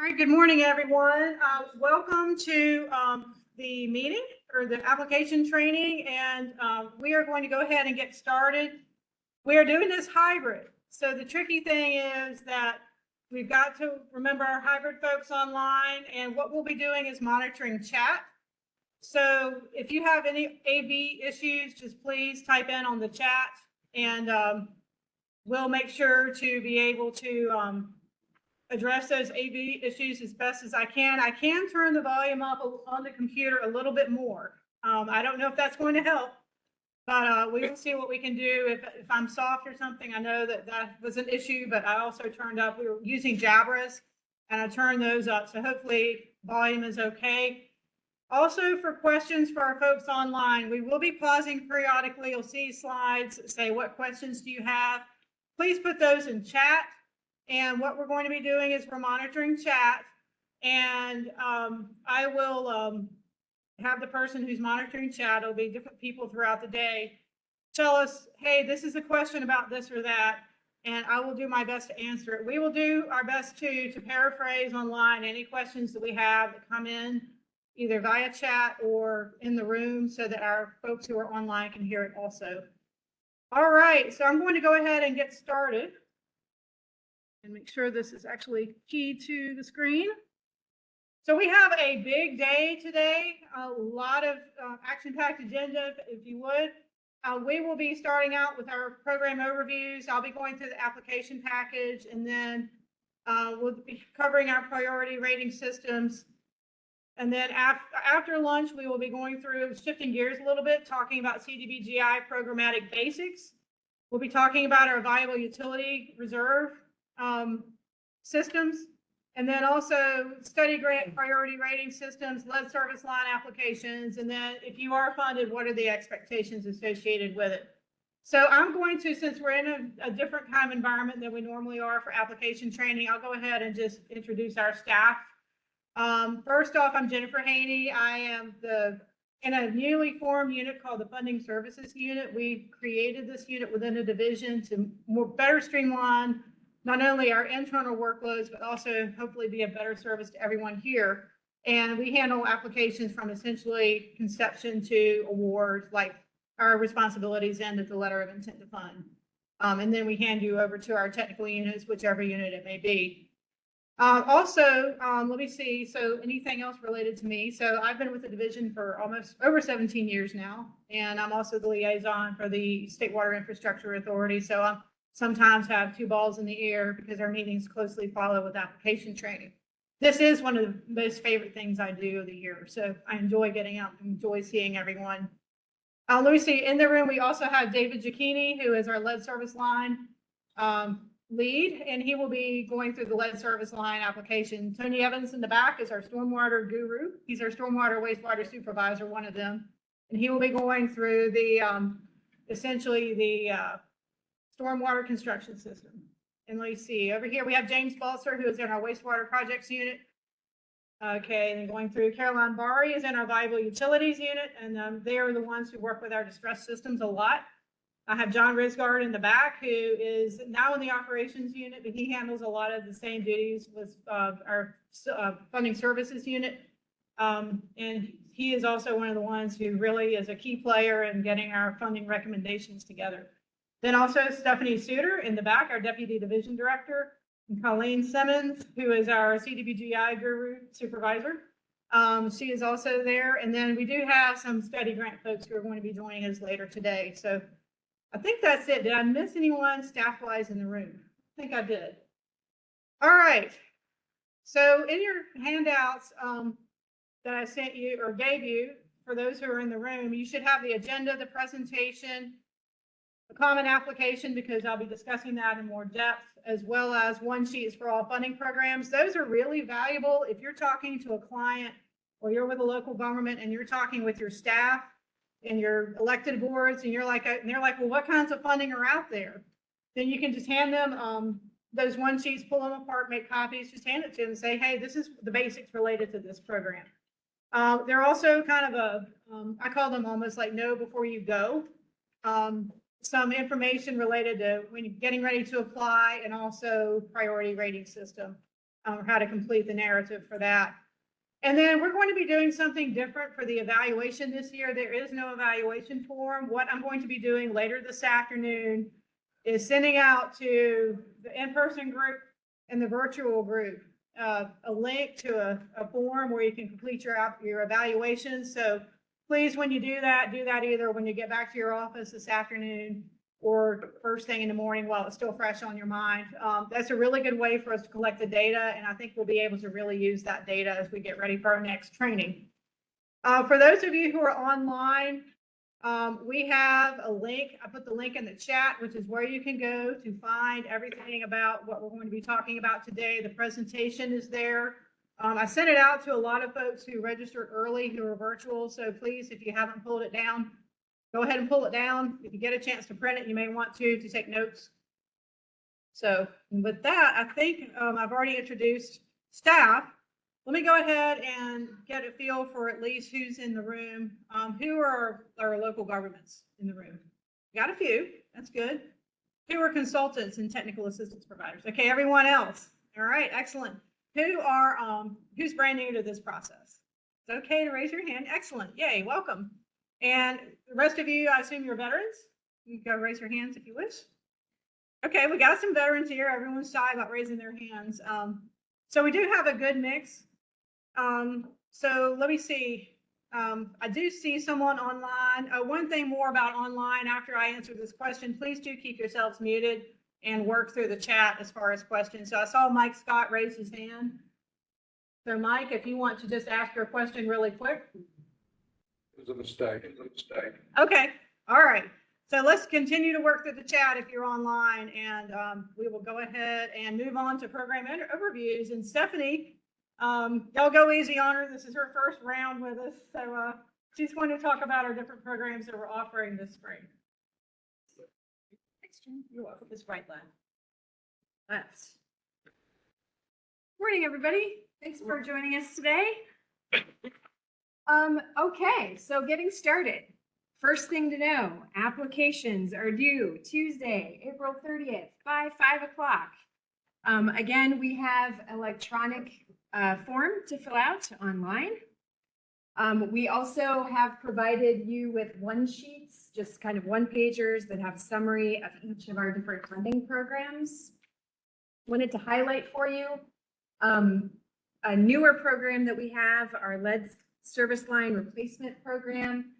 All right, good morning, everyone. Welcome to the meeting or the application training, and we are going to go ahead and get started. We are doing this hybrid. So the tricky thing is that we've got to remember our hybrid folks online, and what we'll be doing is monitoring chat. So if you have any AV issues, just please type in on the chat, and we'll make sure to be able to address those AV issues as best as I can. I can turn the volume up on the computer a little bit more. I don't know if that's going to help, but we will see what we can do. If I'm soft or something, I know that was an issue, but I also turned up, we were using Jabras, and I turned those up. So hopefully volume is okay. Also, for questions for our folks online, we will be pausing periodically. You'll see slides that say, what questions do you have? Please put those in chat. And what we're going to be doing is we're monitoring chat, and I will have the person who's monitoring chat, it'll be different people throughout the day, tell us, hey, this is a question about this or that, and I will do my best to answer it. We will do our best to paraphrase online any questions that we have that come in, either via chat or in the room, so that our folks who are online can hear it also. All right, so I'm going to go ahead and get started and make sure this is actually keyed to the screen. So we have a big day today, a lot of action-packed agenda, if you would. We will be starting out with our program overviews. I'll be going through the application package, and then we'll be covering our priority rating systems. And then after lunch, we will be going through, shifting gears a little bit, talking about CDBGI programmatic basics. We'll be talking about our viable utility reserve systems, and then also study grant priority rating systems, lead service line applications, and then if you are funded, what are the expectations associated with it? So I'm going to, since we're in a different kind of environment than we normally are for application training, I'll go ahead and just introduce our staff. First off, I'm Jennifer Haney. I am in a newly formed unit called the Funding Services Unit. We created this unit within a division to better streamline not only our internal workloads, but also hopefully be a better service to everyone here. And we handle applications from essentially conception to award, like our responsibilities end at the letter of intent to fund. And then we hand you over to our technical units, whichever unit it may be. Also, let me see, so anything else related to me? So I've been with the division for almost over 17 years now, and I'm also the liaison for the State Water Infrastructure Authority. So I'm sometimes have two balls in the air because our meetings closely follow with application training. This is one of the most favorite things I do of the year. So I enjoy getting out and enjoy seeing everyone. Let me see, in the room, we also have David Giacchini, who is our lead service line lead, and he will be going through the lead service line application. Tony Evans in the back is our stormwater guru. He's our stormwater wastewater supervisor, one of them. And he will be going through the, essentially the, stormwater construction system. And let me see, over here we have James Balser, who is in our wastewater projects unit. Okay, and then going through, Caroline Bari is in our viable utilities unit, and they are the ones who work with our distress systems a lot. I have John Risgard in the back, who is now in the operations unit, but he handles a lot of the same duties with our funding services unit. And he is also one of the ones who really is a key player in getting our funding recommendations together. Then also Stephanie Suter in the back, our Deputy Division Director, and Colleen Simmons, who is our CDBGI guru supervisor. She is also there. And then we do have some study grant folks who are going to be joining us later today. So I think that's it. Did I miss anyone staff-wise in the room? I think I did. All right. So in your handouts that I sent you or gave you, for those who are in the room, you should have the agenda, the presentation, a common application, because I'll be discussing that in more depth, as well as one sheets for all funding programs. Those are really valuable if you're talking to a client or you're with a local government and you're talking with your staff and your elected boards, and they're like, well, what kinds of funding are out there? Then you can just hand them those one sheets, pull them apart, make copies, just hand it to them and say, hey, this is the basics related to this program. They're also kind of I call them almost like know before you go. Some information related to when you're getting ready to apply, and also priority rating system. how to complete the narrative for that. And then we're going to be doing something different for the evaluation this year. There is no evaluation form. What I'm going to be doing later this afternoon is sending out to the in-person group and the virtual group a link to a form where you can complete your evaluation. So please, when you do that either when you get back to your office this afternoon or first thing in the morning while it's still fresh on your mind. That's a really good way for us to collect the data, and I think we'll be able to really use that data as we get ready for our next training. For those of you who are online, we have a link. I put the link in the chat, which is where you can go to find everything about what we're going to be talking about today. The presentation is there. I sent it out to a lot of folks who registered early who are virtual, so please, if you haven't pulled it down, go ahead and pull it down. If you get a chance to print it, you may want to take notes. So with that, I think I've already introduced staff. Let me go ahead and get a feel for at least who's in the room. Who are our local governments in the room? Got a few. That's good. Who are consultants and technical assistance providers? Okay, everyone else. All right, excellent. Who's brand new to this process? It's okay to raise your hand. Excellent. Yay, welcome. And the rest of you, I assume you're veterans. You can go raise your hands if you wish. Okay, we got some veterans here. Everyone's shy about raising their hands. So we do have a good mix. So let me see. I do see someone online. One thing more about online after I answer this question, please do keep yourselves muted and work through the chat as far as questions. So I saw Mike Scott raise his hand. So Mike, if you want to just ask your question really quick. It was a mistake. Okay. All right. So let's continue to work through the chat if you're online, and we will go ahead and move on to program overviews. And Stephanie, y'all go easy on her. This is her first round with us. So she's going to talk about our different programs that we're offering this spring. Thanks, Jen. You're welcome. This right left. Morning, everybody. Thanks for joining us today. Okay, so getting started. First thing to know, applications are due Tuesday, April 30th by 5 o'clock. Again, we have electronic form to fill out online. We also have provided you with one sheets, just kind of one pagers that have a summary of each of our different funding programs. Wanted to highlight for you a newer program that we have, our lead service line replacement program.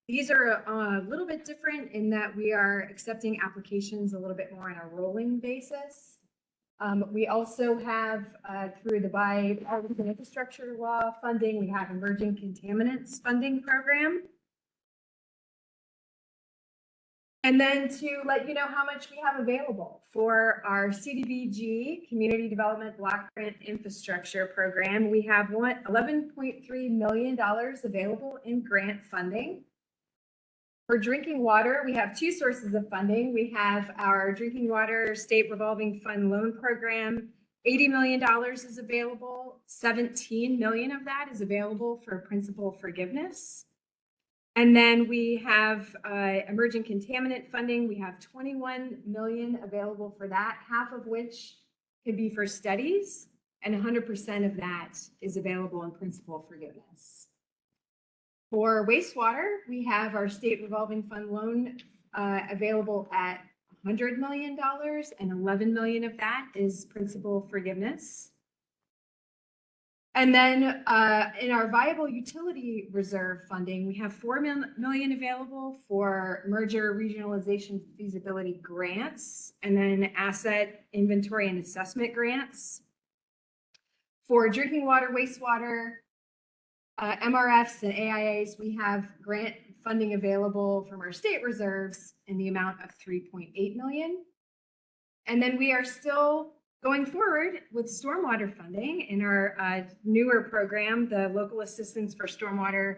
These are a little bit different in that we are accepting applications a little bit more on a rolling basis. We also have, through the bipartisan infrastructure law funding, we have emerging contaminants funding program. And then to let you know how much we have available for our CDBG, Community Development Block Grant Infrastructure Program, we have $11.3 million available in grant funding. For drinking water, we have two sources of funding. We have our Drinking Water State Revolving Fund Loan Program. $80 million is available. 17 million of that is available for principal forgiveness. And then we have emerging contaminant funding. We have 21 million available for that, half of which could be for studies, and 100% of that is available in principal forgiveness. For wastewater, we have our state revolving fund loan available at $100 million, and 11 million of that is principal forgiveness. And then in our viable utility reserve funding, we have 4 million available for merger regionalization feasibility grants, and then asset inventory and assessment grants. For drinking water, wastewater, MRFs and AIAs, we have grant funding available from our state reserves in the amount of 3.8 million. And then we are still going forward with stormwater funding in our newer program, the Local Assistance for Stormwater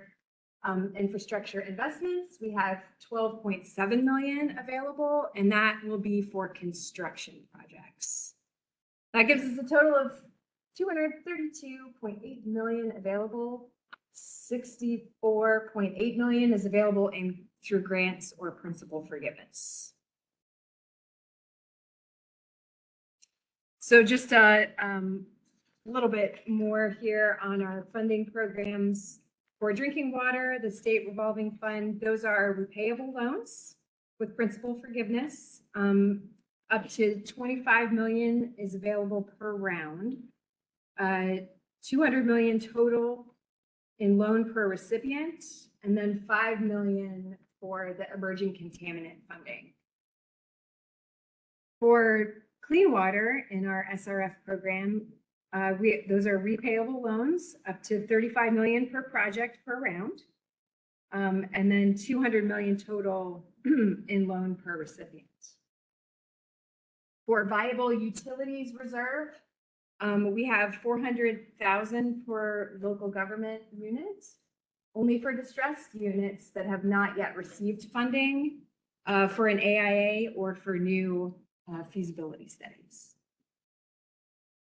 Infrastructure Investments. We have 12.7 million available, and that will be for construction projects. That gives us a total of 232.8 million available. 64.8 million is available through grants or principal forgiveness. So just a a little bit more here on our funding programs. For drinking water, the state revolving fund, those are repayable loans with principal forgiveness. Up to 25 million is available per round. 200 million total in loan per recipient, and then 5 million for the emerging contaminant funding. For clean water in our SRF program, those are repayable loans up to 35 million per project per round. And then 200 million total in loan per recipient. For viable utilities reserve, we have 400,000 per local government unit, only for distressed units that have not yet received funding for an AIA or for new feasibility studies.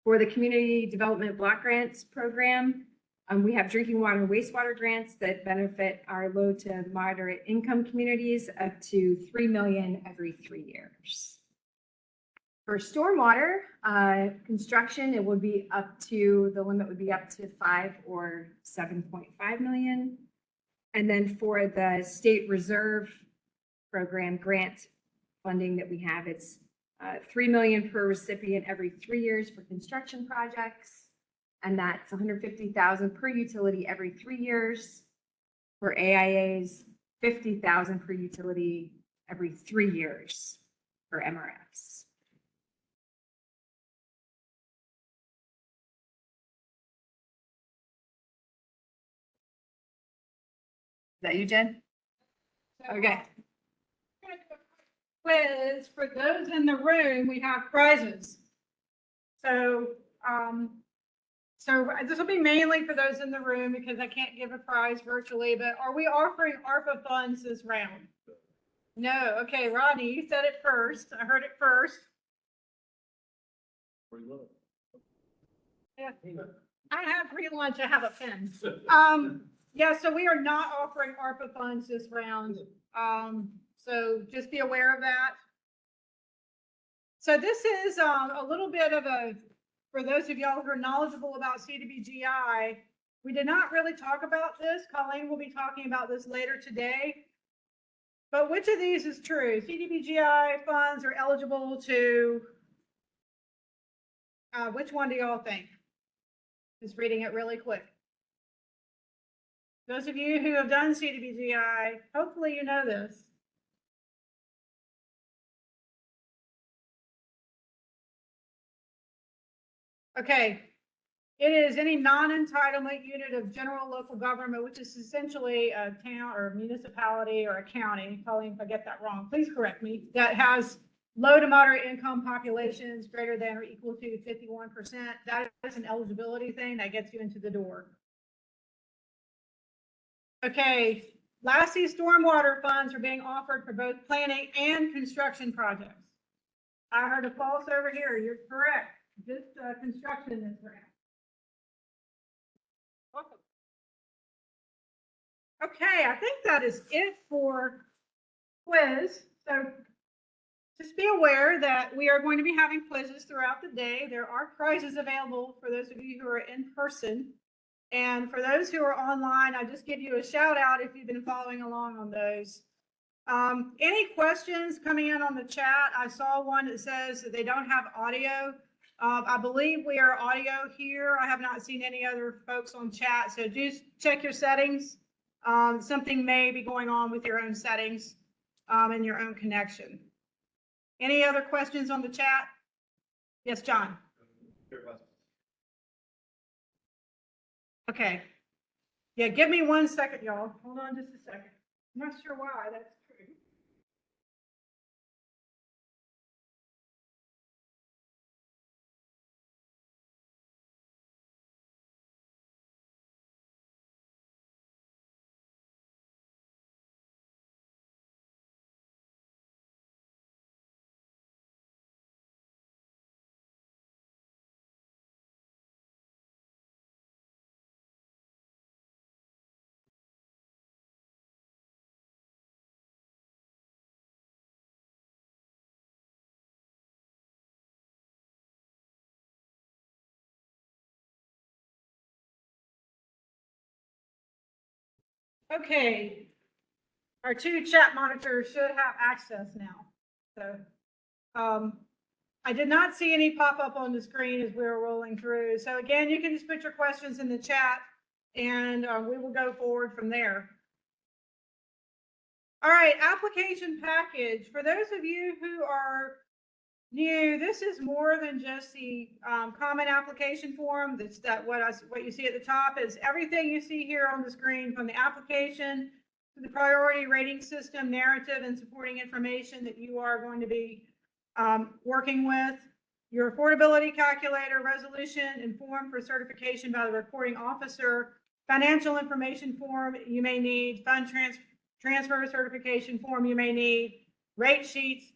For the Community Development Block Grants Program, we have drinking water and wastewater grants that benefit our low to moderate income communities up to 3 million every 3 years. For stormwater construction, it would be up to, the limit would be up to 5 or 7.5 million. And then for the state reserve program grant funding that we have, it's 3 million per recipient every 3 years for construction projects. And that's 150,000 per utility every 3 years. For AIAs, 50,000 per utility every 3 years for MRFs. Is that you, Jen? Okay. Quiz, for those in the room, we have prizes. So, this will be mainly for those in the room because I can't give a prize virtually, but are we offering ARPA funds this round? No. Okay, Rodney, you said it first. I heard it first. Yeah. I have free lunch. I have a pen. Yeah, so we are not offering ARPA funds this round. So just be aware of that. So this is a little bit of for those of y'all who are knowledgeable about CDBGI, we did not really talk about this. Colleen will be talking about this later today. But which of these is true? CDBGI funds are eligible to, which one do y'all think? Just reading it really quick. Those of you who have done CDBGI, hopefully you know this. Okay, it is any non-entitlement unit of general local government, which is essentially a town or a municipality or a county. Colleen, if I get that wrong, please correct me. That has low to moderate income populations greater than or equal to 51%. That is an eligibility thing that gets you into the door. Okay, lastly, stormwater funds are being offered for both planning and construction projects. I heard a false over here. You're correct. Just construction is correct. Welcome. Okay, I think that is it for quiz. So just be aware that we are going to be having quizzes throughout the day. There are prizes available for those of you who are in person. And for those who are online, I just give you a shout out if you've been following along on those. Any questions coming in on the chat? I saw one that says that they don't have audio. I believe we are audio here. I have not seen any other folks on chat. So just check your settings. Something may be going on with your own settings and your own connection. Any other questions on the chat? Yes, John. Okay. Yeah, give me 1 second, y'all. Hold on just a second. I'm not sure why that's true. Okay. Our two chat monitors should have access now. So, I did not see any pop up on the screen as we were rolling through. So again, you can just put your questions in the chat and we will go forward from there. All right, application package. For those of you who are new, this is more than just the common application form. That's what you see at the top is everything you see here on the screen, from the application to the priority rating system, narrative, and supporting information that you are going to be working with. Your affordability calculator, resolution, and form for certification by the reporting officer, financial information form you may need, fund transfer certification form you may need, rate sheets,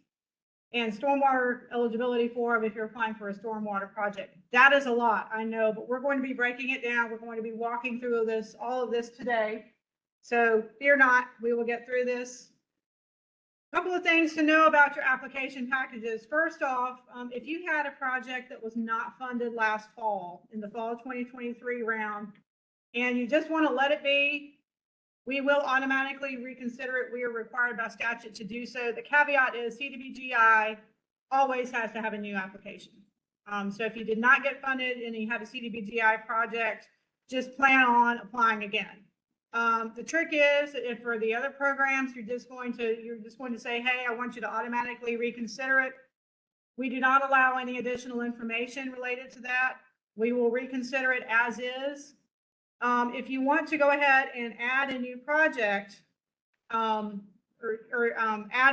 and stormwater eligibility form if you're applying for a stormwater project. That is a lot, I know, but we're going to be breaking it down. We're going to be walking through all of this today. So fear not, we will get through this. A couple of things to know about your application packages. First off, if you had a project that was not funded last fall, in the fall 2023 round, and you just want to let it be, we will automatically reconsider it. We are required by statute to do so. The caveat is CDBGI always has to have a new application. So if you did not get funded and you have a CDBGI project, just plan on applying again. The trick is, if for the other programs, you're just going to say, hey, I want you to automatically reconsider it. We do not allow any additional information related to that. We will reconsider it as is. If you want to go ahead and add a new project, add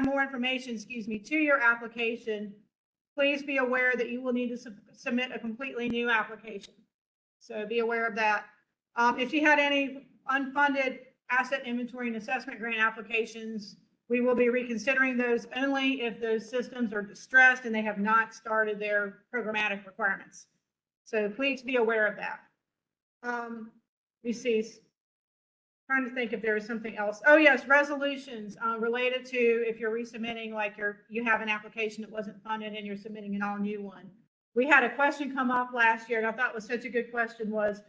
more information, to your application, please be aware that you will need to submit a completely new application. So be aware of that. If you had any unfunded asset inventory and assessment grant applications, we will be reconsidering those only if those systems are distressed and they have not started their programmatic requirements. So please be aware of that. You see, trying to think if there is something else. Oh yes, resolutions related to if you're resubmitting, like you have an application that wasn't funded and you're submitting an all new one. We had a question come up last year and I thought was such a good question was,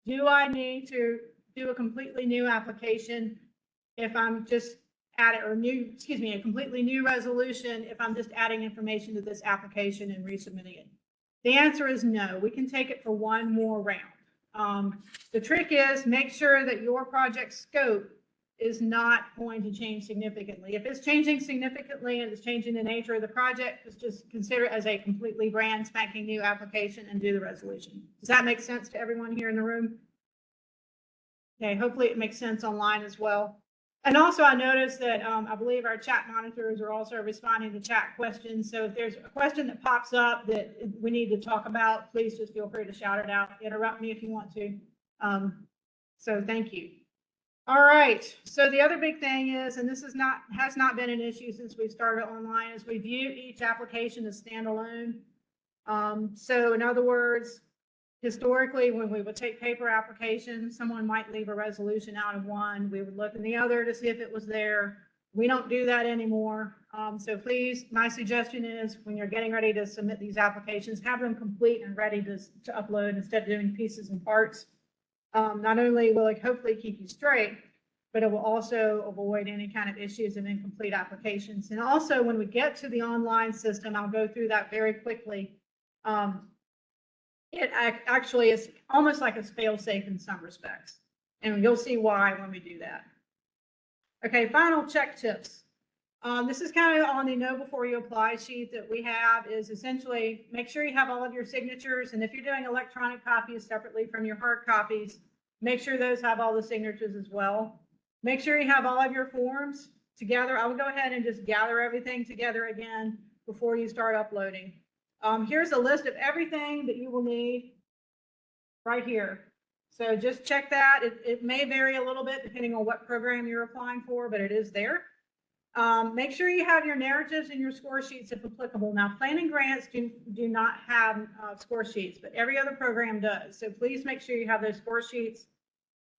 do I need to do a completely new application if I'm just a completely new resolution if I'm just adding information to this application and resubmitting it? The answer is no. We can take it for one more round. The trick is make sure that your project scope is not going to change significantly. If it's changing significantly and it's changing the nature of the project, just consider it as a completely brand spanking new application and do the resolution. Does that make sense to everyone here in the room? Okay, hopefully it makes sense online as well. And also I noticed that I believe our chat monitors are also responding to chat questions. So if there's a question that pops up that we need to talk about, please just feel free to shout it out. Interrupt me if you want to. So thank you. All right. So the other big thing is, and this has not been an issue since we started online, is we view each application as standalone. So in other words, historically, when we would take paper applications, someone might leave a resolution out of one. We would look in the other to see if it was there. We don't do that anymore. So please, my suggestion is when you're getting ready to submit these applications, have them complete and ready to upload instead of doing pieces and parts. Not only will it hopefully keep you straight, but it will also avoid any kind of issues of incomplete applications. And also when we get to the online system, I'll go through that very quickly. It actually is almost like a fail-safe in some respects. And you'll see why when we do that. Okay, final check tips. This is kind of on the know before you apply sheet that we have is essentially make sure you have all of your signatures. And if you're doing electronic copies separately from your hard copies, make sure those have all the signatures as well. Make sure you have all of your forms together. I will go ahead and just gather everything together again before you start uploading. Here's a list of everything that you will need right here. So just check that. It may vary a little bit depending on what program you're applying for, but it is there. Make sure you have your narratives and your score sheets if applicable. Now, planning grants do not have score sheets, but every other program does. So please make sure you have those score sheets.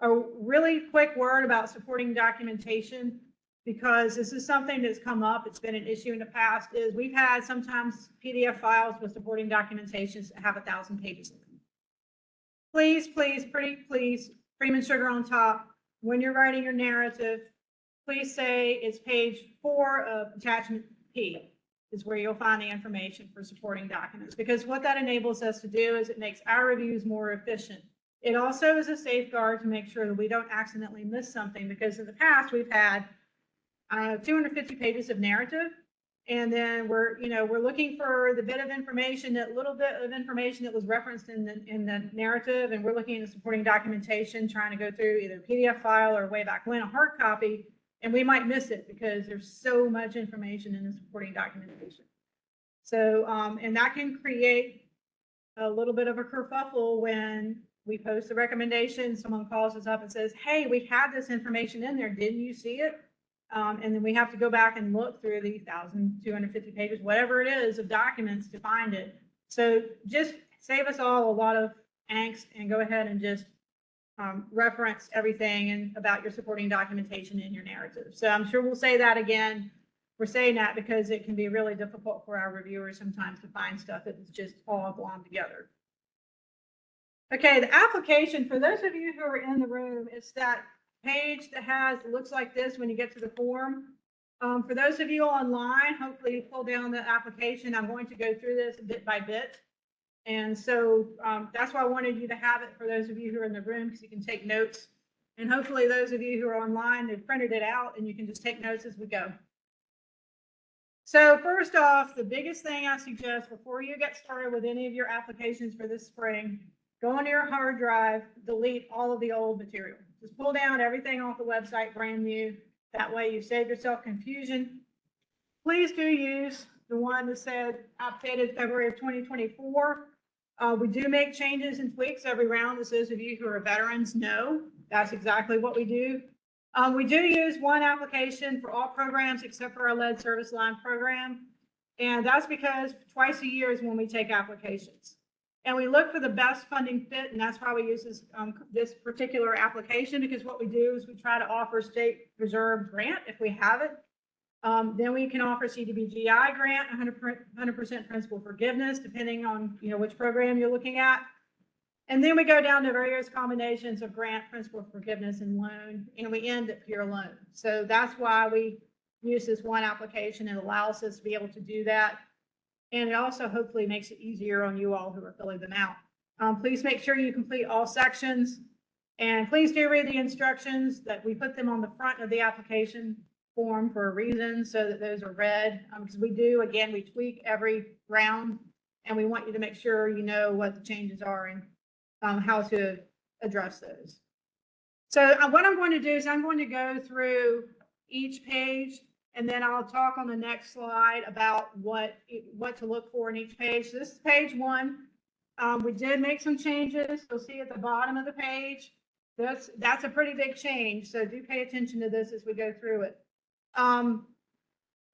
A really quick word about supporting documentation, because this is something that's come up. It's been an issue in the past, is we've had sometimes PDF files with supporting documentations that have 1,000 pages in them. Please, please, pretty please, cream and sugar on top. when you're writing your narrative, please say it's page 4 of attachment P is where you'll find the information for supporting documents, because what that enables us to do is it makes our reviews more efficient. It also is a safeguard to make sure that we don't accidentally miss something, because in the past we've had 250 pages of narrative, and then we're looking for the bit of information, that little bit of information that was referenced in the narrative, and we're looking at the supporting documentation, trying to go through either a PDF file or way back when a hard copy, and we might miss it because there's so much information in the supporting documentation. So, and that can create a little bit of a kerfuffle when we post the recommendation, someone calls us up and says, hey, we had this information in there, didn't you see it? And then we have to go back and look through the 1,250 pages, whatever it is, of documents to find it. So just save us all a lot of angst and go ahead and just reference everything and about your supporting documentation in your narrative. So I'm sure we'll say that again. We're saying that because it can be really difficult for our reviewers sometimes to find stuff that is just all glommed together. Okay, the application, for those of you who are in the room, it's that page that looks like this when you get to the form. For those of you online, hopefully you pull down the application. I'm going to go through this bit by bit. And so that's why I wanted you to have it for those of you who are in the room, because you can take notes. And hopefully those of you who are online, they've printed it out and you can just take notes as we go. So first off, the biggest thing I suggest before you get started with any of your applications for this spring, go onto your hard drive, delete all of the old material. Just pull down everything off the website brand new. That way you save yourself confusion. Please do use the one that said updated February of 2024. We do make changes and tweaks every round, as those of you who are veterans know. That's exactly what we do. We do use one application for all programs except for our lead service line program. And that's because twice a year is when we take applications. And we look for the best funding fit, and that's why we use this particular application, because what we do is we try to offer state reserve grant if we have it. Then we can offer CDBGI grant, 100% principal forgiveness, depending on which program you're looking at. And then we go down to various combinations of grant, principal forgiveness, and loan, and we end at pure loan. So that's why we use this one application. It allows us to be able to do that. And it also hopefully makes it easier on you all who are filling them out. Please make sure you complete all sections. And please do read the instructions, that we put them on the front of the application form for a reason, so that those are read. Because we do, again, we tweak every round, and we want you to make sure you know what the changes are and how to address those. So what I'm going to do is I'm going to go through each page, and then I'll talk on the next slide about what to look for in each page. So this is page 1. We did make some changes. You'll see at the bottom of the page. That's a pretty big change, so do pay attention to this as we go through it.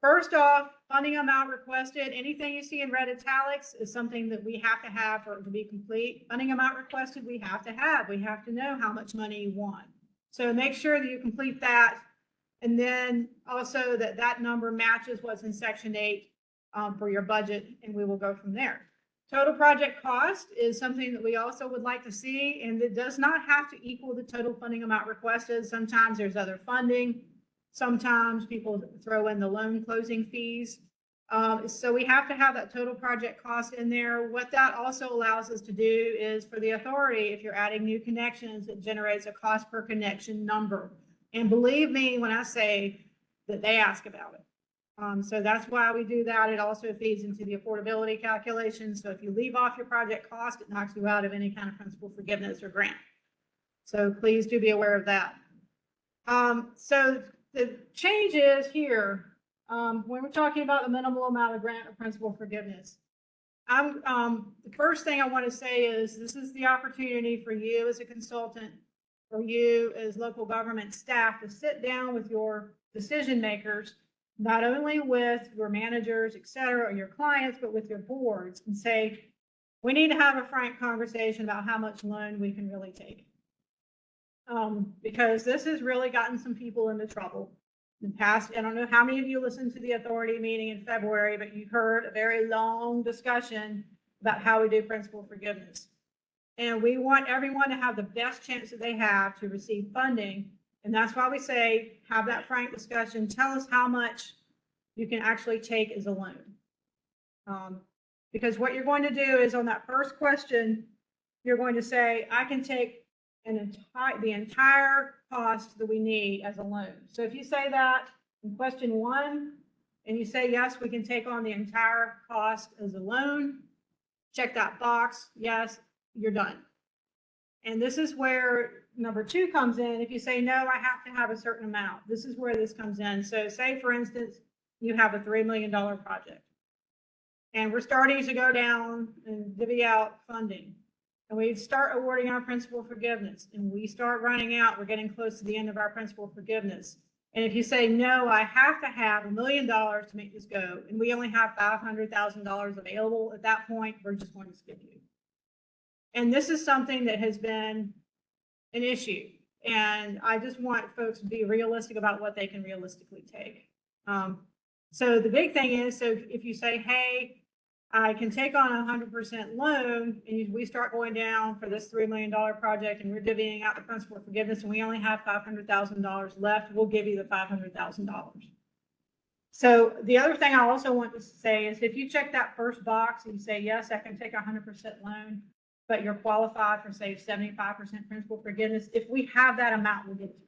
First off, funding amount requested. Anything you see in red italics is something that we have to have for it to be complete. Funding amount requested, we have to have. We have to know how much money you want. So make sure that you complete that. And then also that number matches what's in section 8 for your budget, and we will go from there. Total project cost is something that we also would like to see, and it does not have to equal the total funding amount requested. Sometimes there's other funding. Sometimes people throw in the loan closing fees. So we have to have that total project cost in there. What that also allows us to do is, for the authority, if you're adding new connections, it generates a cost per connection number. And believe me when I say that they ask about it. So that's why we do that. It also feeds into the affordability calculation. So if you leave off your project cost, it knocks you out of any kind of principal forgiveness or grant. So please do be aware of that. So the change is here, when we're talking about the minimal amount of grant or principal forgiveness. The first thing I want to say is this is the opportunity for you as a consultant, for you as local government staff, to sit down with your decision makers, not only with your managers, et cetera, or your clients, but with your boards, and say, we need to have a frank conversation about how much loan we can really take. Because this has really gotten some people into trouble in the past. I don't know how many of you listened to the authority meeting in February, but you heard a very long discussion about how we do principal forgiveness. And we want everyone to have the best chance that they have to receive funding And that's why we say, have that frank discussion. Tell us how much you can actually take as a loan. Because what you're going to do is on that first question, you're going to say, I can take the entire cost that we need as a loan. So if you say that in question 1, and you say, yes, we can take on the entire cost as a loan, check that box, yes, you're done. And this is where number 2 comes in. If you say, no, I have to have a certain amount, this is where this comes in. So say, for instance, you have a $3 million project, and we're starting to go down and divvy out funding. And we start awarding our principal forgiveness, and we start running out, we're getting close to the end of our principal forgiveness. And if you say, no, I have to have $1 million to make this go, and we only have $500,000 available at that point, we're just going to skip you. And this is something that has been an issue. And I just want folks to be realistic about what they can realistically take. So the big thing is, so if you say, hey, I can take on a 100% loan, and we start going down for this $3 million project, and we're divvying out the principal forgiveness, and we only have $500,000 left, we'll give you the $500,000. So the other thing I also want to say is, if you check that first box and you say, yes, I can take a 100% loan, but you're qualified for, say, 75% principal forgiveness, if we have that amount, we'll give it to you.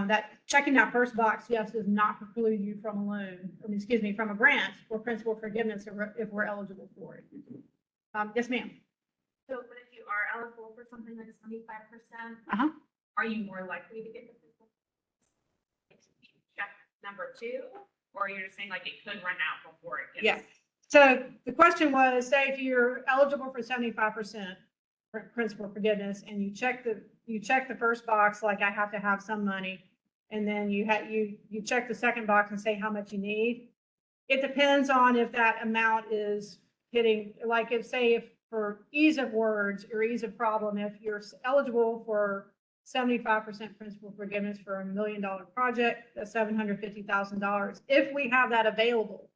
That checking that first box, yes, does not preclude you from a loan, from a grant for principal forgiveness if we're eligible for it. Yes, ma'am. So, but if you are eligible for something like 75%, Uh-huh. are you more likely to get the physical? Check number 2, or you're just saying like it could run out before it gets? Yeah. So the question was, say if you're eligible for 75% for principal forgiveness, and you check the first box, like I have to have some money, and then you check the second box and say how much you need. It depends on if that amount is hitting, like if for ease of words or ease of problem, if you're eligible for 75% principal forgiveness for $1 million project, that's $750,000. If we have that available,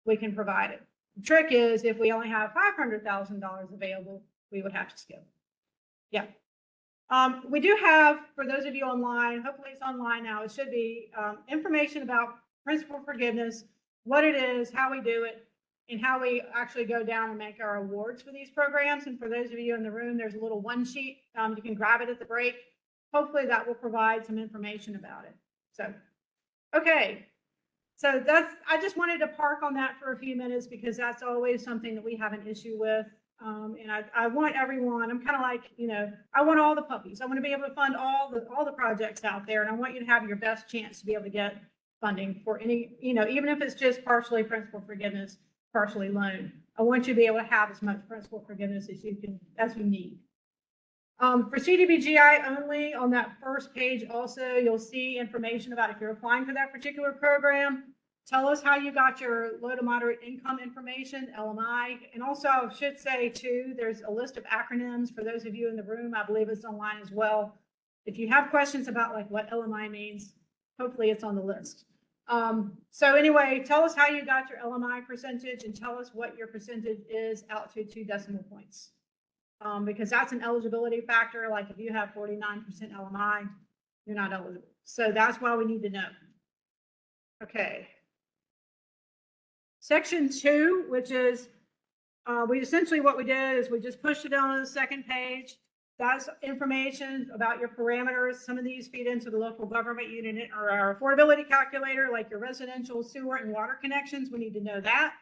we can provide it. The trick is, if we only have $500,000 available, we would have to skip. Yeah. We do have, for those of you online, hopefully it's online now, it should be information about principal forgiveness, what it is, how we do it, and how we actually go down and make our awards for these programs. And for those of you in the room, there's a little one sheet. You can grab it at the break. Hopefully that will provide some information about it. So, okay. So I just wanted to park on that for a few minutes, because that's always something that we have an issue with. And I want everyone, I'm kind of like, I want all the puppies. I want to be able to fund all the projects out there. And I want you to have your best chance to be able to get funding for any, even if it's just partially principal forgiveness, partially loan. I want you to be able to have as much principal forgiveness as you need. For CDBGI only, on that first page also, you'll see information about if you're applying for that particular program. Tell us how you got your low to moderate income information, LMI. And also, I should say too, there's a list of acronyms for those of you in the room. I believe it's online as well. If you have questions about like what LMI means, hopefully it's on the list. So anyway, tell us how you got your LMI percentage, and tell us what your percentage is out to 2 decimal points. Because that's an eligibility factor. Like if you have 49% LMI, you're not eligible. So that's why we need to know. Okay. Section 2, which is, essentially what we did is we just pushed it down to the second page. That's information about your parameters. Some of these feed into the local government unit or our affordability calculator, like your residential, sewer, and water connections. We need to know that.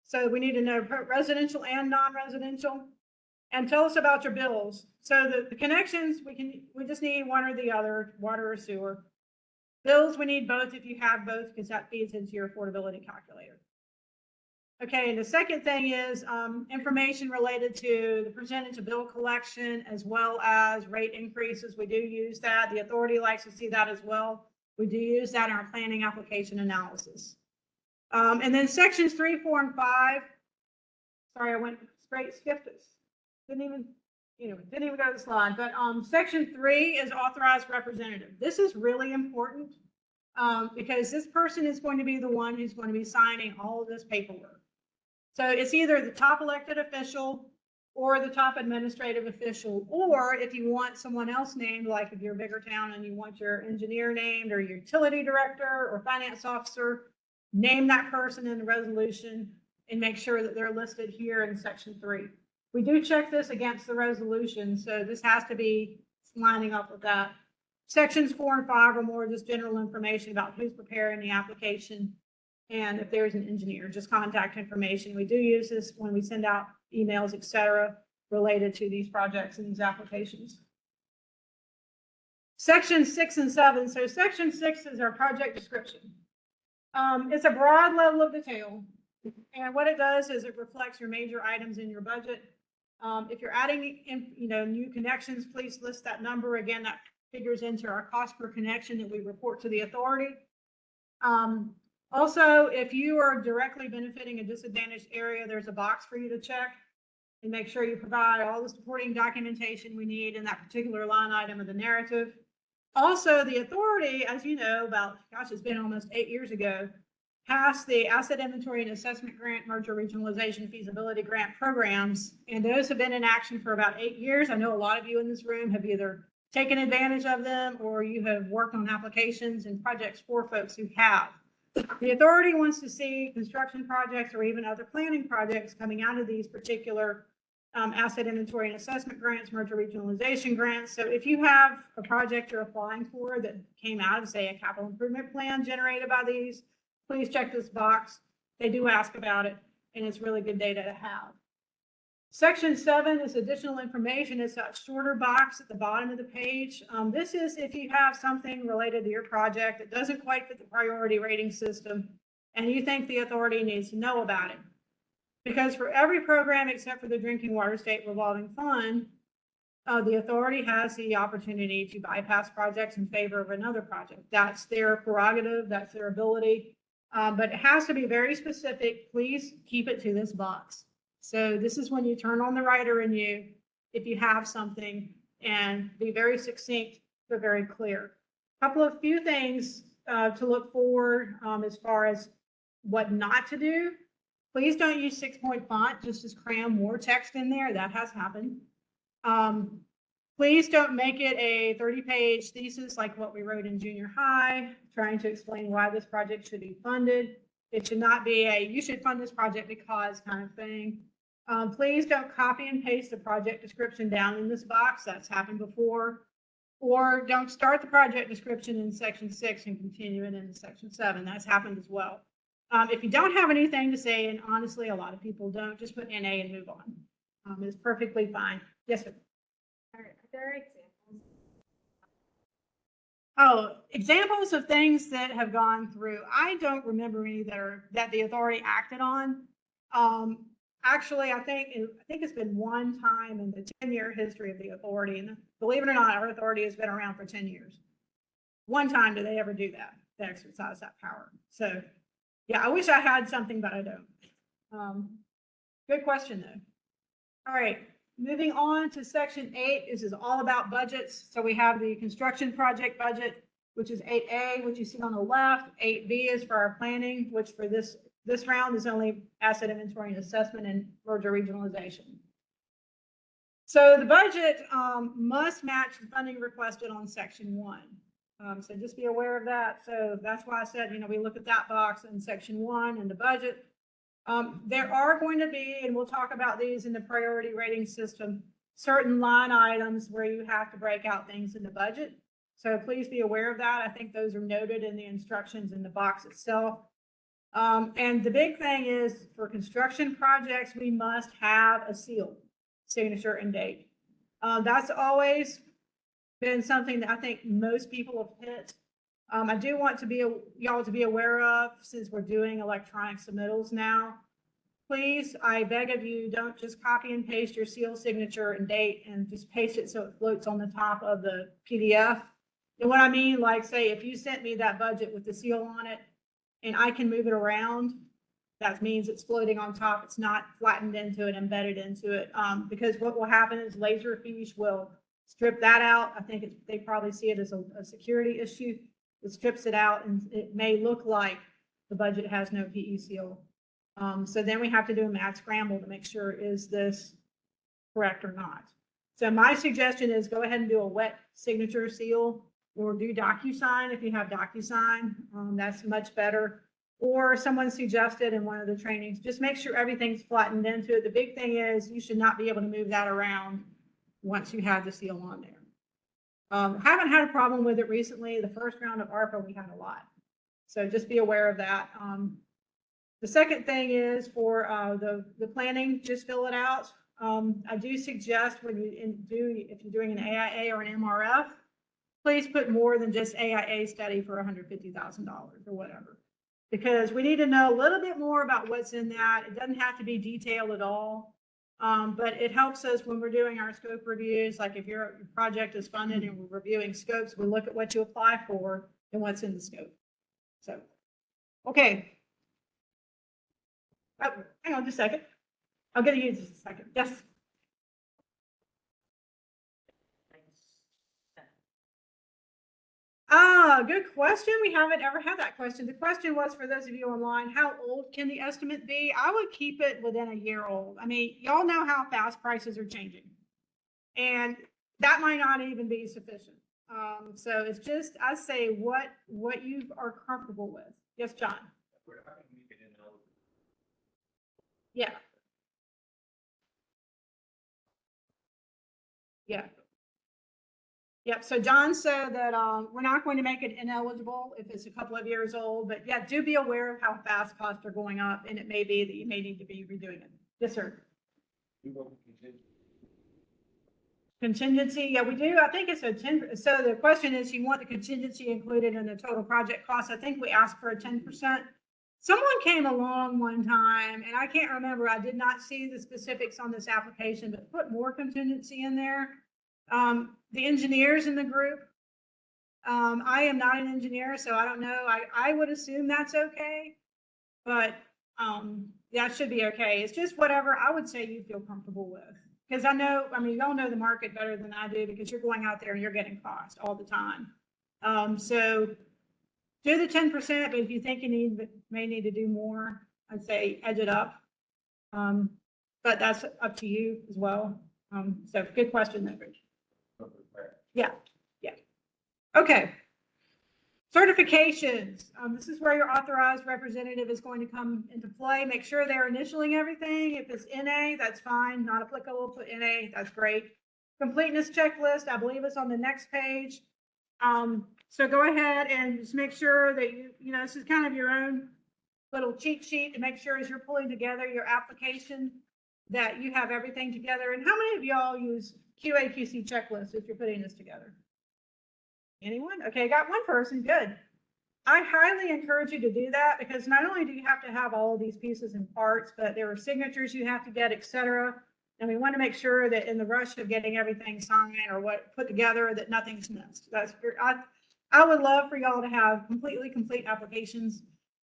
So we need to know residential and non-residential. And tell us about your bills. So the connections, we just need one or the other, water or sewer. Bills, we need both if you have both, because that feeds into your affordability calculator. Okay, and the second thing is information related to the percentage of bill collection as well as rate increases. We do use that. The authority likes to see that as well. We do use that in our planning application analysis. And then sections 3, 4, and 5. Sorry, I went skipped this. Didn't even go to the slide. But section 3 is authorized representative. This is really important because this person is going to be the one who's going to be signing all of this paperwork. So it's either the top elected official or the top administrative official, or if you want someone else named, like if you're a bigger town and you want your engineer named, or your utility director or finance officer, name that person in the resolution and make sure that they're listed here in section 3. We do check this against the resolution, so this has to be lining up with that. Sections 4 and 5 are more just general information about who's preparing the application. And if there's an engineer, just contact information. We do use this when we send out emails, et cetera, related to these projects and these applications. Section 6 and 7. So section 6 is our project description. It's a broad level of detail. And what it does is it reflects your major items in your budget. If you're adding in, new connections, please list that number. Again, that figures into our cost per connection that we report to the authority. Also, if you are directly benefiting a disadvantaged area, there's a box for you to check and make sure you provide all the supporting documentation we need in that particular line item of the narrative. Also, the authority, as you know, it's been almost 8 years ago, passed the Asset Inventory and Assessment Grant, Merger Regionalization Feasibility Grant programs, and those have been in action for about 8 years. I know a lot of you in this room have either taken advantage of them or you have worked on applications and projects for folks who have. The authority wants to see construction projects or even other planning projects coming out of these particular asset inventory and assessment grants, merger regionalization grants. So if you have a project you're applying for that came out of, say, a capital improvement plan generated by these, please check this box. They do ask about it, and it's really good data to have. Section 7 is additional information. It's that shorter box at the bottom of the page. This is if you have something related to your project that doesn't quite fit the priority rating system and you think the authority needs to know about it. Because for every program except for the Drinking Water State Revolving Fund, the authority has the opportunity to bypass projects in favor of another project. That's their prerogative, that's their ability, but it has to be very specific. Please keep it to this box. So this is when you turn on the writer in you, if you have something, and be very succinct, but very clear. A few things to look for as far as what not to do. Please don't use 6-point font just to cram more text in there. That has happened. Please don't make it a 30-page thesis like what we wrote in junior high, trying to explain why this project should be funded. It should not be a, you should fund this project because kind of thing. Please don't copy and paste the project description down in this box. That's happened before. Or don't start the project description in section 6 and continue it into section 7. That's happened as well. If you don't have anything to say, and honestly, a lot of people don't, just put NA and move on. It's perfectly fine. Yes, sir. Are there examples? Oh, examples of things that have gone through. I don't remember any that the authority acted on. Actually, I think it's been one time in the 10-year history of the authority, and believe it or not, our authority has been around for 10 years. One time did they ever do that, to exercise that power. So, yeah, I wish I had something, but I don't. Good question, though. All right, moving on to section 8. This is all about budgets. So we have the construction project budget, which is 8A, which you see on the left. 8B is for our planning, which for this round is only asset inventory and assessment and merger regionalization. So the budget must match the funding requested on section 1. So just be aware of that. So that's why I said, we look at that box in section 1 in the budget. There are going to be, and we'll talk about these in the priority rating system, certain line items where you have to break out things in the budget. So please be aware of that. I think those are noted in the instructions in the box itself. And the big thing is for construction projects, we must have a seal, signature and date. That's always been something that I think most people have hit. I do want y'all to be aware of, since we're doing electronic submittals now. Please, I beg of you, don't just copy and paste your seal, signature, and date and just paste it so it floats on the top of the PDF. And what I mean, like, say, if you sent me that budget with the seal on it and I can move it around, that means it's floating on top. It's not flattened into it, embedded into it. Because what will happen is Laserfiche will strip that out. I think they probably see it as a security issue. It strips it out and it may look like the budget has no PE seal. So then we have to do a mad scramble to make sure, is this correct or not. So my suggestion is go ahead and do a wet signature seal or do DocuSign if you have DocuSign. That's much better. Or someone suggested in one of the trainings, just make sure everything's flattened into it. The big thing is you should not be able to move that around once you have the seal on there. Haven't had a problem with it recently. The first round of ARPA, we had a lot. So just be aware of that. The second thing is for the planning, just fill it out. I do suggest when if you're doing an AIA or an MRF, please put more than just AIA study for $150,000 or whatever. Because we need to know a little bit more about what's in that. It doesn't have to be detailed at all. But it helps us when we're doing our scope reviews, like if your project is funded and we're reviewing scopes, we look at what you apply for and what's in the scope. So, okay. Oh, hang on just a second. I'll get to you in just a second. Yes. Good question. We haven't ever had that question. The question was, for those of you online, how old can the estimate be? I would keep it within a year old. I mean, y'all know how fast prices are changing. And that might not even be sufficient. So it's just, I say what you are comfortable with. Yes, John. Yeah. Yeah. Yep. So John said that we're not going to make it ineligible if it's a couple of years old, but yeah, do be aware of how fast costs are going up, and it may be that you may need to be redoing it. Yes, sir. Contingency, yeah, we do. I think it's a 10. So the question is, you want the contingency included in the total project cost? I think we asked for a 10%. Someone came along one time, and I can't remember. I did not see the specifics on this application, but put more contingency in there. The engineers in the group, I am not an engineer, so I don't know. I would assume that's okay, but that should be okay. It's just whatever I would say you feel comfortable with. Because I mean, y'all know the market better than I do because you're going out there and you're getting cost all the time. So do the 10%, but if you think you may need to do more, I'd say edge it up. But that's up to you as well. So good question, though, Rich. Yeah. Okay. Certifications. This is where your authorized representative is going to come into play. Make sure they're initialing everything. If it's NA, that's fine. Not applicable, put NA, that's great. Completeness checklist, I believe it's on the next page. So go ahead and just make sure that this is kind of your own little cheat sheet to make sure as you're pulling together your application that you have everything together. And how many of y'all use QA/QC checklists if you're putting this together? Anyone? Okay, got one person, good. I highly encourage you to do that because not only do you have to have all of these pieces and parts, but there are signatures you have to get, etc. And we want to make sure that in the rush of getting everything signed or put together that nothing's missed. I would love for y'all to have completely complete applications.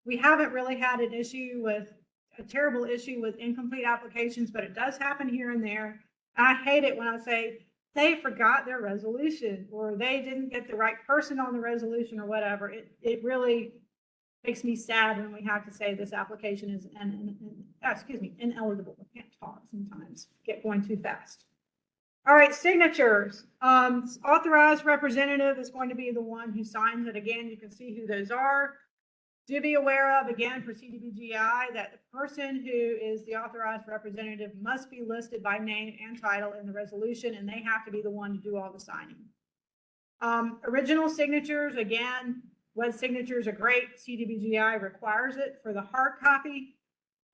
We haven't really had a terrible issue with incomplete applications, but it does happen here and there. I hate it when I say they forgot their resolution or they didn't get the right person on the resolution or whatever. It really makes me sad when we have to say this application is ineligible. I can't talk sometimes, get going too fast. All right, signatures. Authorized representative is going to be the one who signs it. Again, you can see who those are. Do be aware of, again, for CDBGI, that the person who is the authorized representative must be listed by name and title in the resolution, and they have to be the one to do all the signing. Original signatures, again, wet signatures are great. CDBGI requires it for the hard copy.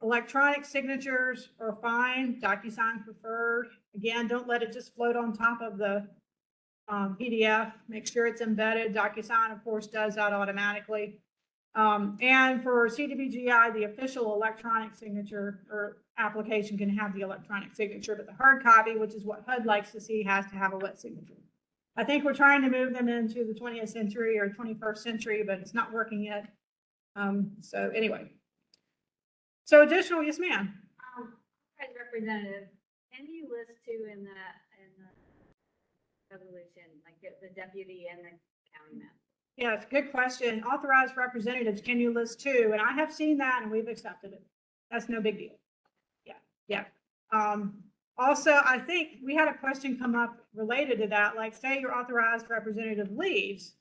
Electronic signatures are fine. DocuSign preferred. Again, don't let it just float on top of the PDF. Make sure it's embedded. DocuSign, of course, does that automatically. And for CDBGI, the official electronic signature or application can have the electronic signature, but the hard copy, which is what HUD likes to see, has to have a wet signature. I think we're trying to move them into the 20th century or 21st century, but it's not working yet. So anyway. So additional, yes, ma'am. As representative, can you list two in the resolution, like the deputy and the county manager? Yes, good question. Authorized representatives, can you list two? And I have seen that and we've accepted it. That's no big deal. Yeah. Also, I think we had a question come up related to that, like say your authorized representative leaves.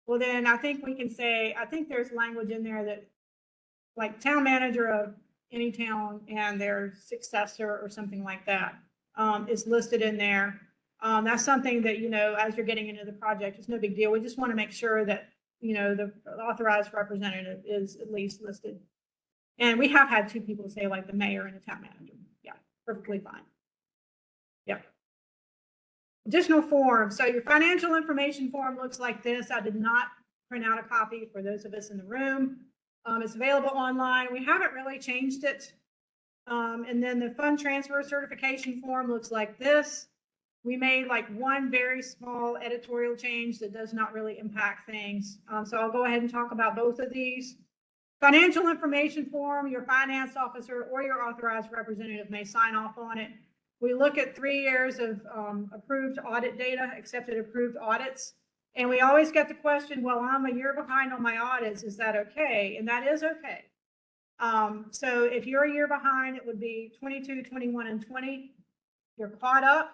Well, then I think we can say, I think there's language in there that like town manager of any town and their successor or something like that is listed in there. That's something that, you know, as you're getting into the project, it's no big deal. We just want to make sure that, you know, the authorized representative is at least listed. And we have had two people say like the mayor and the town manager. Yeah, perfectly fine. Yep. Additional forms. So your financial information form looks like this. I did not print out a copy for those of us in the room. It's available online. We haven't really changed it. And then the fund transfer certification form looks like this. We made like one very small editorial change that does not really impact things. So I'll go ahead and talk about both of these. Financial information form, your finance officer or your authorized representative may sign off on it. We look at 3 years of approved audit data, accepted approved audits. And we always get the question, well, I'm a year behind on my audits. Is that okay? And that is okay. So if you're a year behind, it would be 22, 21, and 20. You're caught up,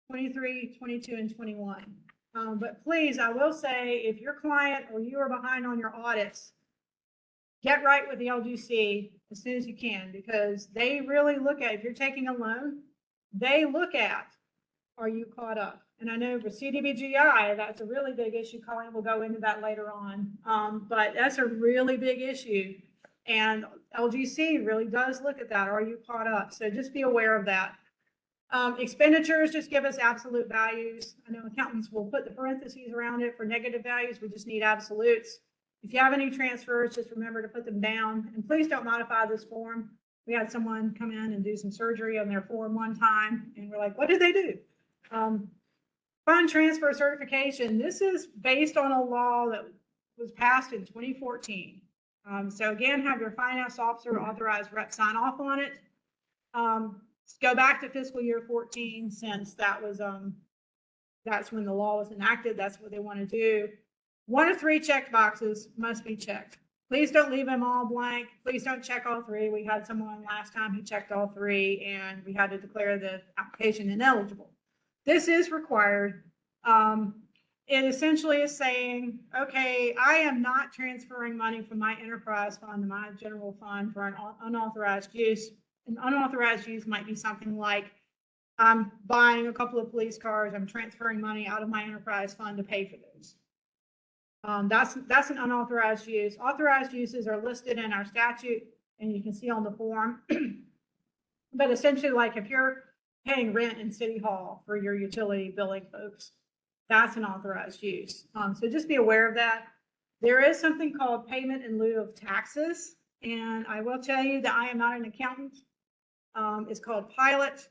23, 22, and 21. But please, I will say, if your client or you are behind on your audits, get right with the LGC as soon as you can, because they really look at, if you're taking a loan, they look at, are you caught up? And I know for CDBGI, that's a really big issue. Colleen will go into that later on. But that's a really big issue. And LGC really does look at that. Are you caught up? So just be aware of that. Expenditures just give us absolute values. I know accountants will put the parentheses around it for negative values. We just need absolutes. If you have any transfers, just remember to put them down. And please don't modify this form. We had someone come in and do some surgery on their form one time, and we're like, what did they do? Fund transfer certification. This is based on a law that was passed in 2014. So again, have your finance officer authorized rep sign off on it. Go back to fiscal year 14, since that was that's when the law was enacted. That's what they want to do. 1 of 3 check boxes must be checked. Please don't leave them all blank. Please don't check all 3. We had someone last time who checked all 3, and we had to declare the application ineligible. This is required. It essentially is saying, okay, I am not transferring money from my enterprise fund to my general fund for an unauthorized use. An unauthorized use might be something like, I'm buying a couple of police cars, I'm transferring money out of my enterprise fund to pay for those. That's an unauthorized use. Authorized uses are listed in our statute, and you can see on the form. But essentially, like if you're paying rent in City Hall for your utility billing folks, that's an authorized use. So just be aware of that. There is something called payment in lieu of taxes. And I will tell you that I am not an accountant. It's called Pilot.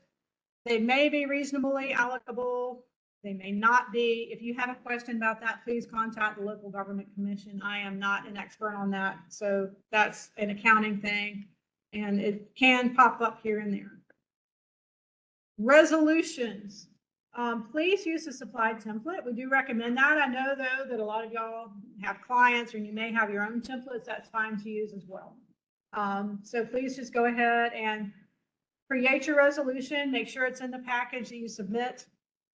They may be reasonably allocable. They may not be. If you have a question about that, please contact the local government commission. I am not an expert on that. So that's an accounting thing, and it can pop up here and there. Resolutions. Please use the supplied template. We do recommend that. I know, though, that a lot of y'all have clients, or you may have your own templates. That's fine to use as well. So please just go ahead and create your resolution. Make sure it's in the package that you submit.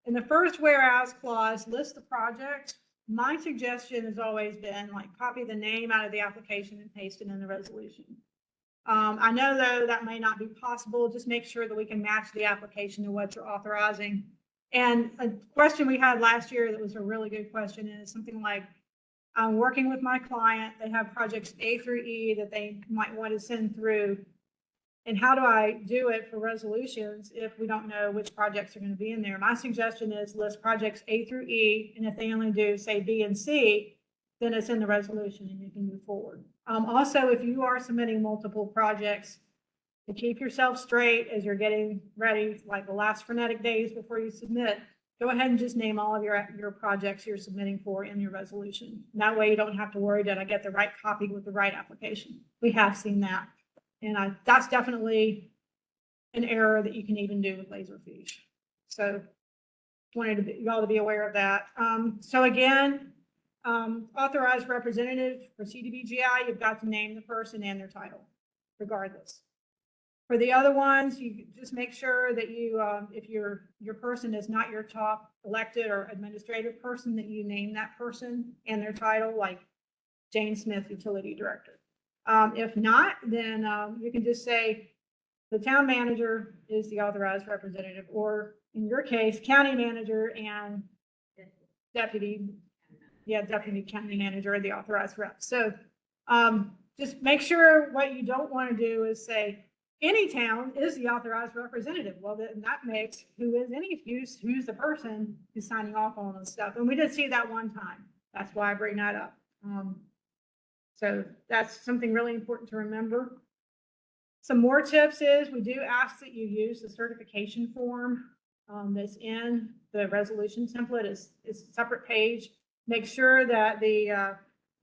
In the first whereas clause, list the project. My suggestion has always been like copy the name out of the application and paste it in the resolution. I know, though, that may not be possible. Just make sure that we can match the application to what you're authorizing. And a question we had last year that was a really good question is something like, I'm working with my client. They have projects A through E that they might want to send through. And how do I do it for resolutions if we don't know which projects are going to be in there? My suggestion is list projects A through E, and if they only do, say, B and C, then it's in the resolution and you can move forward. Also, if you are submitting multiple projects, to keep yourself straight as you're getting ready, like the last frenetic days before you submit, go ahead and just name all of your projects you're submitting for in your resolution. That way you don't have to worry, did I get the right copy with the right application? We have seen that. And that's definitely an error that you can even do with Laserfish. So wanted y'all to be aware of that. So again, authorized representative for CDBGI, you've got to name the person and their title, regardless. For the other ones, you just make sure that you, if your person is not your top elected or administrative person, that you name that person and their title, like Jane Smith, Utility Director. If not, then you can just say the town manager is the authorized representative, or in your case, county manager and deputy county manager are the authorized rep. So just make sure what you don't want to do is say, any town is the authorized representative. Well, then that makes who's the person who's signing off on this stuff. And we did see that one time. That's why I bring that up. So that's something really important to remember. Some more tips is we do ask that you use the certification form that's in the resolution template. It's a separate page. Make sure that the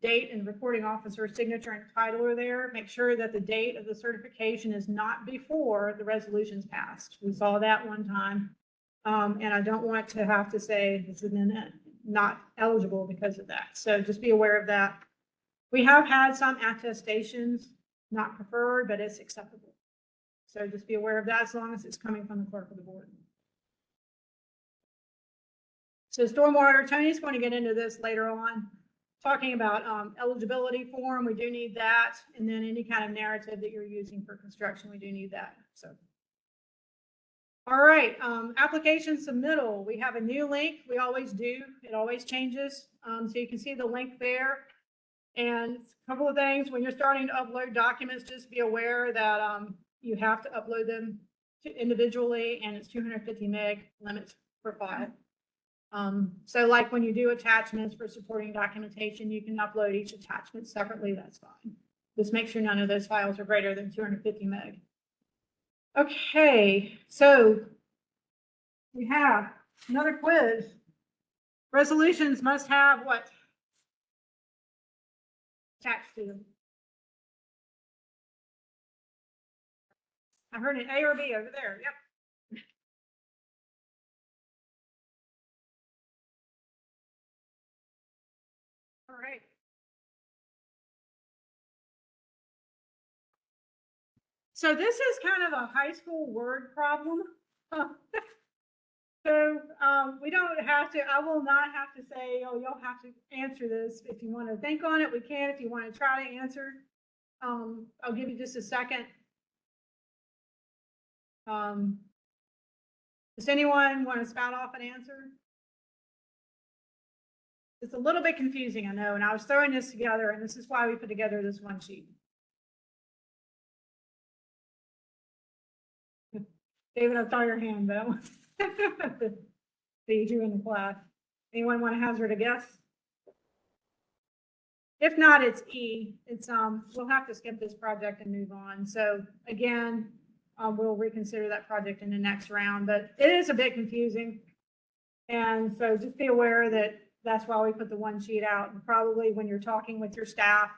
date and recording officer signature and title are there. Make sure that the date of the certification is not before the resolution's passed. We saw that one time. And I don't want to have to say this is not eligible because of that. So just be aware of that. We have had some attestations, not preferred, but it's acceptable. So just be aware of that as long as it's coming from the clerk of the board. So stormwater, Tony's going to get into this later on, talking about eligibility form. We do need that. And then any kind of narrative that you're using for construction, we do need that. So, all right, application submittal. We have a new link. We always do. It always changes. So you can see the link there. And a couple of things, when you're starting to upload documents, just be aware that you have to upload them individually, and it's 250 meg limit per file. So like when you do attachments for supporting documentation, you can upload each attachment separately, that's fine. Just make sure none of those files are greater than 250 meg. Okay, so we have another quiz. Resolutions must have what? Attached to them. I heard an A or B over there, yep. All right. So this is kind of a high school word problem. So we don't have to, I will not have to say, oh, you'll have to answer this. If you want to think on it, we can. If you want to try to answer, I'll give you just a second. Does anyone want to spout off an answer? It's a little bit confusing, I know, and I was throwing this together, and this is why we put together this one sheet. David, I saw your hand, though. See you in the class. Anyone want to hazard a guess? If not, it's E. It's we'll have to skip this project and move on. So again, we'll reconsider that project in the next round, but it is a bit confusing. And so just be aware that that's why we put the one sheet out. And probably when you're talking with your staff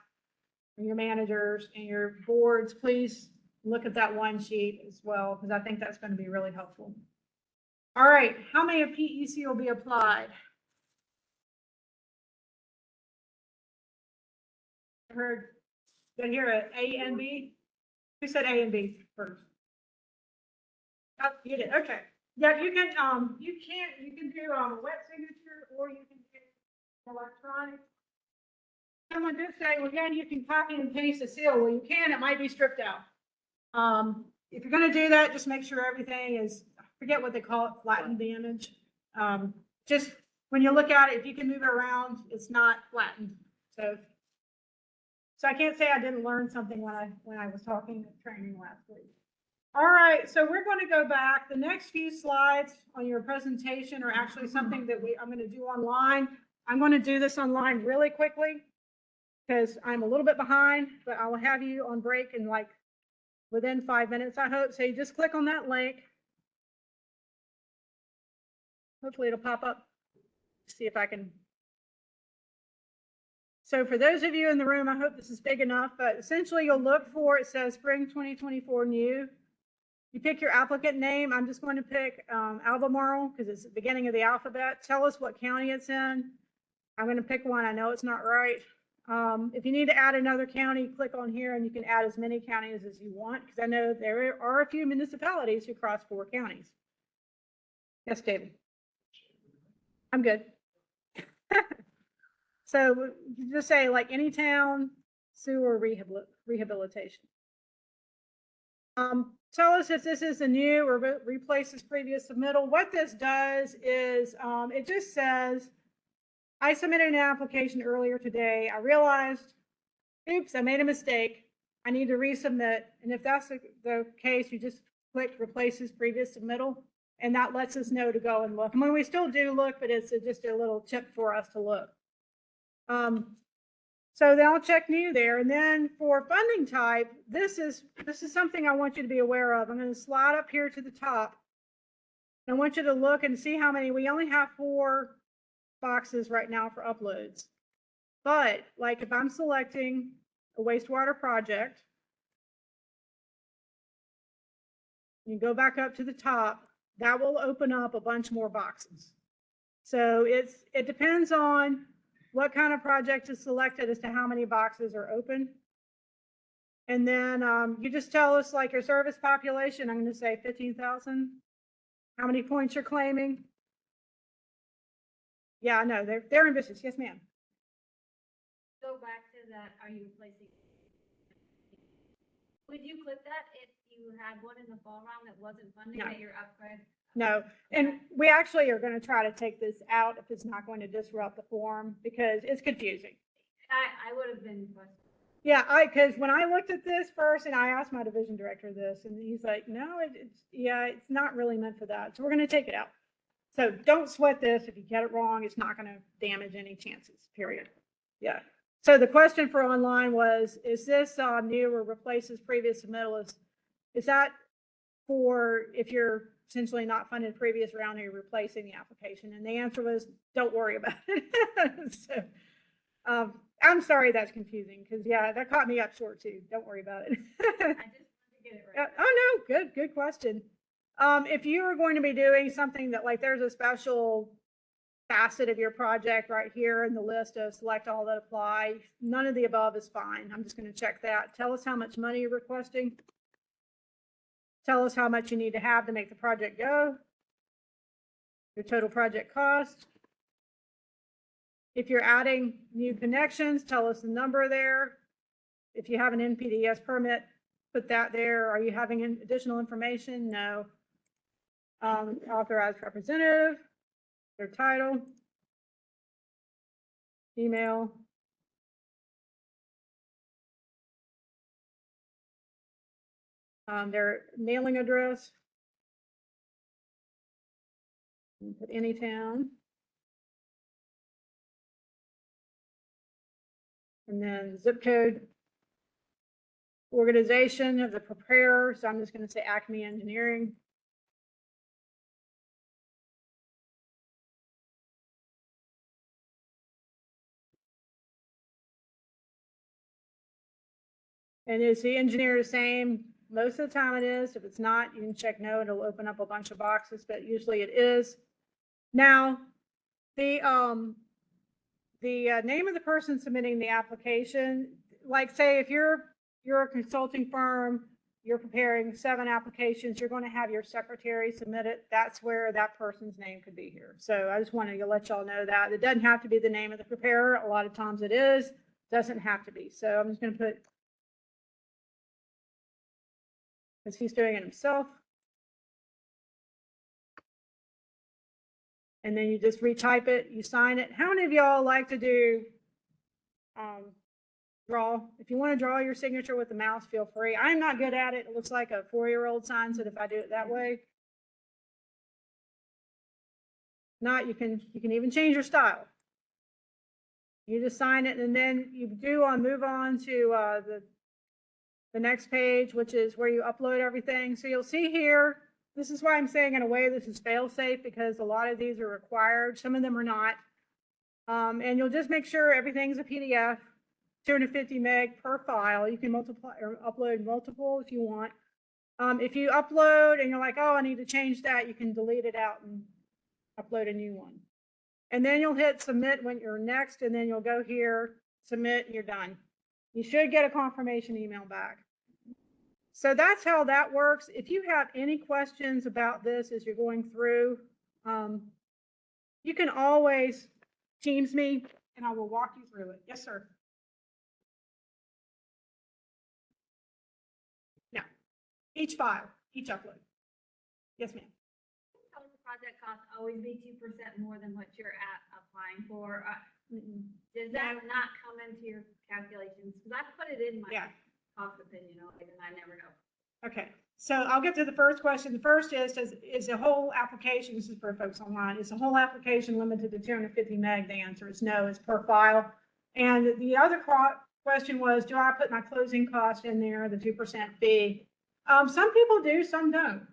and your managers and your boards, please look at that one sheet as well, because I think that's going to be really helpful. All right, how many of PEC will be applied? I heard, did I hear A and B? Who said A and B first? Oh, you did, okay. Yeah, you can do a wet signature, or you can do electronic. Someone did say, well, again, you can copy and paste the seal. Well, you can, it might be stripped out. If you're gonna do that, just make sure everything is, I forget what they call it, flatten the image. Just when you look at it, if you can move it around, it's not flattened. So I can't say I didn't learn something when I was talking at training last week. All right, so we're going to go back. The next few slides on your presentation are actually something that I'm going to do online. I'm going to do this online really quickly because I'm a little bit behind, but I will have you on break in like within 5 minutes, I hope. So you just click on that link. Hopefully it'll pop up. See if I can. So for those of you in the room, I hope this is big enough, but essentially you'll look for, it says spring 2024 new. You pick your applicant name. I'm just going to pick Albemarle because it's the beginning of the alphabet. Tell us what county it's in. I'm going to pick one. I know it's not right. If you need to add another county, click on here and you can add as many counties as you want, because I know there are a few municipalities who cross 4 counties. Yes, David? I'm good. So you just say like any town, sewer rehabilitation. Tell us if this is a new or replaces previous submittal. What this does is it just says, I submitted an application earlier today. I realized, oops, I made a mistake. I need to resubmit. And if that's the case, you just click replaces previous submittal, and that lets us know to go and look. I mean, we still do look, but it's just a little tip for us to look. So then I'll check new there. And then for funding type, this is something I want you to be aware of. I'm going to slide up here to the top. I want you to look and see how many. We only have 4 boxes right now for uploads. But like if I'm selecting a wastewater project, you go back up to the top, that will open up a bunch more boxes. So it depends on what kind of project is selected as to how many boxes are open. And then you just tell us like your service population. I'm going to say 15,000. How many points you're claiming? Yeah, I know they're ambitious. Yes, ma'am. Go back to that, are you replacing? Would you click that if you had one in the fall round that wasn't funding No. that you're upgrade? No, and we actually are going to try to take this out if it's not going to disrupt the form, because it's confusing. I would have been frustrated. Yeah, because when I looked at this first and I asked my division director this, and he's like, no, it's not really meant for that. So we're going to take it out. So don't sweat this. If you get it wrong, it's not going to damage any chances, period. Yeah. So the question for online was, is this new or replaces previous submittal? Is that for if you're essentially not funded previous round, you're replacing the application? And the answer was, don't worry about it. So I'm sorry that's confusing, because yeah, that caught me up short too. Don't worry about it. I just wanted to get it right. Oh no, good question. If you are going to be doing something that like there's a special facet of your project right here in the list of select all that apply, none of the above is fine. I'm just going to check that. Tell us how much money you're requesting. Tell us how much you need to have to make the project go. Your total project cost. If you're adding new connections, tell us the number there. If you have an NPDES permit, put that there. Are you having additional information? No. Authorized representative, their title, email, their mailing address, put any town, and then zip code, organization of the preparer. So I'm just going to say Acme Engineering. And is the engineer the same? Most of the time it is. If it's not, you can check no, it'll open up a bunch of boxes, but usually it is. Now, the name of the person submitting the application, like say if you're a consulting firm, you're preparing 7 applications, you're going to have your secretary submit it. That's where that person's name could be here. So I just wanted to let y'all know that. It doesn't have to be the name of the preparer. A lot of times it is. Doesn't have to be. So I'm just going to put, because he's doing it himself. And then you just retype it, you sign it. How many of y'all like to do draw? If you want to draw your signature with the mouse, feel free. I'm not good at it. It looks like a 4-year-old signs it if I do it that way. Not, you can even change your style. You just sign it, and then you move on to the next page, which is where you upload everything. So you'll see here, this is why I'm saying in a way this is fail safe, because a lot of these are required. Some of them are not. And you'll just make sure everything's a PDF, 250 meg per file. You can multiply or upload multiple if you want. If you upload and you're like, oh, I need to change that, you can delete it out and upload a new one. And then you'll hit submit when you're next, and then you'll go here, submit, and you're done. You should get a confirmation email back. So that's how that works. If you have any questions about this as you're going through, you can always Teams me and I will walk you through it. Yes, sir. Now, each file, each upload. Yes, ma'am. Total project costs always be 2% more than what you're applying for. Does that not come into your calculations? Because I put it in my Yeah. cost opinion, and I never know. Okay, so I'll get to the first question. The first is the whole application, this is for folks online, is the whole application limited to 250 meg? The answer is no, it's per file. And the other question was, do I put my closing cost in there, the 2% fee? Some people do, some don't.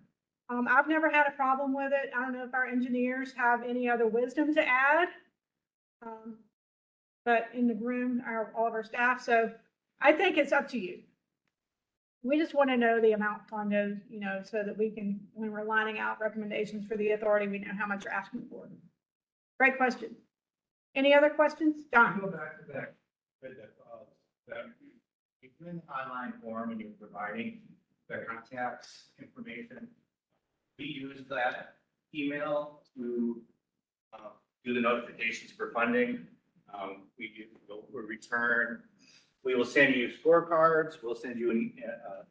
I've never had a problem with it. I don't know if our engineers have any other wisdom to add. But in the room are all of our staff, so I think it's up to you. We just want to know the amount funded, so that we can, when we're lining out recommendations for the authority, we know how much you're asking for. Great question. Any other questions? Don? Go back to that, you put in the online form and you're providing the contacts information. We use that email to do the notifications for funding. We'll return. We will send you scorecards. We'll send you an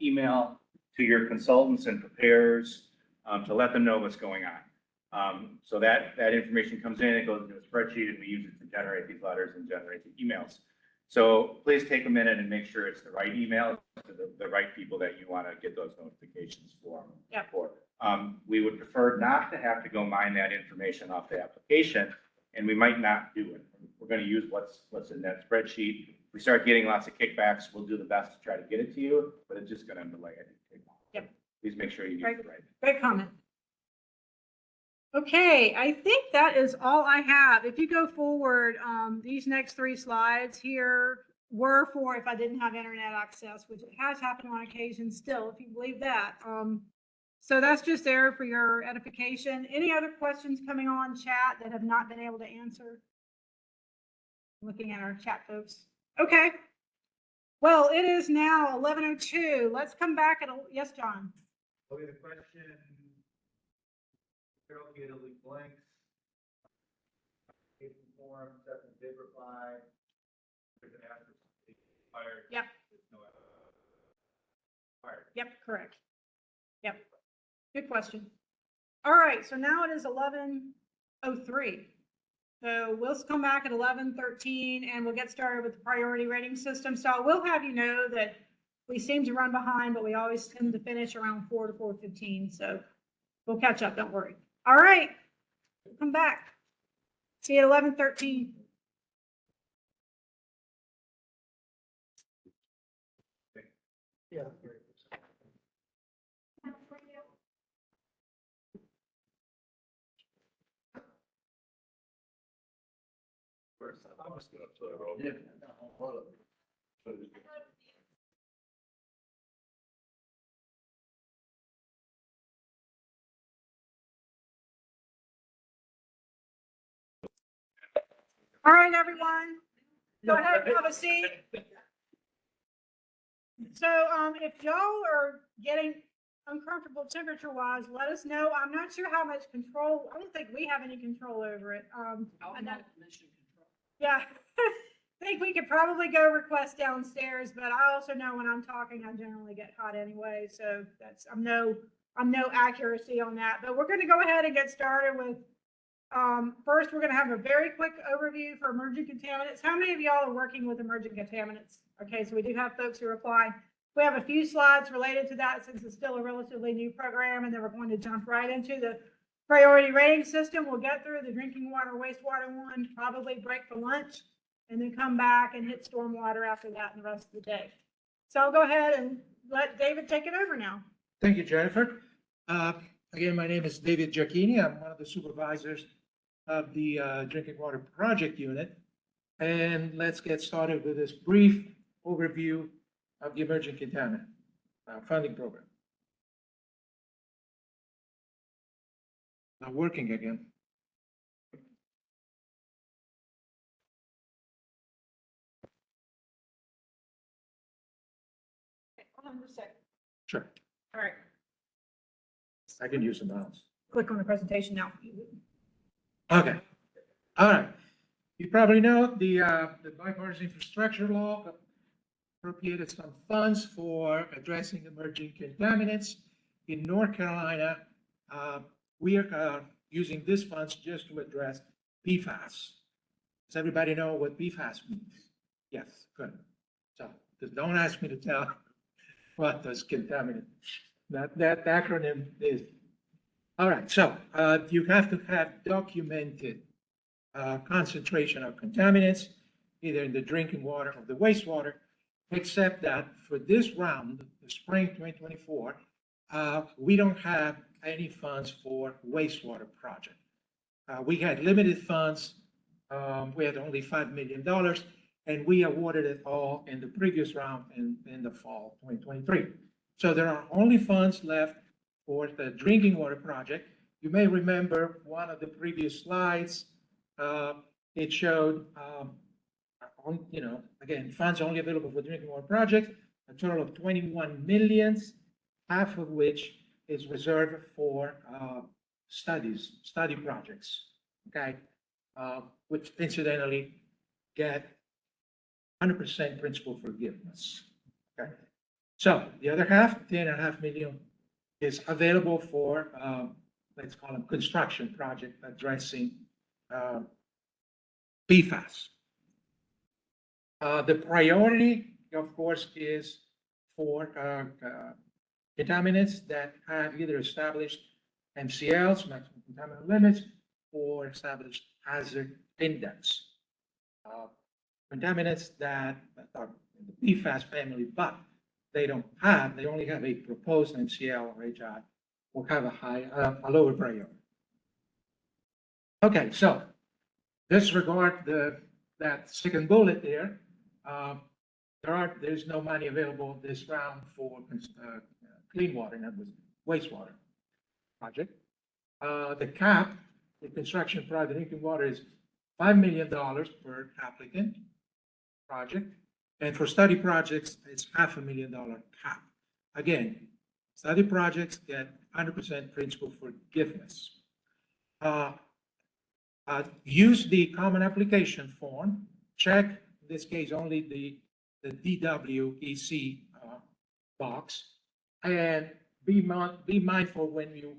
email to your consultants and preparers to let them know what's going on. So that information comes in, it goes into a spreadsheet, and we use it to generate these letters and generate the emails. So please take a minute and make sure it's the right email to the right people that you want to get those notifications for. Yep. We would prefer not to have to go mine that information off the application, and we might not do it. We're going to use what's in that spreadsheet. If we start getting lots of kickbacks, we'll do the best to try to get it to you, but it's just going to delay it. Yep. Please make sure you use it right. Great comment. Okay, I think that is all I have. If you go forward, these next 3 slides here were for if I didn't have internet access, which it has happened on occasion still, if you believe that. So that's just there for your edification. Any other questions coming on chat that have not been able to answer? Looking at our chat folks. Okay. Well, it is now 11:02. Let's come back at, yes, John. Okay, the question, Carol gave a leak blanks. Form, second bid reply. There's an asterisk, expired. Yep. There's no expired. Yep, correct. Yep. Good question. All right, so now it is 11:03. So we'll come back at 11:13 and we'll get started with the priority rating system. So I will have you know that we seem to run behind, but we always tend to finish around 4 to 4:15. So we'll catch up, don't worry. All right, come back. See you at 11:13. Yeah. I was gonna put it over. All right, everyone, go ahead and have a seat. So if y'all are getting uncomfortable temperature wise, let us know. I'm not sure how much control, I don't think we have any control over it. Yeah, I think we could probably go request downstairs, but I also know when I'm talking, I generally get hot anyway. So that's, I'm no accuracy on that, but we're going to go ahead and get started with, first, we're going to have a very quick overview for emerging contaminants. How many of y'all are working with emerging contaminants? Okay, so we do have folks who are applying. We have a few slides related to that since it's still a relatively new program, and then we're going to jump right into the priority rating system. We'll get through the drinking water, wastewater one, probably break for lunch, and then come back and hit stormwater after that and the rest of the day. So I'll go ahead and let David take it over now. Thank you, Jennifer. Again, my name is David Giacchini. I'm one of the supervisors of the Drinking Water Project Unit. And let's get started with this brief overview of the emerging contaminant funding program. Not working again. Hold on just a second. Sure, All right, I can use the mouse. click on the presentation now. Okay, all right. You probably know the bipartisan infrastructure law appropriated some funds for addressing emerging contaminants. In North Carolina, we are using these funds just to address PFAS. Does everybody know what PFAS means? Yes, good. So just don't ask me to tell what those contaminant, that acronym is. All right, so you have to have documented concentration of contaminants, either in the drinking water or the wastewater, except that for this round, the spring 2024, we don't have any funds for wastewater project. We had limited funds. We had only $5 million, and we awarded it all in the previous round in the fall 2023. So there are only funds left for the drinking water project. You may remember one of the previous slides. It showed, again, funds only available for drinking water project, a total of 21 million, half of which is reserved for study projects, okay? Which incidentally get 100% principal forgiveness, okay? So the other half, 10.5 million, is available for, let's call them construction project addressing PFAS. The priority, of course, is for contaminants that have either established MCLs, maximum contaminant limits, or established hazard index. Contaminants that are in the PFAS family, but they only have a proposed MCL or HI, will have a lower priority. Okay, so disregard that second bullet there. There's no money available this round for clean water, and that was wastewater project. The cap, the construction project drinking water, is $5 million per applicant project. And for study projects, it's $500,000 cap. Again, study projects get 100% principal forgiveness. Use the common application form, check, in this case, only the DWEC box, and be mindful when you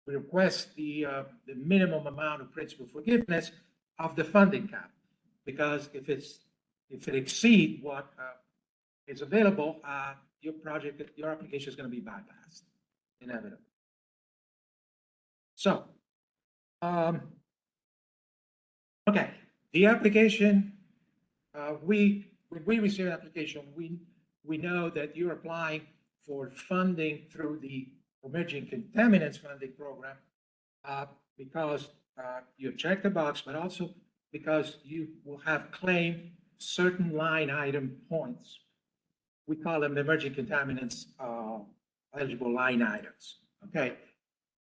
request the minimum amount of principal forgiveness of the funding cap, because if it exceeds what is available, your application is going to be bypassed, inevitably. So, okay, the application, when we receive an application, we know that you're applying for funding through the Emerging Contaminants Funding Program because you've checked the box, but also because you will have claimed certain line item points. We call them emerging contaminants eligible line items, okay?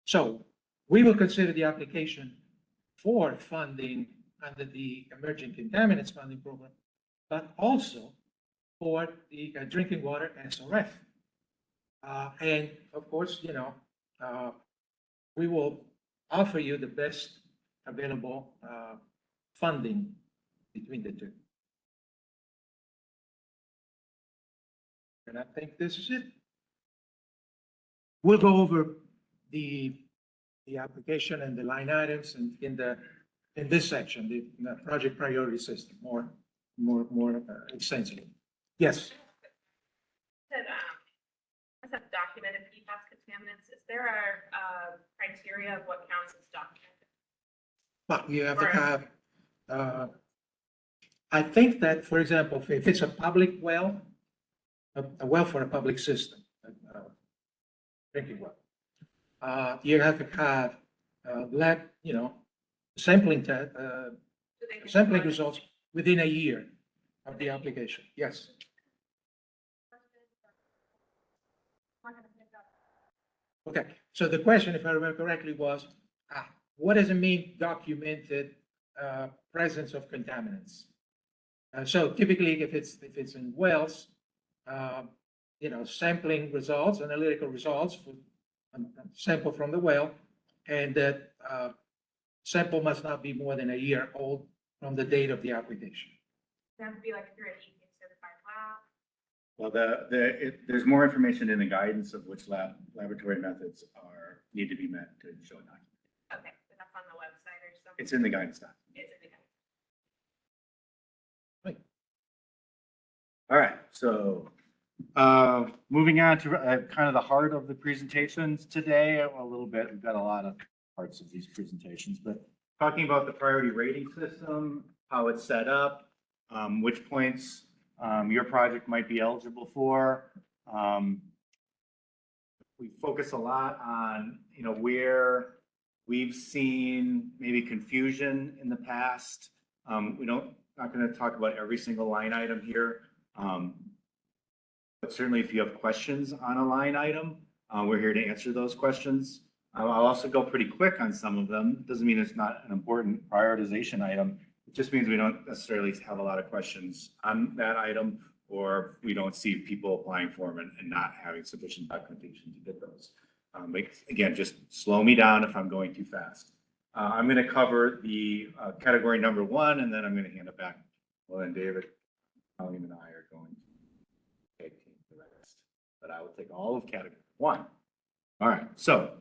So we will consider the application for funding under the Emerging Contaminants Funding Program, but also for the drinking water SRF. And of course, we will offer you the best available funding between the two. And I think this is it. We'll go over the application and the line items in this section, the project priority system, more extensively. Yes. Said, as a documented PFAS contaminants, is there a criteria of what counts as documented? But you have to have, I think that, for example, if it's a public well, a well for a public system, drinking well, you have to have sampling results within a year of the application. Yes. Okay, so the question, if I remember correctly, was what does it mean documented presence of contaminants? So typically, if it's in wells, sampling results, analytical results, sample from the well, and that sample must not be more than a year old from the date of the application. It has to be like through an EPA certified lab. Well, there's more information in the guidance of which laboratory methods need to be met to show a document. Okay, so that's on the website or something. It's in the guidance document. It's in the guidance. All right, so moving on to kind of the heart of the presentations today, a little bit, we've got a lot of parts of these presentations, but talking about the priority rating system, how it's set up, which points your project might be eligible for. We focus a lot on, where we've seen maybe confusion in the past. Not going to talk about every single line item here. But certainly if you have questions on a line item, we're here to answer those questions. I'll also go pretty quick on some of them. Doesn't mean it's not an important prioritization item. It just means we don't necessarily have a lot of questions on that item, or we don't see people applying for them and not having sufficient documentation to get those. But again, just slow me down if I'm going too fast. I'm going to cover the category number 1, and then I'm going to hand it back. Well, then David, Colleen, and I are going to take the rest, but I will take all of category 1. All right, so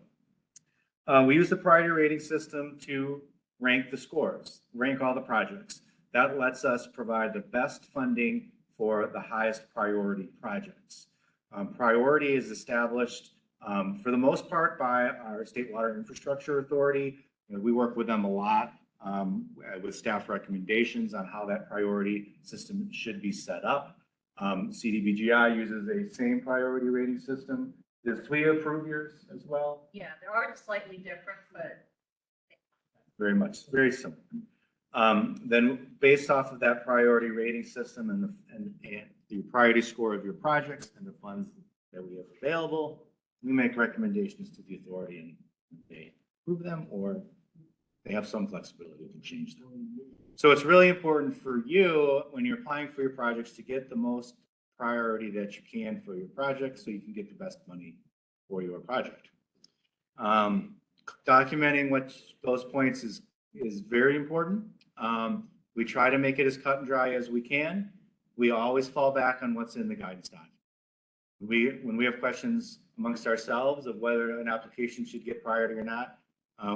we use the priority rating system to rank the scores, rank all the projects. That lets us provide the best funding for the highest priority projects. Priority is established for the most part by our State Water Infrastructure Authority. We work with them a lot with staff recommendations on how that priority system should be set up. CDBGI uses a same priority rating system. Does SWIA approve yours as well? Yeah, there are slightly different, but. Very much, very similar. Then based off of that priority rating system and the priority score of your projects and the funds that we have available, we make recommendations to the authority and they approve them, or they have some flexibility to change them. So it's really important for you when you're applying for your projects to get the most priority that you can for your project so you can get the best money for your project. Documenting those points is very important. We try to make it as cut and dry as we can. We always fall back on what's in the guidance document. When we have questions amongst ourselves of whether an application should get priority or not,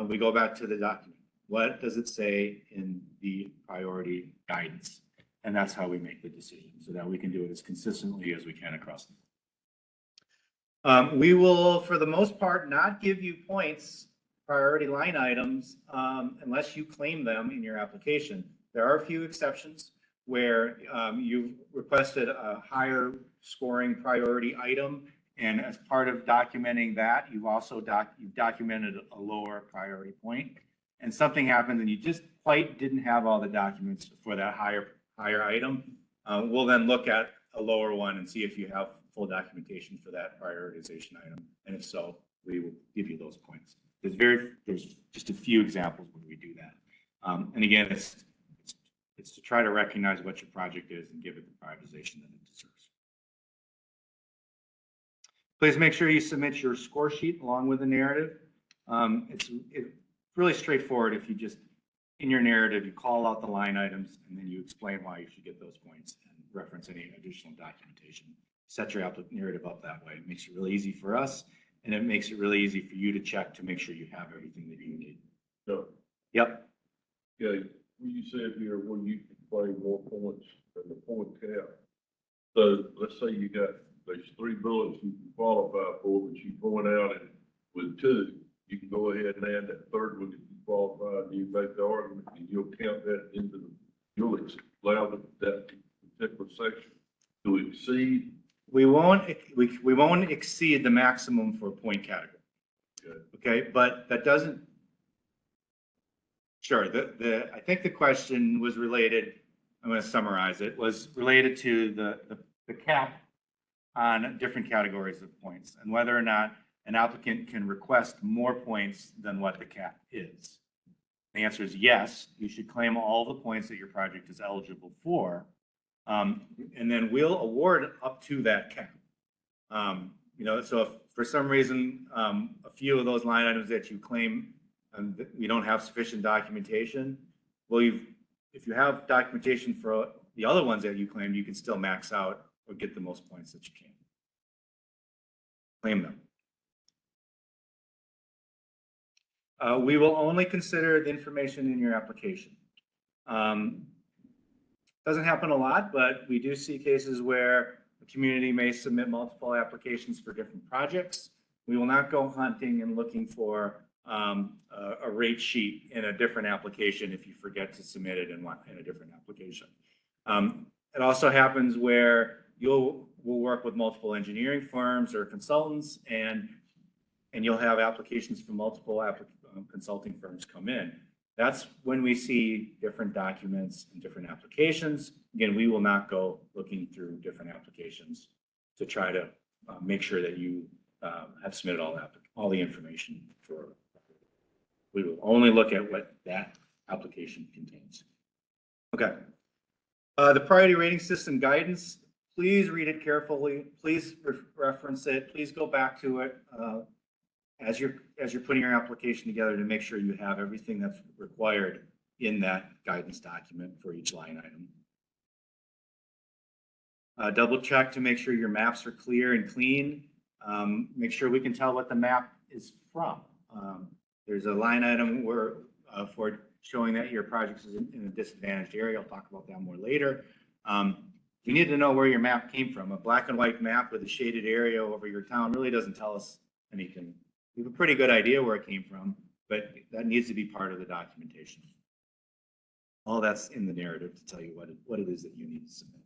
we go back to the document. What does it say in the priority guidance? And that's how we make the decision so that we can do it as consistently as we can across the board. We will, for the most part, not give you points, priority line items, unless you claim them in your application. There are a few exceptions where you've requested a higher scoring priority item, and as part of documenting that, you've also documented a lower priority point. And something happened and you just quite didn't have all the documents for that higher item. We'll then look at a lower one and see if you have full documentation for that prioritization item. And if so, we will give you those points. There's just a few examples where we do that. And again, it's to try to recognize what your project is and give it the prioritization that it deserves. Please make sure you submit your score sheet along with the narrative. It's really straightforward. If you just, in your narrative, you call out the line items and then you explain why you should get those points and reference any additional documentation. Set your narrative up that way. It makes it really easy for us, and it makes it really easy for you to check to make sure you have everything that you need. No. Yep. Okay, you said here when you can claim more points than the point cap. So let's say you got, there's 3 bullets you can qualify for, but you point out and with 2, you can go ahead and add that 3rd one if you qualify, and you make the argument, and you'll count that into you'll allow that particular section to exceed. We won't exceed the maximum for a point category. Good. Okay, but that doesn't. Sure. I think the question was related. I'm going to summarize it. Was related to the cap on different categories of points and whether or not an applicant can request more points than what the cap is. The answer is yes. You should claim all the points that your project is eligible for. And then we'll award up to that cap. You know, so if for some reason, a few of those line items that you claim, you don't have sufficient documentation, well, if you have documentation for the other ones that you claim, you can still max out or get the most points that you can. Claim them. We will only consider the information in your application. Doesn't happen a lot, but we do see cases where the community may submit multiple applications for different projects. We will not go hunting and looking for a rate sheet in a different application if you forget to submit it in a different application. It also happens where we'll work with multiple engineering firms or consultants, and you'll have applications from multiple consulting firms come in. That's when we see different documents and different applications. Again, we will not go looking through different applications to try to make sure that you have submitted all the information for. We will only look at what that application contains. Okay. The priority rating system guidance, please read it carefully. Please reference it. Please go back to it as you're putting your application together to make sure you have everything that's required in that guidance document for each line item. Double check to make sure your maps are clear and clean. Make sure we can tell what the map is from. There's a line item where for showing that your project is in a disadvantaged area. I'll talk about that more later. You need to know where your map came from. A black and white map with a shaded area over your town really doesn't tell us anything. We have a pretty good idea where it came from, but that needs to be part of the documentation. All that's in the narrative to tell you what it is that you need to submit.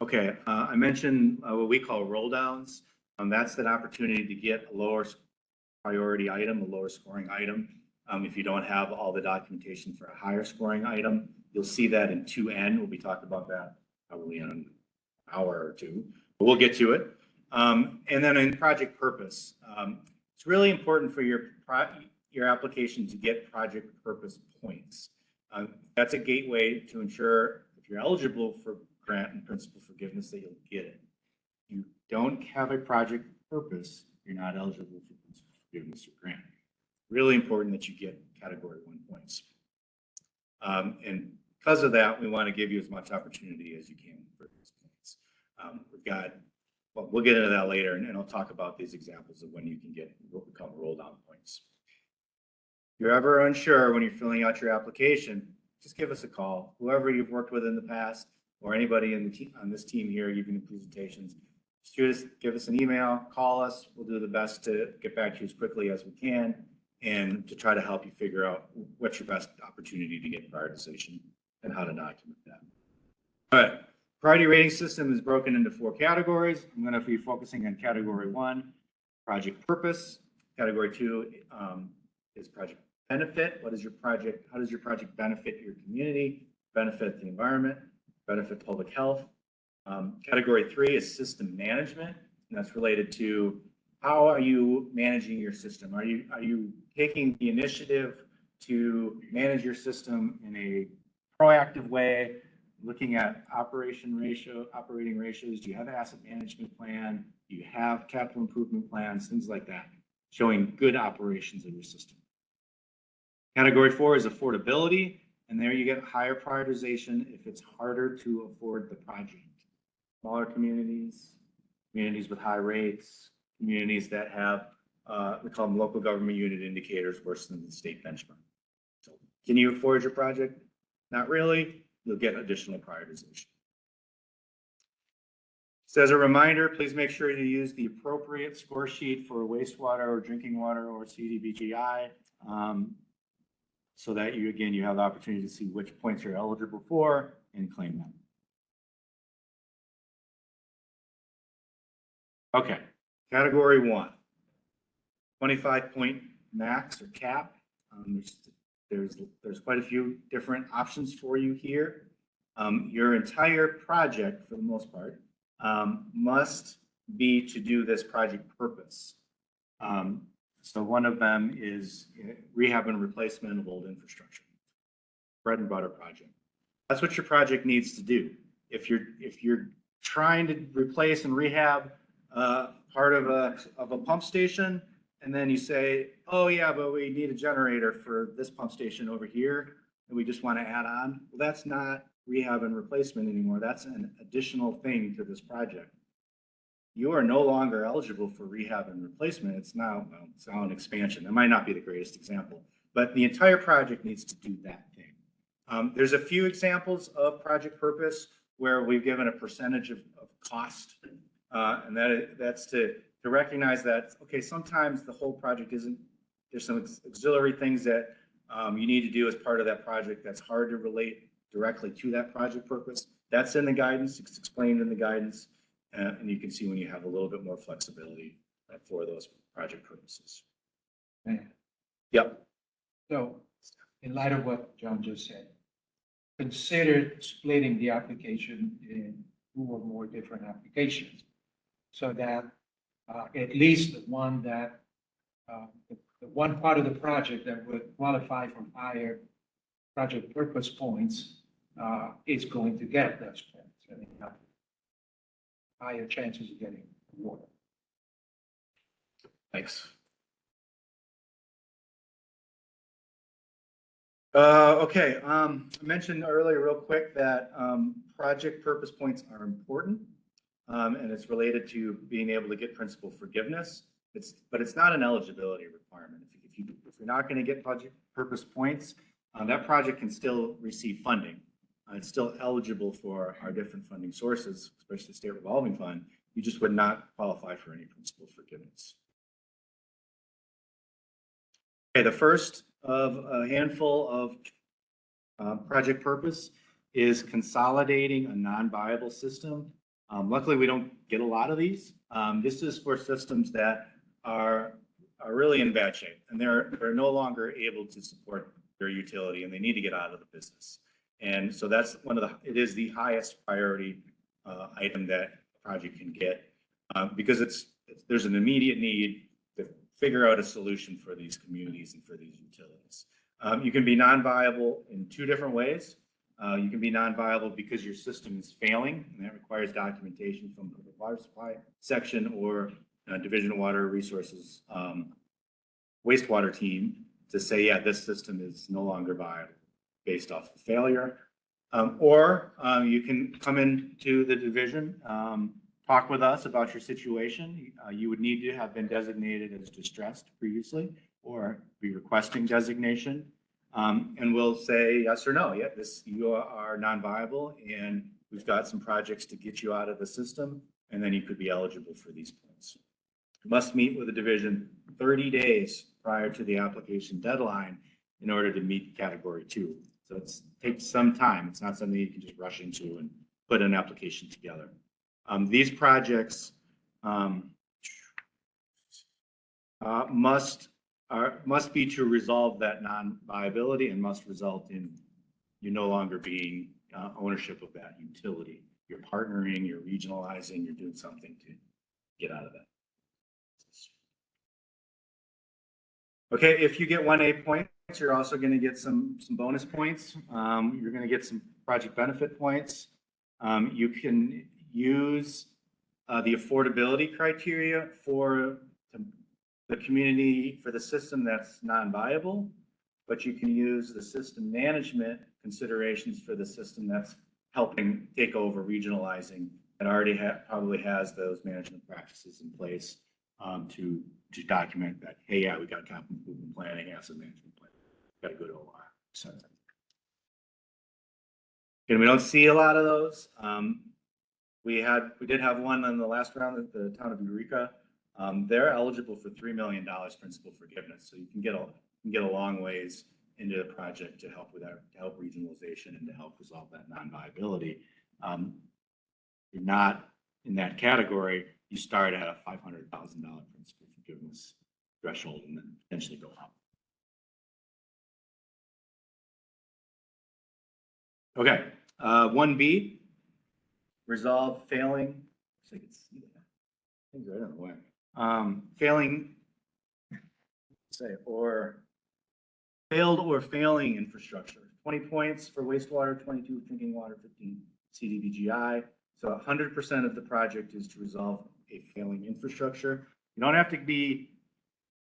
Okay, I mentioned what we call roll downs. That's that opportunity to get a lower priority item, a lower scoring item. If you don't have all the documentation for a higher scoring item, you'll see that in 2N. We'll be talking about that probably in an hour or two, but we'll get to it. And then in project purpose, it's really important for your application to get project purpose points. That's a gateway to ensure if you're eligible for grant and principal forgiveness that you'll get it. If you don't have a project purpose, you're not eligible for principal forgiveness or grant. Really important that you get category 1 points. And because of that, we want to give you as much opportunity as you can for these points. We'll get into that later, and I'll talk about these examples of when you can get what we call roll down points. If you're ever unsure when you're filling out your application, just give us a call. Whoever you've worked with in the past, or anybody on this team here giving the presentations, just give us an email, call us. We'll do the best to get back to you as quickly as we can and to try to help you figure out what's your best opportunity to get prioritization and how to document that. All right, priority rating system is broken into 4 categories. I'm going to be focusing on category 1, project purpose. Category 2 is project benefit. How does your project benefit your community, benefit the environment, benefit public health? Category 3 is system management, and that's related to how are you managing your system? Are you taking the initiative to manage your system in a proactive way, looking at operating ratios? Do you have an asset management plan? Do you have capital improvement plans? Things like that, showing good operations of your system. Category 4 is affordability, and there you get higher prioritization if it's harder to afford the project. Smaller communities, communities with high rates, communities that have, we call them local government unit indicators worse than the state benchmark. So can you afford your project? Not really. You'll get additional prioritization. So as a reminder, please make sure you use the appropriate score sheet for wastewater or drinking water or CDBGI, so that you have the opportunity to see which points you're eligible for and claim them. Okay, category 1, 25-point max or cap. There's quite a few different options for you here. Your entire project, for the most part, must be to do this project purpose. So one of them is rehab and replacement of old infrastructure, bread and butter project. That's what your project needs to do. if you're trying to replace and rehab part of a pump station, and then you say, oh yeah, but we need a generator for this pump station over here, and we just want to add on, well, that's not rehab and replacement anymore. That's an additional thing to this project. You are no longer eligible for rehab and replacement. It's now an expansion. It might not be the greatest example, but the entire project needs to do that thing. There's a few examples of project purpose where we've given a percentage of cost, and that's to recognize that, okay, sometimes the whole project isn't, there's some auxiliary things that you need to do as part of that project that's hard to relate directly to that project purpose. That's in the guidance, it's explained in the guidance, and you can see when you have a little bit more flexibility for those project purposes. Yep. So in light of what John just said, consider splitting the application in 2 or more different applications so that at least the one that the one part of the project that would qualify for higher project purpose points is going to get those points and have higher chances of getting awarded. Thanks. Okay, I mentioned earlier real quick that project purpose points are important, and it's related to being able to get principal forgiveness. But it's not an eligibility requirement. If you're not going to get project purpose points, that project can still receive funding. It's still eligible for our different funding sources, especially the state revolving fund. You just would not qualify for any principal forgiveness. Okay, the first of a handful of project purpose is consolidating a non-viable system. Luckily, we don't get a lot of these. This is for systems that are really in bad shape, and they're no longer able to support their utility, and they need to get out of the business. And so that's it is the highest priority item that a project can get because there's an immediate need to figure out a solution for these communities and for these utilities. You can be non-viable in 2 different ways. You can be non-viable because your system is failing, and that requires documentation from the water supply section or Division of Water Resources wastewater team to say, yeah, this system is no longer viable based off of failure. Or you can come into the division, talk with us about your situation. You would need to have been designated as distressed previously or be requesting designation. And we'll say yes or no. Yeah, you are non-viable, and we've got some projects to get you out of the system, and then you could be eligible for these points. You must meet with the division 30 days prior to the application deadline in order to meet category 2. So it takes some time. It's not something you can just rush into and put an application together. These projects must be to resolve that non-viability and must result in you no longer being ownership of that utility. You're partnering, you're regionalizing, you're doing something to get out of that. Okay, if you get 1A points, you're also going to get some bonus points. You're going to get some project benefit points. You can use the affordability criteria for the community for the system that's non-viable, but you can use the system management considerations for the system that's helping take over regionalizing and already probably has those management practices in place to document that, hey, yeah, we got capital improvement planning, asset management plan, got a good OR. So, and we don't see a lot of those. We did have one in the last round at the town of Eureka. They're eligible for $3 million principal forgiveness, so you can get a long ways into the project to help with that, to help regionalization and to help resolve that non-viability. You're not in that category. You start at a $500,000 principal forgiveness threshold and then potentially go up. Okay, 1B, resolve failing. So I can see that. Things right on the way. Failing, failed or failing infrastructure. 20 points for wastewater, 22 drinking water, 15 CDBGI. So 100% of the project is to resolve a failing infrastructure. You don't have to be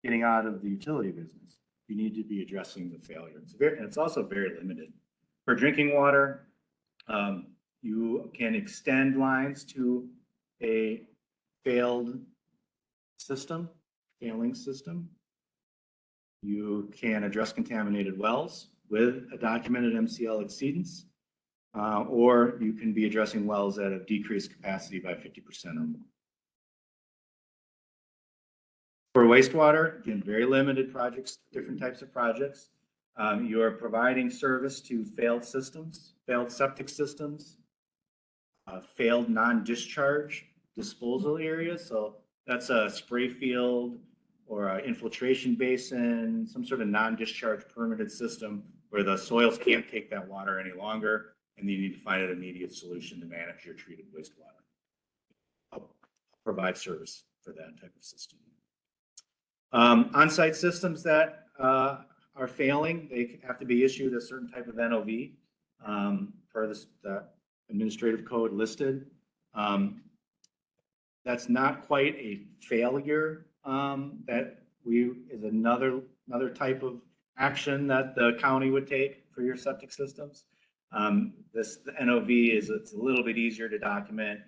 getting out of the utility business. You need to be addressing the failure. And it's also very limited. For drinking water, you can extend lines to a failing system. You can address contaminated wells with a documented MCL exceedance, or you can be addressing wells that have decreased capacity by 50% or more. For wastewater, again, very limited projects, different types of projects. You are providing service to failed systems, failed septic systems, failed non-discharge disposal areas. So that's a spray field or an infiltration basin, some sort of non-discharge permitted system where the soils can't take that water any longer, and you need to find an immediate solution to manage your treated wastewater. I'll provide service for that type of system. On-site systems that are failing, they have to be issued a certain type of NOV per the administrative code listed. That's not quite a failure. That is another type of action that the county would take for your septic systems. The NOV it's a little bit easier to document.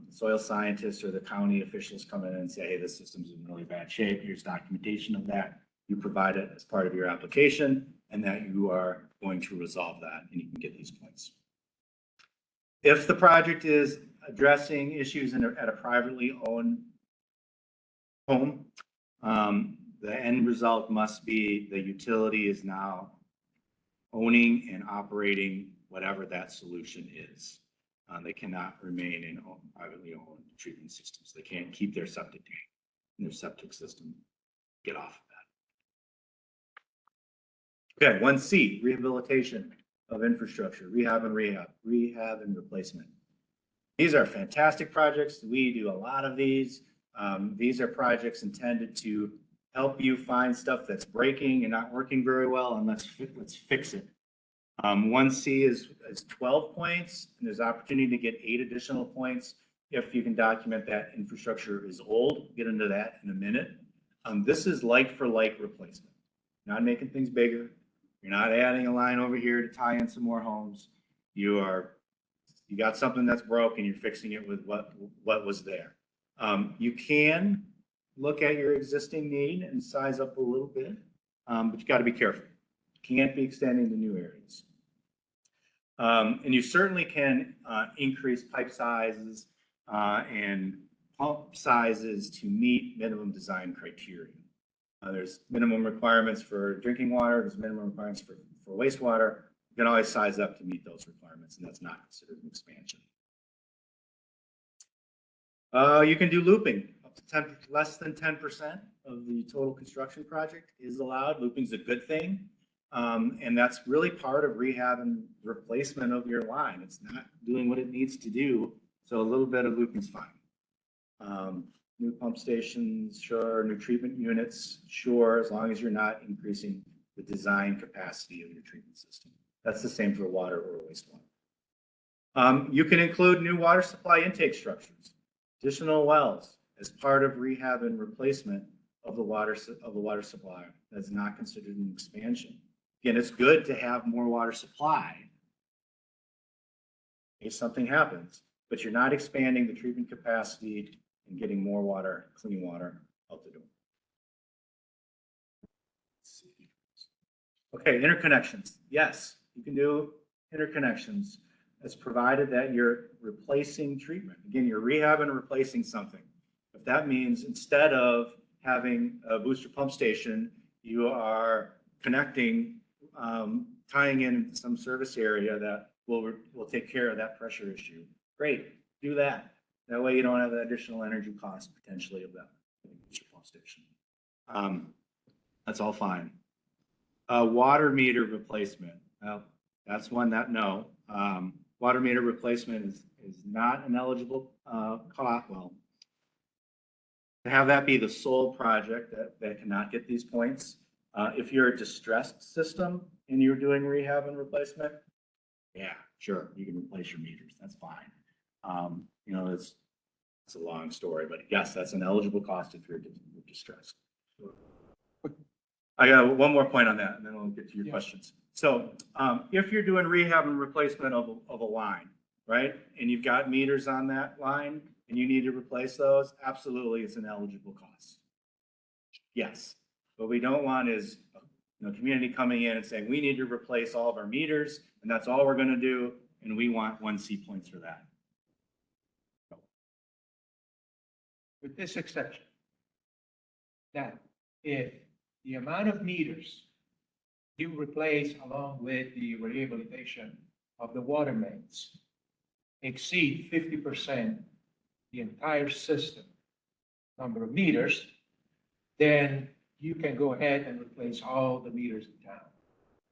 Soil scientists or the county officials come in and say, hey, this system's in really bad shape. Here's documentation of that. You provide it as part of your application, and that you are going to resolve that, and you can get these points. If the project is addressing issues at a privately owned home, the end result must be the utility is now owning and operating whatever that solution is. They cannot remain in privately owned treatment systems. They can't keep their septic tank and their septic system. Get off of that. Okay, 1C, rehabilitation of infrastructure, rehab and replacement. These are fantastic projects. We do a lot of these. These are projects intended to help you find stuff that's breaking and not working very well, and let's fix it. 1C is 12 points, and there's opportunity to get 8 additional points if you can document that infrastructure is old. We'll get into that in a minute. This is like for like replacement. You're not making things bigger. You're not adding a line over here to tie in some more homes. You got something that's broken. You're fixing it with what was there. You can look at your existing need and size up a little bit, but you got to be careful. You can't be extending to new areas. And you certainly can increase pipe sizes and pump sizes to meet minimum design criteria. There's minimum requirements for drinking water. There's minimum requirements for wastewater. You can always size up to meet those requirements, and that's not considered an expansion. You can do looping. Up to less than 10% of the total construction project is allowed. Looping is a good thing. And that's really part of rehab and replacement of your line. It's not doing what it needs to do. So a little bit of looping is fine. New pump stations, sure. New treatment units, sure, as long as you're not increasing the design capacity of your treatment system. That's the same for water or wastewater. You can include new water supply intake structures, additional wells as part of rehab and replacement of the water supply. That's not considered an expansion. Again, it's good to have more water supply in case something happens, but you're not expanding the treatment capacity and getting more water, clean water out the door. Okay, interconnections. Yes, you can do interconnections. It's provided that you're replacing treatment. Again, you're rehabbing and replacing something. If that means instead of having a booster pump station, you are connecting, tying in some service area that will take care of that pressure issue. Great, do that. That way you don't have the additional energy cost potentially of that booster pump station. That's all fine. Water meter replacement. Well, that's one that no. Water meter replacement is not an eligible cost. Well, to have that be the sole project that cannot get these points. If you're a distressed system and you're doing rehab and replacement, yeah, sure, you can replace your meters, that's fine. You know, it's a long story, but yes, that's an eligible cost if you're distressed. I got one more point on that, and then I'll get to your Yeah. questions. So, if you're doing rehab and replacement of a line, right? And you've got meters on that line and you need to replace those, absolutely, it's an eligible cost. Yes, what we don't want is, you know, community coming in and saying, we need to replace all of our meters and that's all we're gonna do, and we want 1C points for that. With this exception, that if the amount of meters you replace along with the rehabilitation of the water mains exceed 50% the entire system number of meters, then you can go ahead and replace all the meters in town,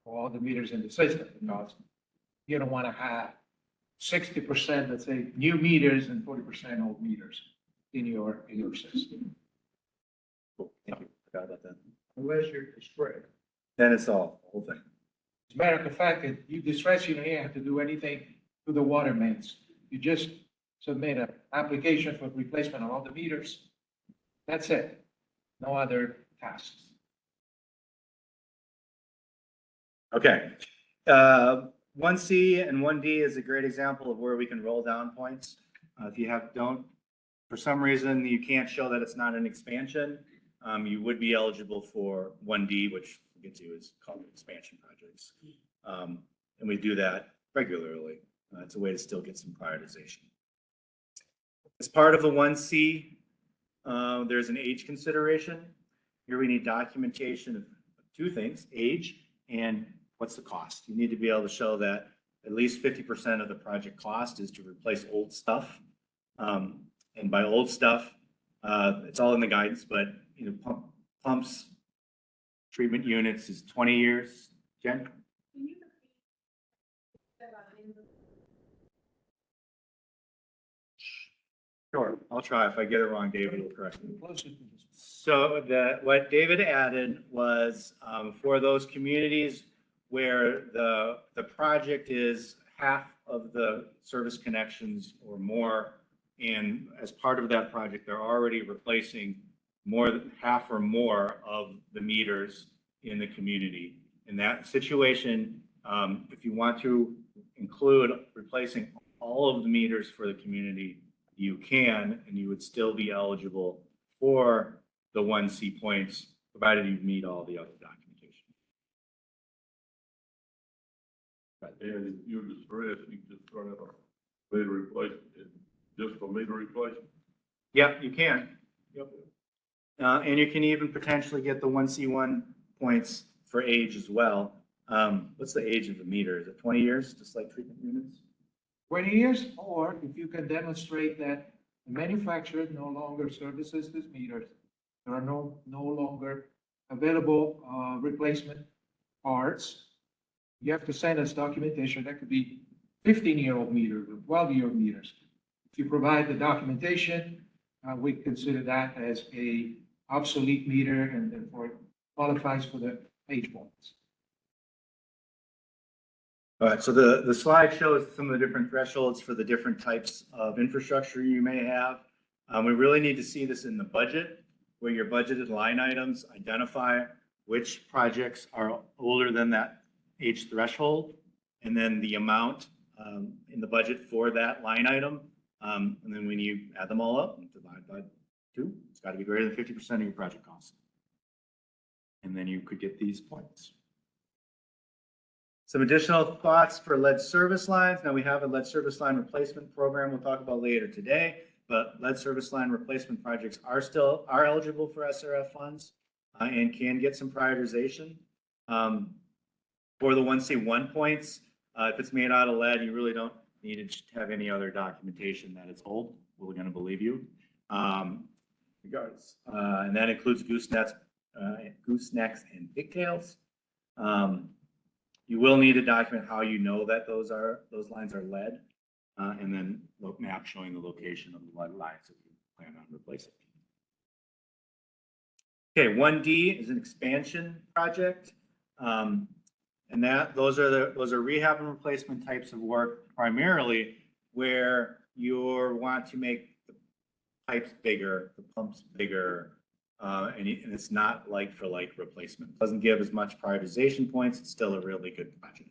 all the meters in the system, because you don't want to have 60%, let's say, new meters and 40% old meters in your system. Cool, thank you, forgot about that. Unless you're distressed. Then it's all, the whole thing. As a matter of fact, if you distress, you don't even have to do anything to the water mains. You just submit an application for replacement of all the meters. That's it. No other tasks. Okay. 1C and 1D is a great example of where we can roll down points. If you for some reason, you can't show that it's not an expansion, you would be eligible for 1D, which we'll get to is called expansion projects. And we do that regularly. It's a way to still get some prioritization. As part of the 1C, there's an age consideration. Here we need documentation of two things, age and what's the cost. You need to be able to show that at least 50% of the project cost is to replace old stuff. And by old stuff, it's all in the guidance, but you know, pumps, treatment units is 20 years. Jen? Sure, I'll try. If I get it wrong, David will correct me. So what David added was for those communities where the project is half of the service connections or more, and as part of that project, they're already replacing more than half or more of the meters in the community. In that situation, if you want to include replacing all of the meters for the community, you can, and you would still be eligible for the 1C points, provided you meet all the other documentation. And if you're distressed, you can just run out a meter replacement, just for meter replacement. Yeah, you can. Yep. And you can even potentially get the 1C1 points for age as well. What's the age of the meter? Is it 20 years, just like treatment units? 20 years, or if you can demonstrate that the manufacturer no longer services these meters, there are no longer available replacement parts, you have to send us documentation. That could be 15-year-old meters or 12-year-old meters. If you provide the documentation, we consider that as a obsolete meter and therefore qualifies for the age points. All right, so the slide shows some of the different thresholds for the different types of infrastructure you may have. We really need to see this in the budget, where your budgeted line items identify which projects are older than that age threshold, and then the amount in the budget for that line item. And then when you add them all up and divide by 2, it's got to be greater than 50% of your project cost. And then you could get these points. Some additional thoughts for lead service lines. Now we have a lead service line replacement program we'll talk about later today, but lead service line replacement projects are eligible for SRF funds and can get some prioritization. For the 1C1 points, if it's made out of lead, you really don't need to have any other documentation that it's old. We're going to believe you. Regardless, and that includes goosenecks and pigtails. You will need to document how you know that those lines are lead, and then a map showing the location of the lead lines that you plan on replacing. Okay, 1D is an expansion project. And those are rehab and replacement types of work primarily where you want to make the pipes bigger, the pumps bigger, and it's not like for like replacement. Doesn't give as much prioritization points. It's still a really good project.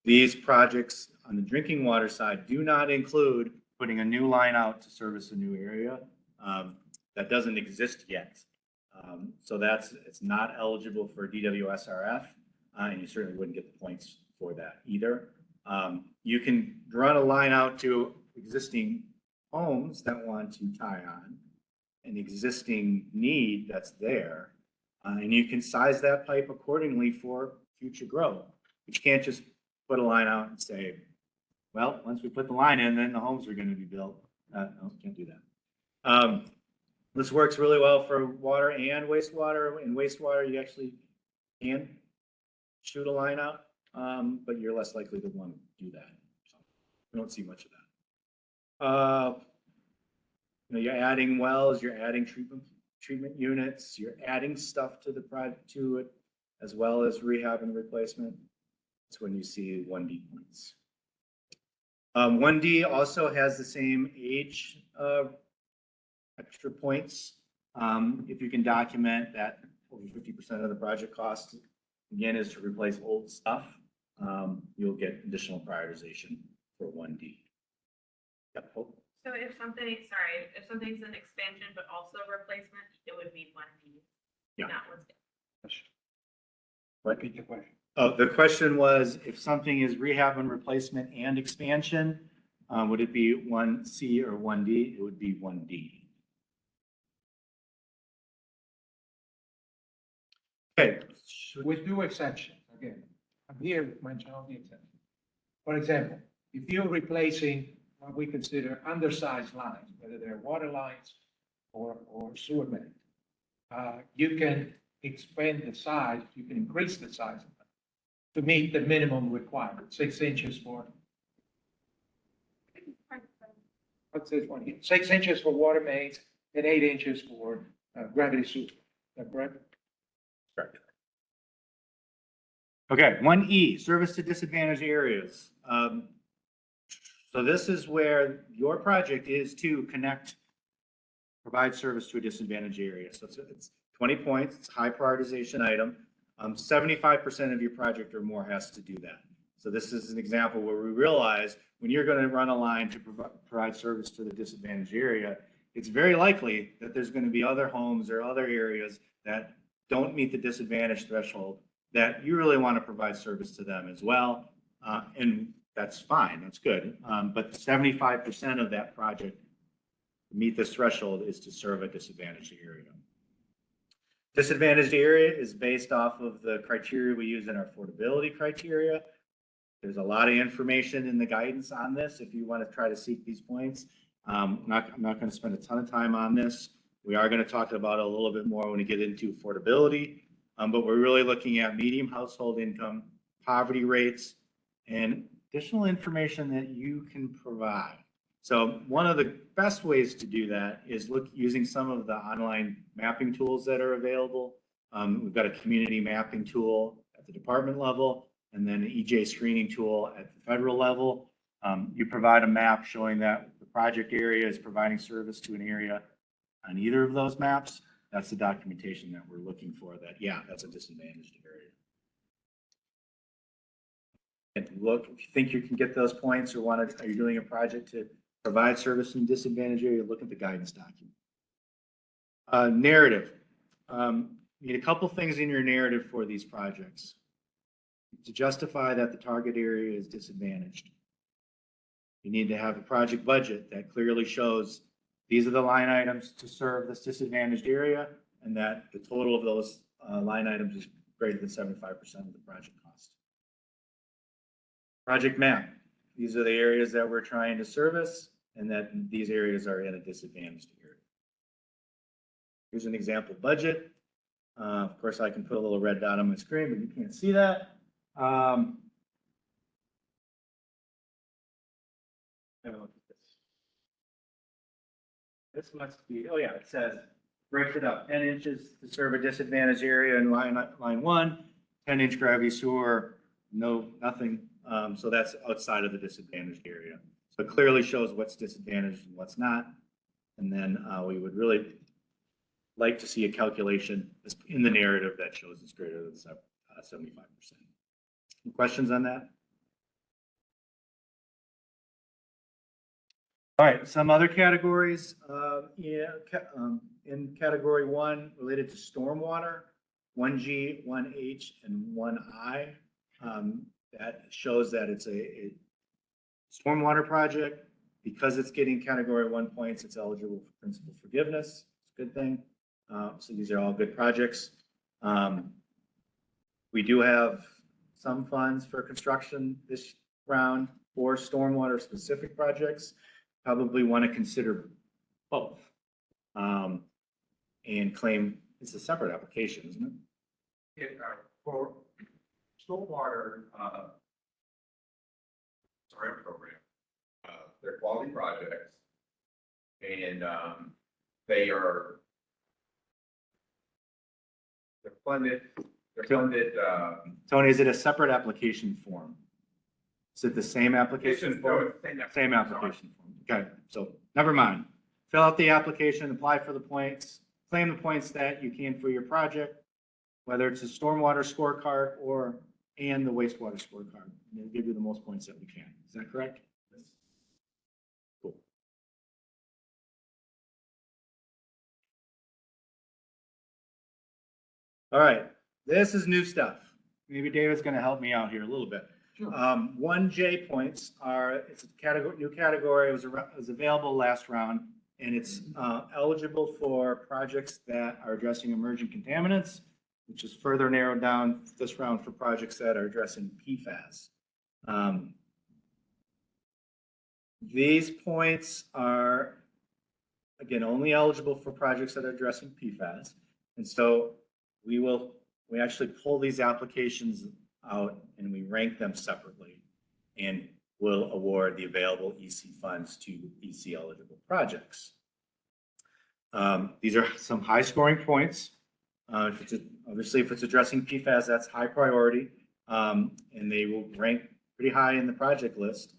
These projects on the drinking water side do not include putting a new line out to service a new area. That doesn't exist yet. So it's not eligible for DWSRF, and you certainly wouldn't get the points for that either. You can run a line out to existing homes that want to tie on an existing need that's there, and you can size that pipe accordingly for future growth. But you can't just put a line out and say, well, once we put the line in, then the homes are going to be built. No, can't do that. This works really well for water and wastewater. In wastewater, you actually can shoot a line out, but you're less likely to want to do that. So we don't see much of that. You're adding wells, you're adding treatment units, you're adding stuff to the project to it, as well as rehab and replacement. That's when you see 1D points. 1D also has the same age extra points. If you can document that over 50% of the project cost, again, is to replace old stuff, you'll get additional prioritization for 1D. Yep. So if something's an expansion but also replacement, it would be 1D. Yeah. Not what's. What? Repeat the question. Oh, the question was, if something is rehab and replacement and expansion, would it be 1C or 1D? It would be 1D. Okay. With two exceptions, again, I'm here to mention all the exceptions. For example, if you're replacing what we consider undersized lines, whether they're water lines or sewer main, you can expand the size, you can increase the size of them to meet the minimum requirement, 6 inches for, what's this one here? 6 inches for water mains and 8 inches for gravity sewer. Is that correct? Correct. Okay, 1E, service to disadvantaged areas. So this is where your project is to provide service to a disadvantaged area. So it's 20 points, it's a high prioritization item. 75% of your project or more has to do that. So this is an example where we realize when you're going to run a line to provide service to the disadvantaged area, it's very likely that there's going to be other homes or other areas that don't meet the disadvantage threshold that you really want to provide service to them as well. And that's fine, that's good. But 75% of that project to meet this threshold is to serve a disadvantaged area. Disadvantaged area is based off of the criteria we use in our affordability criteria. There's a lot of information in the guidance on this if you want to try to seek these points. I'm not going to spend a ton of time on this. We are going to talk about it a little bit more when we get into affordability, but we're really looking at medium household income, poverty rates, and additional information that you can provide. So one of the best ways to do that is using some of the online mapping tools that are available. We've got a community mapping tool at the department level, and then an EJ screening tool at the federal level. You provide a map showing that the project area is providing service to an area on either of those maps. That's the documentation that we're looking for, that, yeah, that's a disadvantaged area. And look, if you think you can get those points or are you doing a project to provide service in disadvantaged area, look at the guidance document. Narrative. You need a couple things in your narrative for these projects. To justify that the target area is disadvantaged, you need to have a project budget that clearly shows these are the line items to serve this disadvantaged area, and that the total of those line items is greater than 75% of the project cost. Project map. These are the areas that we're trying to service, and that these areas are in a disadvantaged area. Here's an example budget. Of course, I can put a little red dot on my screen, but you can't see that. This must be, oh yeah, it says, breaks it up, 10 inches to serve a disadvantaged area in line 1, 10-inch gravity sewer, no, nothing. So that's outside of the disadvantaged area. So it clearly shows what's disadvantaged and what's not. And then we would really like to see a calculation in the narrative that shows it's greater than 75%. Any questions on that? All right, some other categories. In category 1, related to stormwater, 1G, 1H, and 1I. That shows that it's a stormwater project. Because it's getting category 1 points, it's eligible for principal forgiveness. It's a good thing. So these are all good projects. We do have some funds for construction this round for stormwater specific projects. Probably want to consider both. And claim it's a separate application, isn't it? For stormwater, program, they're quality projects. And, they're funded, Tony, is it a separate application form? Is it the same application form? Same application form. Okay, so never mind. Fill out the application, apply for the points, claim the points that you can for your project, whether it's a stormwater scorecard and the wastewater scorecard. And we'll give you the most points that we can. Is that correct? Cool. All right, this is new stuff. Maybe David's going to help me out here a little bit. 1J points it's a new category. It was available last round, and it's eligible for projects that are addressing emerging contaminants, which is further narrowed down this round for projects that are addressing PFAS. These points are, again, only eligible for projects that are addressing PFAS. And so we actually pull these applications out and we rank them separately and will award the available EC funds to EC eligible projects. These are some high scoring points. Obviously, if it's addressing PFAS, that's high priority, and they will rank pretty high in the project list.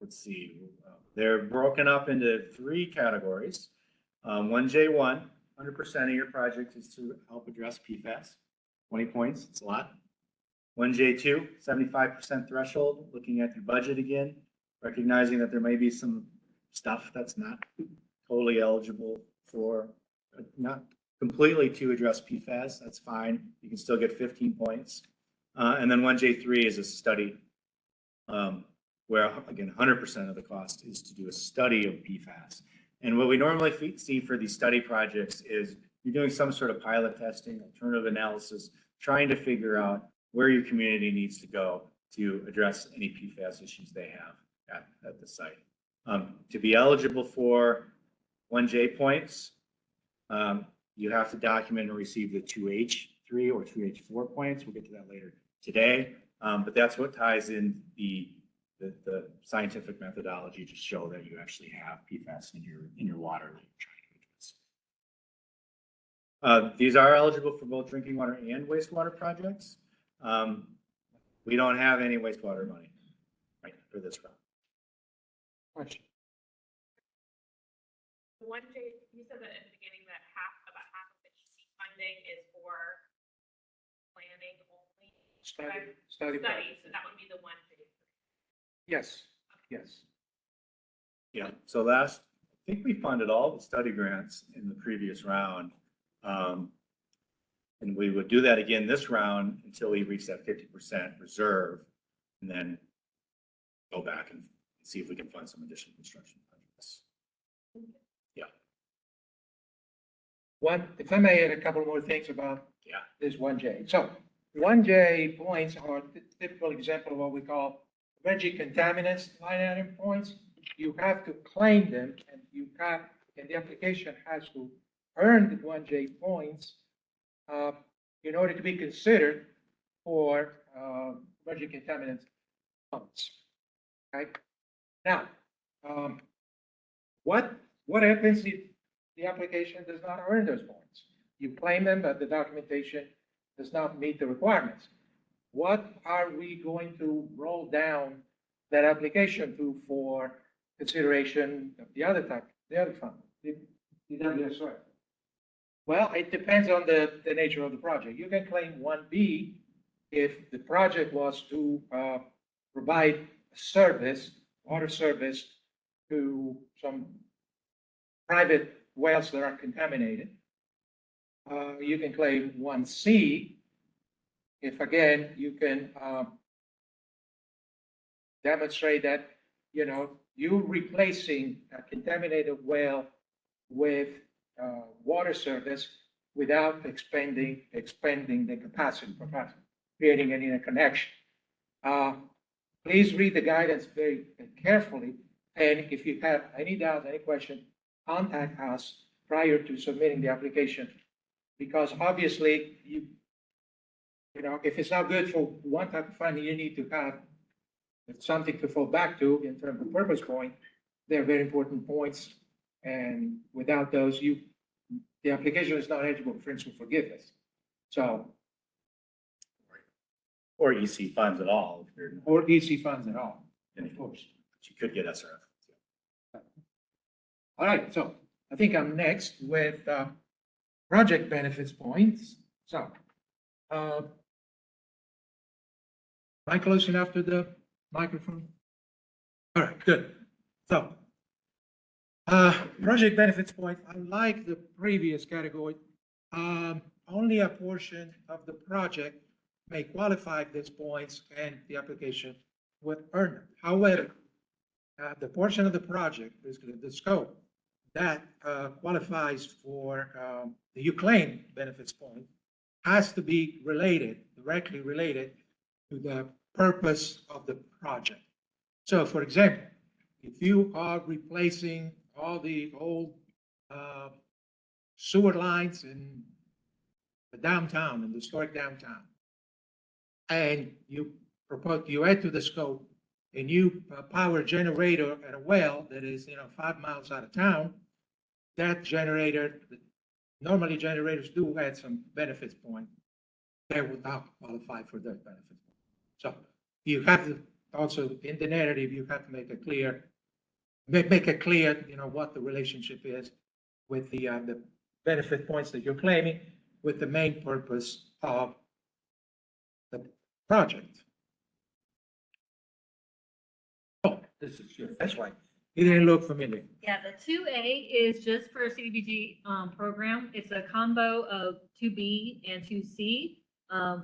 Let's see, they're broken up into 3 categories. 1J1, 100% of your project is to help address PFAS, 20 points, it's a lot. 1J2, 75% threshold, looking at your budget again, recognizing that there may be some stuff that's not totally eligible for, not completely to address PFAS, that's fine. You can still get 15 points. And then 1J3 is a study where, again, 100% of the cost is to do a study of PFAS. And what we normally see for these study projects is you're doing some sort of pilot testing, alternative analysis, trying to figure out where your community needs to go to address any PFAS issues they have at the site. To be eligible for 1J points, you have to document and receive the 2H3 or 2H4 points. We'll get to that later today. But that's what ties in the scientific methodology to show that you actually have PFAS in your water that you're trying to address. These are eligible for both drinking water and wastewater projects. We don't have any wastewater money right for this round. Question. The 1J, you said that in the beginning that about half of the EC funding is for planning only. Study Studies, project. so that would be the 1J. Yes, yes. Yeah, so I think we funded all the study grants in the previous round. And we would do that again this round until we reach that 50% reserve and then go back and see if we can fund some additional construction projects. Yeah. If I may add a couple more things about this 1J. So 1J points are the typical example of what we call emerging contaminants line item points. You have to claim them and the application has to earn the 1J points in order to be considered for emerging contaminant funds. Okay. Now, what happens if the application does not earn those points? You claim them, but the documentation does not meet the requirements. What are we going to roll down that application to for consideration of the other type, the other fund? DWSR. Well, it depends on the nature of the project. You can claim 1B if the project was to provide service, water service to some private wells that are contaminated. You can claim 1C if, again, you can demonstrate that, you know, you're replacing a contaminated well with water service without expanding the capacity, perhaps creating any interconnection. Please read the guidance very carefully, and if you have any doubt, any question, contact us prior to submitting the application, because obviously you know, if it's not good for one type of funding, you need to have something to fall back to in terms of purpose point. They're very important points, and without those, the application is not eligible for principal forgiveness. So, Or EC funds at all, if you're, or EC funds at all, and of course. you could get SRF. All right, so I think I'm next with project benefits points. So, am I close enough to the microphone? All right, good. So, project benefits point, unlike the previous category, only a portion of the project may qualify these points and the application would earn them. However, the portion of the project, basically the scope, that qualifies for the UClaim benefits point has to be related, directly related to the purpose of the project. So for example, if you are replacing all the old sewer lines in the downtown, in the historic downtown, and you propose, you add to the scope a new power generator at a well that is, 5 miles out of town, that generator, normally generators do add some benefits point. They would not qualify for that benefit. So you have to also, in the narrative, you have to make it clear, what the relationship is with the benefit points that you're claiming with the main purpose of the project. Oh, this is your, that's right. It didn't look familiar. Yeah, the 2A is just for a CDBG program. It's a combo of 2B and 2C.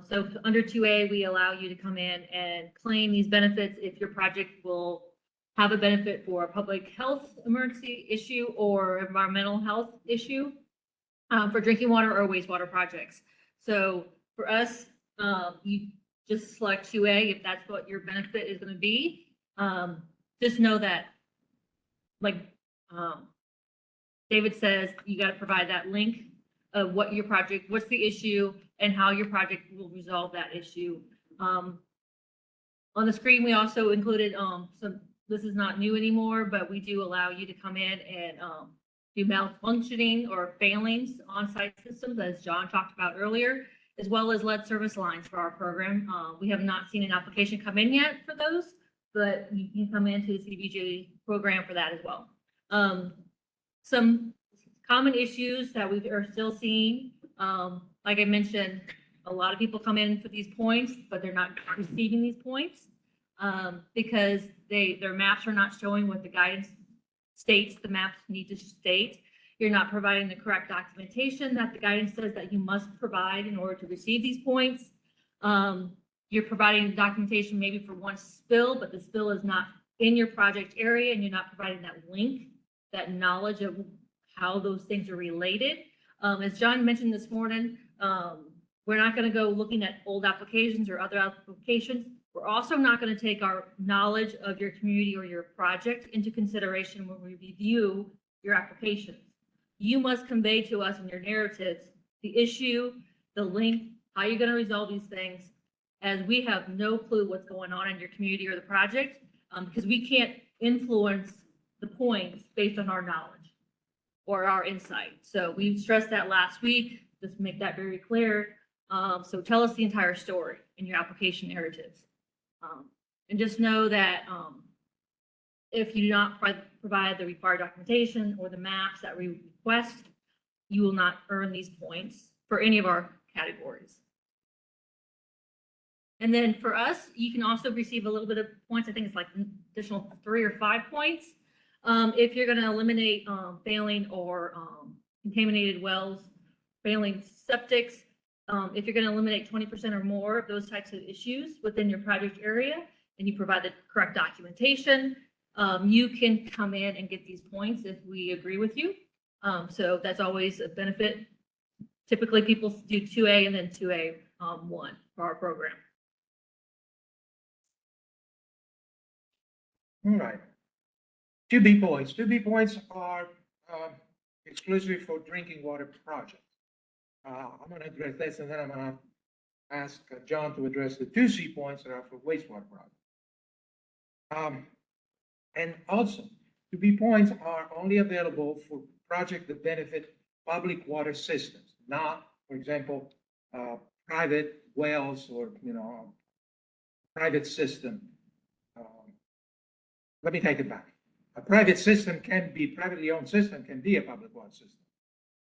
So under 2A, we allow you to come in and claim these benefits if your project will have a benefit for a public health emergency issue or environmental health issue for drinking water or wastewater projects. So for us, you just select 2A if that's what your benefit is going to be. Just know that, like David says, you got to provide that link of what your project, what's the issue, and how your project will resolve that issue. On the screen, we also included some, this is not new anymore, but we do allow you to come in and do malfunctioning or failings on site systems, as John talked about earlier, as well as lead service lines for our program. We have not seen an application come in yet for those, but you can come into the CDBG program for that as well. Some common issues that we are still seeing, like I mentioned, a lot of people come in for these points, but they're not receiving these points because their maps are not showing what the guidance states the maps need to state. You're not providing the correct documentation that the guidance says that you must provide in order to receive these points. You're providing documentation maybe for one spill, but the spill is not in your project area, and you're not providing that link, that knowledge of how those things are related. As John mentioned this morning, we're not going to go looking at old applications or other applications. We're also not going to take our knowledge of your community or your project into consideration when we review your applications. You must convey to us in your narratives the issue, the link, how you're going to resolve these things, as we have no clue what's going on in your community or the project, because we can't influence the points based on our knowledge or our insight. So we stressed that last week. just make that very clear. So tell us the entire story in your application narratives. And just know that, if you do not provide the required documentation or the maps that we request, you will not earn these points for any of our categories. And then for us, you can also receive a little bit of points. I think it's like an additional 3 or 5 points. If you're going to eliminate failing or contaminated wells, failing septics, if you're going to eliminate 20% or more of those types of issues within your project area, and you provide the correct documentation, you can come in and get these points if we agree with you. So that's always a benefit. Typically, people do 2A and then 2A1 for our program. All right. 2B points. 2B points are exclusively for drinking water projects. I'm going to address this, and then I'm going to ask John to address the 2C points that are for wastewater projects. And also, 2B points are only available for projects that benefit public water systems, not, for example, private wells or, private system. Let me take it back. A private system can be, privately owned system can be a public water system.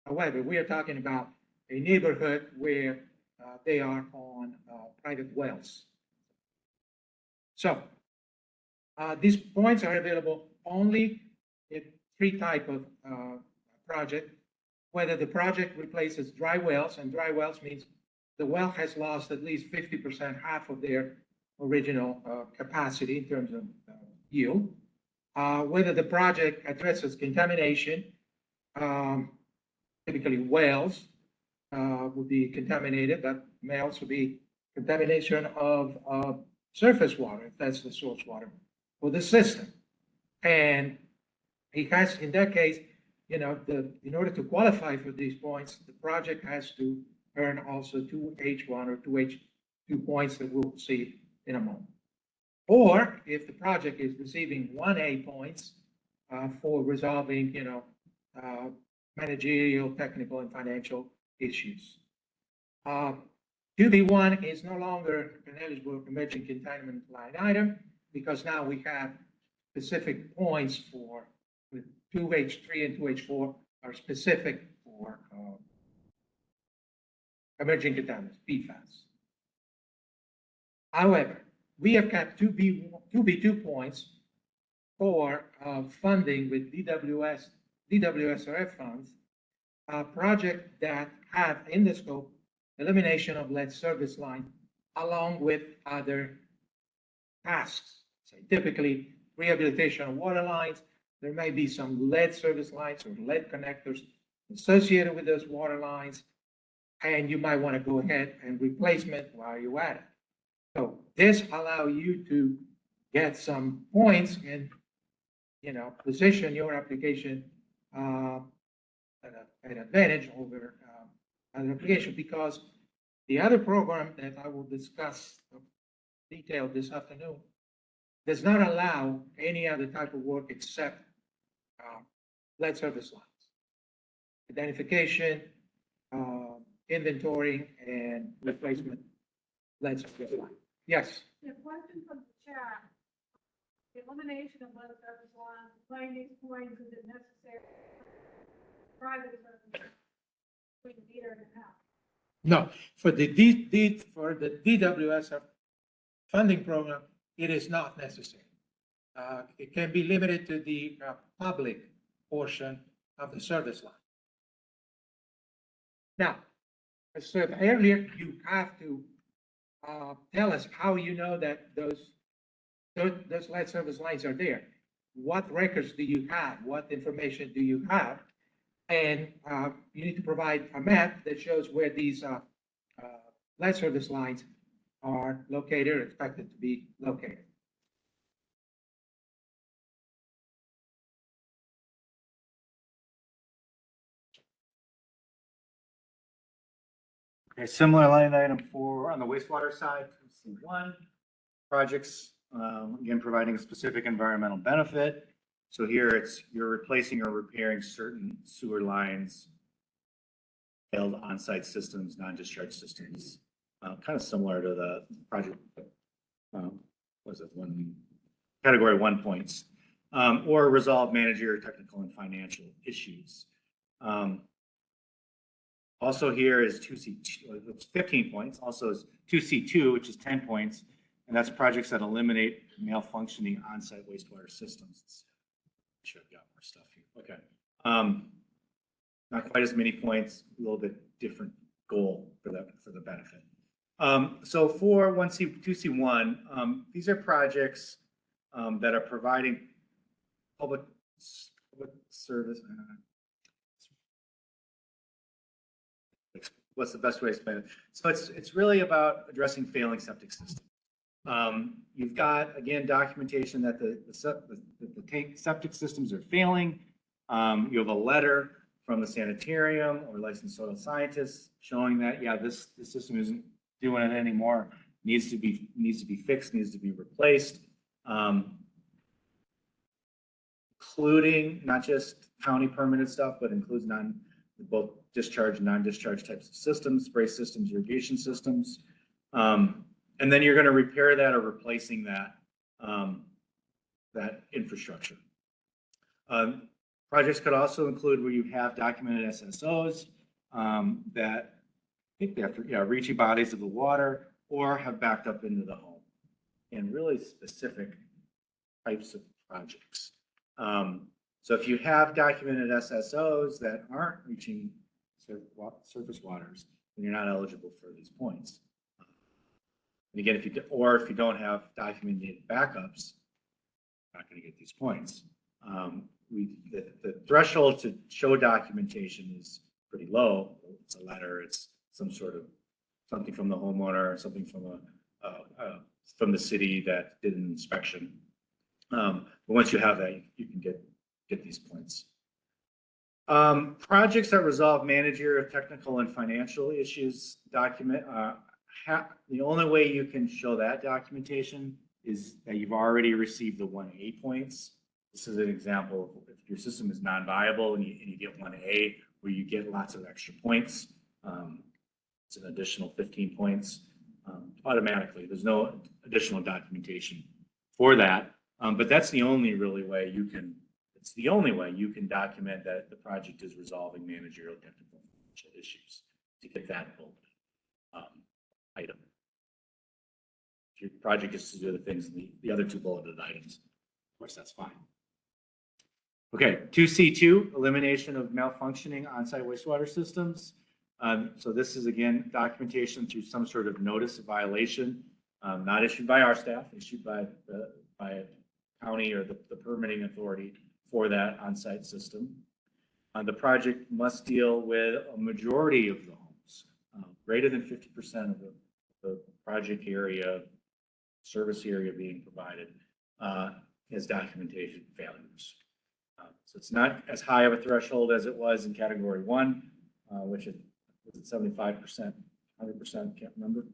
However, we are talking about a neighborhood where they are on private wells. So these points are available only in 3 types of project, whether the project replaces dry wells, and dry wells means the well has lost at least 50%, half of their original capacity in terms of yield. Whether the project addresses contamination, typically wells would be contaminated. That may also be contamination of surface water, if that's the source water for the system. And he has, in that case, in order to qualify for these points, the project has to earn also 2H1 or 2H2 points that we'll see in a moment. Or if the project is receiving 1A points for resolving, managerial, technical, and financial issues. 2B1 is no longer an eligible emerging contaminant line item because now we have specific points for with 2H3 and 2H4 are specific for emerging contaminants, PFAS. However, we have kept 2B2 points for funding with DWSRF funds, projects that have in the scope elimination of lead service line along with other tasks. So typically rehabilitation of water lines. There may be some lead service lines or lead connectors associated with those water lines, and you might want to go ahead and replacement while you're at it. So this allows you to get some points and, position your application at an advantage over an application, because the other program that I will discuss detailed this afternoon does not allow any other type of work except lead service lines, identification, inventorying, and replacement lead service line. Yes. The question from the chat, the elimination of lead service lines, playing these points, is it necessary? Private service, between the meter and the house. No, for the DWSF funding program, it is not necessary. It can be limited to the public portion of the service line. Now, as said earlier, you have to tell us how you know that those lead service lines are there. What records do you have? What information do you have? And you need to provide a map that shows where these lead service lines are located or expected to be located. Okay, similar line item for on the wastewater side, C1 projects, again, providing a specific environmental benefit. So here you're replacing or repairing certain sewer lines failed on-site systems, non-discharge systems, kind of similar to the project, was it category 1 points, or resolve managerial, technical, and financial issues. Also here is 2C, it's 15 points, also is 2C2, which is 10 points, and that's projects that eliminate malfunctioning on-site wastewater systems. Should have got more stuff here. Okay. Not quite as many points, a little bit different goal for the benefit. So for 1C, 2C1, these are projects that are providing public service. What's the best way to explain it? So it's really about addressing failing septic systems. You've got, again, documentation that the septic systems are failing. You have a letter from the sanitarium or licensed soil scientists showing that, yeah, this system isn't doing it anymore, needs to be fixed, needs to be replaced. Including not just county permitted stuff, but includes both discharge and non-discharge types of systems, spray systems, irrigation systems. And then you're going to repair that or replacing that, that infrastructure. Projects could also include where you have documented SSOs that I think they have to, reaching bodies of the water or have backed up into the home, and really specific types of projects. So if you have documented SSOs that aren't reaching surface waters, then you're not eligible for these points. And again, if you don't have documented backups, you're not going to get these points. The threshold to show documentation is pretty low. It's a letter, it's some sort of something from the homeowner, something from the city that did an inspection. But once you have that, you can get these points. Projects that resolve managerial, technical, and financial issues document. The only way you can show that documentation is that you've already received the 1A points. This is an example of if your system is non-viable and you get 1A, where you get lots of extra points. It's an additional 15 points automatically. There's no additional documentation for that. But that's the only really way you can, it's the only way you can document that the project is resolving managerial, technical, and financial issues to get that bullet item. If your project is to do the things in the other two bulleted items, of course, that's fine. Okay, 2C2, elimination of malfunctioning on-site wastewater systems. So this is, again, documentation through some sort of notice of violation, not issued by our staff, issued by a county or the permitting authority for that on-site system. The project must deal with a majority of the homes, greater than 50% of the project area, service area being provided, has documentation failures. So it's not as high of a threshold as it was in category 1, which was at 75%, 100%, can't remember.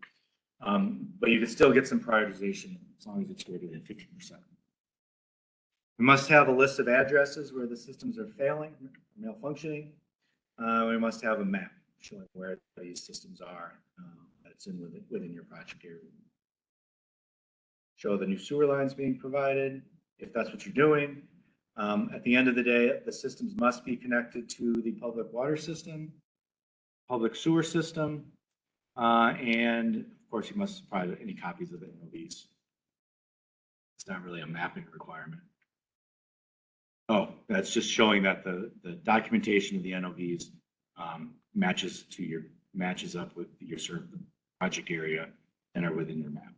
But you can still get some prioritization as long as it's greater than 50%. We must have a list of addresses where the systems are failing, malfunctioning. We must have a map showing where these systems are that's within your project area. Show the new sewer lines being provided, if that's what you're doing. At the end of the day, the systems must be connected to the public water system, public sewer system, and of course, you must provide any copies of the NOVs. It's not really a mapping requirement. Oh, that's just showing that the documentation of the NOVs matches up with your project area and are within your map.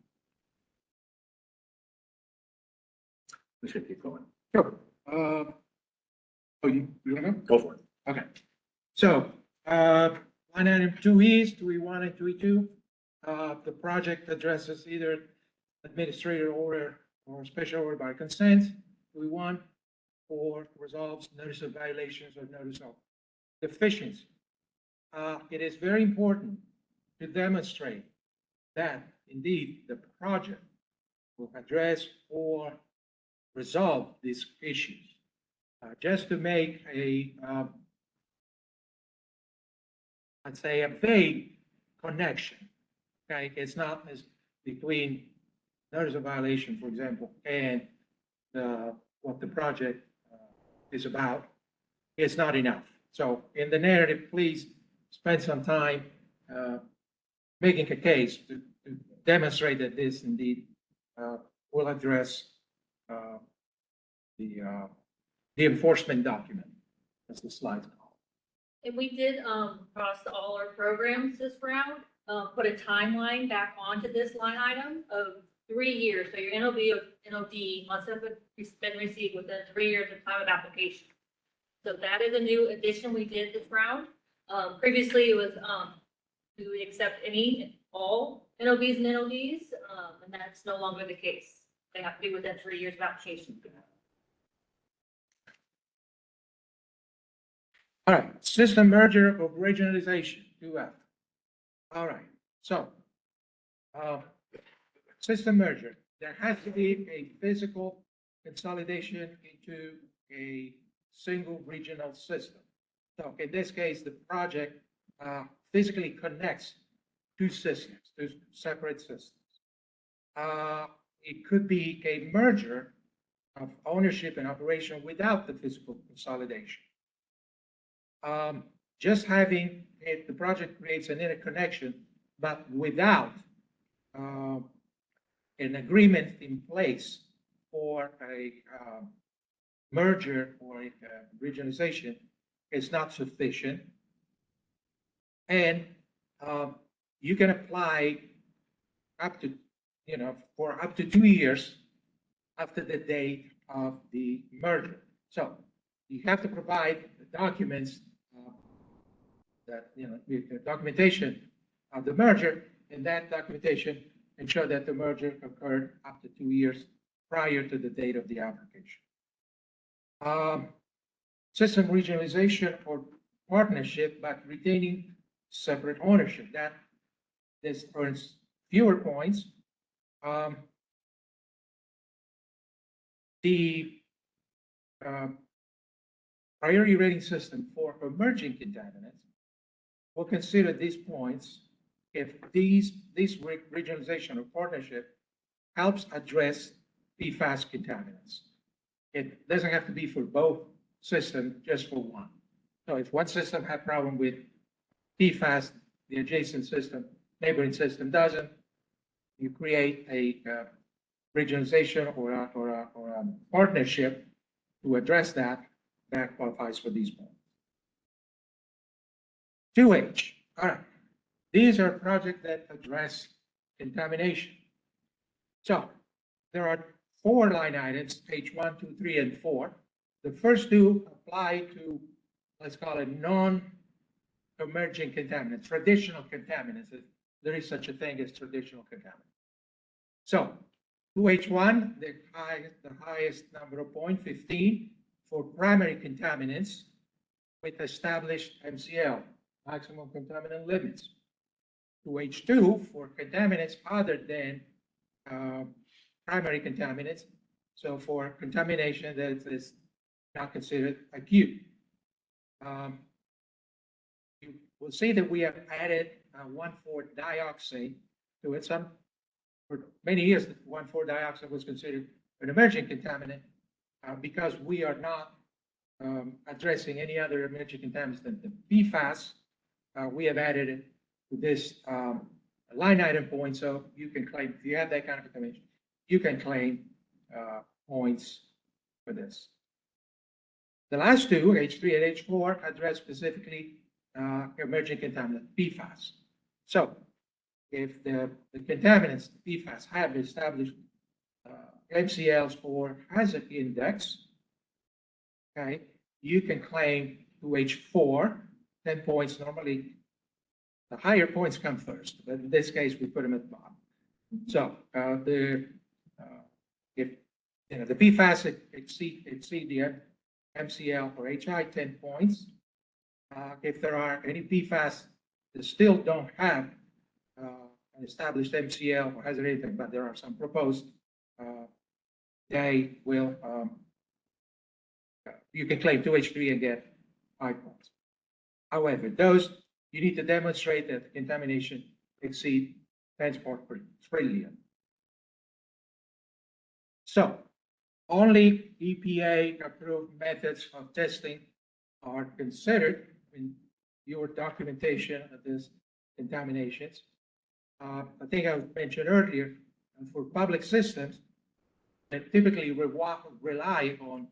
We should keep going. Sure. You want to go? Go for it. Okay. So, line item 2E, 2E1 and 2E2. The project addresses either administrative order or special order by consent. 2E1 or resolves notice of violations or notice of deficiency. It is very important to demonstrate that indeed the project will address or resolve these issues. Just to make a I'd say, a vague connection. Okay, it's not as between notice of violation, for example, and what the project is about. It's not enough. So in the narrative, please spend some time making a case to demonstrate that this indeed will address the enforcement document, as the slides call. And we did, across all our programs this round, put a timeline back onto this line item of 3 years. So your NOD must have been received within 3 years of time of application. So that is a new addition we did this round. Previously it was, we would accept all NOVs and NODs, and that's no longer the case. They have to be within 3 years of application. All right, system merger of regionalization, 2F. All right, so, system merger, there has to be a physical consolidation into a single regional system. So in this case, the project physically connects two systems, two separate systems. It could be a merger of ownership and operation without the physical consolidation. Just having it, the project creates an interconnection, but without an agreement in place for a merger or a regionalization is not sufficient. And you can apply up to, for up to 2 years after the date of the merger. So you have to provide the documents that, the documentation of the merger, and that documentation ensure that the merger occurred up to 2 years prior to the date of the application. System regionalization or partnership, but retaining separate ownership. This earns fewer points. The priority rating system for emerging contaminants will consider these points if this regionalization or partnership helps address PFAS contaminants. It doesn't have to be for both systems, just for one. So if one system had problem with PFAS, the adjacent system, neighboring system doesn't, you create a regionalization or a partnership to address that qualifies for these points. 2H, all right. These are projects that address contamination. So there are 4 line items, page 1, 2, 3, and 4. The first 2 apply to, let's call it non-emerging contaminants, traditional contaminants. There is such a thing as traditional contaminants. So 2H1, the highest number of points, 15, for primary contaminants with established MCL, maximum contaminant limits. 2H2 for contaminants other than primary contaminants. So for contamination that is not considered acute. You will see that we have added 1,4-dioxane to it. For many years, 1,4-dioxane was considered an emerging contaminant because we are not addressing any other emerging contaminants than the PFAS. We have added it to this line item point, so you can claim, if you have that kind of contamination, you can claim points for this. The last 2, H3 and H4, address specifically emerging contaminant, PFAS. So if the contaminants, the PFAS, have established MCLs or hazard index, okay, you can claim 2H4, 10 points. Normally, the higher points come first, but in this case, we put them at the bottom. So if the PFAS exceed the MCL or HI, 10 points. If there are any PFAS that still don't have an established MCL or hazard anything, but there are some proposed, they will, you can claim 2H3 and get 5 points. However, those you need to demonstrate that contamination exceed 10 parts per trillion. So only EPA-approved methods of testing are considered in your documentation of these contaminations. I think I mentioned earlier, for public systems, they typically rely on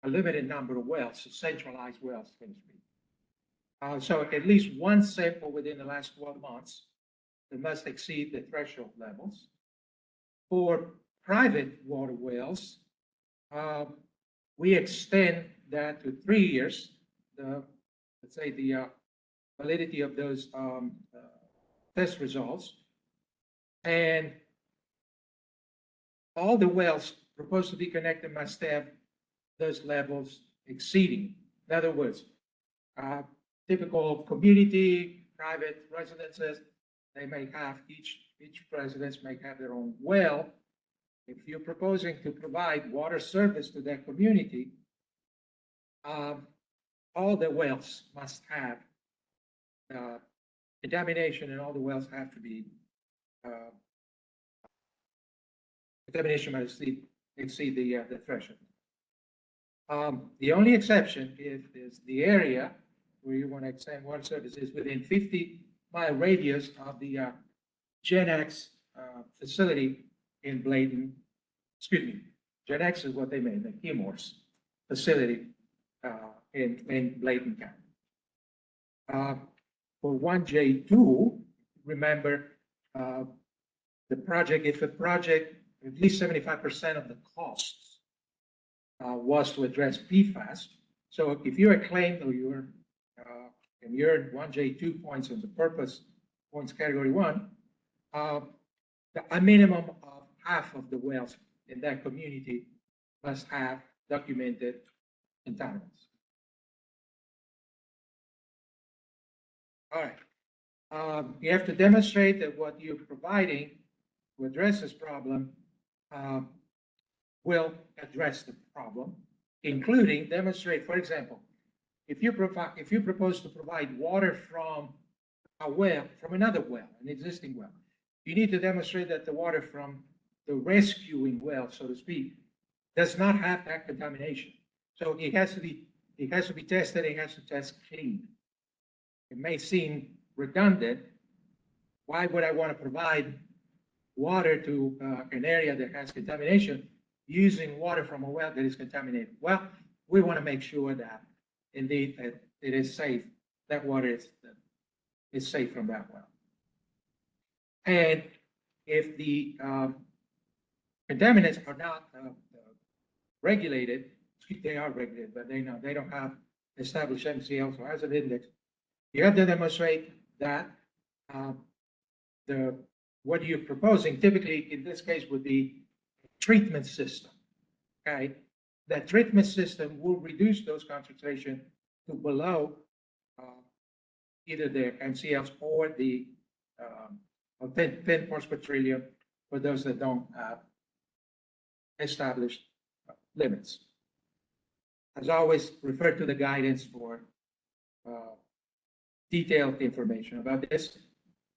a limited number of wells, centralized wells, so to speak. So at least one sample within the last 12 months that must exceed the threshold levels. For private water wells, we extend that to 3 years. Let's say the validity of those test results. And all the wells proposed to be connected must have those levels exceeding. In other words, typical community, private residences, they may have, each residence may have their own well. If you're proposing to provide water service to that community, all the wells must have contamination, and all the wells have to be contamination must exceed the threshold. The only exception is the area where you want to extend water services within 50-mile radius of the GenX facility in Bladen. Excuse me, GenX is what they mean, the Chemours facility in Bladen County. For 1J2, remember the project, if a project, at least 75% of the costs was to address PFAS. So if you're acclaimed or you're and you're in 1J2 points in the purpose points category 1, a minimum of half of the wells in that community must have documented contaminants. All right. You have to demonstrate that what you're providing to address this problem will address the problem, including demonstrate, for example, if you propose to provide water from a well, from another well, an existing well, you need to demonstrate that the water from the rescuing well, so to speak, does not have that contamination. So it has to be tested, it has to test clean. It may seem redundant. Why would I want to provide water to an area that has contamination using water from a well that is contaminated? Well, we want to make sure that indeed that it is safe, that water is safe from that well. And if the contaminants are not regulated, they are regulated, but they don't have established MCLs or hazard index, you have to demonstrate that what you're proposing, typically in this case, would be a treatment system. Okay, that treatment system will reduce those concentrations to below either the MCLs or the 10 parts per trillion for those that don't have established limits. As always, refer to the guidance for detailed information about this,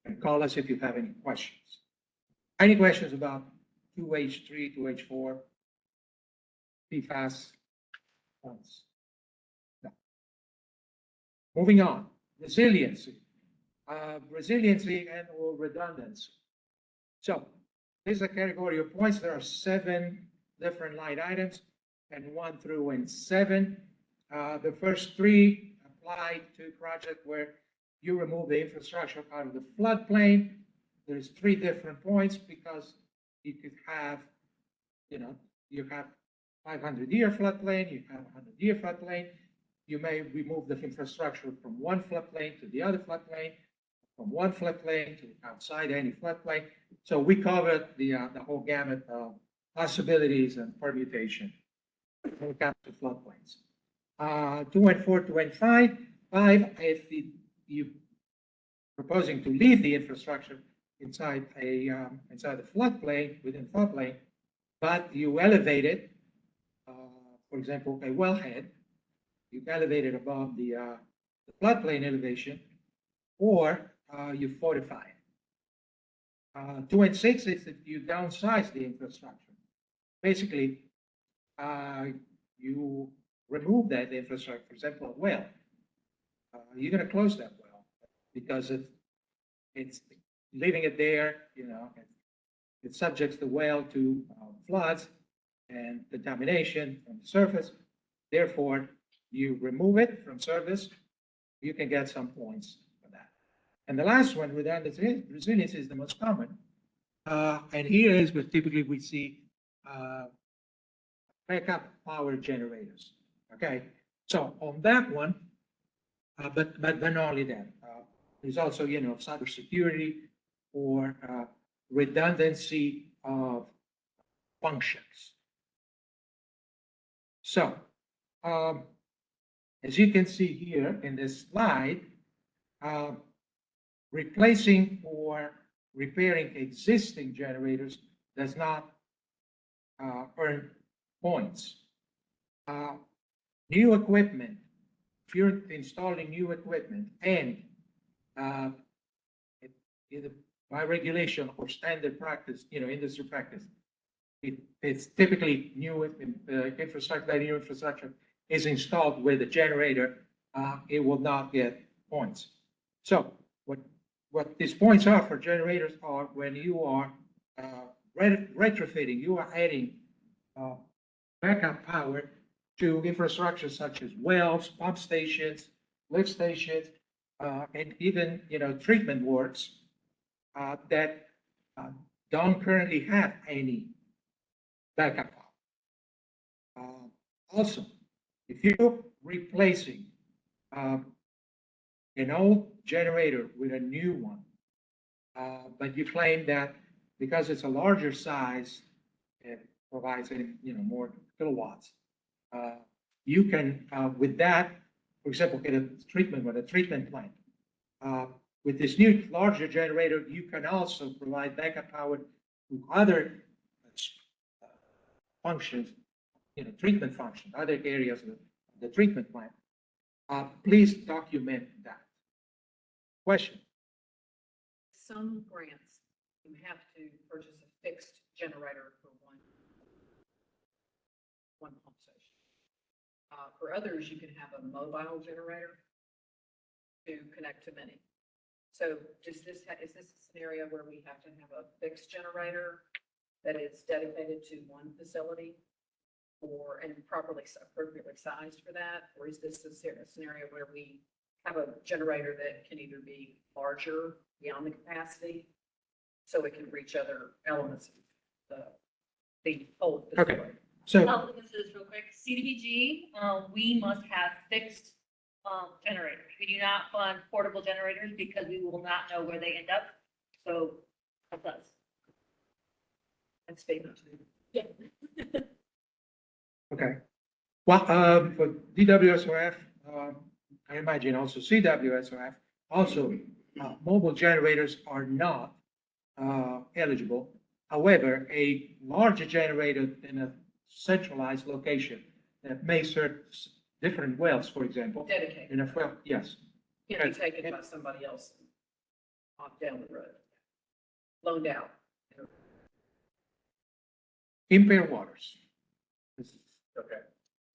and call us if you have any questions. Any questions about 2H3, 2H4, PFAS points? No. Moving on, resiliency. Resiliency and or redundancy. So this is a category of points. There are 7 different line items, and 1 through 7. The first 3 apply to project where you remove the infrastructure out of the floodplain. There's 3 different points because you could have, you have 500-year floodplain, you have 100-year floodplain. You may remove the infrastructure from one floodplain to the other floodplain, from one floodplain to outside any floodplain. So we covered the whole gamut of possibilities and permutation when it comes to floodplains. 2 and 4, 2 and 5. If you proposing to leave the infrastructure inside the floodplain, within floodplain, but you elevate it, for example, a wellhead, you elevate it above the floodplain elevation, or you fortify it. 2 and 6 is if you downsize the infrastructure. Basically, you remove that infrastructure, for example, a well. You're gonna close that well because it's leaving it there, you know, it subjects the well to floods and contamination from the surface. Therefore, you remove it from service, you can get some points for that. And the last one, redundancy, resilience is the most common. And here is where typically we see backup power generators. Okay, so on that one, but not only that, there's also, you know, cybersecurity or redundancy of functions. So, as you can see here in this slide, replacing or repairing existing generators does not earn points. New equipment, if you're installing new equipment and either by regulation or standard practice, you know, industry practice, it's typically new infrastructure, that new infrastructure is installed with a generator, it will not get points. So what these points are for generators are when you are retrofitting, you are adding backup power to infrastructure such as wells, pump stations, lift stations, and even, you know, treatment works that don't currently have any backup power. Also, if you're replacing an old generator with a new one, but you claim that because it's a larger size, it provides, you know, more kilowatts, you can, with that, for example, get a treatment with a treatment plant. With this new larger generator, you can also provide backup power to other functions, you know, treatment functions, other areas of the treatment plant. Please document that. Question? Some grants, you have to purchase a fixed generator for one pump station. For others, you can have a mobile generator to connect to many. So is this a scenario where we have to have a fixed generator that is dedicated to one facility and properly, appropriately sized for that? Or is this a scenario where we have a generator that can either be larger beyond the capacity so it can reach other elements of the whole facility? Okay. So, I'll look into this real quick. CDBG, we must have fixed generators. We do not fund portable generators because we will not know where they end up. So that's us. And statement. Yeah. okay. Well, for DWSOF, I imagine also CWSOF, also mobile generators are not eligible. However, a larger generator in a centralized location that may serve different wells, for example. Dedicated. In a well, yes. Can be taken by somebody else off down the road. Loaned out. Impaired waters. Okay.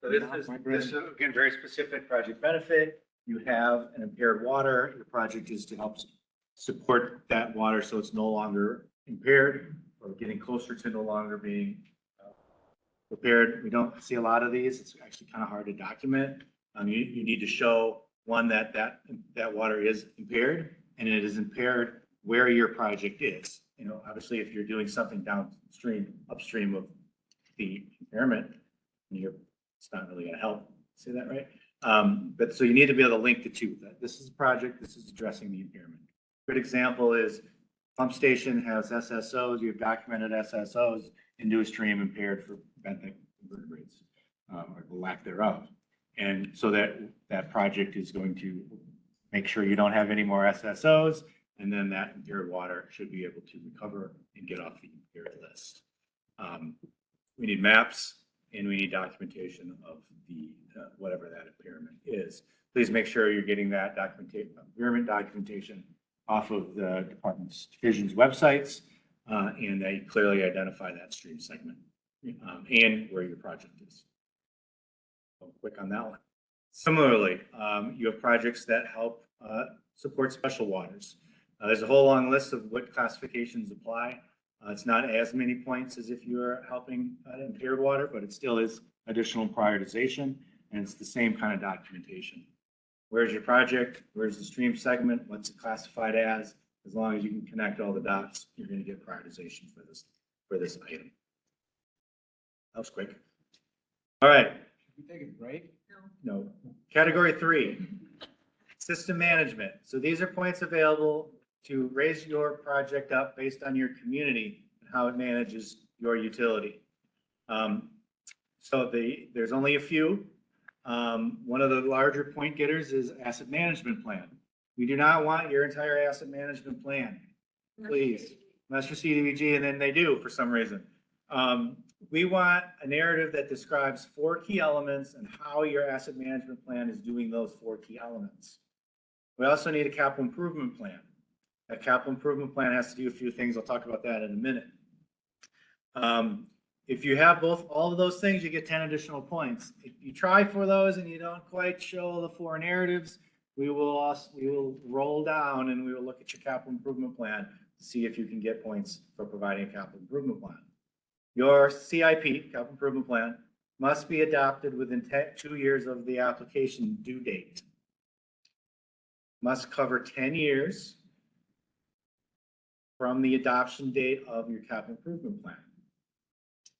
So this is, again, very specific project benefit. You have an impaired water. Your project is to help support that water so it's no longer impaired or getting closer to no longer being repaired. We don't see a lot of these. It's actually kind of hard to document. You need to show one that water is impaired, and it is impaired where your project is. You know, obviously, if you're doing something upstream of the impairment, it's not really going to help. Say that right? But so you need to be able to link the two. That this is a project. This is addressing the impairment. Good example is pump station has SSOs. You've documented SSOs into a stream impaired for benthic invertebrates or the lack thereof. And so that project is going to make sure you don't have any more SSOs, and then that impaired water should be able to recover and get off the impaired list. We need maps and we need documentation of the whatever that impairment is. please make sure you're getting that documentation off of the department's division's websites, and that you clearly identify that stream segment, and where your project is. So quick on that one. Similarly, you have projects that help support special waters. There's a whole long list of what classifications apply. It's not as many points as if you're helping impaired water, but it still is additional prioritization, and it's the same kind of documentation. Where's your project? Where's the stream segment? What's it classified as? As long as you can connect all the dots, you're going to get prioritization for this item. That was quick. All right. Should we take a break? No. Category 3, system management. So these are points available to raise your project up based on your community and how it manages your utility. There's only a few. One of the larger point getters is asset management plan. We do not want your entire asset management plan, please, unless you're CDBG, and then they do for some reason. We want a narrative that describes 4 key elements and how your asset management plan is doing those 4 key elements. We also need a capital improvement plan. That capital improvement plan has to do a few things. I'll talk about that in a minute. If you have all of those things, you get 10 additional points. If you try for those and you don't quite show the 4 narratives, we will roll down and we will look at your capital improvement plan to see if you can get points for providing a capital improvement plan. Your CIP, capital improvement plan, must be adopted within 2 years of the application due date. Must cover 10 years from the adoption date of your capital improvement plan.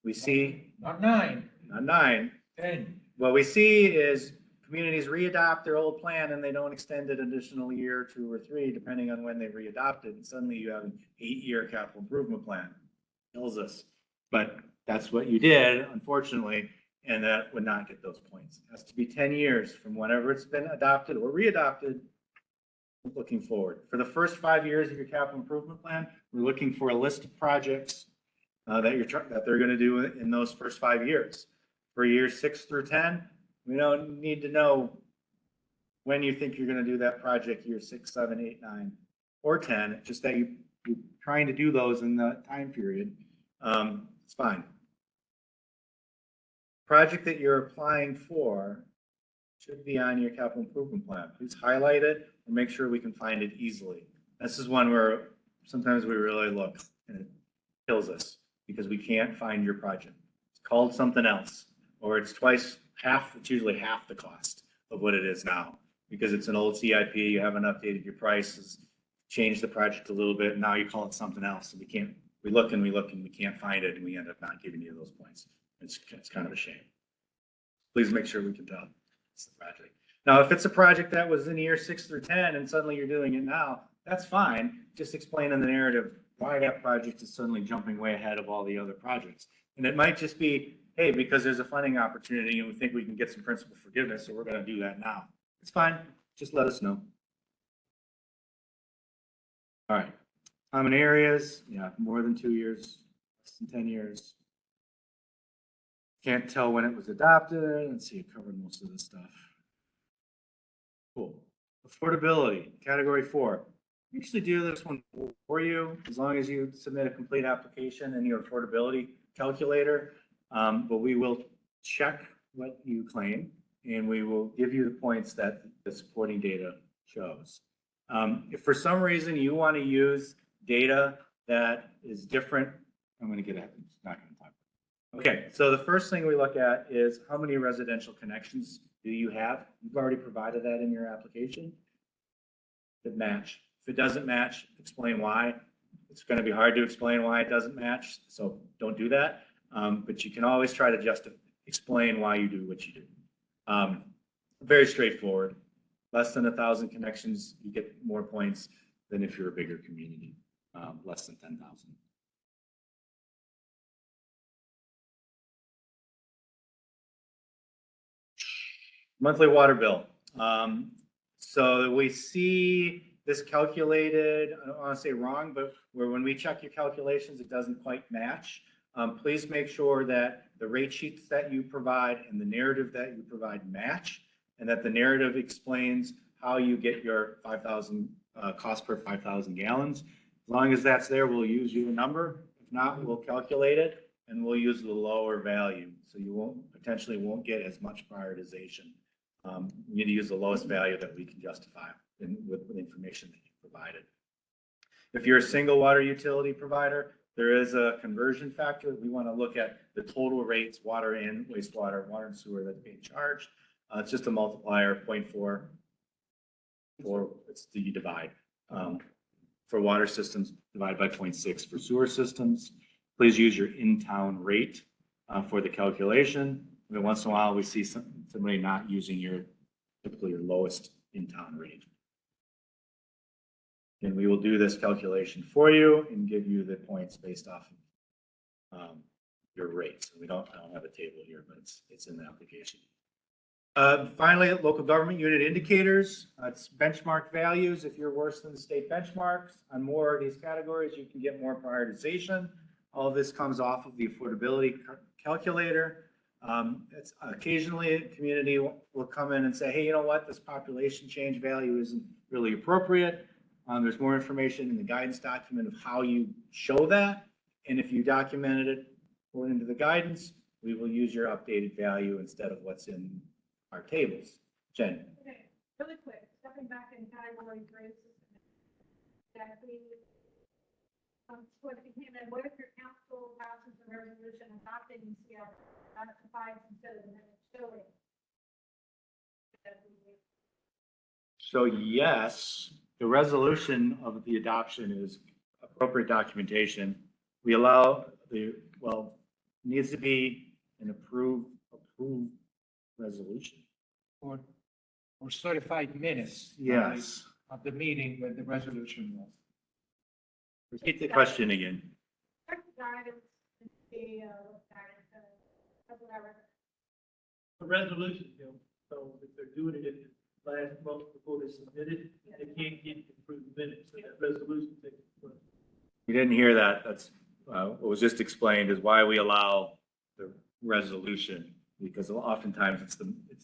We see, Not 9, not 9, 10. what we see is communities re-adopt their old plan and they don't extend it an additional year, 2 or 3, depending on when they re-adopted, and suddenly you have an 8-year capital improvement plan. Kills us. But that's what you did, unfortunately, and that would not get those points. It has to be 10 years from whenever it's been adopted or re-adopted, looking forward. For the first 5 years of your capital improvement plan, we're looking for a list of projects that they're going to do in those first 5 years. For years 6 through 10, we don't need to know when you think you're going to do that project, year 6, 7, 8, 9, or 10, just that you're trying to do those in the time period. It's fine. Project that you're applying for should be on your capital improvement plan. Please highlight it and make sure we can find it easily. This is one where sometimes we really look and it kills us because we can't find your project. It's called something else, or it's it's usually half the cost of what it is now because it's an old CIP, you haven't updated your prices, changed the project a little bit, and now you call it something else. And we look and we can't find it, and we end up not giving you those points. It's kind of a shame. Please make sure we can tell it's the project. Now, if it's a project that was in year 6 through 10 and suddenly you're doing it now, that's fine. Just explain in the narrative why that project is suddenly jumping way ahead of all the other projects. And it might just be, hey, because there's a funding opportunity and we think we can get some principal forgiveness, so we're going to do that now. It's fine. Just let us know. All right. Common areas, yeah, more than 2 years, less than 10 years. Can't tell when it was adopted. Let's see, it covered most of this stuff. Cool. Affordability, category 4. We usually do this one for you as long as you submit a complete application and your affordability calculator. But we will check what you claim and we will give you the points that the supporting data shows. If for some reason you want to use data that is different, I'm going to get it. It's not going to talk. Okay, so the first thing we look at is how many residential connections do you have? You've already provided that in your application. That match. If it doesn't match, explain why. It's going to be hard to explain why it doesn't match, so don't do that. But you can always try to explain why you do what you do. Very straightforward. Less than 1,000 connections, you get more points than if you're a bigger community. Less than 10,000. Monthly water bill. So we see this calculated, I don't want to say wrong, but where when we check your calculations, it doesn't quite match. Please make sure that the rate sheets that you provide and the narrative that you provide match. and that the narrative explains how you get your 5,000, cost per 5,000 gallons. As long as that's there, we'll use your number. If not, we'll calculate it and we'll use the lower value. So you potentially won't get as much prioritization. You need to use the lowest value that we can justify with the information that you provided. If you're a single water utility provider, there is a conversion factor. We want to look at the total rates, water and wastewater, water and sewer that's being charged. It's just a multiplier, 0.4, or it's the divide. For water systems, divide by 0.6 for sewer systems. Please use your in-town rate for the calculation. Every once in a while, we see somebody not using typically your lowest in-town rate. And we will do this calculation for you and give you the points based off of your rates. I don't have a table here, but it's in the application. Finally, local government unit indicators. It's benchmark values. If you're worse than the state benchmarks on more of these categories, you can get more prioritization. All of this comes off of the affordability calculator. It's occasionally a community will come in and say, hey, you know what? This population change value isn't really appropriate. There's more information in the guidance document of how you show that. And if you documented it according to the guidance, we will use your updated value instead of what's in our tables. Jen. Okay, really quick, stepping back in category 3. Exactly. What became, and what if your council passes a resolution adopting CL that applies instead of showing? So yes, the resolution of the adoption is appropriate documentation. We allow needs to be an approved resolution. Or certified minutes. Yes. Of the meeting where the resolution was. Repeat the question again. Guidance, The resolution, so if they're doing it last month before they submit it, they can't get approved minutes, so that resolution takes place. You didn't hear that. That's what was just explained is why we allow the resolution, because oftentimes it's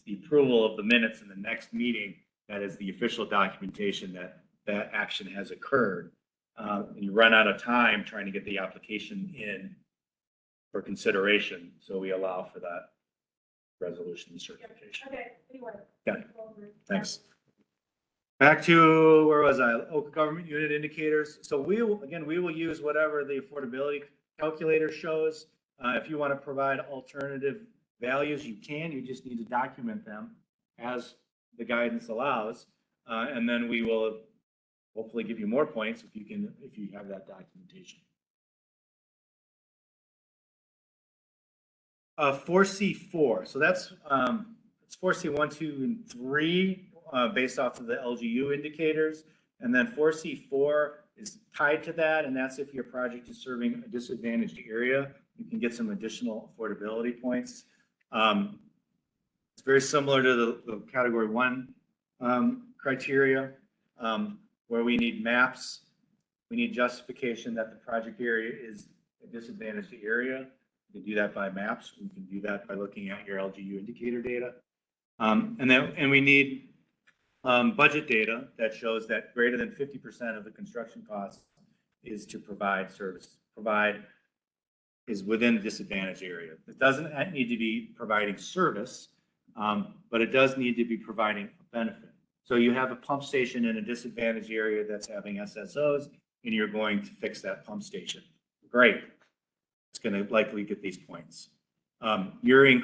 the approval of the minutes in the next meeting that is the official documentation that action has occurred. And you run out of time trying to get the application in for consideration, so we allow for that resolution certification. Okay, anyway. Got it. Thanks. Back to, where was I? Local government unit indicators. So we will use whatever the affordability calculator shows. If you want to provide alternative values, you can. You just need to document them as the guidance allows. And then we will hopefully give you more points if you have that documentation. 4C4. So that's it's 4C1, 2, and 3 based off of the LGU indicators. And then 4C4 is tied to that. And that's if your project is serving a disadvantaged area, you can get some additional affordability points. It's very similar to the category 1 criteria where we need maps. We need justification that the project area is a disadvantaged area. We can do that by maps. We can do that by looking at your LGU indicator data. And we need budget data that shows that greater than 50% of the construction cost is to provide service, is within the disadvantaged area. It doesn't need to be providing service, but it does need to be providing a benefit. So you have a pump station in a disadvantaged area that's having SSOs, and you're going to fix that pump station. Great. It's going to likely get these points. You're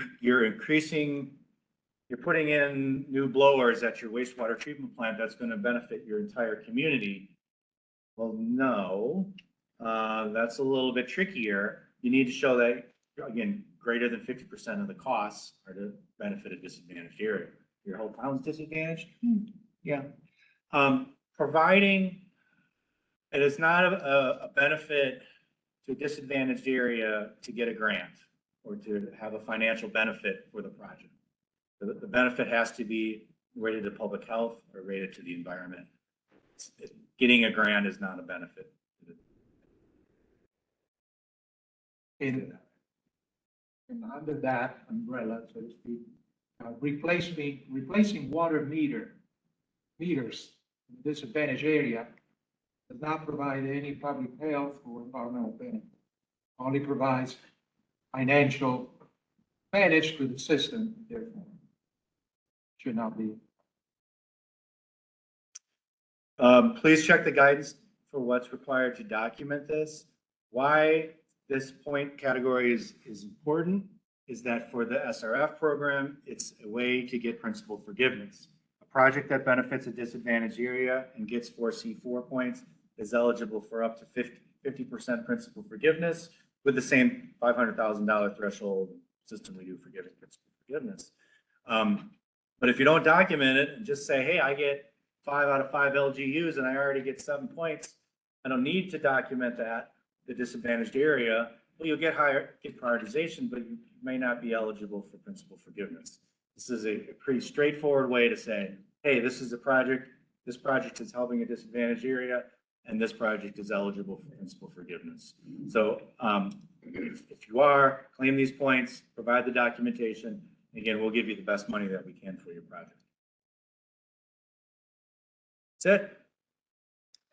putting in new blowers at your wastewater treatment plant that's going to benefit your entire community. Well, no, that's a little bit trickier. You need to show that, again, greater than 50% of the costs are to benefit a disadvantaged area. Your whole town's disadvantaged? Yeah. Providing, it is not a benefit to a disadvantaged area to get a grant or to have a financial benefit for the project. The benefit has to be rated to public health or rated to the environment. Getting a grant is not a benefit. And under that umbrella, so to speak, replacing water meters in a disadvantaged area does not provide any public health or environmental benefit. Only provides financial advantage to the system, therefore should not be. Please check the guidance for what's required to document this. Why this point category is important is that for the SRF program, it's a way to get principal forgiveness. A project that benefits a disadvantaged area and gets 4C4 points is eligible for up to 50% principal forgiveness with the same $500,000 threshold system we do for giving principal forgiveness. But if you don't document it and just say, hey, I get 5 out of 5 LGUs and I already get 7 points, I don't need to document that, the disadvantaged area. Well, you'll get prioritization, but you may not be eligible for principal forgiveness. This is a pretty straightforward way to say, hey, this is a project, this project is helping a disadvantaged area, and this project is eligible for principal forgiveness. So if you are, claim these points, provide the documentation. Again, we'll give you the best money that we can for your project. That's it.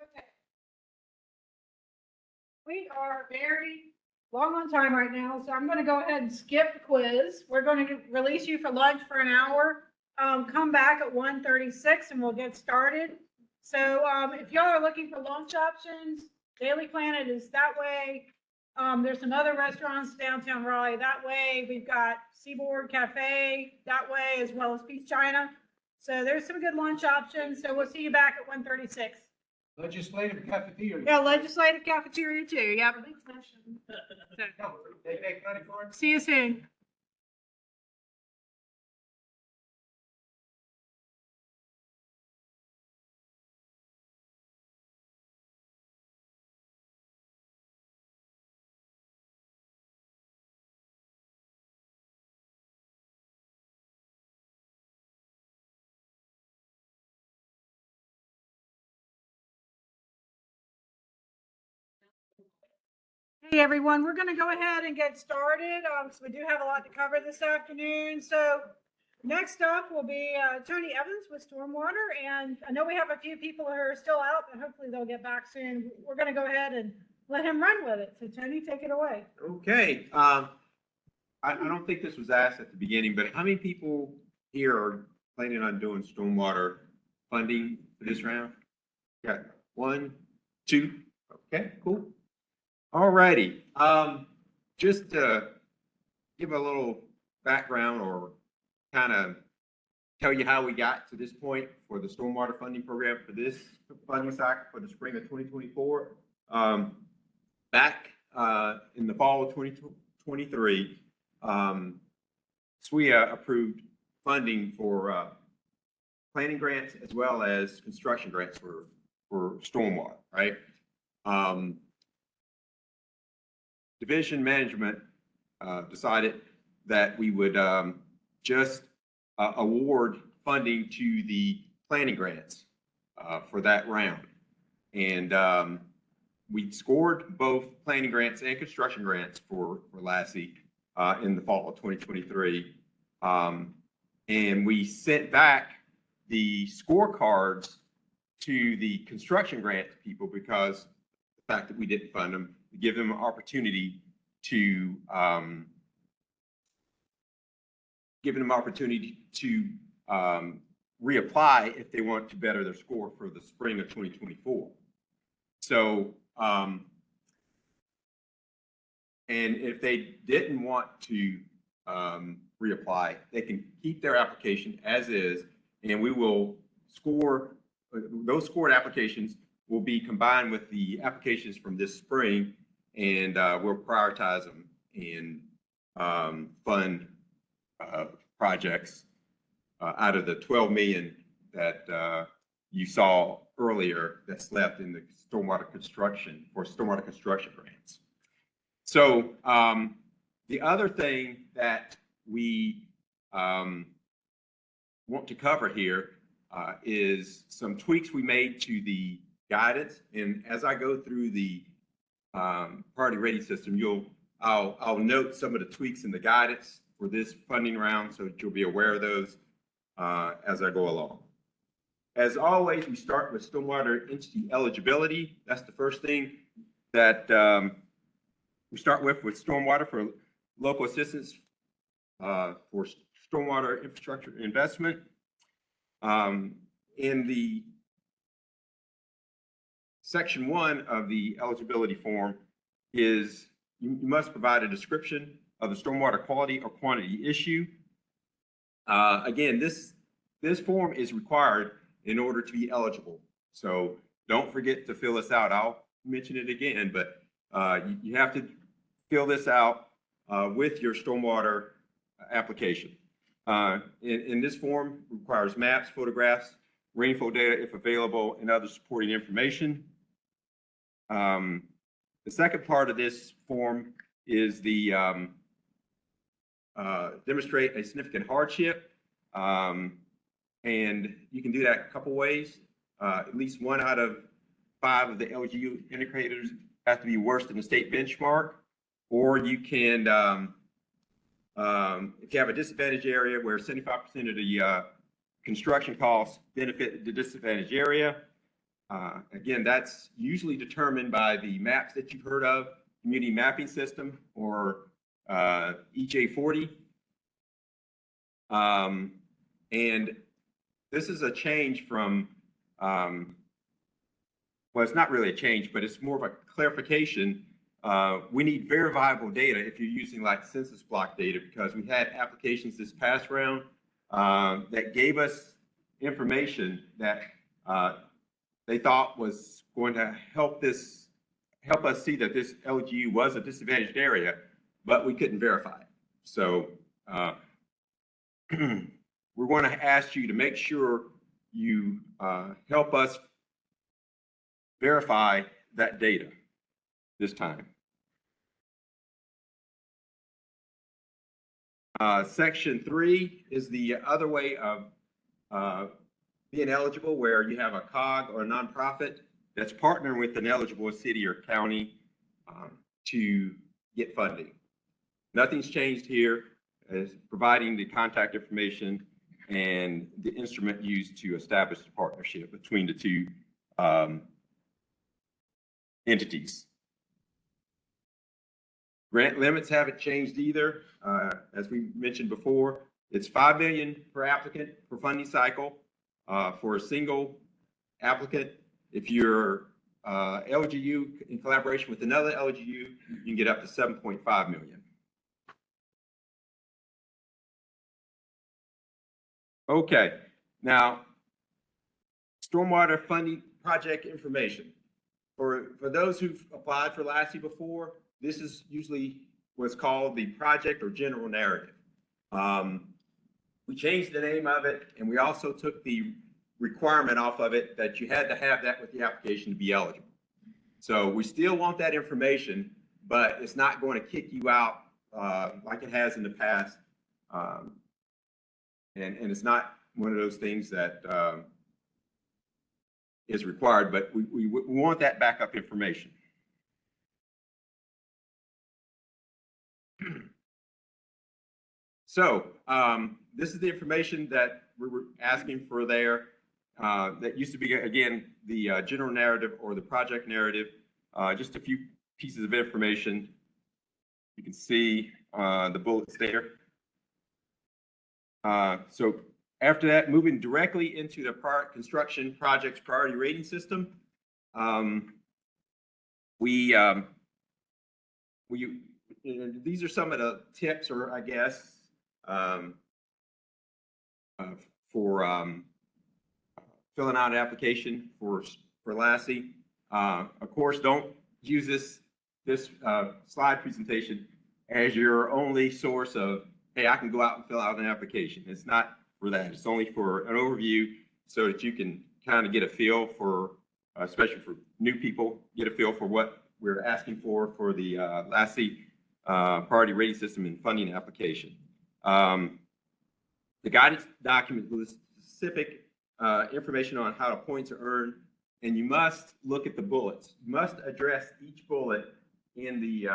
Okay. We are very long on time right now, so I'm going to go ahead and skip the quiz. We're going to release you for lunch for an hour. Come back at 1:36 and we'll get started. So if y'all are looking for lunch options, Daily Planet is that way. There's some other restaurants downtown Raleigh that way. We've got Seaboard Cafe that way, as well as Peace China. So there's some good lunch options. So we'll see you back at 1:36. Legislative cafeteria. Yeah, legislative cafeteria too. Yep. They make money for it? See you soon. Hey, everyone, we're going to go ahead and get started. So we do have a lot to cover this afternoon. So next up will be Tony Evans with Stormwater. And I know we have a few people who are still out, but hopefully they'll get back soon. We're going to go ahead and let him run with it. So Tony, take it away. Okay. I don't think this was asked at the beginning, but how many people here are planning on doing stormwater funding for this round? Got 1, 2. Okay, cool. All righty. Just to give a little background or kind of tell you how we got to this point for the stormwater funding program for this funding cycle for the spring of 2024. Back in the fall of 2023, SWIA approved funding for planning grants as well as construction grants for stormwater, right? Division management decided that we would just award funding to the planning grants for that round. And we scored both planning grants and construction grants for Lassie in the fall of 2023. And we sent back the scorecards to the construction grant people because the fact that we didn't fund them, to give them an opportunity to reapply if they want to better their score for the spring of 2024. So, and if they didn't want to reapply, they can keep their application as is, and we will score, those scored applications will be combined with the applications from this spring, and we'll prioritize them and fund projects out of the 12 million that you saw earlier that's left in the stormwater construction grants. So the other thing that we want to cover here is some tweaks we made to the guidance. And as I go through the priority rating system, I'll note some of the tweaks in the guidance for this funding round, so that you'll be aware of those as I go along. As always, we start with stormwater entity eligibility. That's the first thing that we start with stormwater for local assistance for stormwater infrastructure investment. In the section 1 of the eligibility form is you must provide a description of the stormwater quality or quantity issue. Again, this form is required in order to be eligible. So don't forget to fill this out. I'll mention it again, but you have to fill this out with your stormwater application. In this form requires maps, photographs, rainfall data if available, and other supporting information. The second part of this form is the demonstrate a significant hardship. And you can do that a couple ways. At least 1 out of 5 of the LGU indicators have to be worse than the state benchmark. Or you can, if you have a disadvantaged area where 75% of the construction costs benefit the disadvantaged area. Again, that's usually determined by the maps that you've heard of, Community Mapping System or EJ40. And this is a change from, well, it's not really a change, but it's more of a clarification. We need verifiable data if you're using like census block data, because we had applications this past round that gave us information that they thought was going to help us see that this LGU was a disadvantaged area, but we couldn't verify it. So we're going to ask you to make sure you help us verify that data this time. Section 3 is the other way of being eligible, where you have a COG or a nonprofit that's partnering with an eligible city or county to get funding. Nothing's changed here, as providing the contact information and the instrument used to establish the partnership between the two entities. Grant limits haven't changed either. As we mentioned before, it's $5 million per applicant per funding cycle for a single applicant. If you're LGU in collaboration with another LGU, you can get up to $7.5 million. Okay, now stormwater funding project information. For those who've applied for LASSI before, this is usually what's called the project or general narrative. We changed the name of it, and we also took the requirement off of it that you had to have that with the application to be eligible. So we still want that information, but it's not going to kick you out like it has in the past. And it's not one of those things that is required, but we want that backup information. So this is the information that we were asking for there. That used to be, again, the general narrative or the project narrative. Just a few pieces of information. You can see the bullets there. So after that, moving directly into the construction projects priority rating system, these are some of the tips, or I guess, for filling out an application for LASSI. Of course, don't use this slide presentation as your only source of, hey, I can go out and fill out an application. It's not for that. It's only for an overview so that you can kind of get a feel for, especially for new people, get a feel for what we're asking for the LASSI priority rating system and funding application. The guidance document lists specific information on how the points are earned, and you must look at the bullets. You must address each bullet in the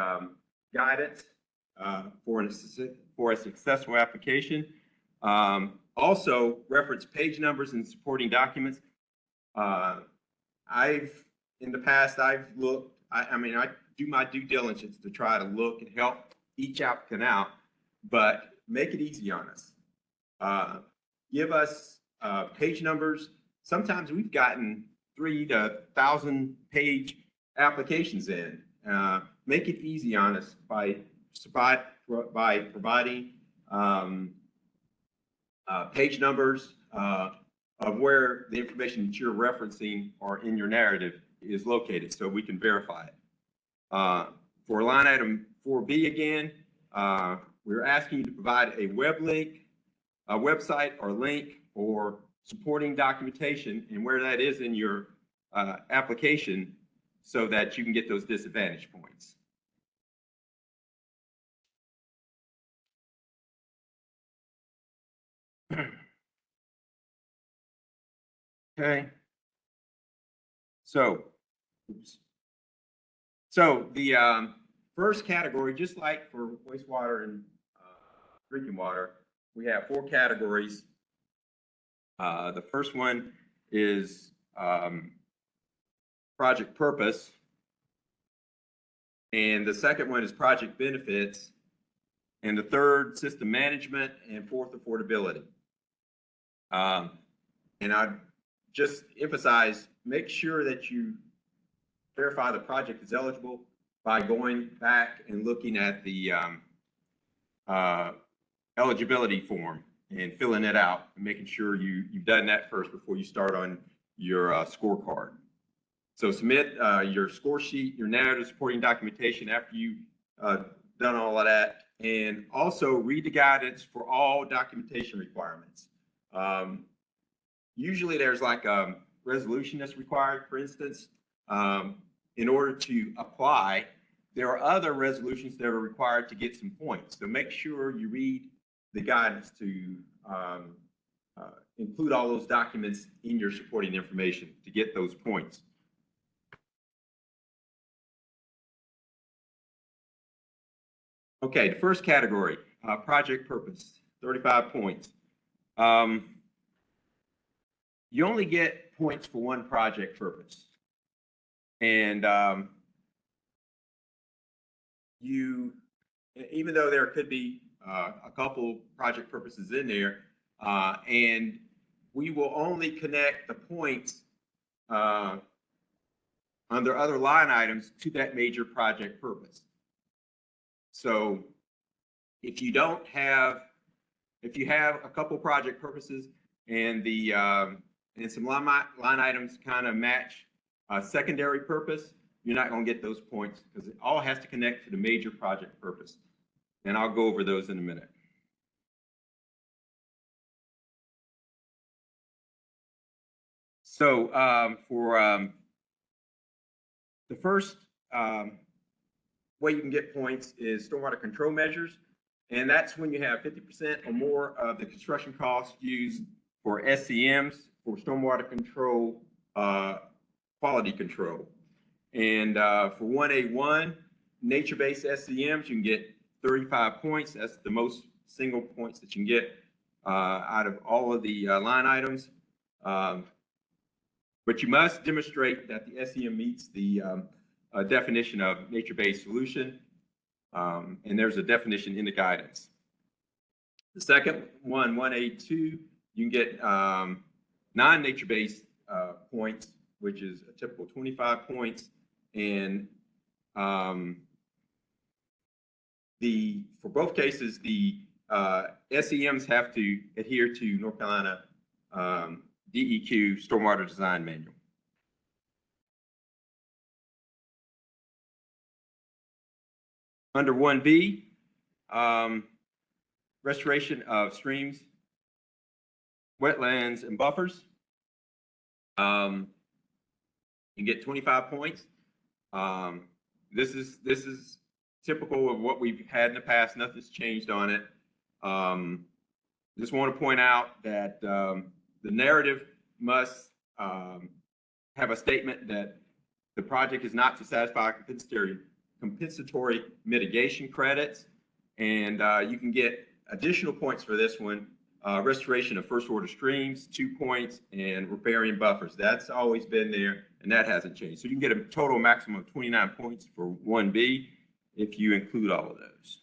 guidance for for a successful application. Also reference page numbers and supporting documents. In the past, I've looked, I do my due diligence to try to look and help each applicant out, but make it easy on us. Give us page numbers. Sometimes we've gotten 3 to 1,000 page applications in. Make it easy on us by providing page numbers of where the information that you're referencing or in your narrative is located, so we can verify it. For line item 4B again, we're asking you to provide a web link, a website or link or supporting documentation and where that is in your application so that you can get those disadvantage points. Okay. So the first category, just like for wastewater and drinking water, we have 4 categories. The first one is project purpose. And the second one is project benefits. And the third, system management, and fourth, affordability. And I just emphasize, make sure that you verify the project is eligible by going back and looking at the eligibility form and filling it out and making sure you've done that first before you start on your scorecard. So submit your score sheet, your narrative supporting documentation after you've done all of that. And also read the guidance for all documentation requirements. Usually there's like a resolution that's required, for instance. In order to apply, there are other resolutions that are required to get some points. So make sure you read the guidance to include all those documents in your supporting information to get those points. Okay, the first category, project purpose, 35 points. You only get points for one project purpose. And even though there could be a couple project purposes in there, and we will only connect the points under other line items to that major project purpose. So if you have a couple project purposes and the and some line items kind of match a secondary purpose, you're not going to get those points because it all has to connect to the major project purpose. And I'll go over those in a minute. So for the first way you can get points is stormwater control measures. And that's when you have 50% or more of the construction costs used for SCMs, for stormwater control, quality control. And for 1A1, nature-based SCMs, you can get 35 points. That's the most single points that you can get out of all of the line items. But you must demonstrate that the SCM meets the definition of nature-based solution. And there's a definition in the guidance. The second one, 1A2, you can get non-nature-based points, which is a typical 25 points. And for both cases, the SCMs have to adhere to North Carolina DEQ Stormwater Design Manual. Under 1B, restoration of streams, wetlands, and buffers. You get 25 points. This is typical of what we've had in the past. Nothing's changed on it. Just want to point out that the narrative must have a statement that the project is not to satisfy compensatory mitigation credits. And you can get additional points for this one. Restoration of first order streams, 2 points, and repairing buffers. That's always been there, and that hasn't changed. So you can get a total maximum of 29 points for 1B if you include all of those.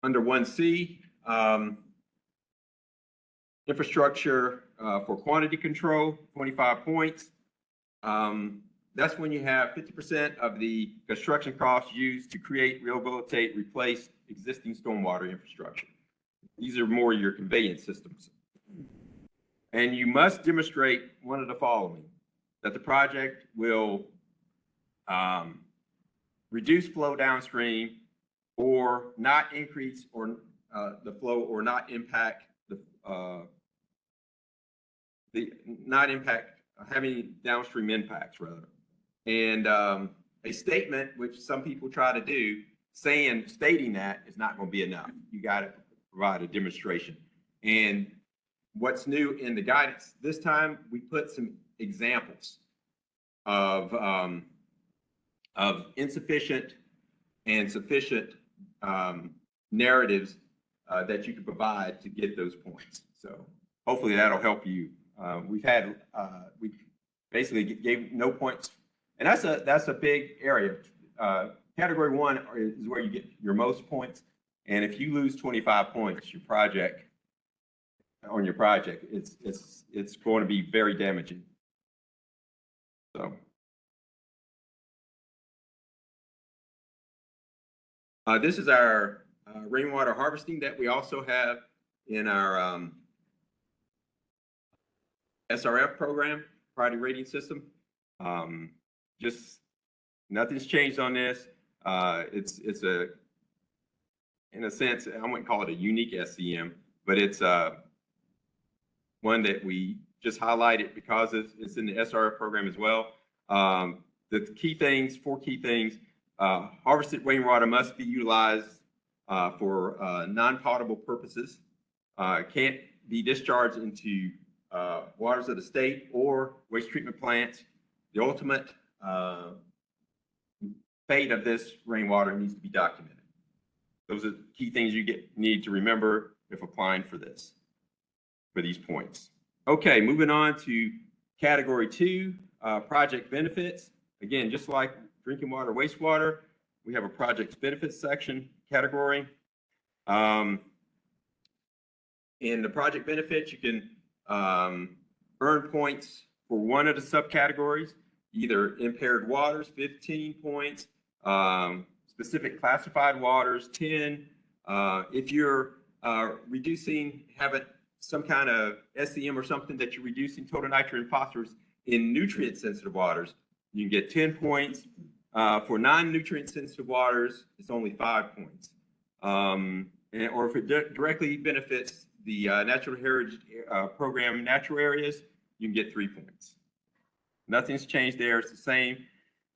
Under 1C, infrastructure for quantity control, 25 points. That's when you have 50% of the construction costs used to create, rehabilitate, replace existing stormwater infrastructure. These are more your conveyance systems. And you must demonstrate one of the following: that the project will reduce flow downstream, or not increase or the flow, or not impact not impact having downstream impacts rather. And a statement, which some people try to do, stating that is not going to be enough. You got to provide a demonstration. And what's new in the guidance this time, we put some examples of insufficient and sufficient narratives that you can provide to get those points. So hopefully that'll help you. We basically gave no points, and that's a big area. Category 1 is where you get your most points, and if you lose 25 points, it's going to be very damaging. So. This is our rainwater harvesting that we also have in our SRF program, priority rating system. Just nothing's changed on this. It's in a sense, I wouldn't call it a unique SCM, but it's one that we just highlighted because it's in the SRF program as well. The key things, 4 key things: harvested rainwater must be utilized for non-potable purposes, can't be discharged into waters of the state or waste treatment plants. The ultimate fate of this rainwater needs to be documented. Those are key things you need to remember if applying for these points. Okay, moving on to category 2, project benefits. Again, just like drinking water, wastewater, we have a project benefits section category. In the project benefits, you can earn points for one of the subcategories, either impaired waters, 15 points, specific classified waters, 10. If you're having some kind of SCM or something that you're reducing total nitrogen and phosphorus in nutrient sensitive waters, you can get 10 points. For non-nutrient sensitive waters, it's only 5 points. Or if it directly benefits the Natural Heritage Program natural areas, you can get 3 points. Nothing's changed there, it's the same.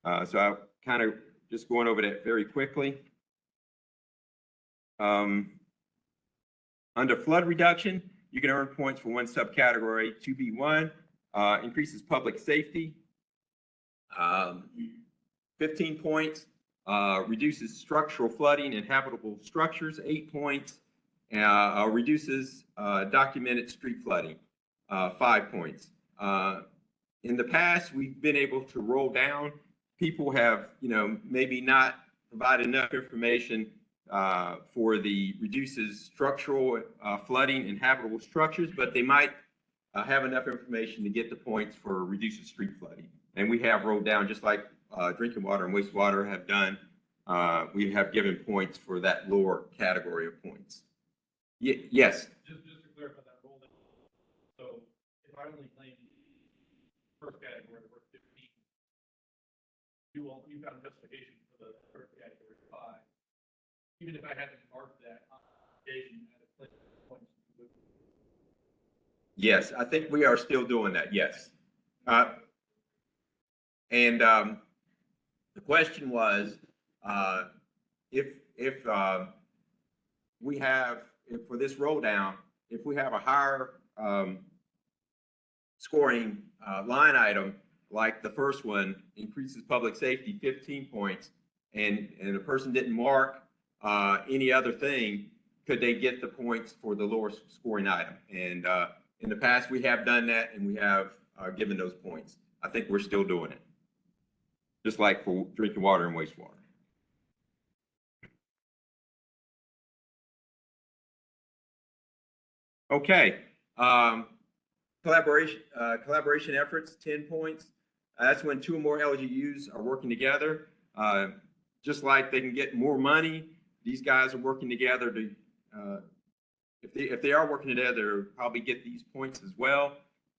So I'll kind of just going over that very quickly. Under flood reduction, you can earn points for one subcategory. 2B1 increases public safety. 15 points, reduces structural flooding in habitable structures, 8 points, reduces documented street flooding, 5 points. In the past, we've been able to roll down. People have, maybe not provided enough information for the reduces structural flooding in habitable structures, but they might have enough information to get the points for reduces street flooding. And we have rolled down, just like drinking water and wastewater have done. We have given points for that lower category of points. Yes. Just to clarify that role. So if I only claim first category for 15, you got an investigation for the first category 5. Even if I hadn't marked that investigation at a place points. Yes, I think we are still doing that. Yes. And the question was, if for this roll down, if we have a higher scoring line item, like the first one, increases public safety 15 points, and a person didn't mark any other thing, could they get the points for the lower scoring item? And in the past, we have done that, and we have given those points. I think we're still doing it, just like for drinking water and wastewater. Okay, collaboration efforts, 10 points. That's when 2 or more LGUs are working together. Just like they can get more money, these guys are working together to, if they are working together, probably get these points as well.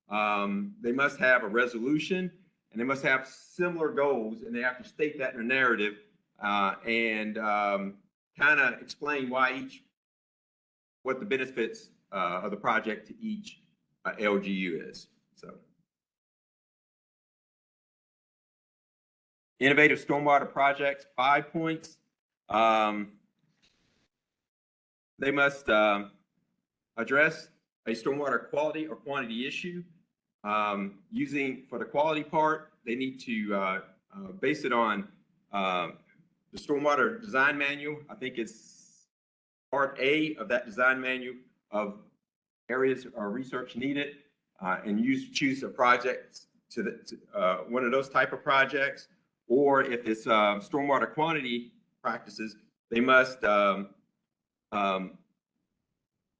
They must have a resolution, and they must have similar goals, and they have to state that in a narrative and kind of explain why what the benefits of the project to each LGU is. So, innovative stormwater projects, 5 points. They must address a stormwater quality or quantity issue. For the quality part, they need to base it on the stormwater design manual. I think it's part A of that design manual of areas or research needed, and choose a project to one of those type of projects. Or if it's stormwater quantity practices, they must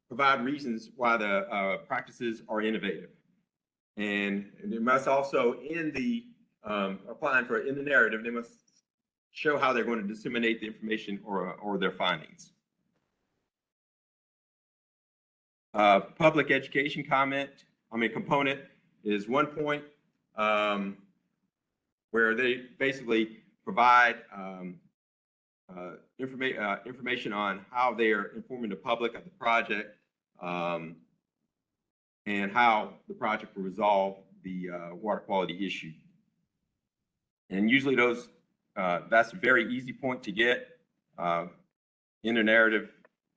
provide reasons why the practices are innovative. And they must also, in the in the narrative, they must show how they're going to disseminate the information or their findings. Public education component is 1 point, where they basically provide information on how they are informing the public of the project and how the project will resolve the water quality issue. And usually that's a very easy point to get. In the narrative,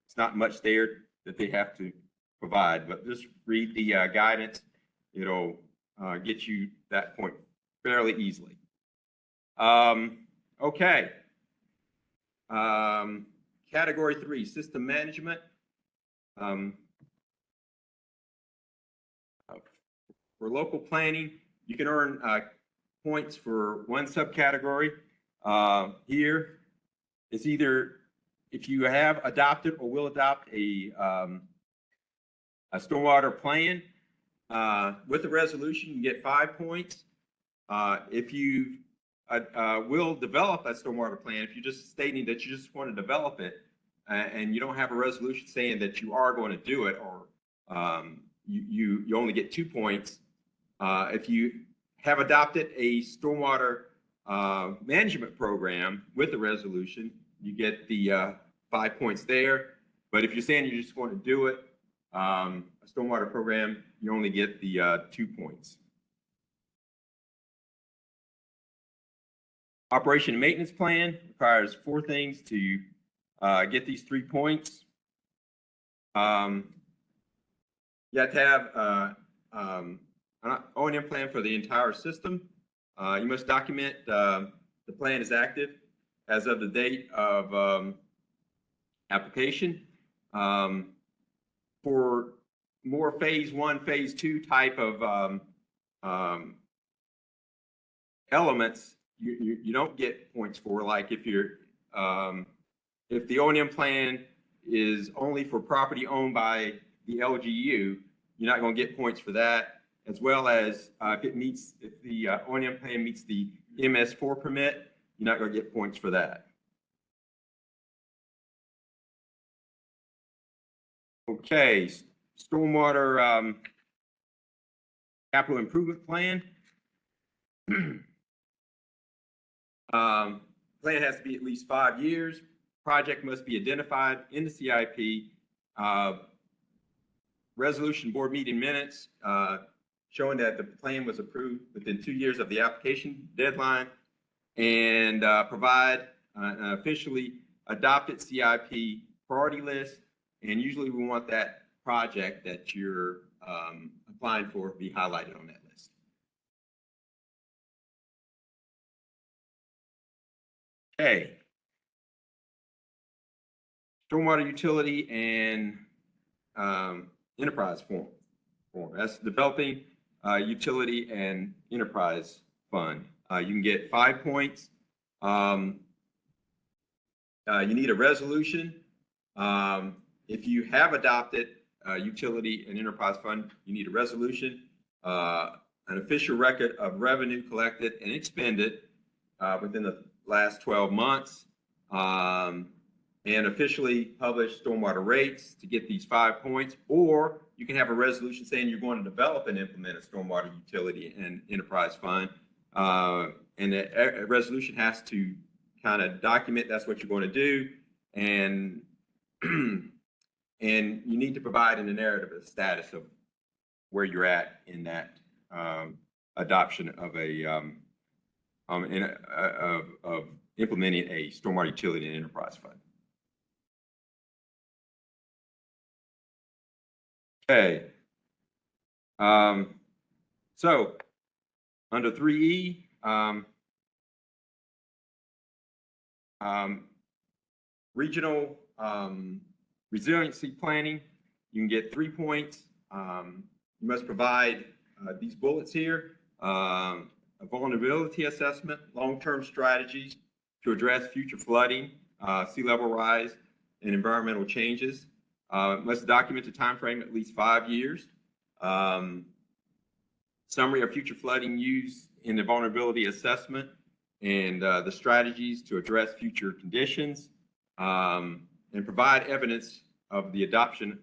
it's not much there that they have to provide, but just read the guidance. It'll get you that point fairly easily. Okay. Category 3, system management. For local planning, you can earn points for one subcategory. Here, it's either if you have adopted or will adopt a stormwater plan with a resolution, you get 5 points. If you will develop a stormwater plan, if you're just stating that you just want to develop it and you don't have a resolution saying that you are going to do it, or you only get 2 points. If you have adopted a stormwater management program with a resolution, you get the 5 points there. But if you're saying you just want to do it, a stormwater program, you only get the 2 points. Operation and maintenance plan requires 4 things to get these 3 points. You have to have an O&M plan for the entire system. You must document the plan is active as of the date of application. For more phase 1, phase 2 type of elements, you don't get points for, like if you're if the O&M plan is only for property owned by the LGU, you're not going to get points for that, as well as if the O&M plan meets the MS4 permit, you're not going to get points for that. Okay, stormwater capital improvement plan. Plan has to be at least 5 years. Project must be identified in the CIP. Resolution board meeting minutes showing that the plan was approved within 2 years of the application deadline, and provide an officially adopted CIP priority list. And usually we want that project that you're applying for to be highlighted on that list. Okay. Stormwater utility and enterprise form. That's developing utility and enterprise fund. You can get 5 points. You need a resolution. If you have adopted utility and enterprise fund, you need a resolution, an official record of revenue collected and expended within the last 12 months, and officially published stormwater rates to get these 5 points, or you can have a resolution saying you're going to develop and implement a stormwater utility and enterprise fund. And the resolution has to kind of document that's what you're going to do. And, and you need to provide in the narrative a status of where you're at in that adoption of of implementing a stormwater utility and enterprise fund. Okay. So under 3E, regional resiliency planning, you can get 3 points. You must provide these bullets here, a vulnerability assessment, long-term strategies to address future flooding, sea level rise, and environmental changes. Must document the time frame at least 5 years. Summary of future flooding used in the vulnerability assessment and the strategies to address future conditions, and provide evidence of the adoption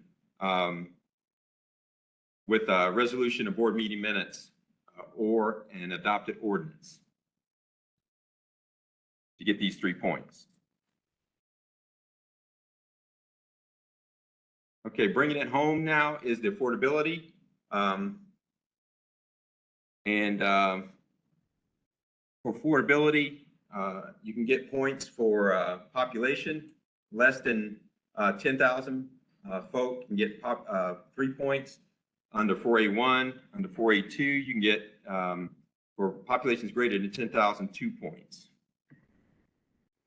with a resolution of board meeting minutes or an adopted ordinance to get these 3 points. Okay, bringing it home now is the affordability. For affordability, you can get points for population. Less than 10,000 folk can get 3 points. Under 4A1, under 4A2, you can get, for populations greater than 10,000, 2 points.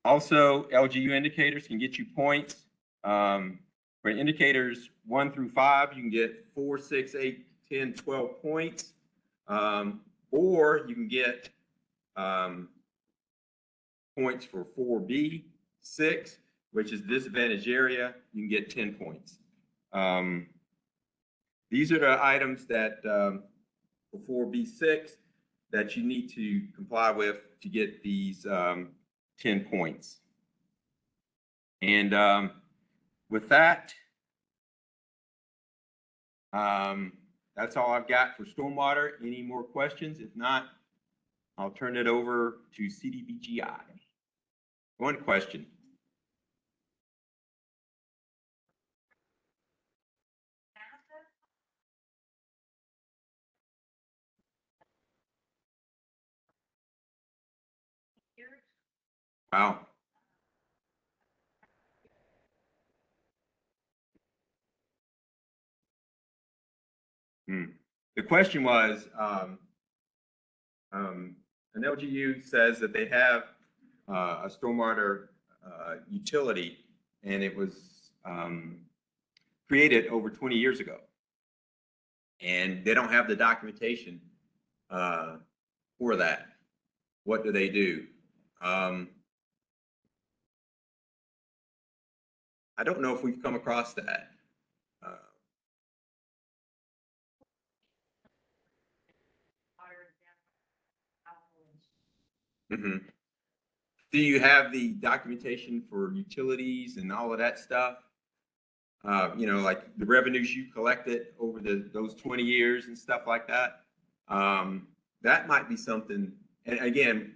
Also, LGU indicators can get you points. For indicators 1 through 5, you can get 4, 6, 8, 10, 12 points. Or you can get points for 4B, 6, which is disadvantaged area. You can get 10 points. These are the items that for 4B6 that you need to comply with to get these 10 points. And with that, that's all I've got for stormwater. Any more questions? If not, I'll turn it over to CDBGI. One question. Wow. The question was, an LGU says that they have a stormwater utility, and it was created over 20 years ago. And they don't have the documentation for that. What do they do? I don't know if we've come across that. Do you have the documentation for utilities and all of that stuff? You know, like the revenues you collected over those 20 years and stuff like that? That might be something, and again,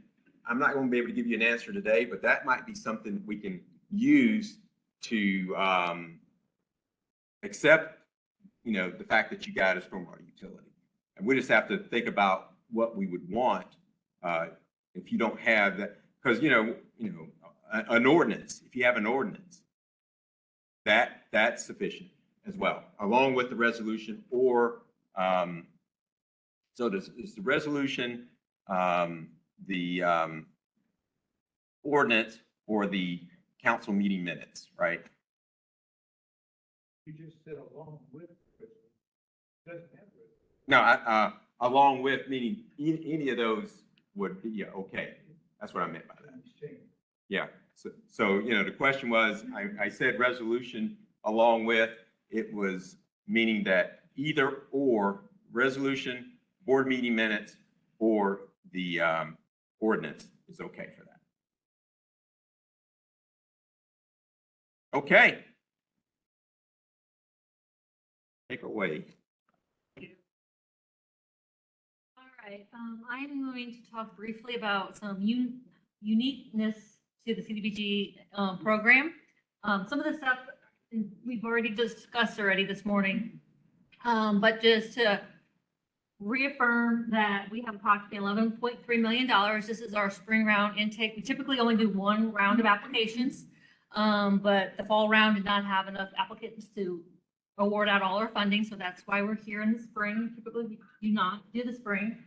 I'm not going to be able to give you an answer today, but that might be something we can use to accept, you know, the fact that you got a stormwater utility. And we just have to think about what we would want if you don't have that, because you know, an ordinance. If you have an ordinance, that's sufficient as well, along with the resolution. Or so it's the resolution, the ordinance or the council meeting minutes, right? You just said along with, doesn't have with. No, along with, meaning any of those would be, yeah, okay. That's what I meant by that. Yeah, so, the question was, I said resolution along with, it was meaning that either or resolution, board meeting minutes, or the ordinance is okay for that. Okay. Take away. All right, I'm going to talk briefly about some uniqueness to the CDBG program. Some of the stuff we've already discussed this morning, but just to reaffirm that we have approximately $11.3 million. This is our spring round intake. We typically only do one round of applications, but the fall round did not have enough applicants to award out all our funding, so that's why we're here in the spring. Typically, we do not do the spring.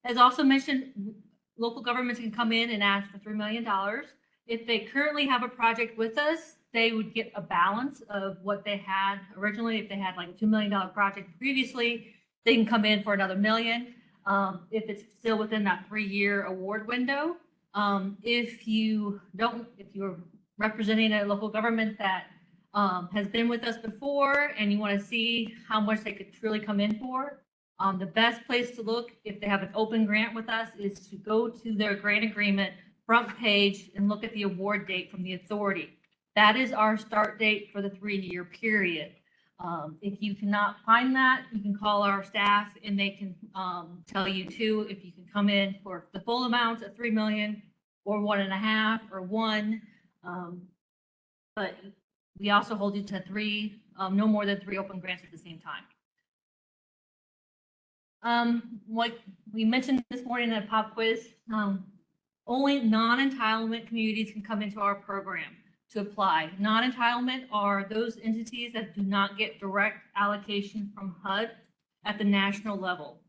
As also mentioned, local governments can come in and ask for $3 million. If they currently have a project with us, they would get a balance of what they had originally. If they had like a $2 million project previously, they can come in for another $1 million. If it's still within that 3-year award window. If you're representing a local government that has been with us before and you want to see how much they could truly come in for, the best place to look if they have an open grant with us is to go to their grant agreement front page and look at the award date from the authority. That is our start date for the 3-year period. If you cannot find that, you can call our staff and they can tell you too if you can come in for the full amount of $3 million or 1.5 or 1. But we also hold you to 3, no more than 3 open grants at the same time. Like we mentioned this morning in a pop quiz, only non-entitlement communities can come into our program to apply. Non-entitlement are those entities that do not get direct allocation from HUD at the national level.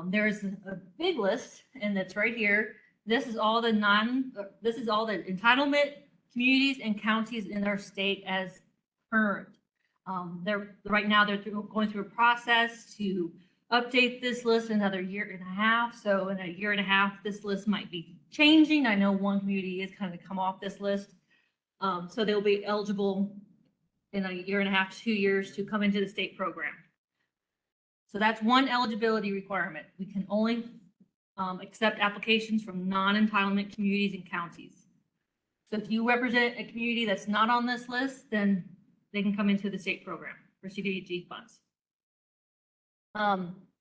There's a big list, and it's right here. This is all the entitlement communities and counties in our state as current. Right now they're going through a process to update this list another 1.5 years. So in a 1.5 years, this list might be changing. I know one community is kind of come off this list. So they'll be eligible in a 1.5 years, 2 years to come into the state program. So that's one eligibility requirement. We can only accept applications from non-entitlement communities and counties. So if you represent a community that's not on this list, then they can come into the state program for CDBG funds.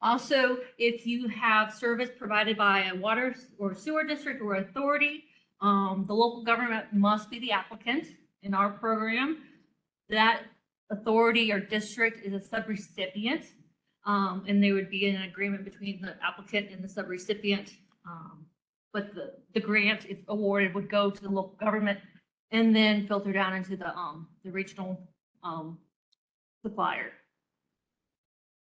Also, if you have service provided by a water or sewer district or authority, the local government must be the applicant in our program. That authority or district is a subrecipient, and there would be an agreement between the applicant and the subrecipient. But the grant, if awarded, would go to the local government and then filter down into the regional supplier.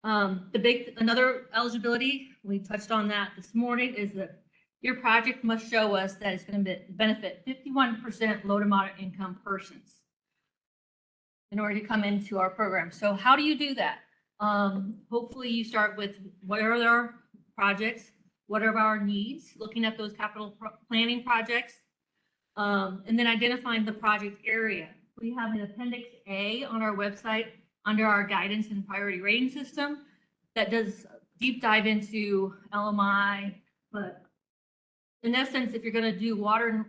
Another eligibility, we touched on that this morning, is that your project must show us that it's going to benefit 51% low to moderate income persons in order to come into our program. So how do you do that? Hopefully you start with what are our projects, what are our needs, looking at those capital planning projects, and then identifying the project area. We have an Appendix A on our website under our guidance and priority rating system that does deep dive into LMI, but in essence, if you're going to do water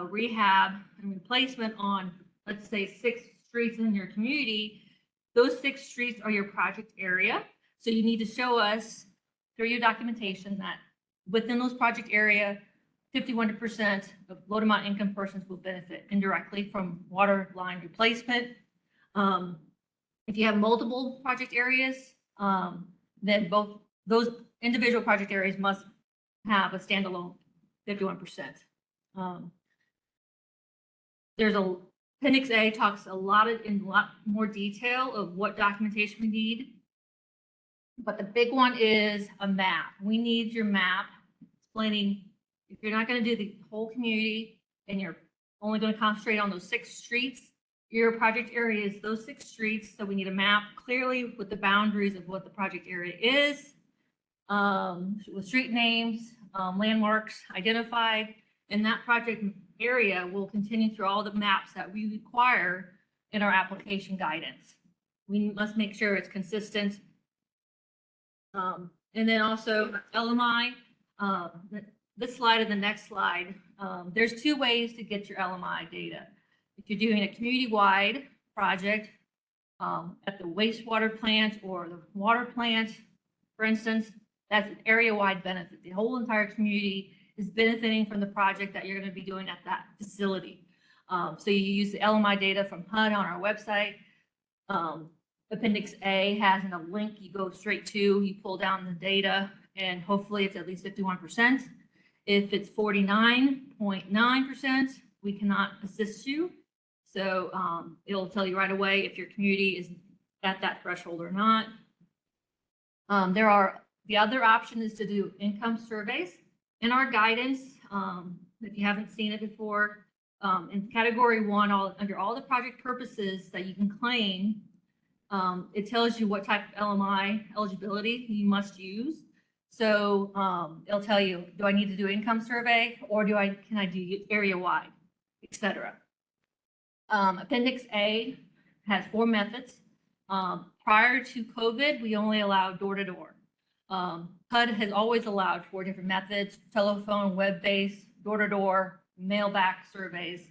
rehab and replacement on, let's say, 6 streets in your community, those 6 streets are your project area. So you need to show us through your documentation that within those project area, 51% of low to moderate income persons will benefit indirectly from water line replacement. If you have multiple project areas, then both those individual project areas must have a standalone 51%. There's Appendix A talks in a lot more detail of what documentation we need. But the big one is a map. We need your map explaining if you're not going to do the whole community, and you're only going to concentrate on those 6 streets, your project area is those 6 streets. So we need a map clearly with the boundaries of what the project area is, with street names, landmarks identified, and that project area will continue through all the maps that we require in our application guidance. We must make sure it's consistent. And then also LMI, this slide and the next slide, there's 2 ways to get your LMI data. If you're doing a community-wide project at the wastewater plant or the water plant, for instance, that's an area-wide benefit. The whole entire community is benefiting from the project that you're going to be doing at that facility. So you use the LMI data from HUD on our website. Appendix A has a link you go straight to, you pull down the data, and hopefully it's at least 51%. If it's 49.9%, we cannot assist you. So it'll tell you right away if your community is at that threshold or not. The other option is to do income surveys. In our guidance, if you haven't seen it before, in category 1, under all the project purposes that you can claim, it tells you what type of LMI eligibility you must use. So it'll tell you, do I need to do income survey, or can I do area wide, etc. Appendix A has 4 methods. Prior to COVID, we only allowed door-to-door. HUD has always allowed 4 different methods: telephone, web-based, door-to-door, mail-back surveys.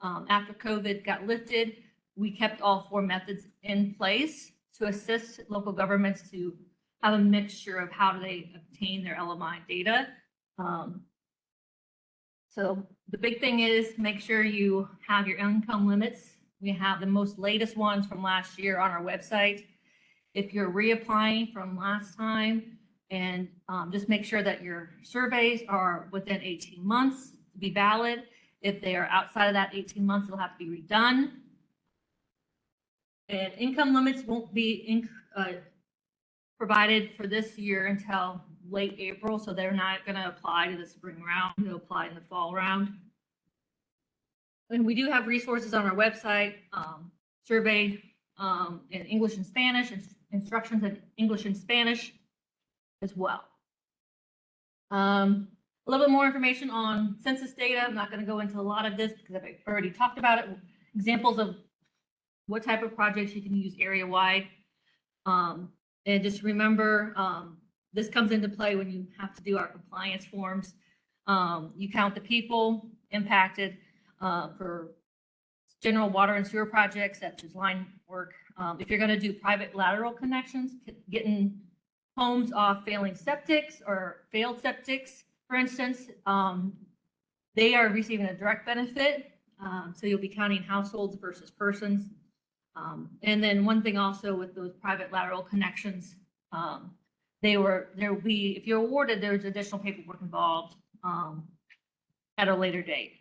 After COVID got lifted, we kept all 4 methods in place to assist local governments to have a mixture of how do they obtain their LMI data. So the big thing is make sure you have your income limits. We have the most latest ones from last year on our website. If you're reapplying from last time, and just make sure that your surveys are within 18 months to be valid. If they are outside of that 18 months, they'll have to be redone. And income limits won't be provided for this year until late April, so they're not going to apply to the spring round. They'll apply in the fall round. And we do have resources on our website, survey in English and Spanish, and instructions in English and Spanish as well. A little bit more information on census data. I'm not going to go into a lot of this because I've already talked about it. Examples of what type of projects you can use area-wide. And just remember, this comes into play when you have to do our compliance forms. You count the people impacted for general water and sewer projects, such as line work. If you're going to do private lateral connections, getting homes off failing septics or failed septics, for instance, they are receiving a direct benefit. So you'll be counting households versus persons. And then one thing also with those private lateral connections, there will be, if you're awarded, there's additional paperwork involved at a later date.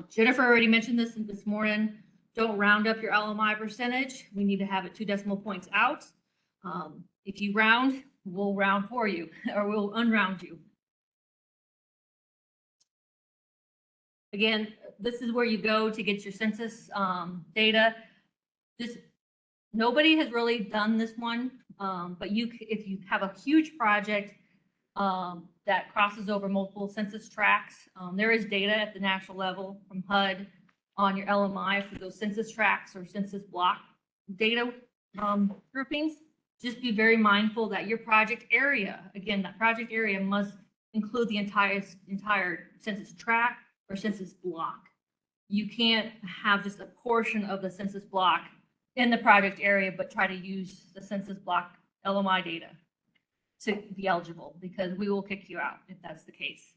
Jennifer already mentioned this morning. Don't round up your LMI percentage. We need to have it 2 decimal points out. If you round, we'll round for you, or we'll unround you. Again, this is where you go to get your census data. Nobody has really done this one, but if you have a huge project that crosses over multiple census tracts, there is data at the national level from HUD on your LMI for those census tracts or census block data groupings. Just be very mindful that your project area, again, that project area must include the entire census tract or census block. You can't have just a portion of the census block in the project area, but try to use the census block LMI data to be eligible, because we will kick you out if that's the case.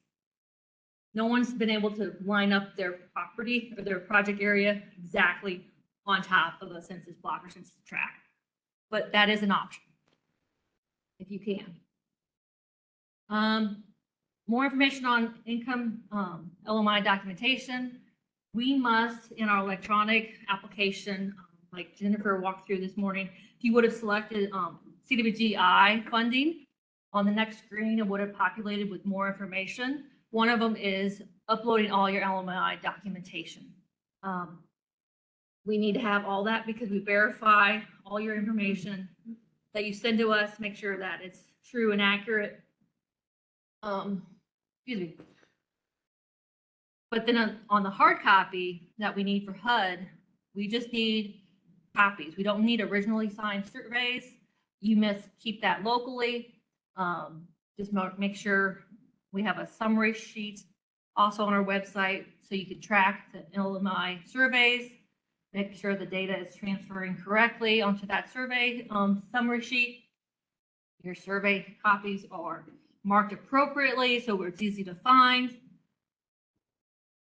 No one's been able to line up their property or their project area exactly on top of a census block or census tract, but that is an option if you can. More information on income LMI documentation. We must, in our electronic application, like Jennifer walked through this morning, if you would have selected CDBG-I funding, on the next screen, it would have populated with more information. One of them is uploading all your LMI documentation. We need to have all that because we verify all your information that you send to us, make sure that it's true and accurate. Excuse me. But then on the hard copy that we need for HUD, we just need copies. We don't need originally signed surveys. You must keep that locally. Just make sure we have a summary sheet also on our website so you can track the LMI surveys. Make sure the data is transferring correctly onto that survey summary sheet. Your survey copies are marked appropriately so it's easy to find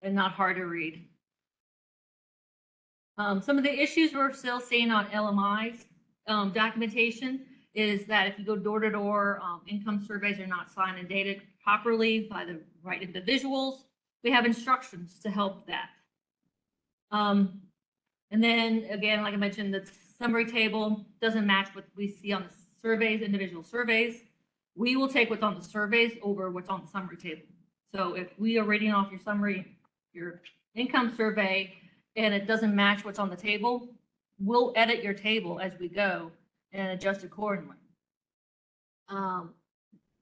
and not hard to read. Some of the issues we're still seeing on LMI's documentation is that if you go door to door, income surveys are not signed and dated properly by the right individuals. We have instructions to help that. And then again, like I mentioned, the summary table doesn't match what we see on the surveys, individual surveys. We will take what's on the surveys over what's on the summary table. So if we are reading off your summary, your income survey, and it doesn't match what's on the table, we'll edit your table as we go and adjust accordingly.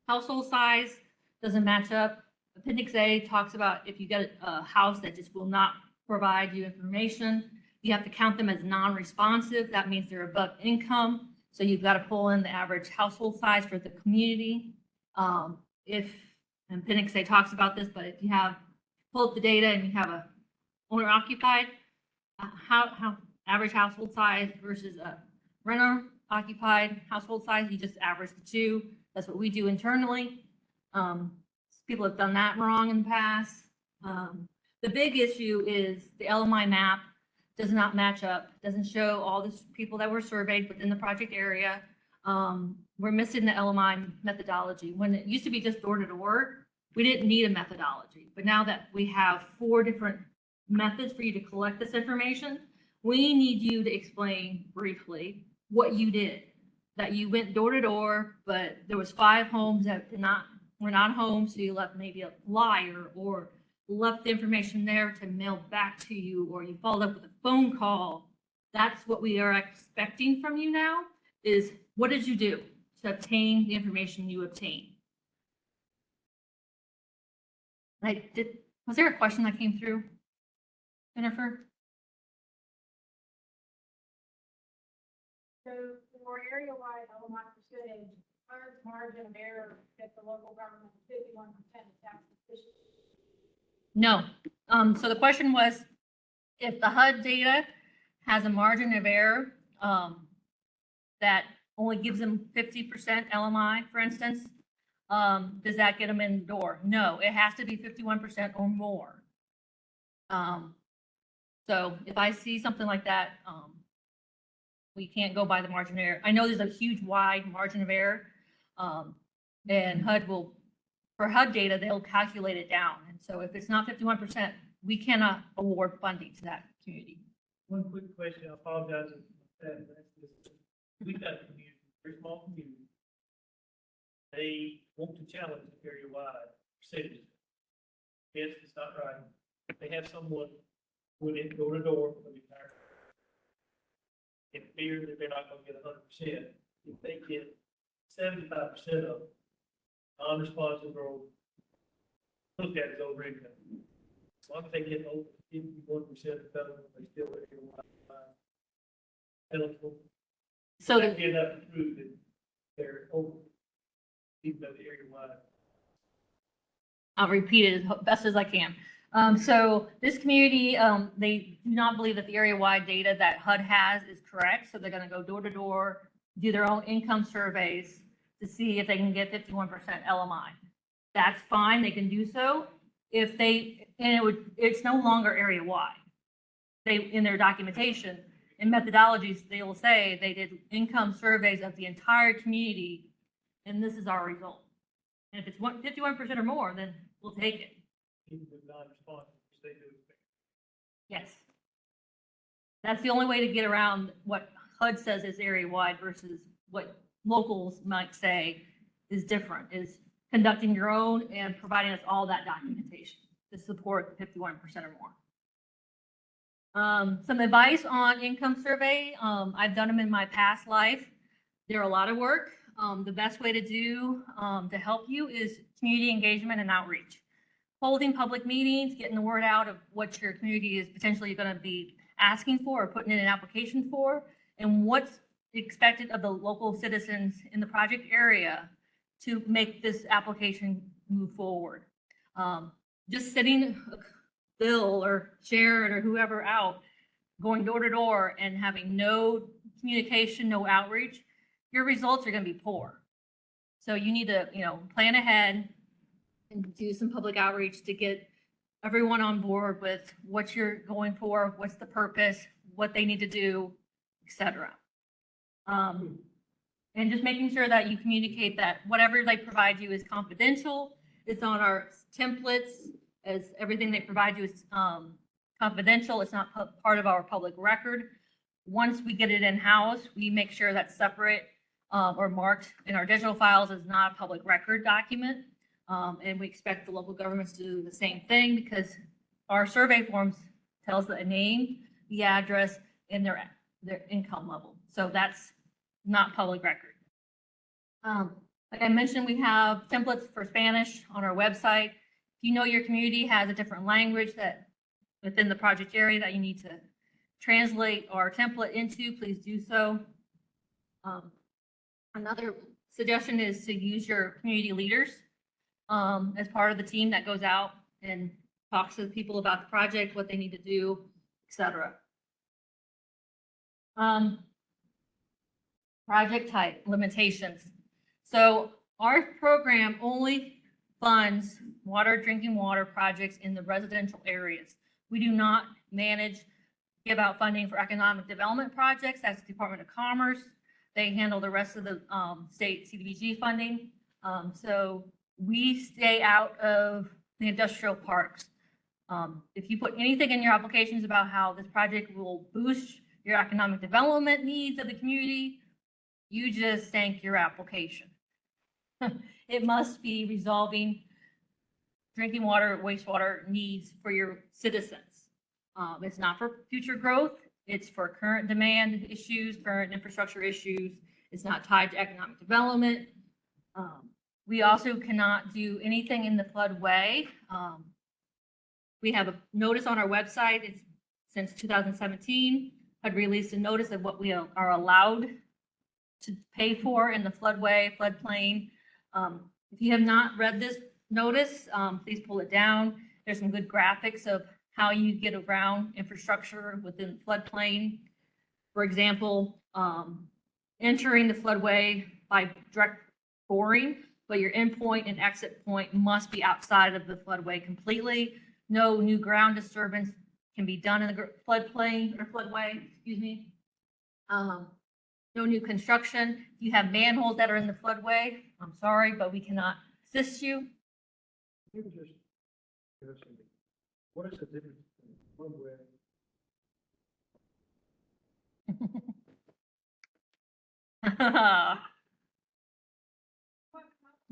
Household size doesn't match up. Appendix A talks about if you get a house that just will not provide you information, you have to count them as non-responsive. That means they're above income. So you've got to pull in the average household size for the community. If Appendix A talks about this, but if you have pull up the data and you have a owner occupied, how average household size versus a renter occupied household size, you just average the two. That's what we do internally. People have done that wrong in the past. The big issue is the LMI map does not match up, doesn't show all the people that were surveyed within the project area. We're missing the LMI methodology. When it used to be just door to door, we didn't need a methodology. But now that we have 4 different methods for you to collect this information, we need you to explain briefly what you did. That you went door to door, but there was 5 homes that were not home, so you left maybe a flyer or left the information there to mail back to you, or you followed up with a phone call. That's what we are expecting from you now, is what did you do to obtain the information you obtained? Was there a question that came through, Jennifer? So for area-wide LMI percentage, our margin of error at the local government is 51% of tax efficiency. No. So the question was, if the HUD data has a margin of error that only gives them 50% LMI, for instance, does that get them in the door? No, it has to be 51% or more. So if I see something like that, we can't go by the margin of error. I know there's a huge wide margin of error, and HUD will, for HUD data, they'll calculate it down. And so if it's not 51%, we cannot award funding to that community. One quick question, I apologize if we've got a community, very small community. They want to challenge the area-wide percentages. Yes, it's not right. They have someone who would go to door for the entire, in fear that they're not gonna get 100%. If they get 75% of non-responsive or looked at as over income, as long as they get over 51% of them, they still are eligible. So That'd be enough to prove that they're over, even though the area wide. I'll repeat it as best as I can. So this community, they do not believe that the area-wide data that HUD has is correct. So they're going to go door to door, do their own income surveys to see if they can get 51% LMI. That's fine. They can do so. If they, and it's no longer area-wide. They, in their documentation and methodologies, they will say they did income surveys of the entire community, and this is our result. And if it's 51% or more, then we'll take it. Even with non-responsive, which they do. Yes. That's the only way to get around what HUD says is area-wide versus what locals might say is different, is conducting your own and providing us all that documentation. to support 51% or more. Some advice on income survey. I've done them in my past life. They're a lot of work. The best way to do, to help you is community engagement and outreach. Holding public meetings, getting the word out of what your community is potentially going to be asking for or putting in an application for, and what's expected of the local citizens in the project area to make this application move forward. Just sitting Bill or Sharon or whoever out, going door to door and having no communication, no outreach, your results are going to be poor. So you need to, plan ahead and do some public outreach to get everyone on board with what you're going for, what's the purpose, what they need to do, etc. And just making sure that you communicate that whatever they provide you is confidential. It's on our templates, as everything they provide you is confidential. It's not part of our public record. Once we get it in-house, we make sure that's separate or marked in our digital files as not a public record document. And we expect the local governments to do the same thing, because our survey forms tells the name, the address, and their income level. So that's not public record. Like I mentioned, we have templates for Spanish on our website. If you know your community has a different language that within the project area that you need to translate our template into, please do so. Another suggestion is to use your community leaders as part of the team that goes out and talks to the people about the project, what they need to do, etc. Project type limitations. So our program only funds drinking water projects in the residential areas. We do not give out funding for economic development projects. That's the Department of Commerce. They handle the rest of the state CDBG funding. So we stay out of the industrial parks. If you put anything in your applications about how this project will boost your economic development needs of the community, you just sank your application. It must be resolving drinking water, wastewater needs for your citizens. It's not for future growth. It's for current demand issues, current infrastructure issues. It's not tied to economic development. We also cannot do anything in the floodway. We have a notice on our website. It's since 2017 had released a notice of what we are allowed to pay for in the floodway, floodplain. If you have not read this notice, please pull it down. There's some good graphics of how you get around infrastructure within floodplain. For example, entering the floodway by direct boring, but your endpoint and exit point must be outside of the floodway completely. No new ground disturbance can be done in the floodplain or floodway, excuse me. No new construction. If you have manholes that are in the floodway, I'm sorry, but we cannot assist you. You can just give us what is the difference between floodway?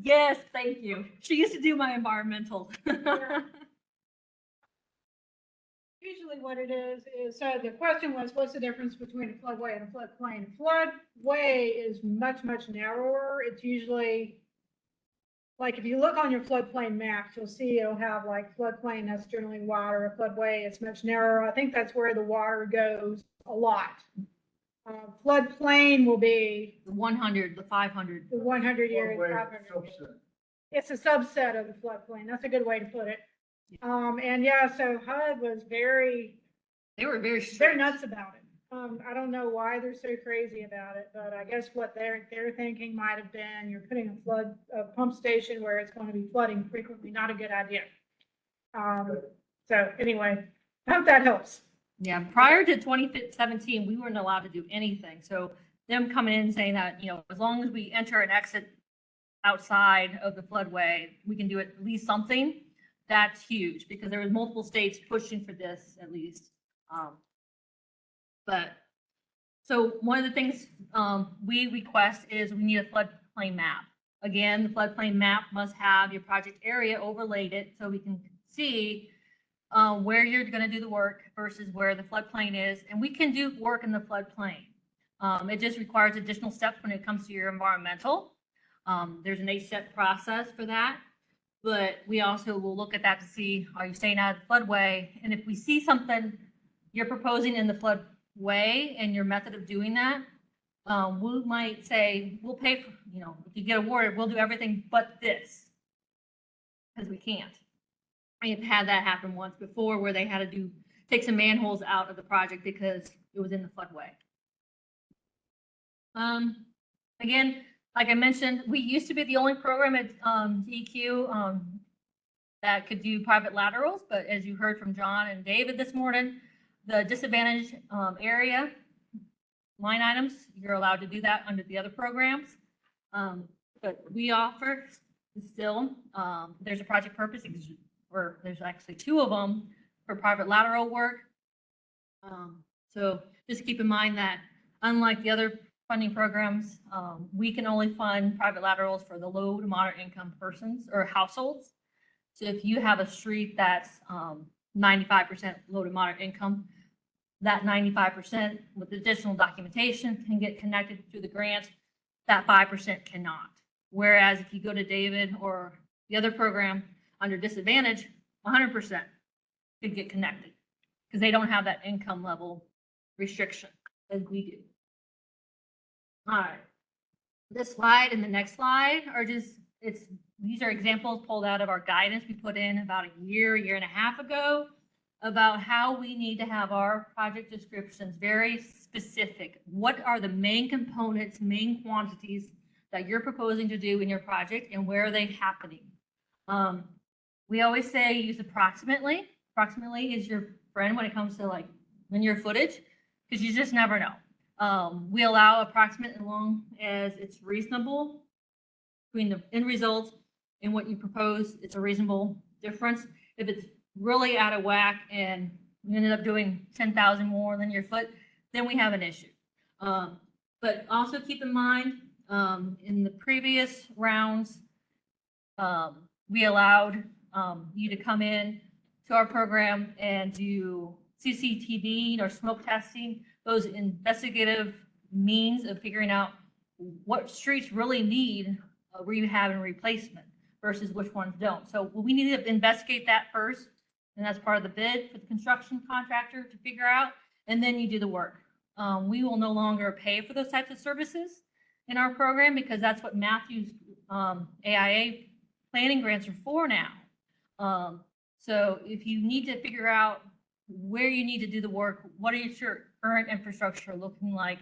Yes, thank you. She used to do my environmental. Usually what it is, so the question was, what's the difference between a floodway and a floodplain? Floodway is much, much narrower. It's usually, like if you look on your floodplain maps, you'll see it'll have like floodplain, that's generally water. A floodway, it's much narrower. I think that's where the water goes a lot. Floodplain will be The 100, the 500. the 100 year, Floodway 500 subset. year. It's a subset of the floodplain. That's a good way to put it. And yeah, so HUD was They were very they're strict. nuts about it. I don't know why they're so crazy about it, but I guess what they're thinking might have been, you're putting a pump station where it's going to be flooding frequently, not a good idea. So anyway, I hope that helps. Yeah, prior to 2017, we weren't allowed to do anything. So them coming in saying that, as long as we enter and exit outside of the floodway, we can do at least something. That's huge, because there was multiple states pushing for this at least. But so one of the things we request is we need a floodplain map. Again, the floodplain map must have your project area overlaid it so we can see where you're gonna do the work versus where the floodplain is, and we can do work in the floodplain. It just requires additional steps when it comes to your environmental. There's an 8-step process for that, but we also will look at that to see, are you staying out of the floodway? And if we see something you're proposing in the floodway and your method of doing that, we might say, we'll pay for, if you get awarded, we'll do everything but this, because we can't. I've had that happen once before where they had to take some manholes out of the project because it was in the floodway. Again, like I mentioned, we used to be the only program at EQ that could do private laterals, but as you heard from John and David this morning, the disadvantaged area line items, you're allowed to do that under the other programs. But we offer still, there's a project purpose, or there's actually 2 of them for private lateral work. So just keep in mind that unlike the other funding programs, we can only fund private laterals for the low to moderate income persons or households. So if you have a street that's 95% low to moderate income, that 95% with additional documentation can get connected through the grant, that 5% cannot. Whereas if you go to David or the other program under disadvantage, 100% could get connected because they don't have that income level restriction as we do. All right, this slide and the next slide are just, these are examples pulled out of our guidance we put in about a year and a half ago about how we need to have our project descriptions very specific. What are the main components, main quantities that you're proposing to do in your project and where are they happening? We always say use approximately. Approximately is your friend when it comes to like linear footage, because you just never know. We allow approximate as long as it's reasonable between the end result and what you propose. It's a reasonable difference. If it's really out of whack and you ended up doing 10,000 more linear foot, then we have an issue. But also keep in mind, in the previous rounds, we allowed you to come in to our program and do CCTV or smoke testing, those investigative means of figuring out what streets really need a rehab and replacement versus which ones don't. So we need to investigate that first, and that's part of the bid for the construction contractor to figure out, and then you do the work. We will no longer pay for those types of services in our program because that's what Matthew's AIA planning grants are for now. So if you need to figure out where you need to do the work, what is your current infrastructure looking like,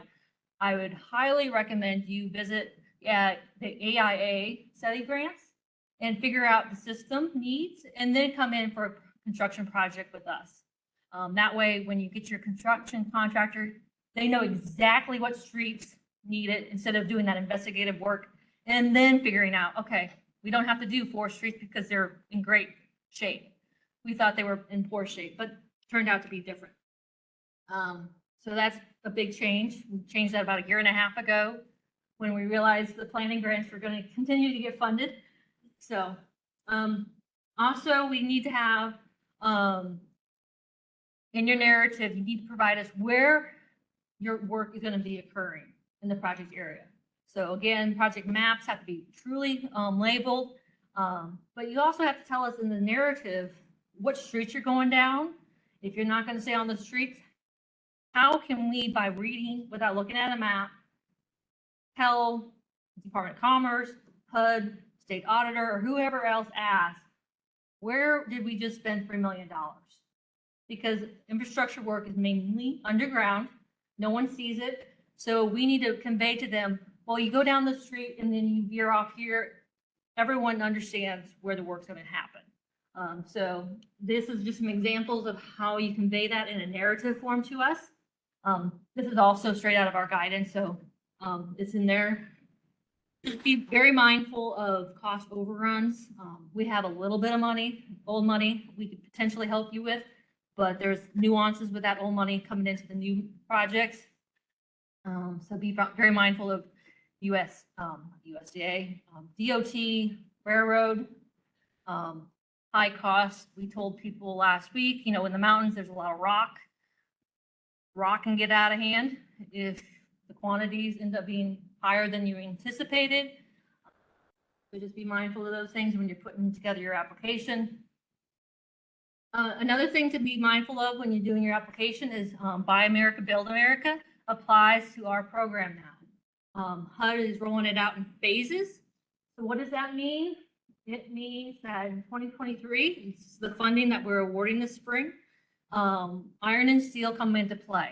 I would highly recommend you visit the AIA study grants and figure out the system needs and then come in for a construction project with us. That way, when you get your construction contractor, they know exactly what streets need it instead of doing that investigative work and then figuring out, okay, we don't have to do 4 streets because they're in great shape. We thought they were in poor shape, but turned out to be different. So that's a big change. We changed that about a year and a half ago when we realized the planning grants were going to continue to get funded. So also we need to have in your narrative, you need to provide us where your work is going to be occurring in the project area. So again, project maps have to be truly labeled, but you also have to tell us in the narrative what streets you're going down. If you're not going to stay on the streets, how can we, by reading without looking at a map, tell Department of Commerce, HUD, state auditor, or whoever else asks, where did we just spend $3 million? Because infrastructure work is mainly underground. No one sees it. So we need to convey to them, well, you go down the street and then you veer off here. Everyone understands where the work's going to happen. So this is just some examples of how you convey that in a narrative form to us. This is also straight out of our guidance, so it's in there. Just be very mindful of cost overruns. We have a little bit of money, old money, we could potentially help you with, but there's nuances with that old money coming into the new projects. So be very mindful of USDA, DOT, railroad, high cost. We told people last week, in the mountains, there's a lot of rock. Rock can get out of hand if the quantities end up being higher than you anticipated. So just be mindful of those things when you're putting together your application. Another thing to be mindful of when you're doing your application is Buy America, Build America applies to our program now. HUD is rolling it out in phases. So what does that mean? It means that in 2023, it's the funding that we're awarding this spring, iron and steel come into play.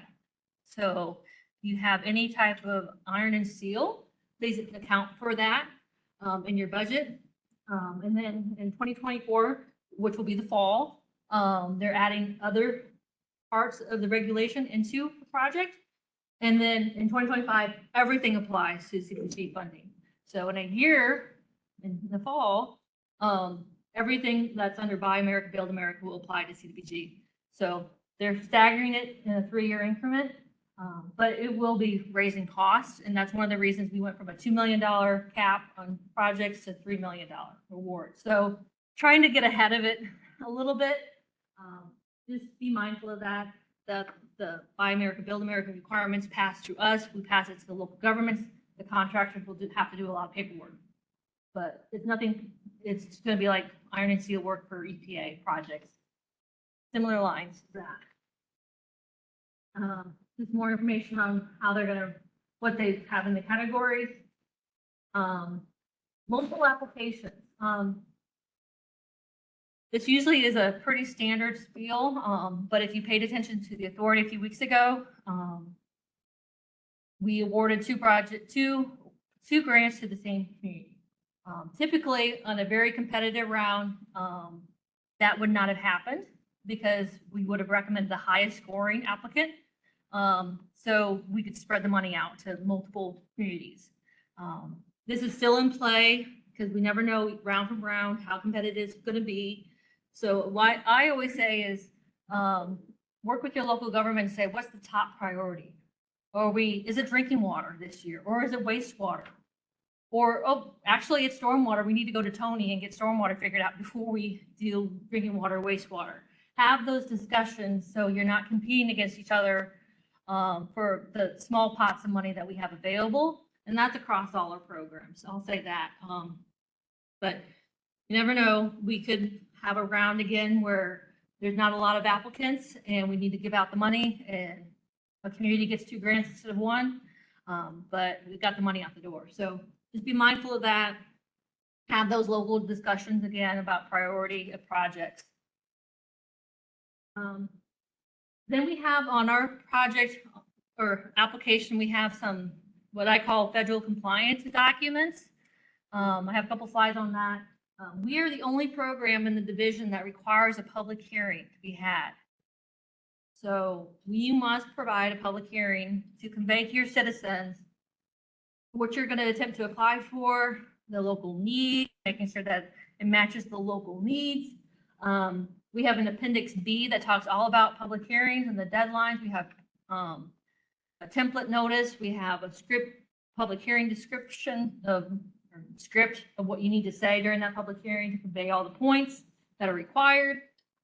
So you have any type of iron and steel, please account for that in your budget. And then in 2024, which will be the fall, they're adding other parts of the regulation into the project. And then in 2025, everything applies to CDBG funding. So in a year, in the fall, everything that's under Buy America, Build America will apply to CDBG. So they're staggering it in a 3-year increment, but it will be raising costs. And that's one of the reasons we went from a $2 million cap on projects to $3 million reward. So trying to get ahead of it a little bit, just be mindful of that. The Buy America, Build America requirements pass through us. We pass it to the local governments. The contractors will have to do a lot of paperwork. But it's nothing, it's going to be like iron and steel work for EPA projects. Similar lines to that. Just more information on how they're going to, what they have in the categories. Multiple applications. This usually is a pretty standard spiel, but if you paid attention to the authority a few weeks ago, we awarded two grants to the same community. Typically, on a very competitive round, that would not have happened because we would have recommended the highest scoring applicant. So we could spread the money out to multiple communities. This is still in play because we never know round from round how competitive it's going to be. So what I always say is work with your local government and say, what's the top priority? Is it drinking water this year? Or is it wastewater? Or, oh, actually it's stormwater. We need to go to Tony and get stormwater figured out before we do drinking water, wastewater. Have those discussions so you're not competing against each other for the small pots of money that we have available. And that's across all our programs. I'll say that. But you never know. We could have a round again where there's not a lot of applicants and we need to give out the money and a community gets 2 grants instead of 1. But we got the money out the door. So just be mindful of that. Have those local discussions again about priority of projects. Then we have on our project or application, we have some what I call federal compliance documents. I have a couple slides on that. We are the only program in the division that requires a public hearing to be had. So we must provide a public hearing to convey to your citizens what you're going to attempt to apply for, the local needs, making sure that it matches the local needs. We have an Appendix B that talks all about public hearings and the deadlines. We have a template notice. We have a public hearing description script of what you need to say during that public hearing to convey all the points that are required.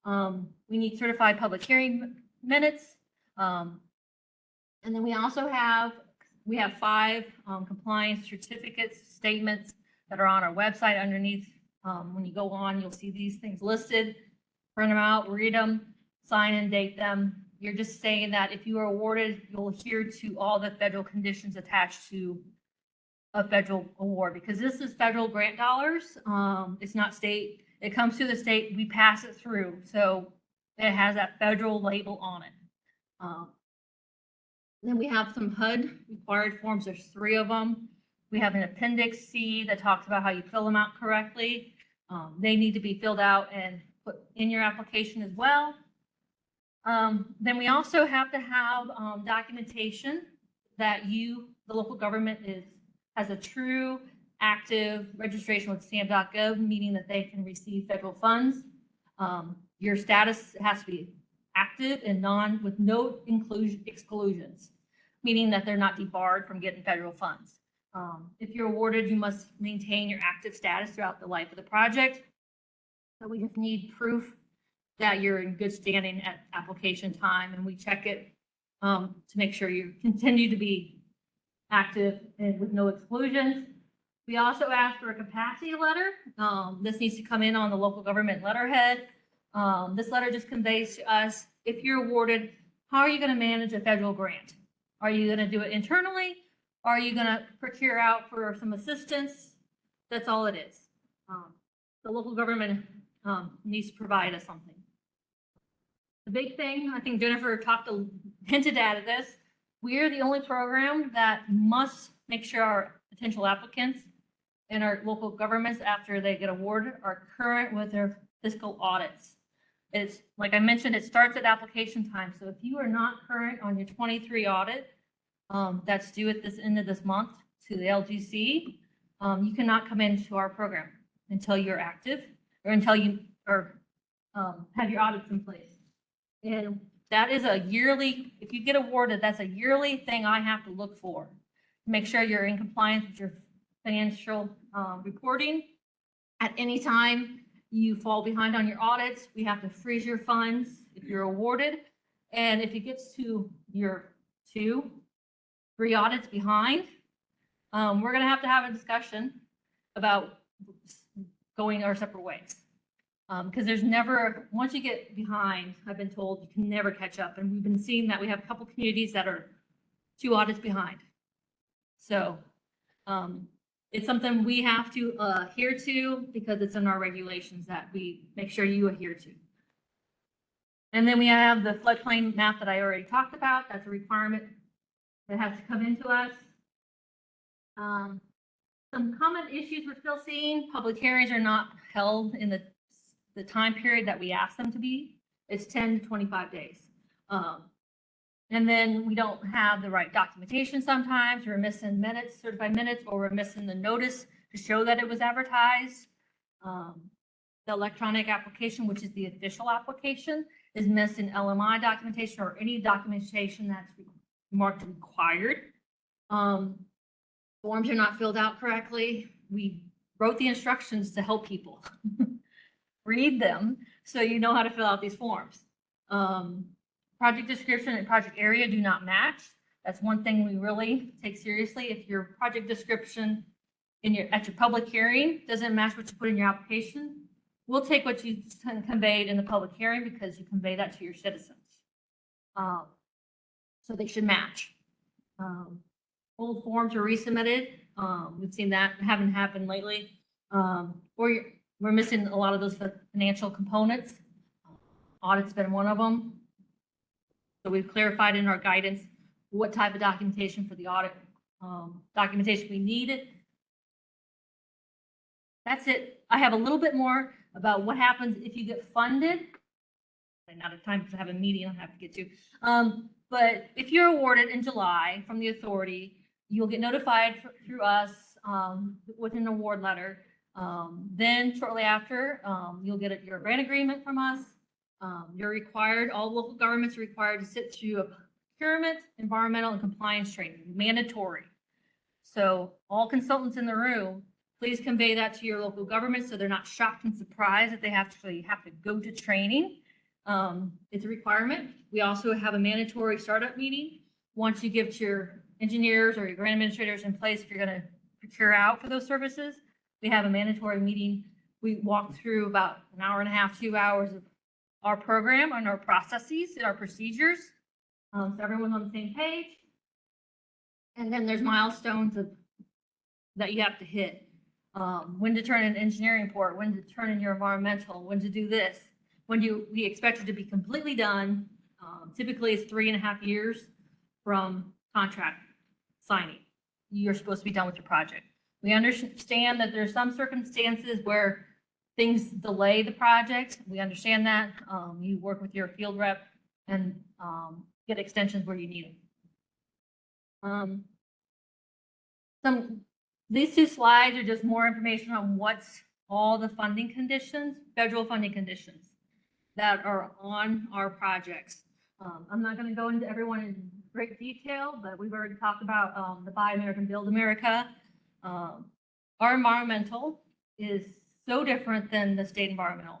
We need certified public hearing minutes. And then we also have 5 compliance certificates, statements that are on our website underneath. When you go on, you'll see these things listed. Print them out, read them, sign and date them. You're just saying that if you are awarded, you'll adhere to all the federal conditions attached to a federal award, because this is federal grant dollars. It's not state. It comes to the state, we pass it through. So it has that federal label on it. Then we have some HUD required forms. There's 3 of them. We have an Appendix C that talks about how you fill them out correctly. They need to be filled out and put in your application as well. Then we also have to have documentation that the local government has a true active registration with SAM.gov, meaning that they can receive federal funds. Your status has to be active and with no exclusions, meaning that they're not debarred from getting federal funds. If you're awarded, you must maintain your active status throughout the life of the project. So we just need proof that you're in good standing at application time, and we check it to make sure you continue to be active and with no exclusions. We also ask for a capacity letter. This needs to come in on the local government letterhead. This letter just conveys to us, if you're awarded, how are you going to manage a federal grant? Are you going to do it internally? Are you going to procure out for some assistance? That's all it is. The local government needs to provide us something. The big thing, I think Jennifer hinted at this, we are the only program that must make sure our potential applicants and our local governments, after they get awarded, are current with their fiscal audits. It's, like I mentioned, it starts at application time. So if you are not current on your 23 audit, that's due at this end of this month to the LGC, you cannot come into our program until you're active or until you have your audits in place. And that is a yearly, if you get awarded, that's a yearly thing I have to look for. Make sure you're in compliance with your financial reporting. At any time you fall behind on your audits, we have to freeze your funds if you're awarded. And if it gets to your 2-3 audits behind, we're going to have a discussion about going our separate ways. Because there's never, once you get behind, I've been told you can never catch up. And we've been seeing that we have a couple communities that are 2 audits behind. So it's something we have to adhere to because it's in our regulations that we make sure you adhere to. And then we have the floodplain map that I already talked about. That's a requirement that has to come into us. Some common issues we're still seeing, public hearings are not held in the time period that we ask them to be. It's 10 to 25 days. And then we don't have the right documentation sometimes. We're missing minutes, certified minutes, or we're missing the notice to show that it was advertised. The electronic application, which is the official application, is missing LMI documentation or any documentation that's marked required. Forms are not filled out correctly. We wrote the instructions to help people. Read them so you know how to fill out these forms. Project description and project area do not match. That's one thing we really take seriously. If your project description at your public hearing doesn't match what you put in your application, we'll take what you conveyed in the public hearing because you convey that to your citizens. So they should match. Old forms are resubmitted. We've seen that haven't happened lately. We're missing a lot of those financial components. Audit's been one of them. So we've clarified in our guidance what type of documentation for the audit documentation we needed. That's it. I have a little bit more about what happens if you get funded. I'm out of time because I have a meeting I have to get to. But if you're awarded in July from the authority, you'll get notified through us with an award letter. Then shortly after, you'll get your grant agreement from us. You're required, all local governments are required to sit through a procurement, environmental, and compliance training, mandatory. So all consultants in the room, please convey that to your local government so they're not shocked and surprised that they have to go to training. It's a requirement. We also have a mandatory startup meeting. Once you give to your engineers or your grant administrators in place, if you're going to procure out for those services, we have a mandatory meeting. We walk through about an hour and a half, 2 hours of our program and our processes and our procedures. So everyone's on the same page. And then there's milestones that you have to hit. When to turn in an engineering report, when to turn in your environmental, when to do this, we expect it to be completely done. Typically it's 3.5 years from contract signing. You're supposed to be done with your project. We understand that there's some circumstances where things delay the project. We understand that. You work with your field rep and get extensions where you need them. These 2 slides are just more information on what's all the funding conditions, federal funding conditions that are on our projects. I'm not going to go into everyone in great detail, but we've already talked about the Buy American, Build America. Our environmental is so different than the state environmental.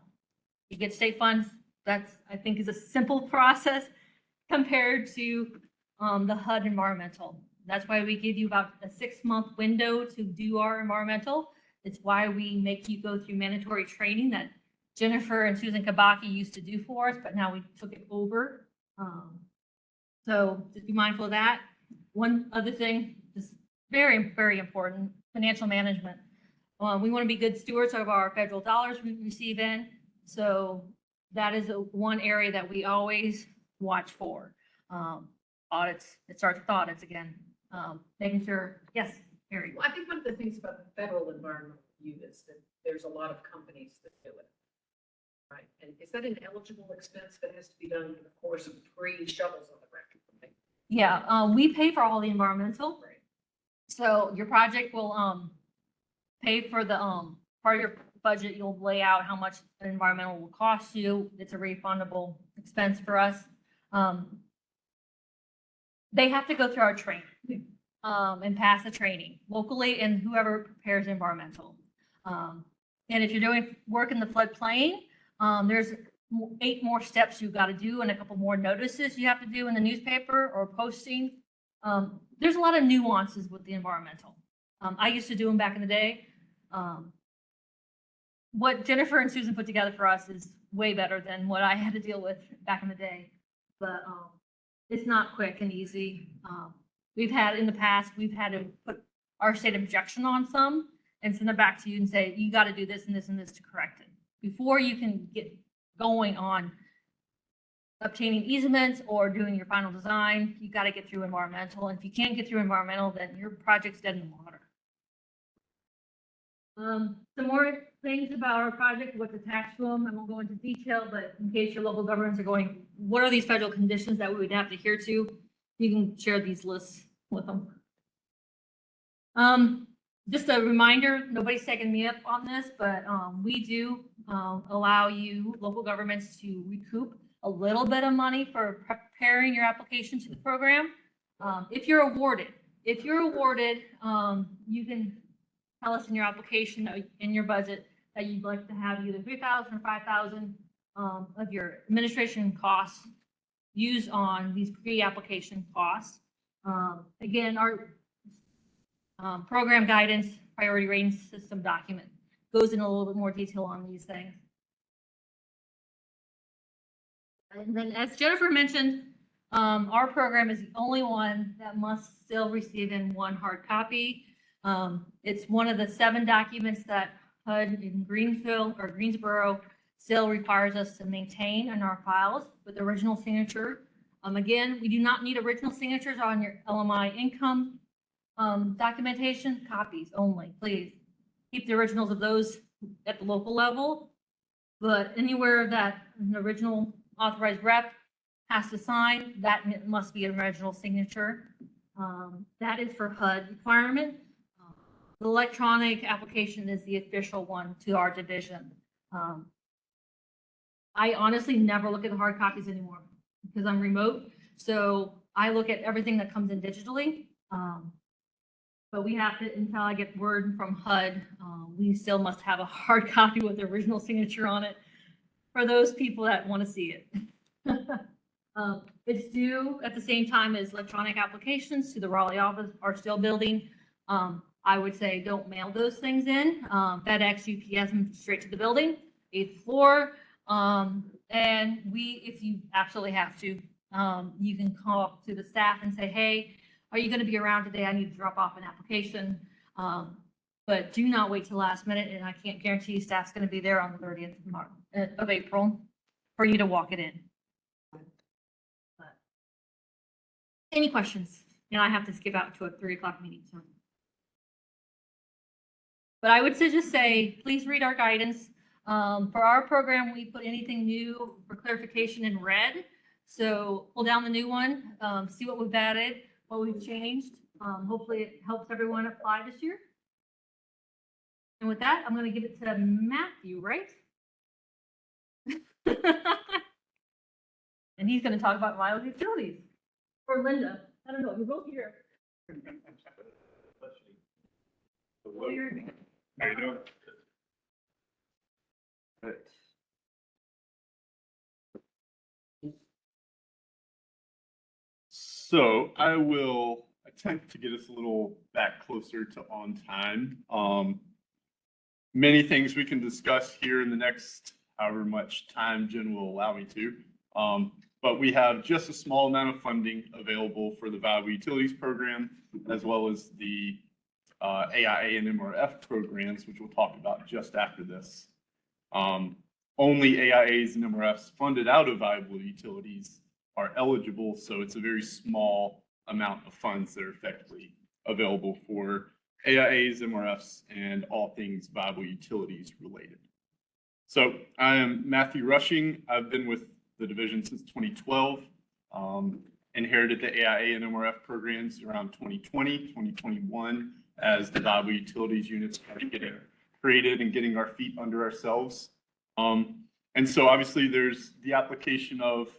You get state funds. That's, I think, is a simple process compared to the HUD environmental. That's why we give you about a 6-month window to do our environmental. It's why we make you go through mandatory training that Jennifer and Susan Kabaki used to do for us, but now we took it over. So just be mindful of that. One other thing, just very, very important, financial management. We want to be good stewards of our federal dollars we receive in. So that is one area that we always watch for. Audits, it starts with audits again. Making sure, yes, Harry. Well, I think one of the things about the federal environmental review is that there's a lot of companies that do it. Right, and is that an eligible expense that has to be done in the course of 3 shovels on the ground? Yeah, we pay for all the environmental. Right. So your project will pay for the part of your budget. You'll lay out how much an environmental will cost you. It's a refundable expense for us. They have to go through our training and pass the training locally and whoever prepares environmental. And if you're doing work in the floodplain, there's 8 more steps you've got to do and a couple more notices you have to do in the newspaper or posting. There's a lot of nuances with the environmental. I used to do them back in the day. What Jennifer and Susan put together for us is way better than what I had to deal with back in the day. But it's not quick and easy. We've had in the past, we've had to put our state objection on some and send it back to you and say, you got to do this and this and this to correct it. Before you can get going on obtaining easements or doing your final design, you got to get through environmental. And if you can't get through environmental, then your project's dead in the water. Some more things about our project, what's attached to them. I won't go into detail, but in case your local governments are going, what are these federal conditions that we would have to adhere to? You can share these lists with them. Just a reminder, nobody's taking me up on this, but we do allow you, local governments, to recoup a little bit of money for preparing your application to the program. If you're awarded, you can tell us in your application, in your budget, that you'd like to have either 3,000 or 5,000 of your administration costs used on these pre-application costs. Again, our program guidance priority rating system document goes in a little bit more detail on these things. And then, as Jennifer mentioned, our program is the only one that must still receive in one hard copy. It's one of the 7 documents that HUD in Greensboro still requires us to maintain in our files with original signature. Again, we do not need original signatures on your LMI income documentation, copies only, please. Keep the originals of those at the local level, but anywhere that an original authorized rep has to sign, that must be an original signature. That is for HUD requirement. The electronic application is the official one to our division. I honestly never look at the hard copies anymore because I'm remote. So I look at everything that comes in digitally. But we have to, until I get word from HUD, we still must have a hard copy with the original signature on it for those people that want to see it. It's due at the same time as electronic applications to the Raleigh office are still building. I would say don't mail those things in. FedEx, UPS, them straight to the building, 8th floor. And if you absolutely have to, you can call up to the staff and say, hey, are you going to be around today? I need to drop off an application. But do not wait till last minute. And I can't guarantee you staff's going to be there on the 30th of April for you to walk it in. But any questions? And I have to skip out to a 3 o'clock meeting. So. But I would just say, please read our guidance. For our program, we put anything new for clarification in red. So pull down the new one, see what we've added, what we've changed. Hopefully it helps everyone apply this year. And with that, I'm going to give it to Matthew, right? And he's going to talk about Raleigh utilities. Or Linda. I don't know. You're both here. How you doing? So I will attempt to get us a little back closer to on time. Many things we can discuss here in the next however much time Jen will allow me to. But we have just a small amount of funding available for the Viable Utilities Program, as well as the AIA and MRF programs, which we'll talk about just after this. Only AIAs and MRFs funded out of Viable Utilities are eligible, so it's a very small amount of funds that are effectively available for AIAs, MRFs, and all things Viable Utilities related. So I am Matthew Rushing. I've been with the division since 2012, inherited the AIA and MRF programs around 2020, 2021, as the Viable Utilities units started getting created and getting our feet under ourselves. And so obviously there's the application of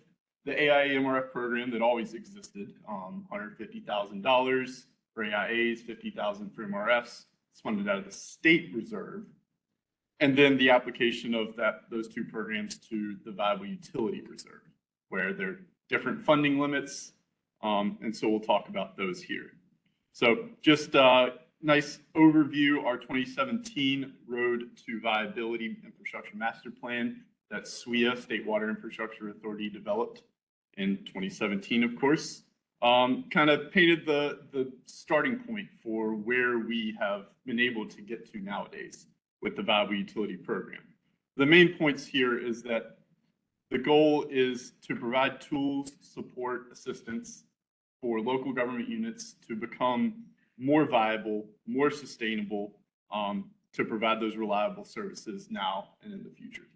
the AIA MRF program that always existed, $150,000 for AIAs, $50,000 for MRFs. It's funded out of the state reserve. And then the application of those two programs to the Viable Utility Reserve, where there are different funding limits. And so we'll talk about those here. So just a nice overview, our 2017 Road to Viability Infrastructure Master Plan that SWIA, State Water Infrastructure Authority, developed in 2017, of course, kind of painted the starting point for where we have been able to get to nowadays with the Viable Utility Program. The main points here is that the goal is to provide tools, support, assistance for local government units to become more viable, more sustainable, to provide those reliable services now and in the future.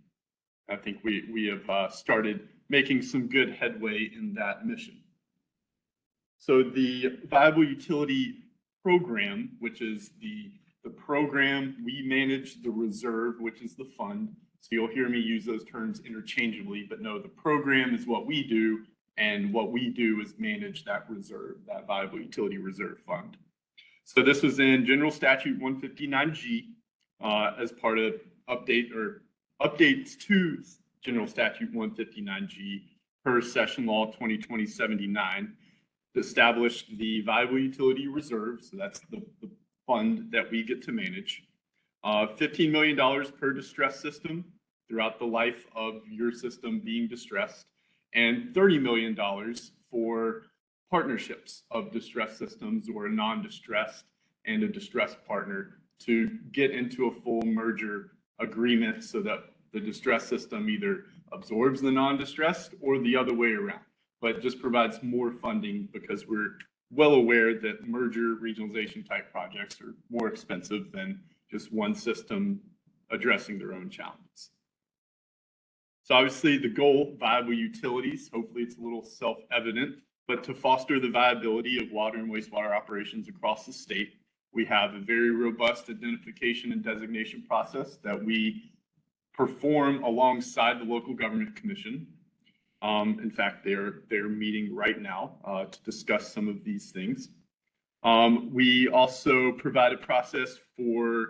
I think we have started making some good headway in that mission. So the Viable Utility Program, which is the program, we manage the reserve, which is the fund. So you'll hear me use those terms interchangeably, but no, the program is what we do, and what we do is manage that reserve, that Viable Utility Reserve Fund. So this was in General Statute 159G as part of updates to General Statute 159G per Session Law 2020-79 to establish the Viable Utility Reserve. So that's the fund that we get to manage. $15 million per distress system throughout the life of your system being distressed, and $30 million for partnerships of distressed systems or a non-distressed and a distressed partner to get into a full merger agreement so that the distressed system either absorbs the non-distressed or the other way around, but just provides more funding because we're well aware that merger regionalization type projects are more expensive than just one system addressing their own challenges. So obviously the goal, viable utilities, hopefully it's a little self-evident, but to foster the viability of water and wastewater operations across the state, we have a very robust identification and designation process that we perform alongside the local government commission. In fact, they're meeting right now to discuss some of these things. We also provide a process for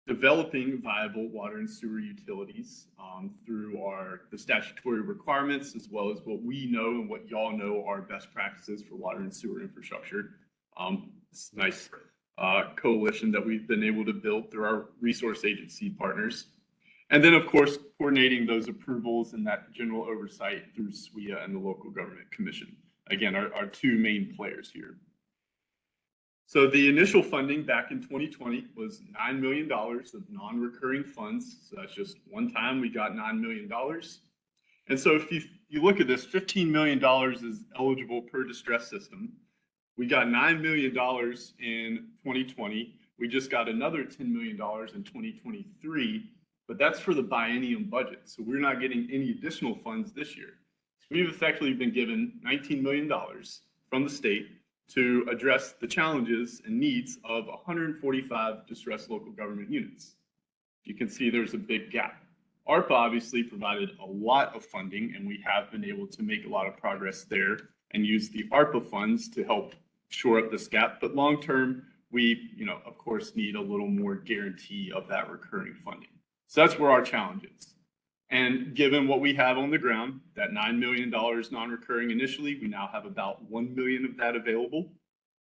developing viable water and sewer utilities through the statutory requirements, as well as what we know and what y'all know are best practices for water and sewer infrastructure. It's a nice coalition that we've been able to build through our resource agency partners. And then, of course, coordinating those approvals and that general oversight through SWIA and the local government commission. Again, our two main players here. So the initial funding back in 2020 was $9 million of non-recurring funds. So that's just one time we got $9 million. And so if you look at this, $15 million is eligible per distress system. We got $9 million in 2020. We just got another $10 million in 2023. But that's for the biennium budget. So we're not getting any additional funds this year. So we've effectively been given $19 million from the state to address the challenges and needs of 145 distressed local government units. You can see there's a big gap. ARPA obviously provided a lot of funding, and we have been able to make a lot of progress there and use the ARPA funds to help shore up this gap. But long term, we, of course, need a little more guarantee of that recurring funding. So that's where our challenge is. And given what we have on the ground, that $9 million non-recurring initially, we now have about 1 million of that available,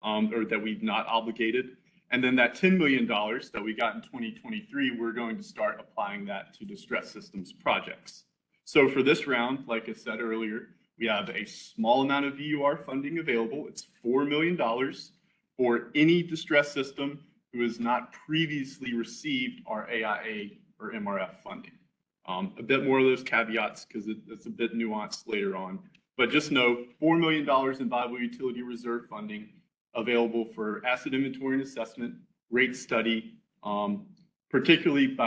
or that we've not obligated. And then that $10 million that we got in 2023, we're going to start applying that to distress systems projects. So for this round, like I said earlier, we have a small amount of VUR funding available. It's $4 million for any distress system who has not previously received our AIA or MRF funding. A bit more of those caveats because it's a bit nuanced later on. But just know $4 million in viable utility reserve funding available for asset inventory and assessment, rate study, particularly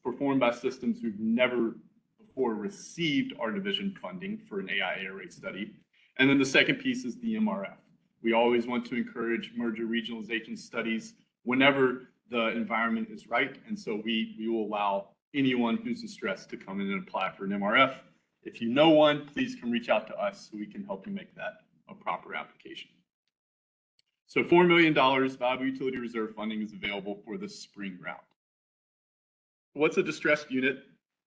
performed by systems who've never before received our division funding for an AIA rate study. And then the second piece is the MRF. We always want to encourage merger regionalization studies whenever the environment is right. And so we will allow anyone who's distressed to come in and apply for an MRF. If you know one, please come reach out to us so we can help you make that a proper application. So $4 million viable utility reserve funding is available for this spring round. What's a distressed unit?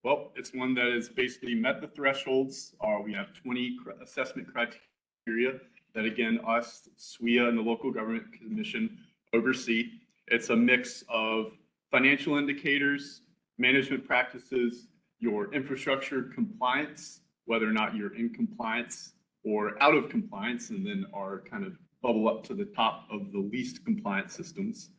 Well, it's one that has basically met the thresholds. We have 20 assessment criteria that, again, us, SWEA, and the local government commission oversee. It's a mix of financial indicators, management practices, your infrastructure compliance, whether or not you're in compliance or out of compliance, and then are kind of bubble up to the top of the least compliant systems.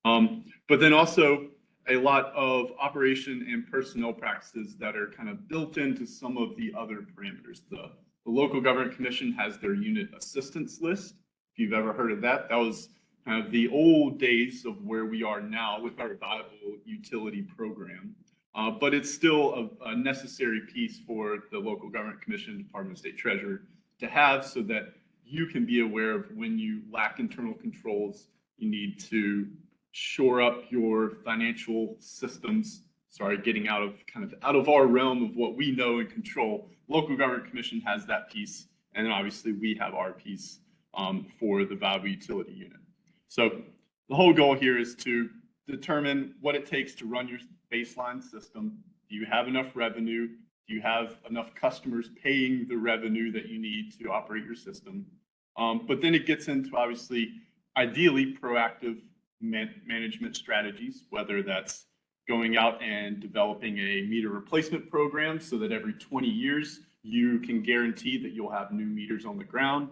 But then also a lot of operation and personnel practices that are kind of built into some of the other parameters. The local government commission has their unit assistance list. If you've ever heard of that, that was kind of the old days of where we are now with our viable utility program. But it's still a necessary piece for the local government commission, Department of State Treasurer to have, so that you can be aware of when you lack internal controls, you need to shore up your financial systems. Sorry, getting out of our realm of what we know and control. Local government commission has that piece, and then obviously we have our piece for the viable utility unit. So the whole goal here is to determine what it takes to run your baseline system. Do you have enough revenue? Do you have enough customers paying the revenue that you need to operate your system? But then it gets into, obviously, ideally proactive management strategies, whether that's going out and developing a meter replacement program so that every 20 years you can guarantee that you'll have new meters on the ground.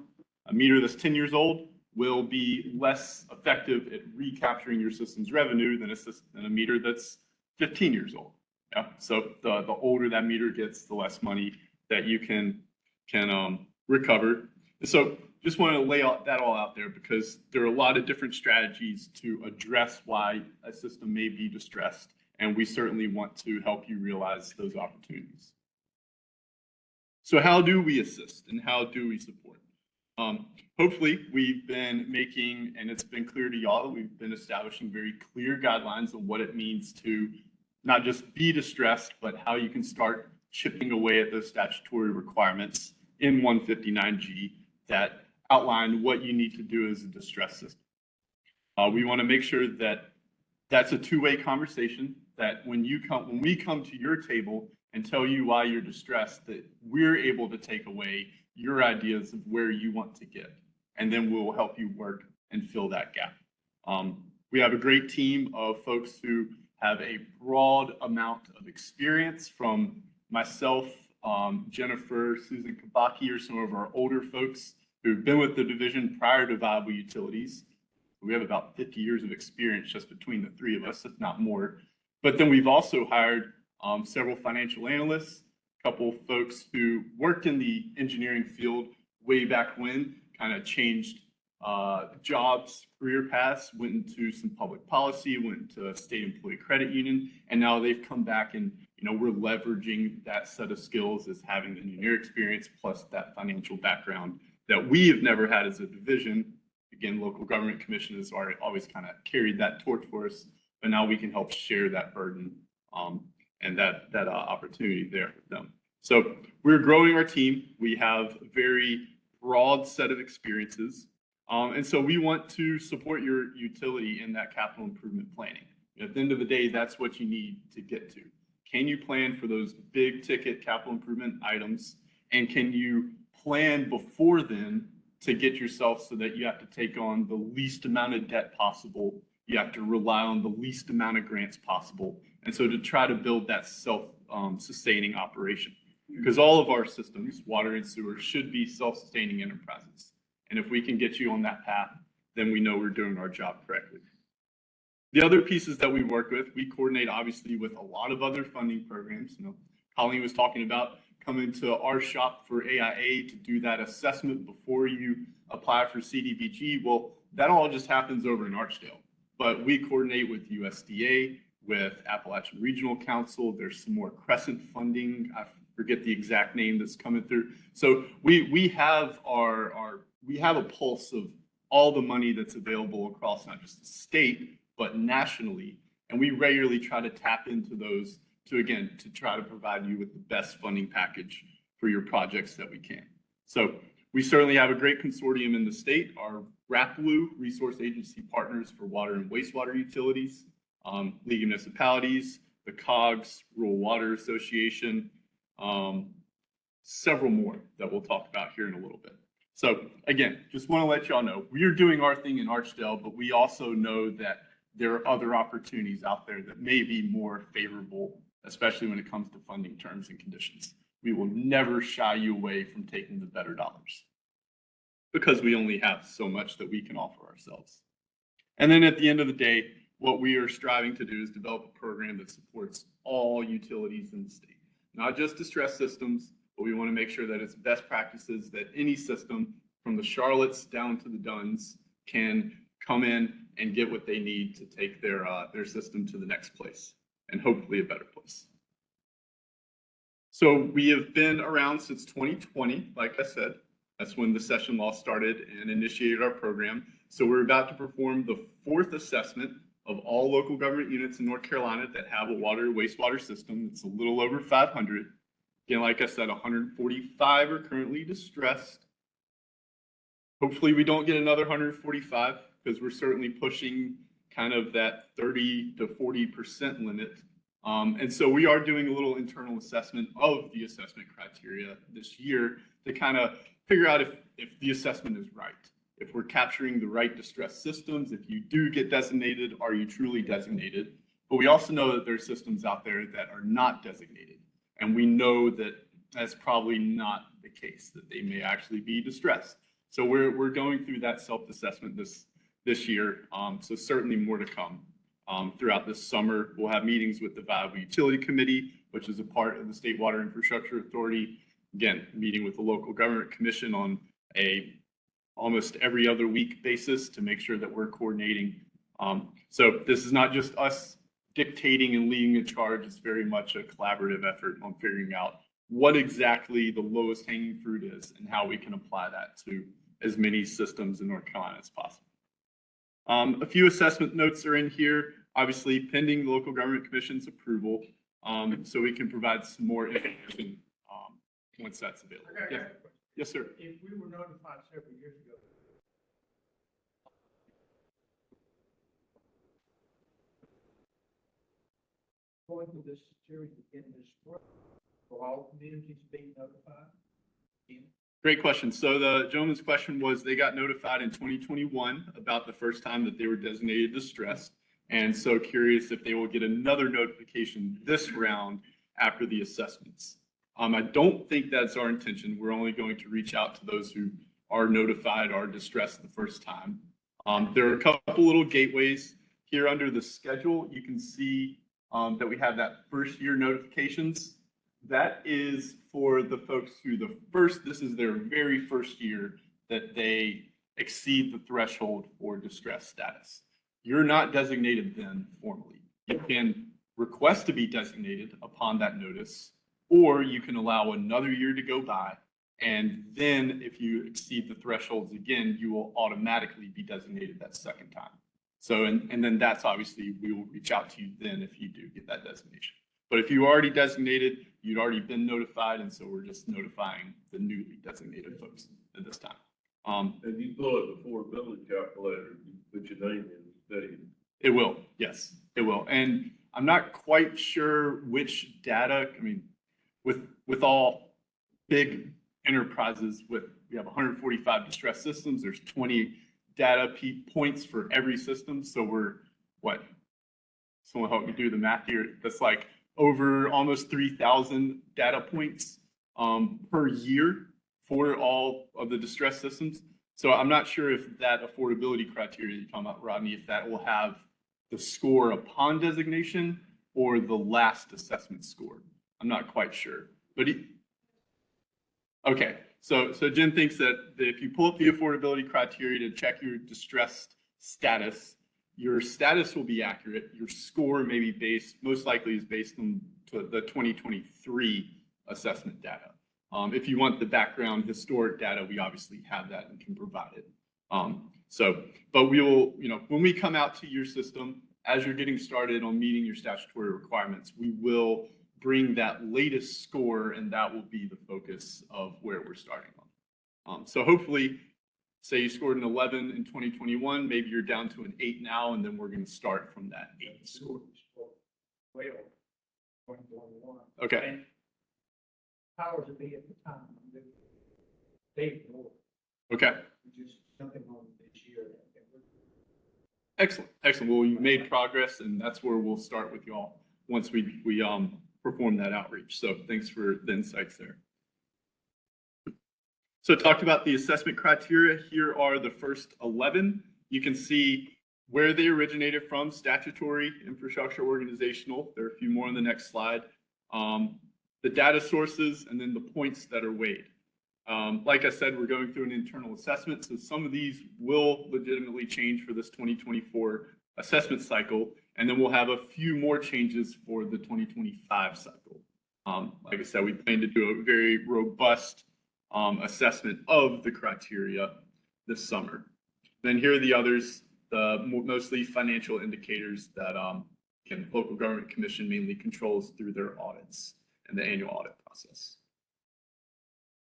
A meter that's 10 years old will be less effective at recapturing your system's revenue than a meter that's 15 years old. Yeah. So the older that meter gets, the less money that you can recover. So just want to lay that all out there because there are a lot of different strategies to address why a system may be distressed, and we certainly want to help you realize those opportunities. So how do we assist and how do we support? Hopefully we've been making, and it's been clear to y'all, we've been establishing very clear guidelines on what it means to not just be distressed, but how you can start chipping away at those statutory requirements in 159G that outline what you need to do as a distress system. We want to make sure that that's a two-way conversation, that when we come to your table and tell you why you're distressed, that we're able to take away your ideas of where you want to get, and then we'll help you work and fill that gap. We have a great team of folks who have a broad amount of experience, from myself, Jennifer, Susan Kabaki, or some of our older folks who've been with the division prior to Viable Utilities. We have about 50 years of experience just between the three of us, if not more. But then we've also hired several financial analysts, a couple of folks who worked in the engineering field way back when, kind of changed jobs, career paths, went into some public policy, went into a state employee credit union, and now they've come back and we're leveraging that set of skills as having the engineer experience plus that financial background that we have never had as a division. Again, local government commission has always kind of carried that torch for us, but now we can help share that burden and that opportunity there with them. So we're growing our team. We have a very broad set of experiences. And so we want to support your utility in that capital improvement planning. At the end of the day, that's what you need to get to. Can you plan for those big ticket capital improvement items? And can you plan before then to get yourself so that you have to take on the least amount of debt possible? You have to rely on the least amount of grants possible. And so to try to build that self-sustaining operation. Because all of our systems, water and sewer, should be self-sustaining enterprises. And if we can get you on that path, then we know we're doing our job correctly. The other pieces that we work with, we coordinate obviously with a lot of other funding programs. You know, Colleen was talking about coming to our shop for AIA to do that assessment before you apply for CDBG. Well, that all just happens over in Archdale, but we coordinate with USDA, with Appalachian Regional Council. There's some more Crescent funding. I forget the exact name that's coming through. So we have we have a pulse of all the money that's available across not just the state, but nationally. And we regularly try to tap into those to try to provide you with the best funding package for your projects that we can. So we certainly have a great consortium in the state, our RAPLU, Resource Agency Partners for Water and Wastewater Utilities, League of Municipalities, the COGS, Rural Water Association, several more that we'll talk about here in a little bit. So again, just want to let y'all know, we are doing our thing in Archdale, but we also know that there are other opportunities out there that may be more favorable, especially when it comes to funding terms and conditions. We will never shy you away from taking the better dollars because we only have so much that we can offer ourselves. And then at the end of the day, what we are striving to do is develop a program that supports all utilities in the state, not just distressed systems, but we want to make sure that it's best practices that any system from the Charlottes down to the Duns can come in and get what they need to take their system to the next place and hopefully a better place. So we have been around since 2020, like I said. That's when the session law started and initiated our program. So we're about to perform the 4th assessment of all local government units in North Carolina that have a water and wastewater system. It's a little over 500. Again, like I said, 145 are currently distressed. Hopefully we don't get another 145 because we're certainly pushing kind of that 30 to 40% limit. And so we are doing a little internal assessment of the assessment criteria this year to kind of figure out if the assessment is right. If we're capturing the right distress systems, if you do get designated, are you truly designated? But we also know that there are systems out there that are not designated. And we know that that's probably not the case, that they may actually be distressed. So we're going through that self-assessment this year. So certainly more to come. Throughout this summer, we'll have meetings with the Viable Utility Committee, which is a part of the State Water Infrastructure Authority. Again, meeting with the Local Government Commission on a almost every other week basis to make sure that we're coordinating. So this is not just us dictating and leading a charge. It's very much a collaborative effort on figuring out what exactly the lowest hanging fruit is and how we can apply that to as many systems in North Carolina as possible. A few assessment notes are in here, obviously pending the Local Government Commission's approval, so we can provide some more information once that's available. Okay. Yeah. Yes, sir. If we were notified several years ago, going through this series of getting this work, will all communities be notified? Great question. So the gentleman's question was, they got notified in 2021 about the first time that they were designated distressed. And so curious if they will get another notification this round after the assessments. I don't think that's our intention. We're only going to reach out to those who are notified, are distressed the first time. There are a couple little gateways here under the schedule. You can see that we have that first year notifications. That is for the folks who this is their very first year that they exceed the threshold for distress status. You're not designated then formally. You can request to be designated upon that notice, or you can allow another year to go by. And then if you exceed the thresholds again, you will automatically be designated that second time. So, and then that's obviously, we will reach out to you then if you do get that designation. But if you already designated, you'd already been notified, and so we're just notifying the newly designated folks at this time. And you pull up the affordability calculator, you put your name in, study. It will, yes, it will. And I'm not quite sure which data, I mean, with all big enterprises we have 145 distress systems, there's 20 data points for every system. So we're, someone help me do the math here. That's like over almost 3,000 data points per year for all of the distress systems. So I'm not sure if that affordability criteria you're talking about, Rodney, if that will have the score upon designation or the last assessment score. I'm not quite sure, but okay. So Jen thinks that if you pull up the affordability criteria to check your distressed status, your status will be accurate. Your score may be most likely is based on the 2023 assessment data. If you want the background historic data, we obviously have that and can provide it. But we will, when we come out to your system, as you're getting started on meeting your statutory requirements, we will bring that latest score, and that will be the focus of where we're starting on. So hopefully, say you scored an 11 in 2021, maybe you're down to an 8 now, and then we're going to start from that 8 score. Okay. Powers that be at the time. They ignore. Okay. Just something on this year. Excellent. Well, you've made progress, and that's where we'll start with y'all once we perform that outreach. So thanks for the insights there. So talked about the assessment criteria. Here are the first 11. You can see where they originated from: statutory, infrastructure, organizational. There are a few more on the next slide. The data sources, and then the points that are weighed. Like I said, we're going through an internal assessment, so some of these will legitimately change for this 2024 assessment cycle, and then we'll have a few more changes for the 2025 cycle. Like I said, we plan to do a very robust assessment of the criteria this summer. Then here are the others, the mostly financial indicators that the local government commission mainly controls through their audits and the annual audit process.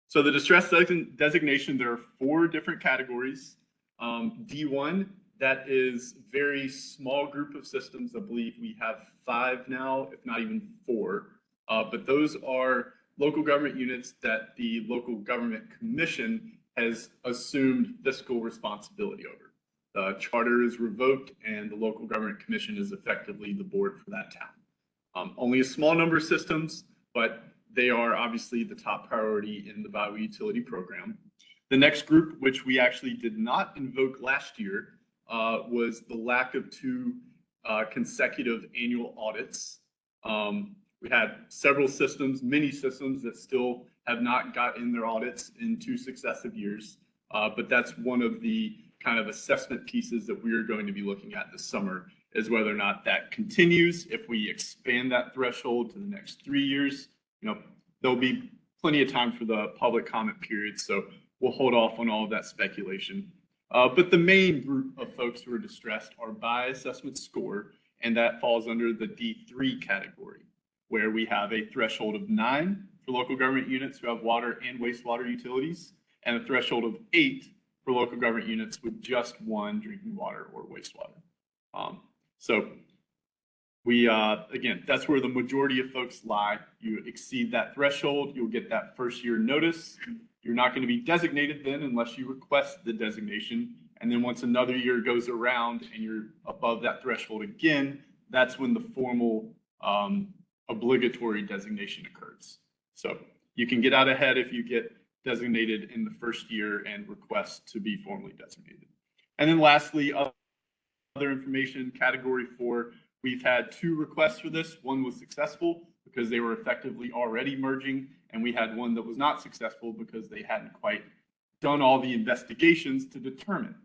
So the distress designation, there are 4 different categories. D1, that is very small group of systems. I believe we have 5 now, if not even 4. But those are local government units that the local government commission has assumed fiscal responsibility over. The charter is revoked, and the local government commission is effectively the board for that town. Only a small number of systems, but they are obviously the top priority in the Bible utility program. The next group, which we actually did not invoke last year, was the lack of 2 consecutive annual audits. We had several systems, many systems that still have not got in their audits in 2 successive years. But that's one of the kind of assessment pieces that we are going to be looking at this summer, is whether or not that continues. If we expand that threshold to the next 3 years, there'll be plenty of time for the public comment period. So we'll hold off on all of that speculation. But the main group of folks who are distressed are by assessment score, and that falls under the D3 category, where we have a threshold of 9 for local government units who have water and wastewater utilities, and a threshold of 8 for local government units with just 1 drinking water or wastewater. So we, again, that's where the majority of folks lie. You exceed that threshold, you'll get that first year notice. You're not going to be designated then unless you request the designation. And then once another year goes around and you're above that threshold again, that's when the formal obligatory designation occurs. So you can get out ahead if you get designated in the first year and request to be formally designated. And then lastly, other information, category 4, we've had 2 requests for this. One was successful because they were effectively already merging, and we had one that was not successful because they hadn't quite done all the investigations to determine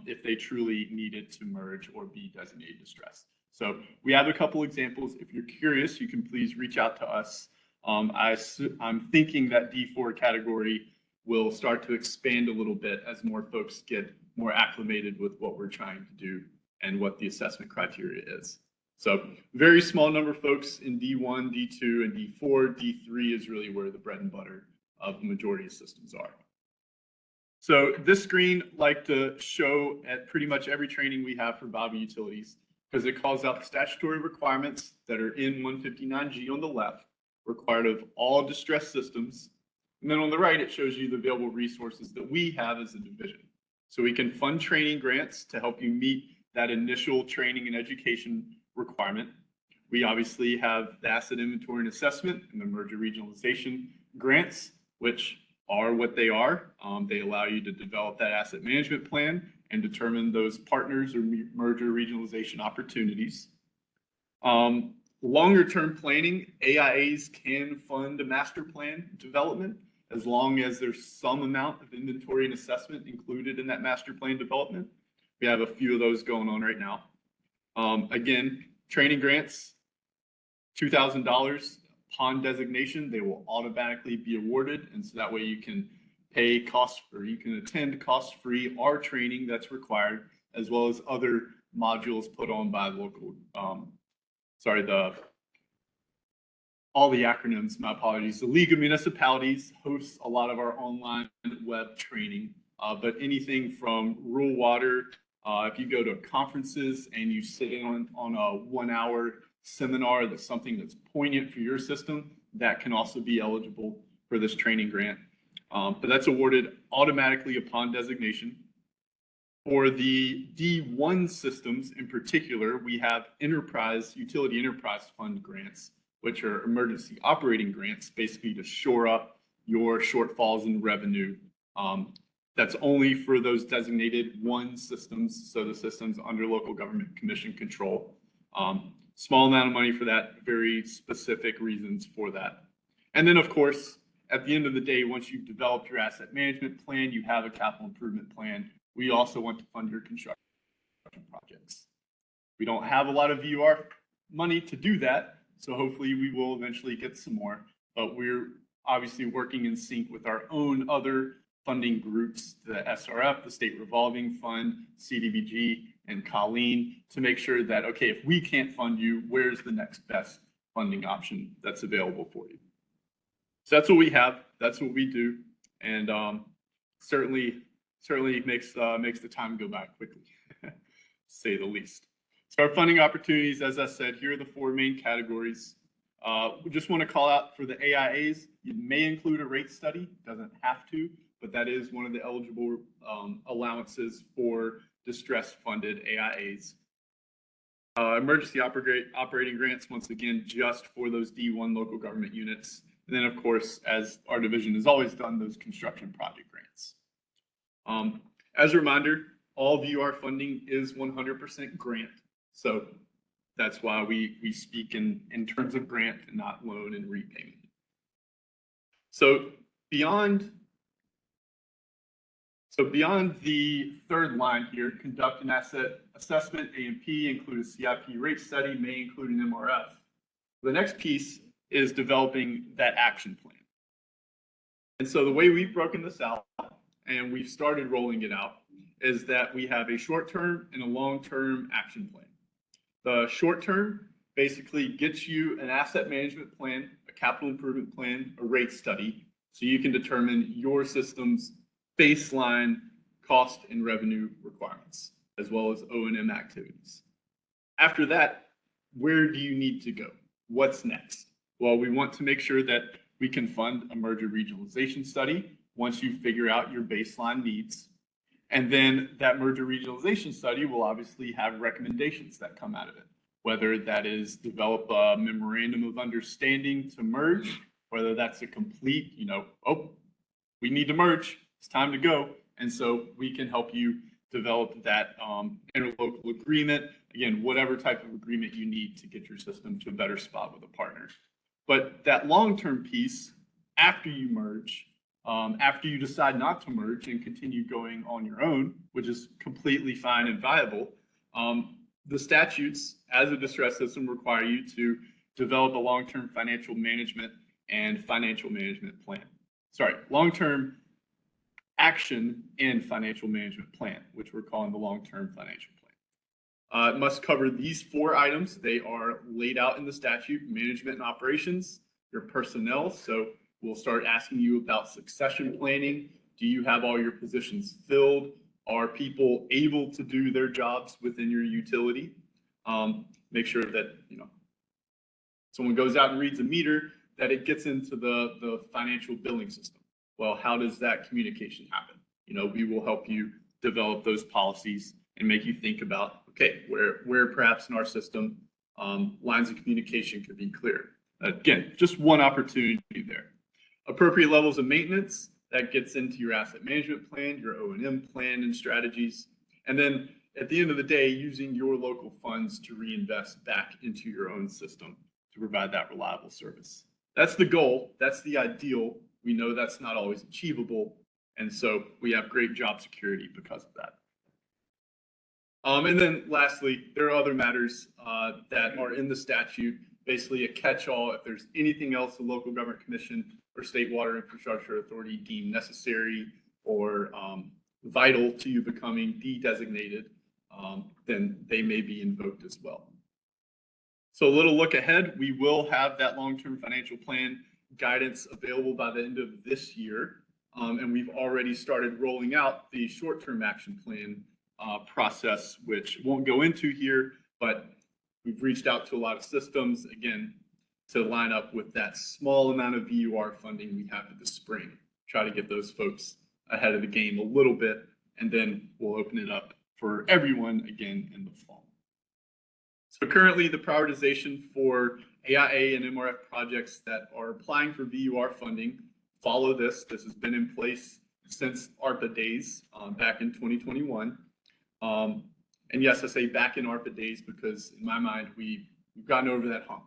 if they truly needed to merge or be designated distressed. So we have a couple examples. If you're curious, you can please reach out to us. I'm thinking that D4 category will start to expand a little bit as more folks get more acclimated with what we're trying to do and what the assessment criteria is. So very small number of folks in D1, D2, and D4. D3 is really where the bread and butter of the majority of systems are. So this screen, like to show at pretty much every training we have for Bible utilities, because it calls out the statutory requirements that are in 159G on the left, required of all distressed systems. And then on the right, it shows you the available resources that we have as a division. So we can fund training grants to help you meet that initial training and education requirement. We obviously have the asset inventory and assessment and the merger regionalization grants, which are what they are. They allow you to develop that asset management plan and determine those partners or merger regionalization opportunities. Longer term planning, AIAs can fund a master plan development as long as there's some amount of inventory and assessment included in that master plan development. We have a few of those going on right now. Again, training grants, $2,000 upon designation, they will automatically be awarded. And so that way you can pay cost, or you can attend cost-free our training that's required, as well as other modules put on by local, all the acronyms, my apologies. The League of Municipalities hosts a lot of our online web training, but anything from rural water, if you go to conferences and you sit in on a 1 hour seminar that's something that's poignant for your system, that can also be eligible for this training grant. But that's awarded automatically upon designation. For the D1 systems in particular, we have utility enterprise fund grants, which are emergency operating grants, basically to shore up your shortfalls in revenue. That's only for those designated one systems, so the systems under local government commission control. Small amount of money for that, very specific reasons for that. And then, of course, at the end of the day, once you've developed your asset management plan, you have a capital improvement plan, we also want to fund your construction projects. We don't have a lot of VUR money to do that, so hopefully we will eventually get some more, but we're obviously working in sync with our own other funding groups, the SRF, the State Revolving Fund, CDBG, and Colleen, to make sure that, okay, if we can't fund you, where's the next best funding option that's available for you? So that's what we have, that's what we do, and certainly makes the time go by quickly, to say the least. So our funding opportunities, as I said, here are the four main categories. We just want to call out for the AIAs, it may include a rate study, doesn't have to, but that is one of the eligible allowances for distress funded AIAs. Emergency operating grants, once again, just for those D1 local government units. And then, of course, as our division has always done, those construction project grants. As a reminder, all VUR funding is 100% grant. So that's why we speak in terms of grant and not loan and repayment. So beyond the third line here, conduct an asset assessment, A&P, include a CIP rate study, may include an MRF. The next piece is developing that action plan. And so the way we've broken this out, and we've started rolling it out, is that we have a short-term and a long-term action plan. The short-term basically gets you an asset management plan, a capital improvement plan, a rate study, so you can determine your system's baseline cost and revenue requirements, as well as O&M activities. After that, where do you need to go? What's next? Well, we want to make sure that we can fund a merger regionalization study once you figure out your baseline needs. And then that merger regionalization study will obviously have recommendations that come out of it, whether that is develop a memorandum of understanding to merge, whether that's a complete, we need to merge, it's time to go. And so we can help you develop that interlocal agreement, again, whatever type of agreement you need to get your system to a better spot with a partner. But that long-term piece, after you merge, after you decide not to merge and continue going on your own, which is completely fine and viable, the statutes as a distress system require you to develop a long-term financial management and financial management plan. Sorry, long-term action and financial management plan, which we're calling the long-term financial plan. It must cover these four items. They are laid out in the statute: management and operations, your personnel. So we'll start asking you about succession planning. Do you have all your positions filled? Are people able to do their jobs within your utility? Make sure that, someone goes out and reads a meter, that it gets into the financial billing system. Well, how does that communication happen? We will help you develop those policies and make you think about, okay, where perhaps in our system, lines of communication could be clear. Again, just one opportunity there. Appropriate levels of maintenance, that gets into your asset management plan, your O&M plan and strategies. And then at the end of the day, using your local funds to reinvest back into your own system to provide that reliable service. That's the goal. That's the ideal. We know that's not always achievable. And so we have great job security because of that. And then lastly, there are other matters that are in the statute, basically a catch-all. If there's anything else the local government commission or state water infrastructure authority deem necessary or vital to you becoming de-designated, then they may be invoked as well. So a little look ahead, we will have that long-term financial plan guidance available by the end of this year. And we've already started rolling out the short-term action plan process, which won't go into here, but we've reached out to a lot of systems, again, to line up with that small amount of VUR funding we have for the spring. Try to get those folks ahead of the game a little bit, and then we'll open it up for everyone again in the fall. So currently the prioritization for AIA and MRF projects that are applying for VUR funding follow this. This has been in place since ARPA days back in 2021. And yes, I say back in ARPA days because in my mind, we've gotten over that hump.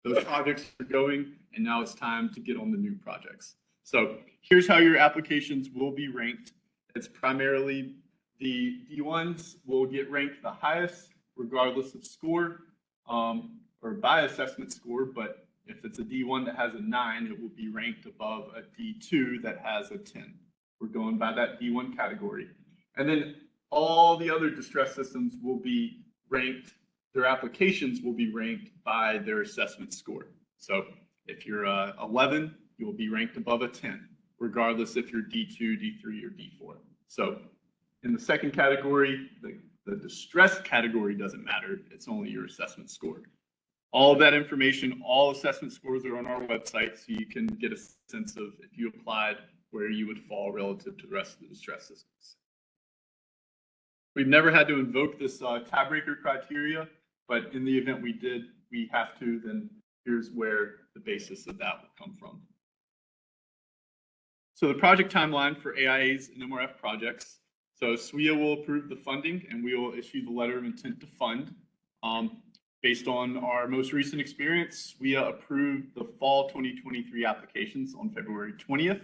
Those projects are going, and now it's time to get on the new projects. So here's how your applications will be ranked. It's primarily the D1s will get ranked the highest regardless of score or by assessment score. But if it's a D1 that has a 9, it will be ranked above a D2 that has a 10. We're going by that D1 category. And then all the other distress systems will be ranked, their applications will be ranked by their assessment score. So if you're 11, you will be ranked above a 10, regardless if you're D2, D3, or D4. So in the second category, the distress category doesn't matter. It's only your assessment score. All of that information, all assessment scores are on our website, so you can get a sense of if you applied, where you would fall relative to the rest of the distress systems. We've never had to invoke this tiebreaker criteria, but in the event we did, we have to, then here's where the basis of that will come from. So the project timeline for AIAs and MRF projects. So SWIA will approve the funding and we will issue the letter of intent to fund. Based on our most recent experience, SWIA approved the fall 2023 applications on February 20th.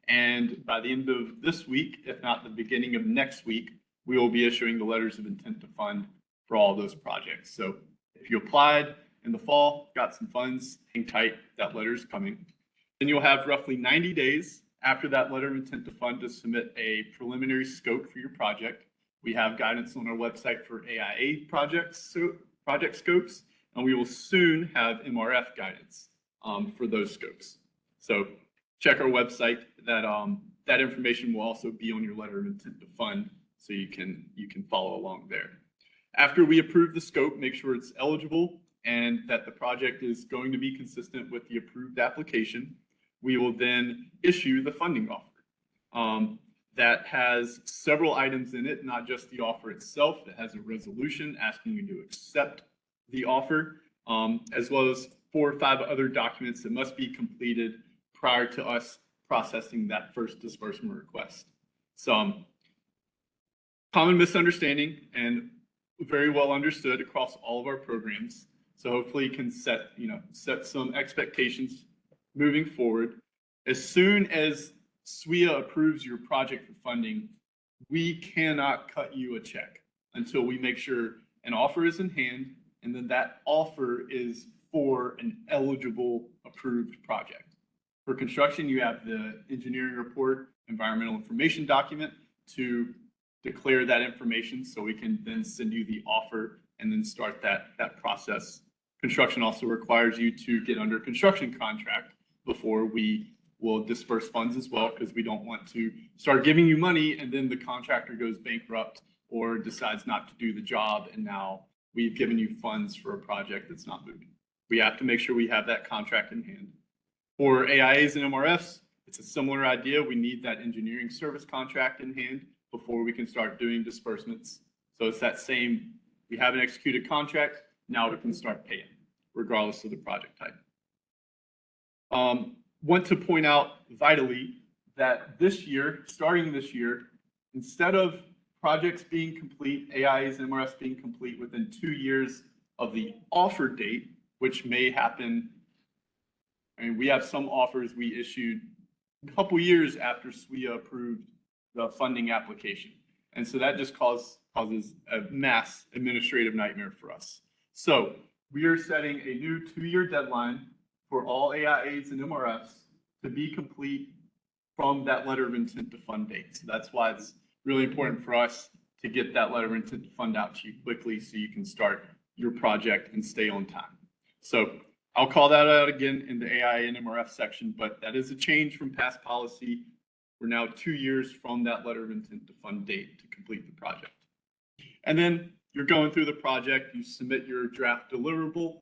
And by the end of this week, if not the beginning of next week, we will be issuing the letters of intent to fund for all those projects. So if you applied in the fall, got some funds, hang tight, that letter is coming. Then you'll have roughly 90 days after that letter of intent to fund to submit a preliminary scope for your project. We have guidance on our website for AIA projects, project scopes, and we will soon have MRF guidance for those scopes. So check our website. That information will also be on your letter of intent to fund, so you can follow along there. After we approve the scope, make sure it's eligible and that the project is going to be consistent with the approved application. We will then issue the funding offer. That has several items in it, not just the offer itself. It has a resolution asking you to accept the offer, as well as 4 or 5 other documents that must be completed prior to us processing that first disbursement request. Some common misunderstanding and very well understood across all of our programs. So hopefully you can set some expectations moving forward. As soon as SWIA approves your project for funding, we cannot cut you a check until we make sure an offer is in hand and then that offer is for an eligible approved project. For construction, you have the engineering report, environmental information document to declare that information so we can then send you the offer and then start that process. Construction also requires you to get under construction contract before we will disperse funds as well, because we don't want to start giving you money and then the contractor goes bankrupt or decides not to do the job and now we've given you funds for a project that's not moving. We have to make sure we have that contract in hand. For AIAs and MRFs, it's a similar idea. We need that engineering service contract in hand before we can start doing disbursements. So it's that same, we have an executed contract, now we can start paying, regardless of the project type. Want to point out vitally that this year, starting this year, instead of projects being complete, AIAs and MRFs being complete within 2 years of the offer date, which may happen, I mean, we have some offers we issued a couple years after SWIA approved the funding application. And so that just causes a mass administrative nightmare for us. So we are setting a new 2-year deadline for all AIAs and MRFs to be complete from that letter of intent to fund date. So that's why it's really important for us to get that letter of intent to fund out to you quickly so you can start your project and stay on time. So I'll call that out again in the AIA and MRF section, but that is a change from past policy. We're now 2 years from that letter of intent to fund date to complete the project. And then you're going through the project, you submit your draft deliverable,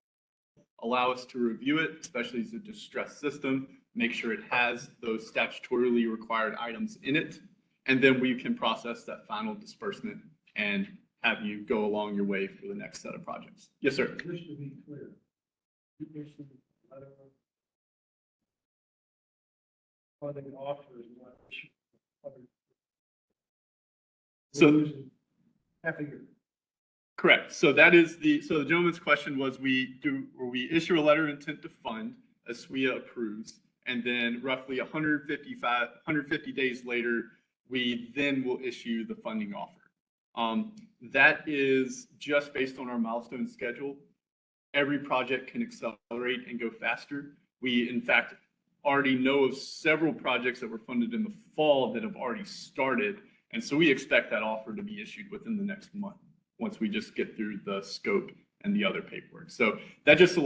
allow us to review it, especially as a distressed system, make sure it has those statutorily required items in it, and then we can process that final disbursement and have you go along your way for the next set of projects. Yes, sir. Just to be clear, you issued a letter of funding offers, not issue other. So Half a year. correct. So that is the gentleman's question was we issue a letter of intent to fund as SWIA approves, and then roughly 150 days later, we then will issue the funding offer. That is just based on our milestone schedule. Every project can accelerate and go faster. We, in fact, already know of several projects that were funded in the fall that have already started. And so we expect that offer to be issued within the next month, once we just get through the scope and the other paperwork. So that just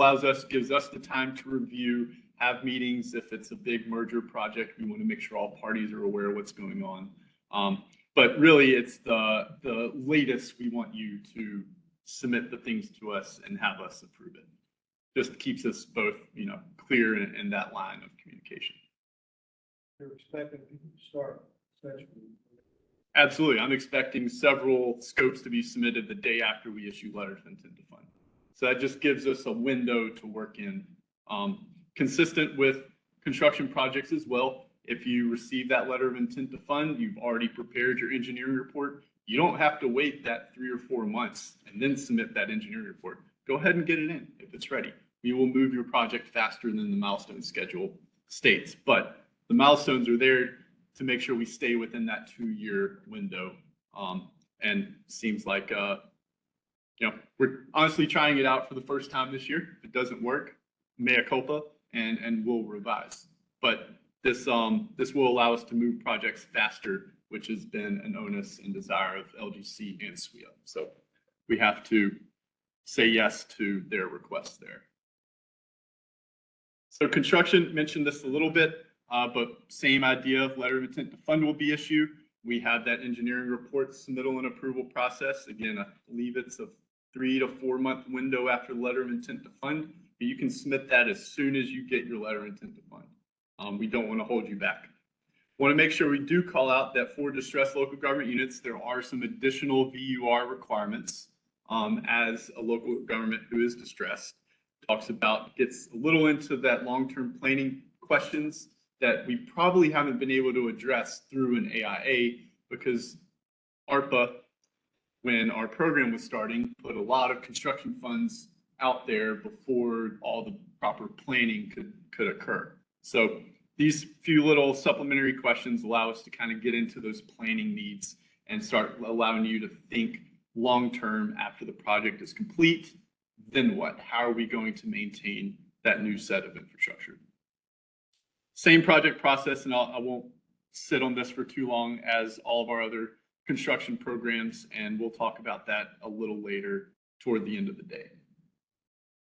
gives us the time to review, have meetings. If it's a big merger project, we want to make sure all parties are aware of what's going on. But really, it's the latest we want you to submit the things to us and have us approve it. Just keeps us both, clear in that line of communication. You're expecting people to start essentially. Absolutely. I'm expecting several scopes to be submitted the day after we issue letters of intent to fund. So that just gives us a window to work in, consistent with construction projects as well. If you receive that letter of intent to fund, you've already prepared your engineering report. You don't have to wait that 3 or 4 months and then submit that engineering report. Go ahead and get it in if it's ready. We will move your project faster than the milestone schedule states, but the milestones are there to make sure we stay within that 2-year window. And seems like, we're honestly trying it out for the first time this year. If it doesn't work, mea culpa, and we'll revise. But this will allow us to move projects faster, which has been an onus and desire of LGC and SWIA. So we have to say yes to their requests there. So construction, mentioned this a little bit, but same idea of letter of intent to fund will be issued. We have that engineering report submittal and approval process. Again, I believe it's a 3 to 4 month window after the letter of intent to fund, but you can submit that as soon as you get your letter of intent to fund. We don't want to hold you back. Want to make sure we do call out that for distressed local government units, there are some additional VUR requirements as a local government who is distressed. Gets a little into that long-term planning questions that we probably haven't been able to address through an AIA because ARPA, when our program was starting, put a lot of construction funds out there before all the proper planning could occur. So these few little supplementary questions allow us to kind of get into those planning needs and start allowing you to think long-term after the project is complete. Then what? How are we going to maintain that new set of infrastructure? Same project process, and I won't sit on this for too long as all of our other construction programs, and we'll talk about that a little later toward the end of the day.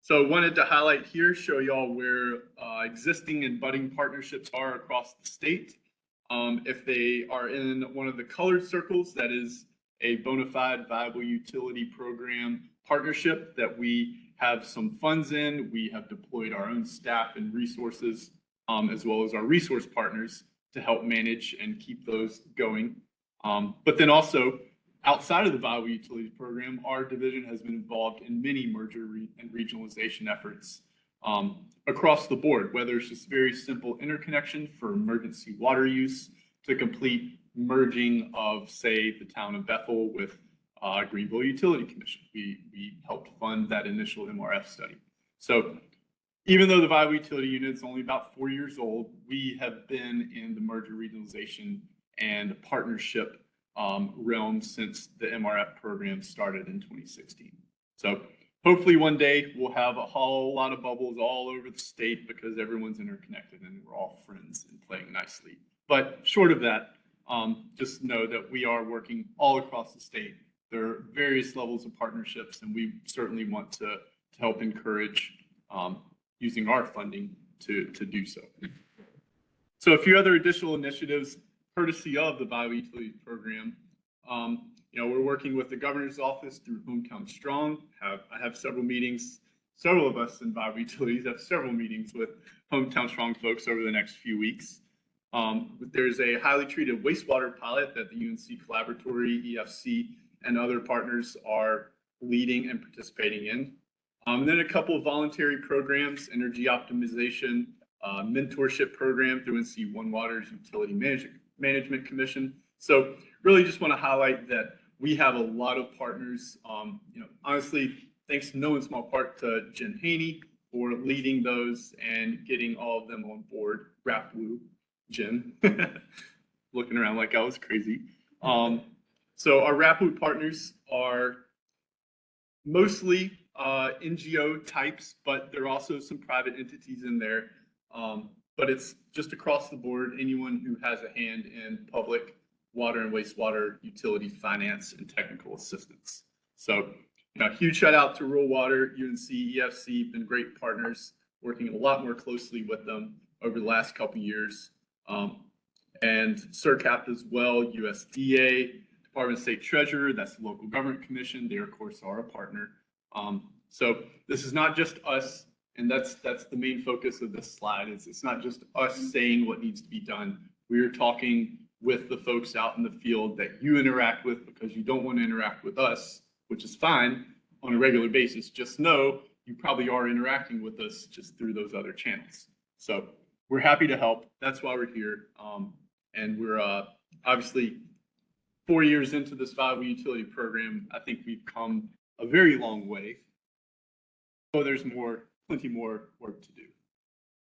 So I wanted to highlight here, show y'all where existing and budding partnerships are across the state. If they are in one of the colored circles, that is a bona fide viable utility program partnership that we have some funds in. We have deployed our own staff and resources, as well as our resource partners to help manage and keep those going. But then also, outside of the Viable Utilities Program, our division has been involved in many merger and regionalization efforts across the board, whether it's just very simple interconnection for emergency water use to complete merging of, say, the town of Bethel with Greenville Utility Commission. We helped fund that initial MRF study. So even though the Viable Utility Unit is only about 4 years old, we have been in the merger regionalization and partnership realm since the MRF program started in 2016. So hopefully one day we'll have a whole lot of bubbles all over the state because everyone's interconnected and we're all friends and playing nicely. But short of that, just know that we are working all across the state. There are various levels of partnerships, and we certainly want to help encourage using our funding to do so. So a few other additional initiatives courtesy of the Viable Utilities Program. We're working with the governor's office through Hometown Strong. I have several meetings. Several of us in Viable Utilities have several meetings with Hometown Strong folks over the next few weeks. There's a highly treated wastewater pilot that the UNC Collaboratory, EFC, and other partners are leading and participating in. And then a couple of voluntary programs, energy optimization, mentorship program through NC One Water's Utility Management Commission. So really just want to highlight that we have a lot of partners. Honestly, thanks no in small part to Jen Haney for leading those and getting all of them on board. RAPWU, Jen, looking around like I was crazy. So our RAPWU partners are mostly NGO types, but there are also some private entities in there. But it's just across the board, anyone who has a hand in public water and wastewater utility finance and technical assistance. So, huge shout out to Rural Water, UNC, EFC, been great partners, working a lot more closely with them over the last couple of years. And CERCAP as well, USDA, Department of State Treasurer, that's the local government commission. They, of course, are a partner. So this is not just us, and that's the main focus of this slide. It's not just us saying what needs to be done. We're talking with the folks out in the field that you interact with because you don't want to interact with us, which is fine on a regular basis. Just know you probably are interacting with us just through those other channels. So we're happy to help. That's why we're here. And we're obviously 4 years into this Viable Utility Program. I think we've come a very long way. So there's plenty more work to do.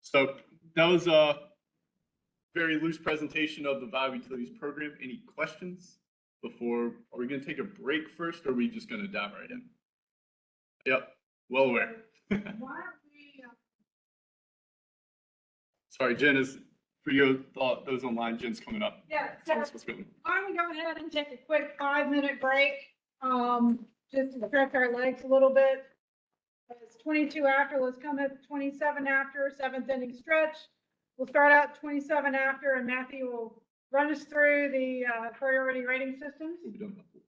So that was a very loose presentation of the Viable Utilities Program. Any questions before? Are we going to take a break first, or are we just going to dive right in? Yep, well aware. Sorry, Jen, for you, those online, Jen's coming up. Yeah, Tell us what's going on. why don't we go ahead and take a quick 5-minute break, just to stretch our legs a little bit. It's 22 after, let's come at 27 after, 7th inning stretch. We'll start out 27 after, and Matthew will run us through the priority rating systems. We'll be done before.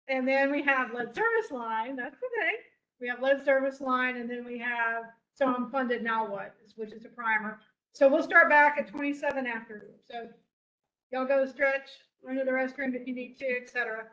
And then we have lead service line, that's okay. We have lead service line, and then we have so I'm funded now what, which is a primer. So we'll start back at 27 after. So y'all go stretch, run to the restroom if you need to, etc.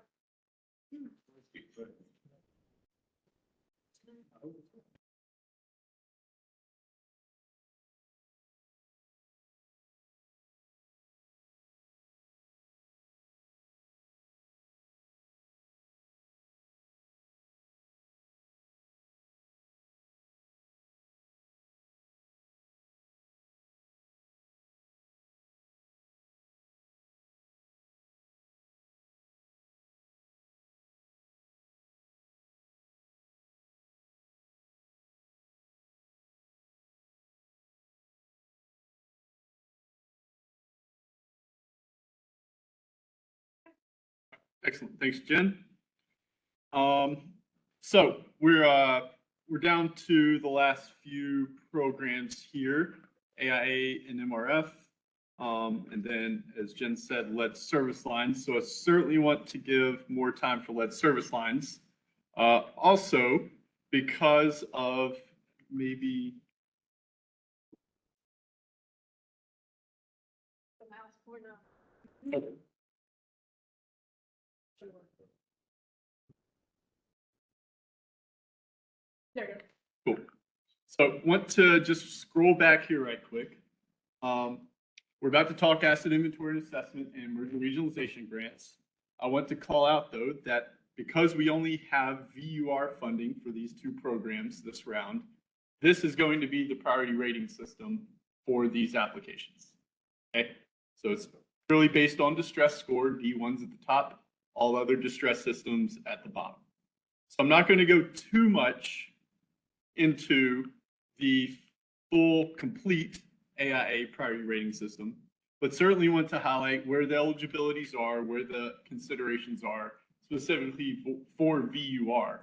Excellent. Thanks, Jen. So we're down to the last few programs here, AIA and MRF. And then, as Jen said, lead service lines. So I certainly want to give more time for lead service lines. Also, because of maybe, There you go. cool. So want to just scroll back here right quick. We're about to talk asset inventory and assessment and merger regionalization grants. I want to call out though that because we only have VUR funding for these two programs this round, this is going to be the priority rating system for these applications. Okay, so it's really based on distress score. D1's at the top, all other distress systems at the bottom. So I'm not going to go too much into the full, complete AIA priority rating system, but certainly want to highlight where the eligibilities are, where the considerations are, specifically for VUR.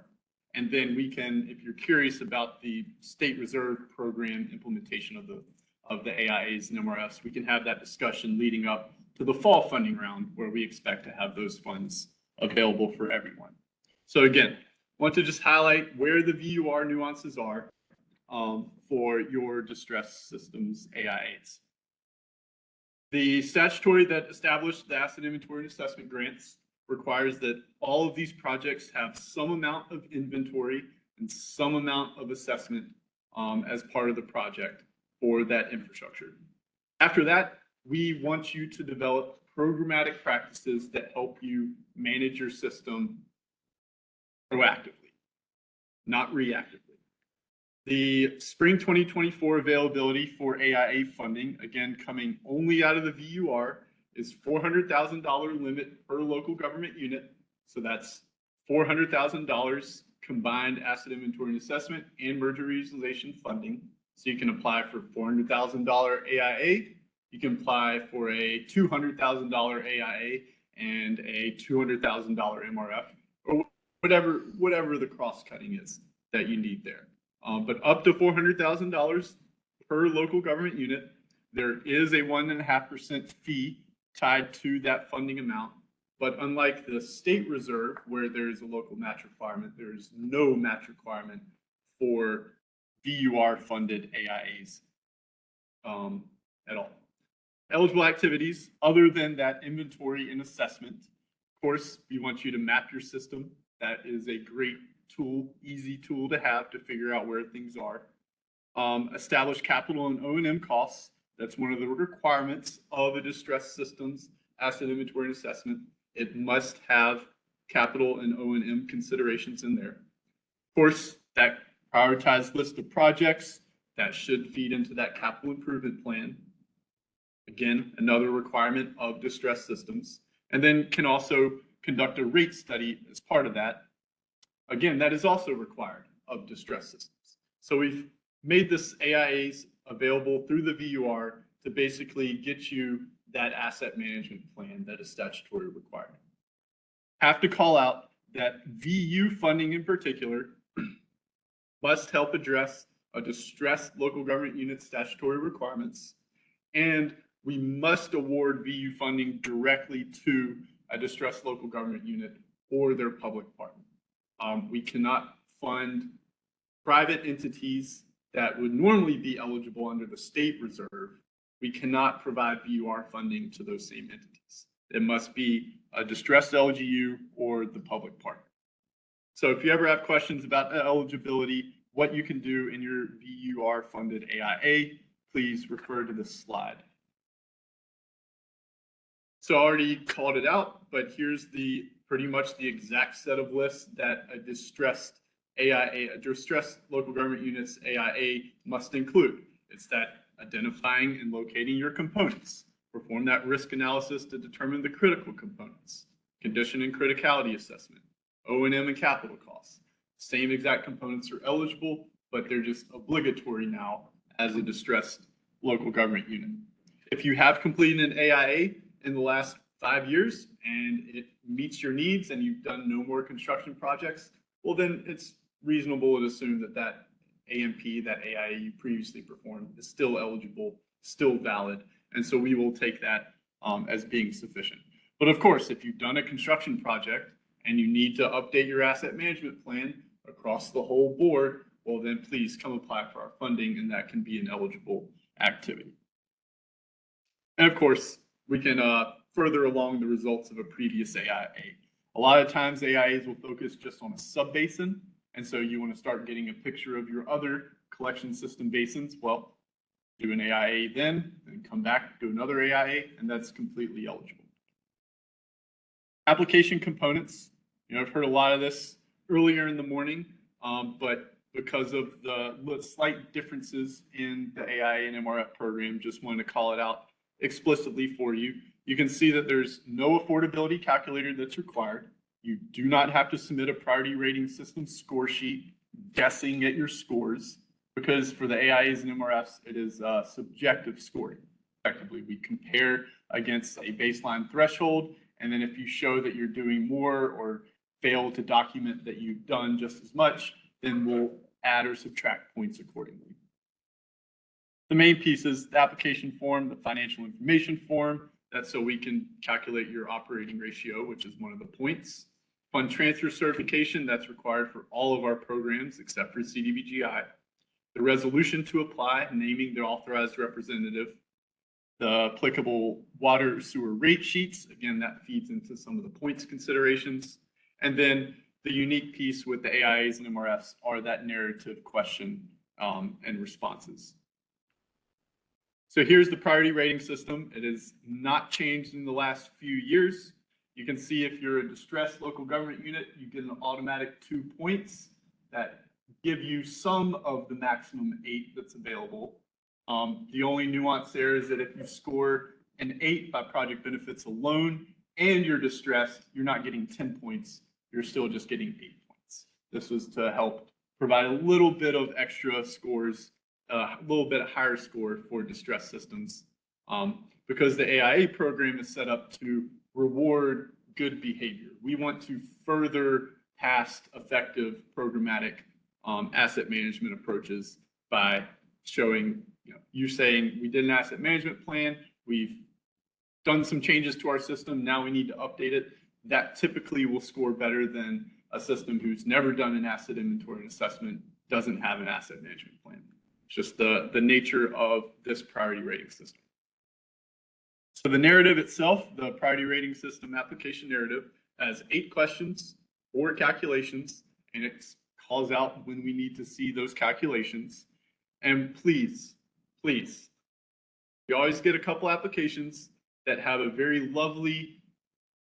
And then we can, if you're curious about the state reserve program implementation of the AIAs and MRFs, we can have that discussion leading up to the fall funding round where we expect to have those funds available for everyone. So again, want to just highlight where the VUR nuances are for your distress systems AIAs. The statutory that established the asset inventory and assessment grants requires that all of these projects have some amount of inventory and some amount of assessment as part of the project for that infrastructure. After that, we want you to develop programmatic practices that help you manage your system proactively, not reactively. The spring 2024 availability for AIA funding, again, coming only out of the VUR, is $400,000 limit per local government unit. So that's $400,000 combined asset inventory and assessment and merger regionalization funding. So you can apply for $400,000 AIA. You can apply for a $200,000 AIA and a $200,000 MRF, or whatever the cross cutting is that you need there. But up to $400,000 per local government unit. There is a 1.5% fee tied to that funding amount. But unlike the state reserve, where there is a local match requirement, there is no match requirement for VUR funded AIAs at all. Eligible activities other than that inventory and assessment. Of course, we want you to map your system. That is a great tool, easy tool to have to figure out where things are. Establish capital and O&M costs. That's one of the requirements of a distress systems asset inventory and assessment. It must have capital and O&M considerations in there. Of course, that prioritized list of projects that should feed into that capital improvement plan. Again, another requirement of distress systems. And then can also conduct a rate study as part of that. Again, that is also required of distress systems. So we've made this AIAs available through the VUR to basically get you that asset management plan that is statutory required. Have to call out that VU funding in particular must help address a distressed local government unit statutory requirements, and we must award VU funding directly to a distressed local government unit or their public partner. We cannot fund private entities that would normally be eligible under the state reserve. We cannot provide VUR funding to those same entities. It must be a distressed LGU or the public partner. So if you ever have questions about eligibility, what you can do in your VUR funded AIA, please refer to this slide. So I already called it out, but here's the pretty much the exact set of lists that a distressed AIA, a distressed local government units AIA must include. It's that identifying and locating your components, perform that risk analysis to determine the critical components, condition and criticality assessment, O&M and capital costs. Same exact components are eligible, but they're just obligatory now as a distressed local government unit. If you have completed an AIA in the last 5 years and it meets your needs and you've done no more construction projects, well, then it's reasonable to assume that that AMP, that AIA you previously performed, is still eligible, still valid. And so we will take that as being sufficient. But of course, if you've done a construction project and you need to update your asset management plan across the whole board, well, then please come apply for our funding, and that can be an eligible activity. And of course, we can further along the results of a previous AIA. A lot of times AIAs will focus just on a sub-basin, and so you want to start getting a picture of your other collection system basins. Well, do an AIA then come back, do another AIA, and that's completely eligible. Application components. I've heard a lot of this earlier in the morning, but because of the slight differences in the AIA and MRF program, just wanted to call it out explicitly for you. You can see that there's no affordability calculator that's required. You do not have to submit a priority rating system score sheet guessing at your scores, because for the AIAs and MRFs, it is subjective scoring. Effectively, we compare against a baseline threshold, and then if you show that you're doing more or fail to document that you've done just as much, then we'll add or subtract points accordingly. The main pieces, the application form, the financial information form, that's so we can calculate your operating ratio, which is one of the points. Fund transfer certification, that's required for all of our programs except for CDBGI. The resolution to apply, naming the authorized representative. The applicable water sewer rate sheets, again, that feeds into some of the points considerations. And then the unique piece with the AIAs and MRFs are that narrative question and responses. So here's the priority rating system. It has not changed in the last few years. You can see if you're a distressed local government unit, you get an automatic 2 points that give you some of the maximum 8 that's available. The only nuance there is that if you score an 8 by project benefits alone and you're distressed, you're not getting 10 points. You're still just getting 8 points. This was to help provide a little bit of extra scores, a little bit higher score for distressed systems, because the AIA program is set up to reward good behavior. We want to further past effective programmatic asset management approaches by showing, you saying we did an asset management plan, we've done some changes to our system, now we need to update it. That typically will score better than a system who's never done an asset inventory and assessment, doesn't have an asset management plan. It's just the nature of this priority rating system. So the narrative itself, the priority rating system application narrative, has 8 questions, 4 calculations, and it calls out when we need to see those calculations. And please, please, you always get a couple applications that have a very lovely,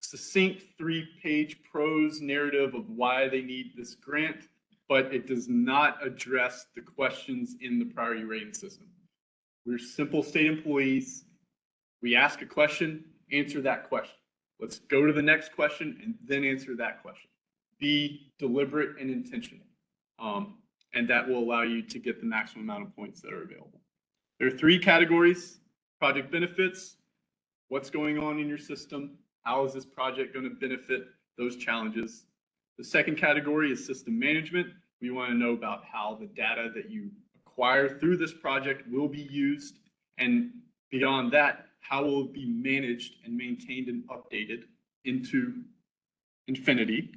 succinct 3-page prose narrative of why they need this grant, but it does not address the questions in the priority rating system. We're simple state employees. We ask a question, answer that question. Let's go to the next question and then answer that question. Be deliberate and intentional. And that will allow you to get the maximum amount of points that are available. There are 3 categories: project benefits, what's going on in your system, how is this project going to benefit those challenges. The second category is system management. We want to know about how the data that you acquire through this project will be used, and beyond that, how will it be managed and maintained and updated into infinity.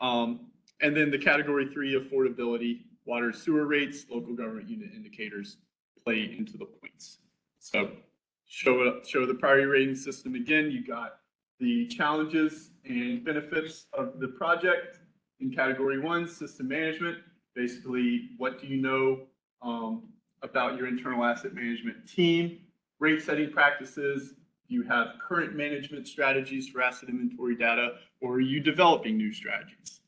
And then the category 3, affordability, water sewer rates, local government unit indicators play into the points. So show the priority rating system again. You got the challenges and benefits of the project in category 1, system management. Basically, what do you know about your internal asset management team? Rate setting practices. Do you have current management strategies for asset inventory data, or are you developing new strategies?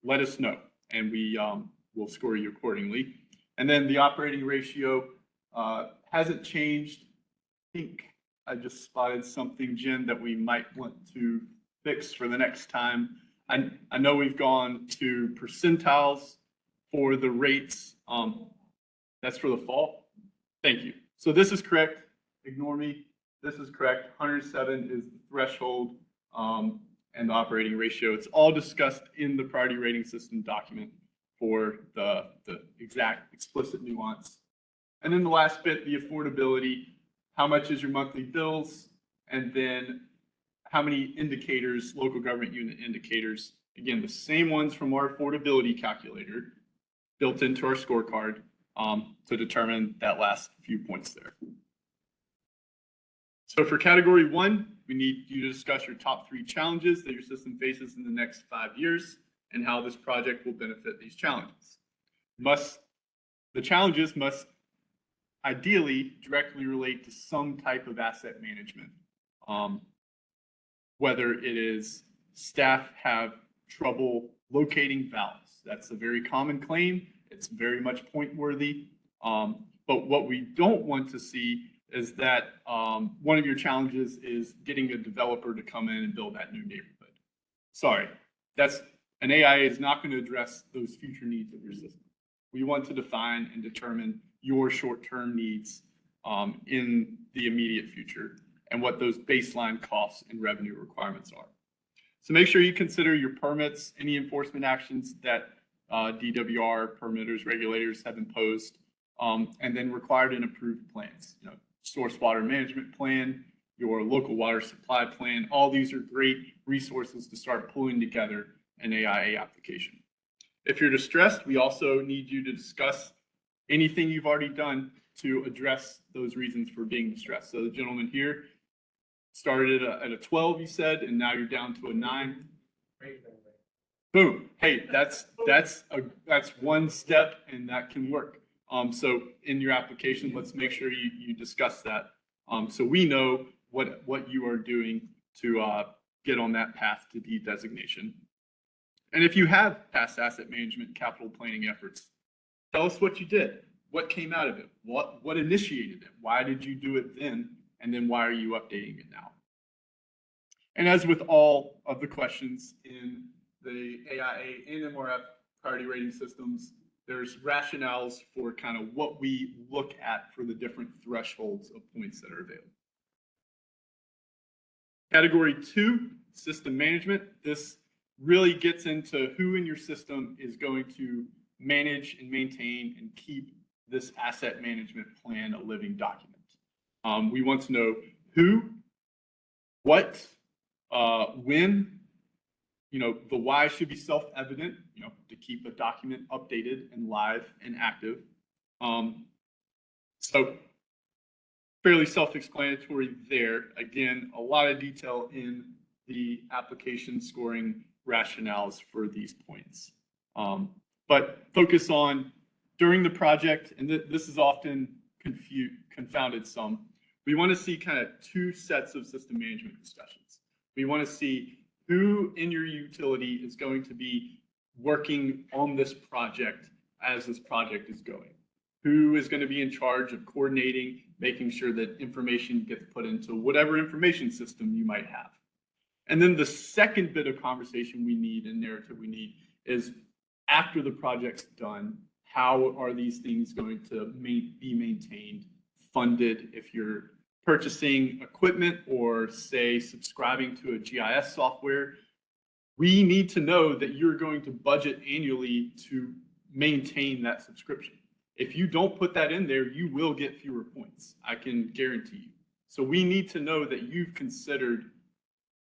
Let us know, and we will score you accordingly. And then the operating ratio hasn't changed. I think I just spotted something, Jen, that we might want to fix for the next time. I know we've gone to percentiles for the rates. That's for the fall. Thank you. So this is correct. Ignore me. This is correct. 107 is the threshold and the operating ratio. It's all discussed in the priority rating system document for the exact explicit nuance. And then the last bit, the affordability. How much is your monthly bills? And then how many indicators, local government unit indicators, Again, the same ones from our affordability calculator built into our scorecard to determine that last few points there. So for category 1, we need you to discuss your top 3 challenges that your system faces in the next 5 years and how this project will benefit these challenges. The challenges must ideally directly relate to some type of asset management. Whether it is staff have trouble locating valves. That's a very common claim. It's very much point worthy. But what we don't want to see is that one of your challenges is getting a developer to come in and build that new neighborhood. Sorry, an AIA is not going to address those future needs of your system. We want to define and determine your short-term needs in the immediate future and what those baseline costs and revenue requirements are. So make sure you consider your permits, any enforcement actions that DWR, permitters, regulators have imposed, and then required and approved plans. Source water management plan, your local water supply plan, all these are great resources to start pulling together an AIA application. If you're distressed, we also need you to discuss anything you've already done to address those reasons for being distressed. So the gentleman here started at a 12, you said, and now you're down to a 9. Boom. Hey, that's one step, and that can work. So in your application, let's make sure you discuss that. So we know what you are doing to get on that path to de-designation. And if you have past asset management capital planning efforts, tell us what you did. What came out of it? What initiated it? Why did you do it then? And then why are you updating it now? And as with all of the questions in the AIA and MRF priority rating systems, there's rationales for kind of what we look at for the different thresholds of points that are available. Category 2, system management. This really gets into who in your system is going to manage and maintain and keep this asset management plan a living document. We want to know who, what, when. The why should be self-evident, to keep a document updated and live and active. So fairly self-explanatory there. Again, a lot of detail in the application scoring rationales for these points. But focus on during the project, and this is often confounded some. We want to see kind of 2 sets of system management discussions. We want to see who in your utility is going to be working on this project as this project is going. Who is going to be in charge of coordinating, making sure that information gets put into whatever information system you might have. And then the second bit of conversation we need and narrative we need is after the project's done, how are these things going to be maintained, funded if you're purchasing equipment or say subscribing to a GIS software. We need to know that you're going to budget annually to maintain that subscription. If you don't put that in there, you will get fewer points. I can guarantee you. So we need to know that you've considered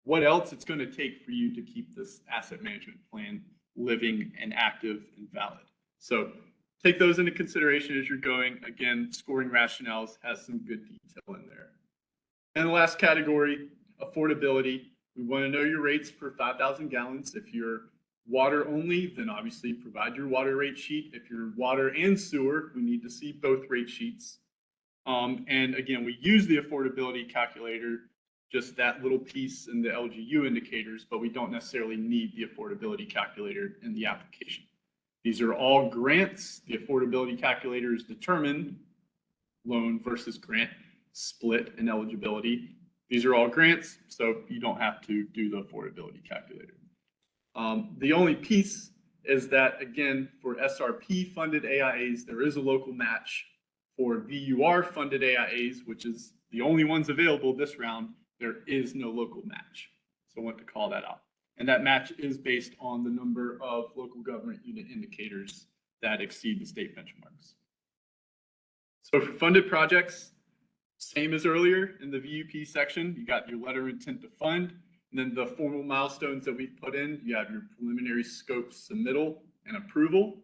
what else it's going to take for you to keep this asset management plan living and active and valid. So take those into consideration as you're going. Again, scoring rationales has some good detail in there. And the last category, affordability. We want to know your rates per 5,000 gallons. If you're water only, then obviously provide your water rate sheet. If you're water and sewer, we need to see both rate sheets. And again, we use the affordability calculator, just that little piece in the LGU indicators, but we don't necessarily need the affordability calculator in the application. These are all grants. The affordability calculator is determined loan versus grant split and eligibility. These are all grants, so you don't have to do the affordability calculator. The only piece is that, again, for SRP funded AIAs, there is a local match. For VUR funded AIAs, which is the only ones available this round, there is no local match. So I want to call that out. And that match is based on the number of local government unit indicators that exceed the state benchmarks. So for funded projects, same as earlier in the VUP section, you got your letter of intent to fund. And then the formal milestones that we've put in, you have your preliminary scope submittal and approval.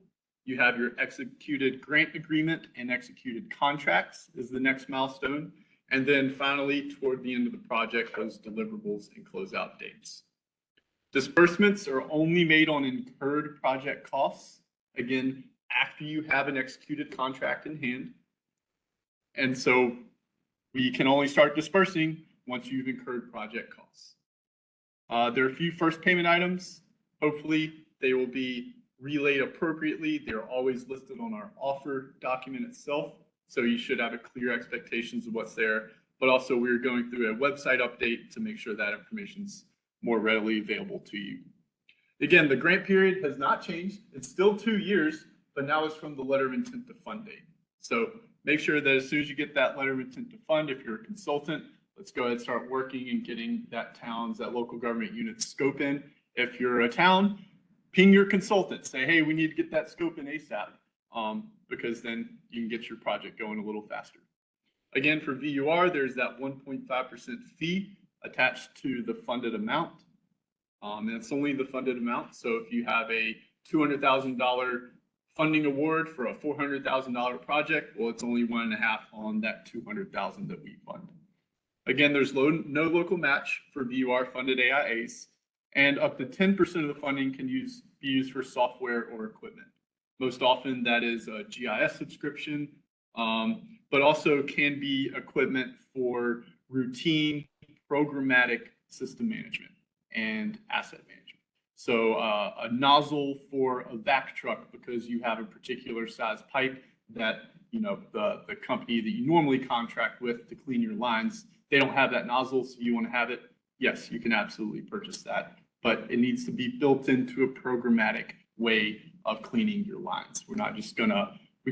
You have your executed grant agreement and executed contracts is the next milestone. And then finally, toward the end of the project, those deliverables and closeout dates. Disbursements are only made on incurred project costs. Again, after you have an executed contract in hand. And so we can only start dispersing once you've incurred project costs. There are a few first payment items. Hopefully they will be relayed appropriately. They're always listed on our offer document itself. So you should have a clear expectations of what's there. But also we're going through a website update to make sure that information's more readily available to you. Again, the grant period has not changed. It's still 2 years, but now it's from the letter of intent to fund date. So make sure that as soon as you get that letter of intent to fund, if you're a consultant, let's go ahead and start working and getting that local government unit scope in. If you're a town, ping your consultant, say, hey, we need to get that scope in ASAP, because then you can get your project going a little faster. Again, for VUR, there's that 1.5% fee attached to the funded amount. And it's only the funded amount. So if you have a $200,000 funding award for a $400,000 project, well, it's only 1.5 on that $200,000 that we fund. Again, there's no local match for VUR funded AIAs, and up to 10% of the funding can be used for software or equipment. Most often that is a GIS subscription, but also can be equipment for routine programmatic system management and asset management. So a nozzle for a vac truck because you have a particular size pipe that, you know, the company that you normally contract with to clean your lines, they don't have that nozzle, so you want to have it. Yes, you can absolutely purchase that, but it needs to be built into a programmatic way of cleaning your lines. We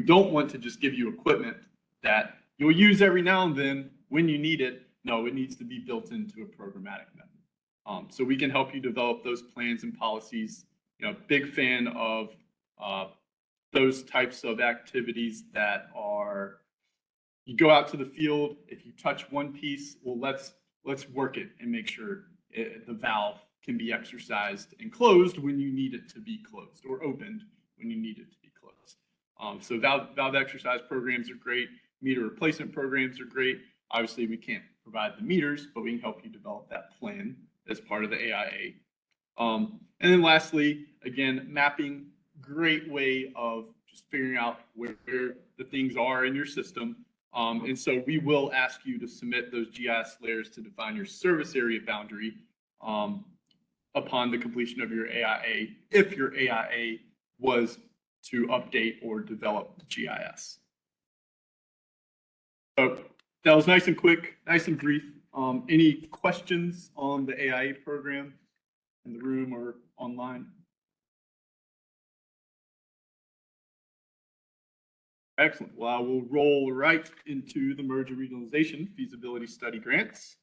don't want to just give you equipment that you'll use every now and then when you need it. No, it needs to be built into a programmatic method. So we can help you develop those plans and policies. You know, big fan of those types of activities that are, you go out to the field, if you touch one piece, well, let's work it and make sure the valve can be exercised and closed when you need it to be closed, or opened when you need it to be closed. So valve exercise programs are great. Meter replacement programs are great. Obviously, we can't provide the meters, but we can help you develop that plan as part of the AIA. And then lastly, again, mapping, great way of just figuring out where the things are in your system. And so we will ask you to submit those GIS layers to define your service area boundary upon the completion of your AIA, if your AIA was to update or develop the GIS. So that was nice and quick, nice and brief. Any questions on the AIA program in the room or online? Excellent. Well, I will roll right into the merger regionalization feasibility study grants.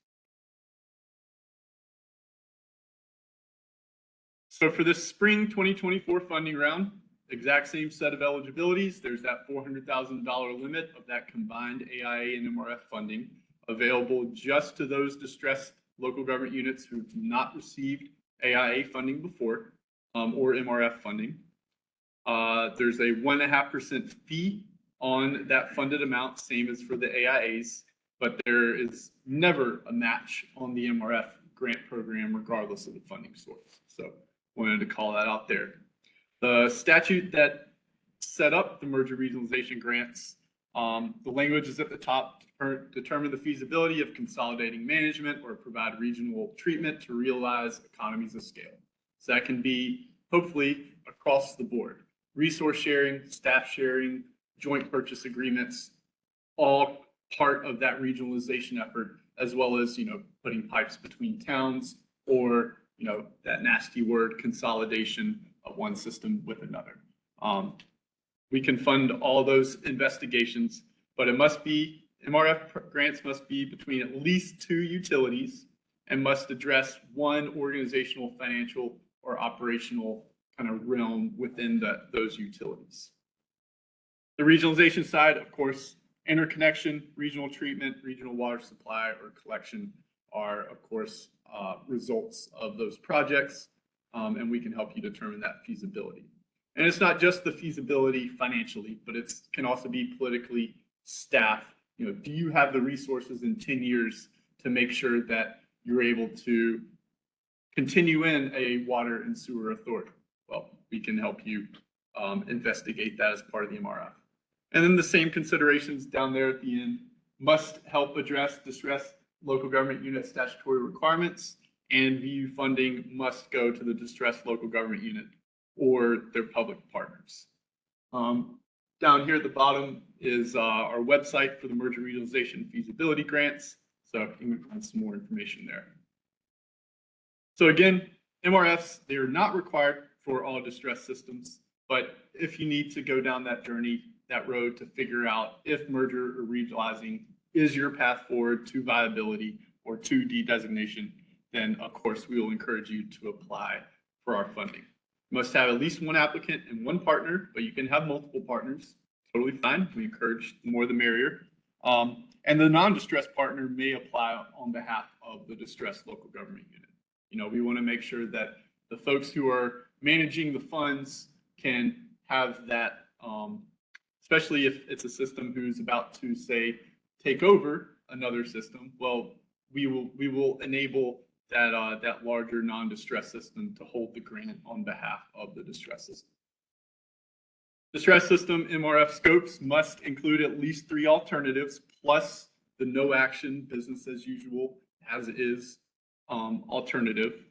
So for this spring 2024 funding round, exact same set of eligibilities. There's that $400,000 limit of that combined AIA and MRF funding available just to those distressed local government units who've not received AIA funding before, or MRF funding. There's a 1.5% fee on that funded amount, same as for the AIAs, but there is never a match on the MRF grant program, regardless of the funding source. So wanted to call that out there. The statute that set up the merger regionalization grants, the language is at the top, determine the feasibility of consolidating management or provide regional treatment to realize economies of scale. So that can be hopefully across the board. Resource sharing, staff sharing, joint purchase agreements, all part of that regionalization effort, as well as, you know, putting pipes between towns, or, you know, that nasty word, consolidation of one system with another. We can fund all those investigations, but it must be, MRF grants must be between at least 2 utilities and must address one organizational, financial, or operational kind of realm within those utilities. The regionalization side, of course, interconnection, regional treatment, regional water supply, or collection are, of course, results of those projects, and we can help you determine that feasibility. And it's not just the feasibility financially, but it can also be politically, staff. You know, do you have the resources in 10 years to make sure that you're able to continue in a water and sewer authority? Well, we can help you investigate that as part of the MRF. And then the same considerations down there at the end must help address distressed local government unit statutory requirements, and VU funding must go to the distressed local government unit or their public partners. Down here at the bottom is our website for the merger regionalization feasibility grants. So you can find some more information there. So again, MRFs, they are not required for all distressed systems, but if you need to go down that journey, that road to figure out if merger or regionalizing is your path forward to viability or to de-designation, then of course we will encourage you to apply for our funding. You must have at least one applicant and one partner, but you can have multiple partners. Totally fine. We encourage the more the merrier. And the non-distressed partner may apply on behalf of the distressed local government unit. You know, we want to make sure that the folks who are managing the funds can have that, especially if it's a system who's about to, say, take over another system. Well, we will enable that larger non-distressed system to hold the grant on behalf of the distressed system. Distressed system MRF scopes must include at least 3 alternatives plus the no action business as usual as is alternative.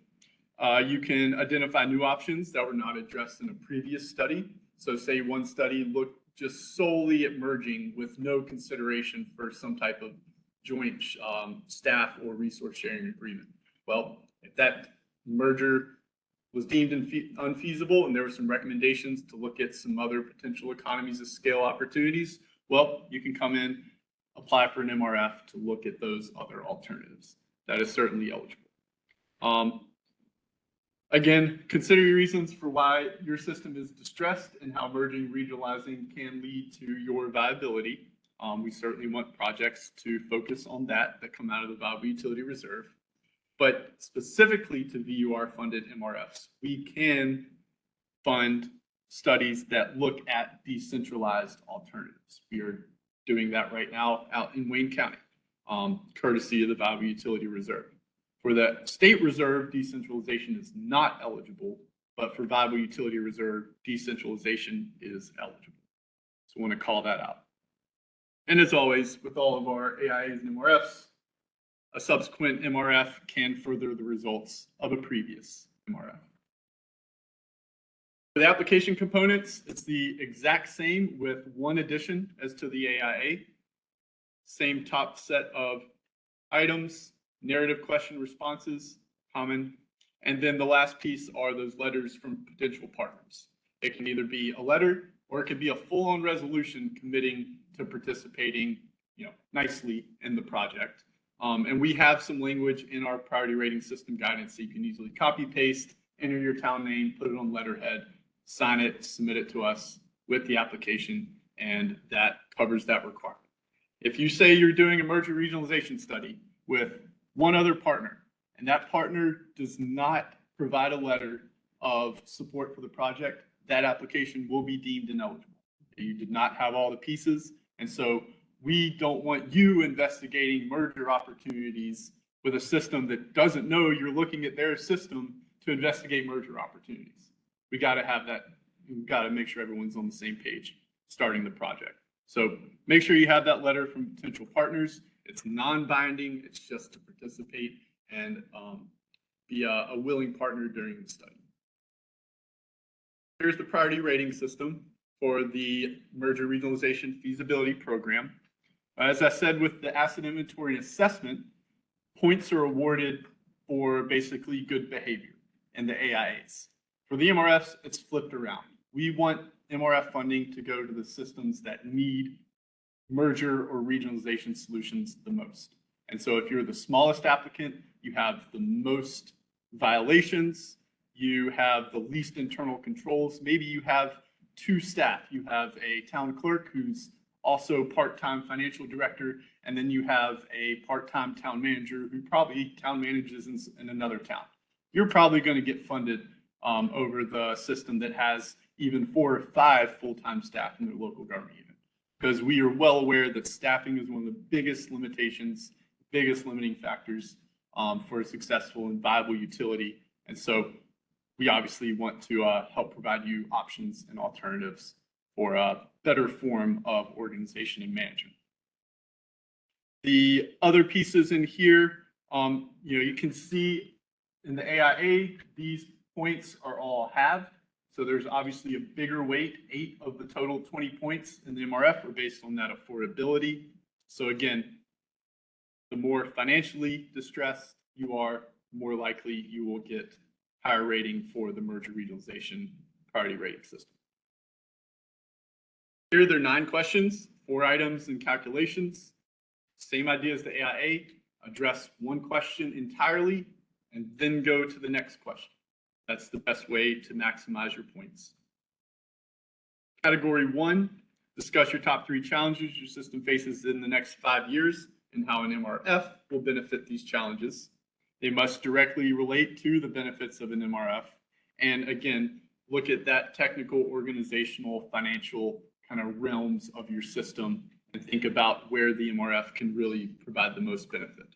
You can identify new options that were not addressed in a previous study. So say one study looked just solely at merging with no consideration for some type of joint staff or resource sharing agreement. Well, if that merger was deemed unfeasible and there were some recommendations to look at some other potential economies of scale opportunities, well, you can come in, apply for an MRF to look at those other alternatives. That is certainly eligible. Again, consider your reasons for why your system is distressed and how merging regionalizing can lead to your viability. We certainly want projects to focus on that come out of the Viable Utility Reserve. But specifically to VUR funded MRFs, we can fund studies that look at decentralized alternatives. We are doing that right now out in Wayne County, courtesy of the Viable Utility Reserve. For the state reserve, decentralization is not eligible, but for Viable Utility Reserve, decentralization is eligible. So I want to call that out. And as always, with all of our AIAs and MRFs, a subsequent MRF can further the results of a previous MRF. For the application components, it's the exact same with one addition as to the AIA. Same top set of items, narrative question responses, common. And then the last piece are those letters from potential partners. It can either be a letter or it could be a full-on resolution committing to participating, nicely in the project. And we have some language in our priority rating system guidance so you can easily copy paste, enter your town name, put it on letterhead, sign it, submit it to us with the application, and that covers that requirement. If you say you're doing a merger regionalization study with one other partner, and that partner does not provide a letter of support for the project, that application will be deemed ineligible. You did not have all the pieces, and so we don't want you investigating merger opportunities with a system that doesn't know you're looking at their system to investigate merger opportunities. We got to have that. We've got to make sure everyone's on the same page starting the project. So make sure you have that letter from potential partners. It's non-binding. It's just to participate and be a willing partner during the study. Here's the priority rating system for the merger regionalization feasibility program. As I said, with the asset inventory assessment, points are awarded for basically good behavior in the AIAs. For the MRFs, it's flipped around. We want MRF funding to go to the systems that need merger or regionalization solutions the most. And so if you're the smallest applicant, you have the most violations, you have the least internal controls, maybe you have 2 staff. You have a town clerk who's also part-time financial director, and then you have a part-time town manager who probably town manages in another town. You're probably going to get funded over the system that has even 4 or 5 full-time staff in their local government unit. Because we are well aware that staffing is one of the biggest limitations, biggest limiting factors for a successful and viable utility. And so we obviously want to help provide you options and alternatives for a better form of organization and management. The other pieces in here, you can see in the AIA, these points are all halved. So there's obviously a bigger weight. 8 of the total 20 points in the MRF are based on that affordability. So again, the more financially distressed you are, the more likely you will get higher rating for the merger regionalization priority rating system. Here there are 9 questions, 4 items and calculations. Same idea as the AIA, address one question entirely and then go to the next question. That's the best way to maximize your points. Category 1, discuss your top 3 challenges your system faces in the next 5 years and how an MRF will benefit these challenges. They must directly relate to the benefits of an MRF. And again, look at that technical, organizational, financial kind of realms of your system and think about where the MRF can really provide the most benefit.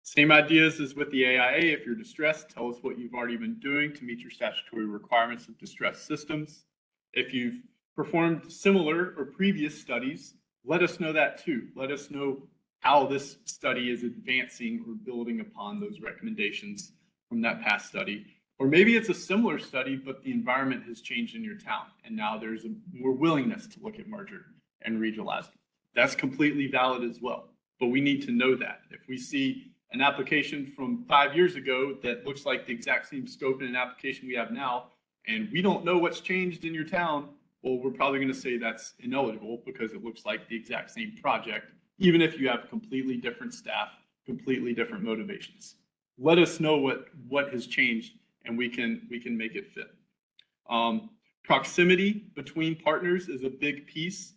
Same ideas as with the AIA. If you're distressed, tell us what you've already been doing to meet your statutory requirements of distressed systems. If you've performed similar or previous studies, let us know that too. Let us know how this study is advancing or building upon those recommendations from that past study. Or maybe it's a similar study, but the environment has changed in your town, and now there's a more willingness to look at merger and regionalizing. That's completely valid as well, but we need to know that. If we see an application from 5 years ago that looks like the exact same scope in an application we have now, and we don't know what's changed in your town, well, we're probably going to say that's ineligible because it looks like the exact same project, even if you have completely different staff, completely different motivations. Let us know what has changed, and we can make it fit. Proximity between partners is a big piece.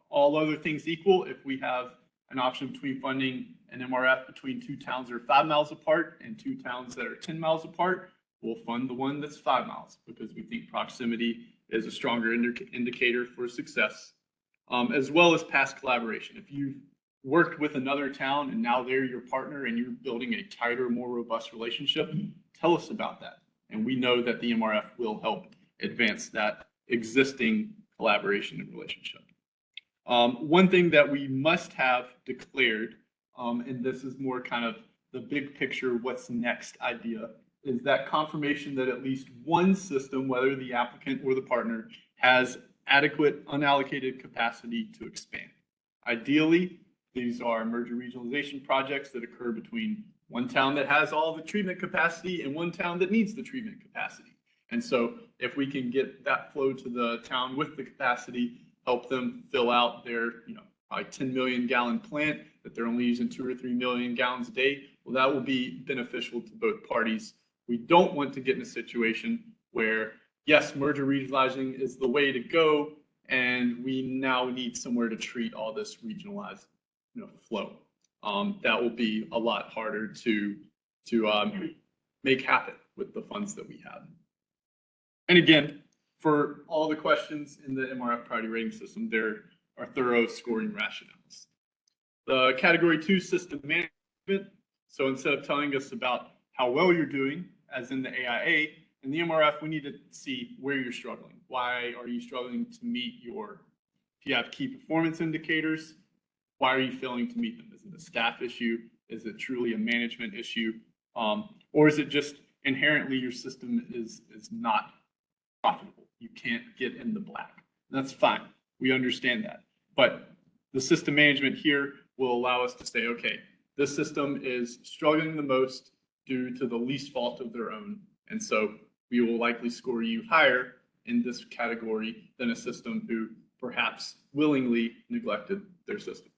All other things equal, if we have an option between funding an MRF between 2 towns that are 5 miles apart and 2 towns that are 10 miles apart, we'll fund the one that's 5 miles because we think proximity is a stronger indicator for success, as well as past collaboration. If you've worked with another town and now they're your partner and you're building a tighter, more robust relationship, tell us about that. And we know that the MRF will help advance that existing collaboration and relationship. One thing that we must have declared, and this is more kind of the big picture, what's next idea, is that confirmation that at least one system, whether the applicant or the partner, has adequate unallocated capacity to expand. Ideally, these are merger regionalization projects that occur between one town that has all the treatment capacity and one town that needs the treatment capacity. And so if we can get that flow to the town with the capacity, help them fill out their, probably 10 million gallon plant that they're only using 2 or 3 million gallons a day, well, that will be beneficial to both parties. We don't want to get in a situation where, yes, merger regionalizing is the way to go, and we now need somewhere to treat all this regionalized, flow. That will be a lot harder to make happen with the funds that we have. And again, for all the questions in the MRF priority rating system, there are thorough scoring rationales. The category 2 system management. So instead of telling us about how well you're doing, as in the AIA, in the MRF, we need to see where you're struggling. Why are you struggling to meet if you have key performance indicators, why are you failing to meet them? Is it a staff issue? Is it truly a management issue? Or is it just inherently your system is not profitable? You can't get in the black. That's fine. We understand that. But the system management here will allow us to say, okay, this system is struggling the most due to the least fault of their own. And so we will likely score you higher in this category than a system who perhaps willingly neglected their system.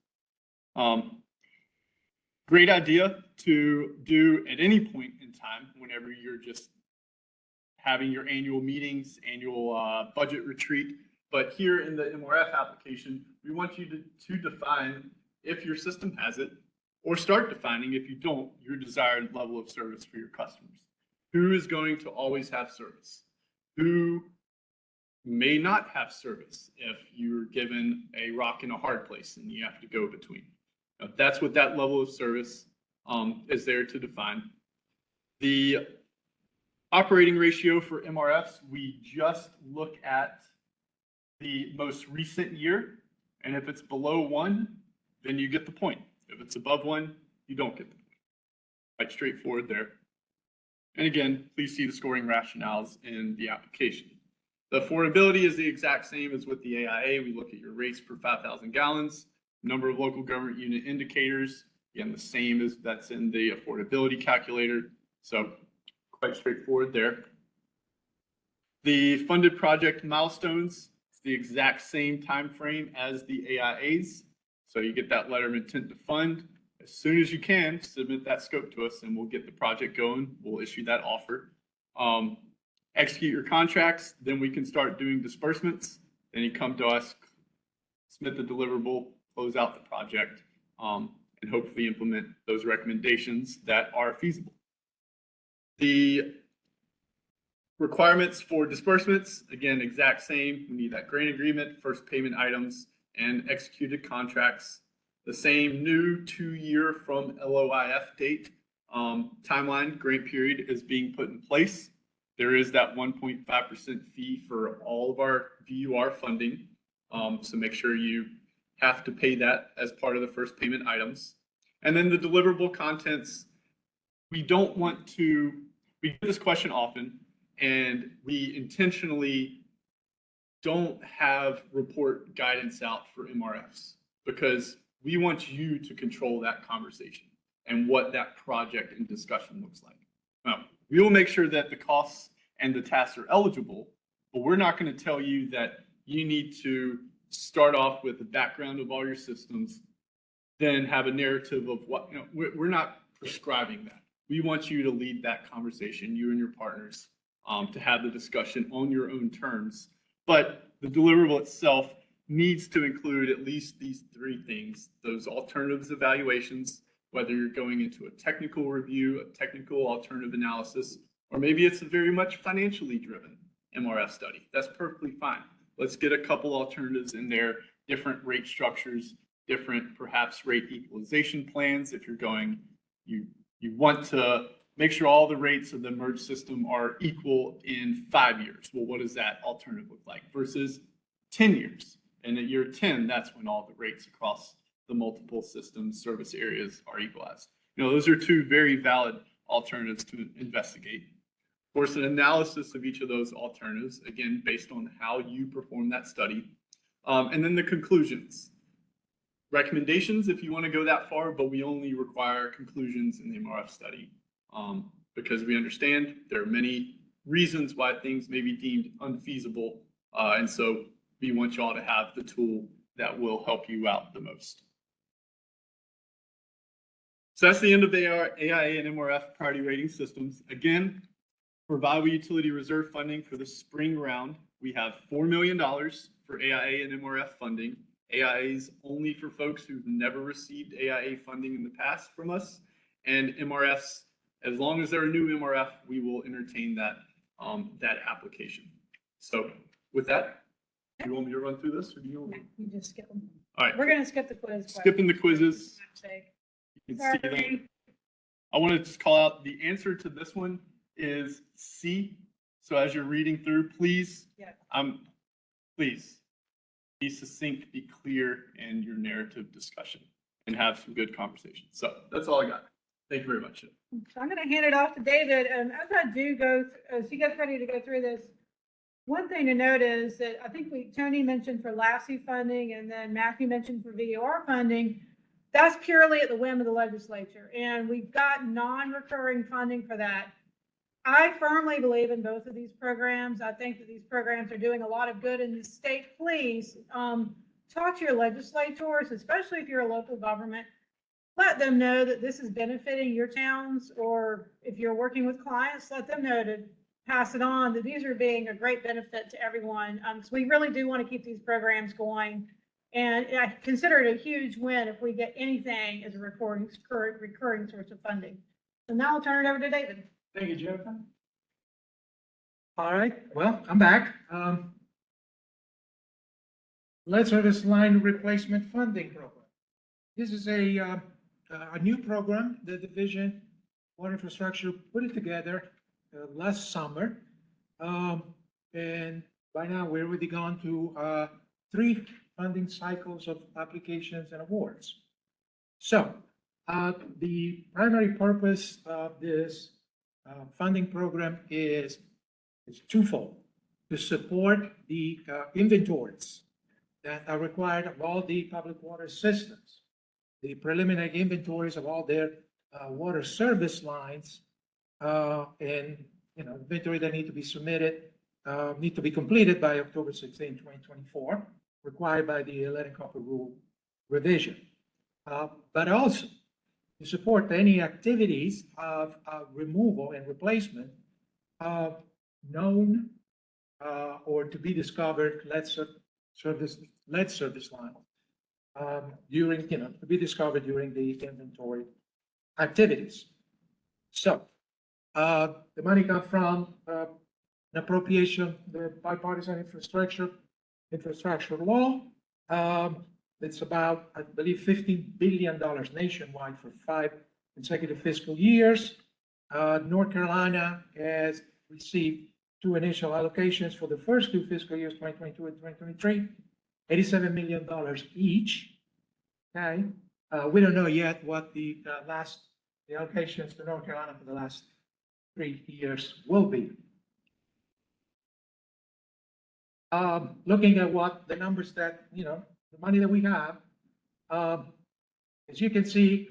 Great idea to do at any point in time whenever you're just having your annual meetings, annual budget retreat. But here in the MRF application, we want you to define if your system has it, or start defining, if you don't, your desired level of service for your customers. Who is going to always have service? Who may not have service if you're given a rock and a hard place and you have to go between? Now, that's what that level of service is there to define. The operating ratio for MRFs, we just look at the most recent year, and if it's below 1, then you get the point. If it's above 1, you don't get the point. Quite straightforward there. And again, please see the scoring rationales in the application. The affordability is the exact same as with the AIA. We look at your rates per 5,000 gallons, number of local government unit indicators, again, the same as that's in the affordability calculator. So quite straightforward there. The funded project milestones, it's the exact same time frame as the AIAs. So you get that letter of intent to fund. As soon as you can, submit that scope to us and we'll get the project going. We'll issue that offer. Execute your contracts, then we can start doing disbursements. Then you come to us, submit the deliverable, close out the project, and hopefully implement those recommendations that are feasible. The requirements for disbursements, again, exact same. We need that grant agreement, first payment items, and executed contracts. The same new 2-year from LOIF date timeline, grant period is being put in place. There is that 1.5% fee for all of our VUR funding. So make sure you have to pay that as part of the first payment items. And then the deliverable contents, we don't want to, we get this question often, and we intentionally don't have report guidance out for MRFs because we want you to control that conversation and what that project and discussion looks like. Now, we will make sure that the costs and the tasks are eligible, but we're not going to tell you that you need to start off with the background of all your systems, then have a narrative of what, you know, we're not prescribing that. We want you to lead that conversation, you and your partners, to have the discussion on your own terms. But the deliverable itself needs to include at least these 3 things, those alternatives evaluations, whether you're going into a technical review, a technical alternative analysis, or maybe it's a very much financially driven MRF study. That's perfectly fine. Let's get a couple alternatives in there, different rate structures, different perhaps rate equalization plans. If you're going, you want to make sure all the rates of the merged system are equal in 5 years. Well, what does that alternative look like versus 10 years? And at year 10, that's when all the rates across the multiple systems service areas are equalized. You know, those are 2 very valid alternatives to investigate. Of course, an analysis of each of those alternatives, again, based on how you perform that study. And then the conclusions. Recommendations, if you want to go that far, but we only require conclusions in the MRF study because we understand there are many reasons why things may be deemed unfeasible. And so we want y'all to have the tool that will help you out the most. So that's the end of the AIA and MRF priority rating systems. Again, for Viable Utility Reserve funding for the spring round, we have $4 million for AIA and MRF funding. AIA is only for folks who've never received AIA funding in the past from us, and MRFs, as long as they're a new MRF, we will entertain that application. So with that, do you want me to run through this, or do you want me? You just skip them. All right. We're going to skip the quiz. Skipping the quizzes. You can see them. Sorry. I want to just call out the answer to this one is C. So as you're reading through, please, please be succinct, be clear in your narrative discussion, and have some good conversation. So that's all I got. Thank you very much. So I'm going to hand it off to David. And as I do go, as he gets ready to go through this, one thing to note is that I think Tony mentioned for LASSI funding, and then Matthew mentioned for VOR funding. That's purely at the whim of the legislature, and we've got non-recurring funding for that. I firmly believe in both of these programs. I think that these programs are doing a lot of good in the state. Please talk to your legislators, especially if you're a local government. Let them know that this is benefiting your towns, or if you're working with clients, let them know to pass it on, that these are being a great benefit to everyone. So we really do want to keep these programs going. And I consider it a huge win if we get anything as a recurring source of funding. So now I'll turn it over to David. Thank you, Jennifer. All right, well, I'm back. Lead service line replacement funding program. This is a new program. The Division Water Infrastructure put it together last summer. And by now we're already gone to 3 funding cycles of applications and awards. So the primary purpose of this funding program is twofold: to support the inventories that are required of all the public water systems, the preliminary inventories of all their water service lines, and inventory that need to be submitted, need to be completed by October 16, 2024, required by the Lead and Copper Rule revision. But also to support any activities of removal and replacement of known or to be discovered lead service lines during, to be discovered during the inventory activities. So the money comes from an appropriation, the bipartisan infrastructure law. It's about, I believe, $15 billion nationwide for 5 consecutive fiscal years. North Carolina has received 2 initial allocations for the first 2 fiscal years, 2022 and 2023, $87 million each. Okay, we don't know yet what the allocations to North Carolina for the last 3 years will be. Looking at what the numbers that, the money that we have, as you can see,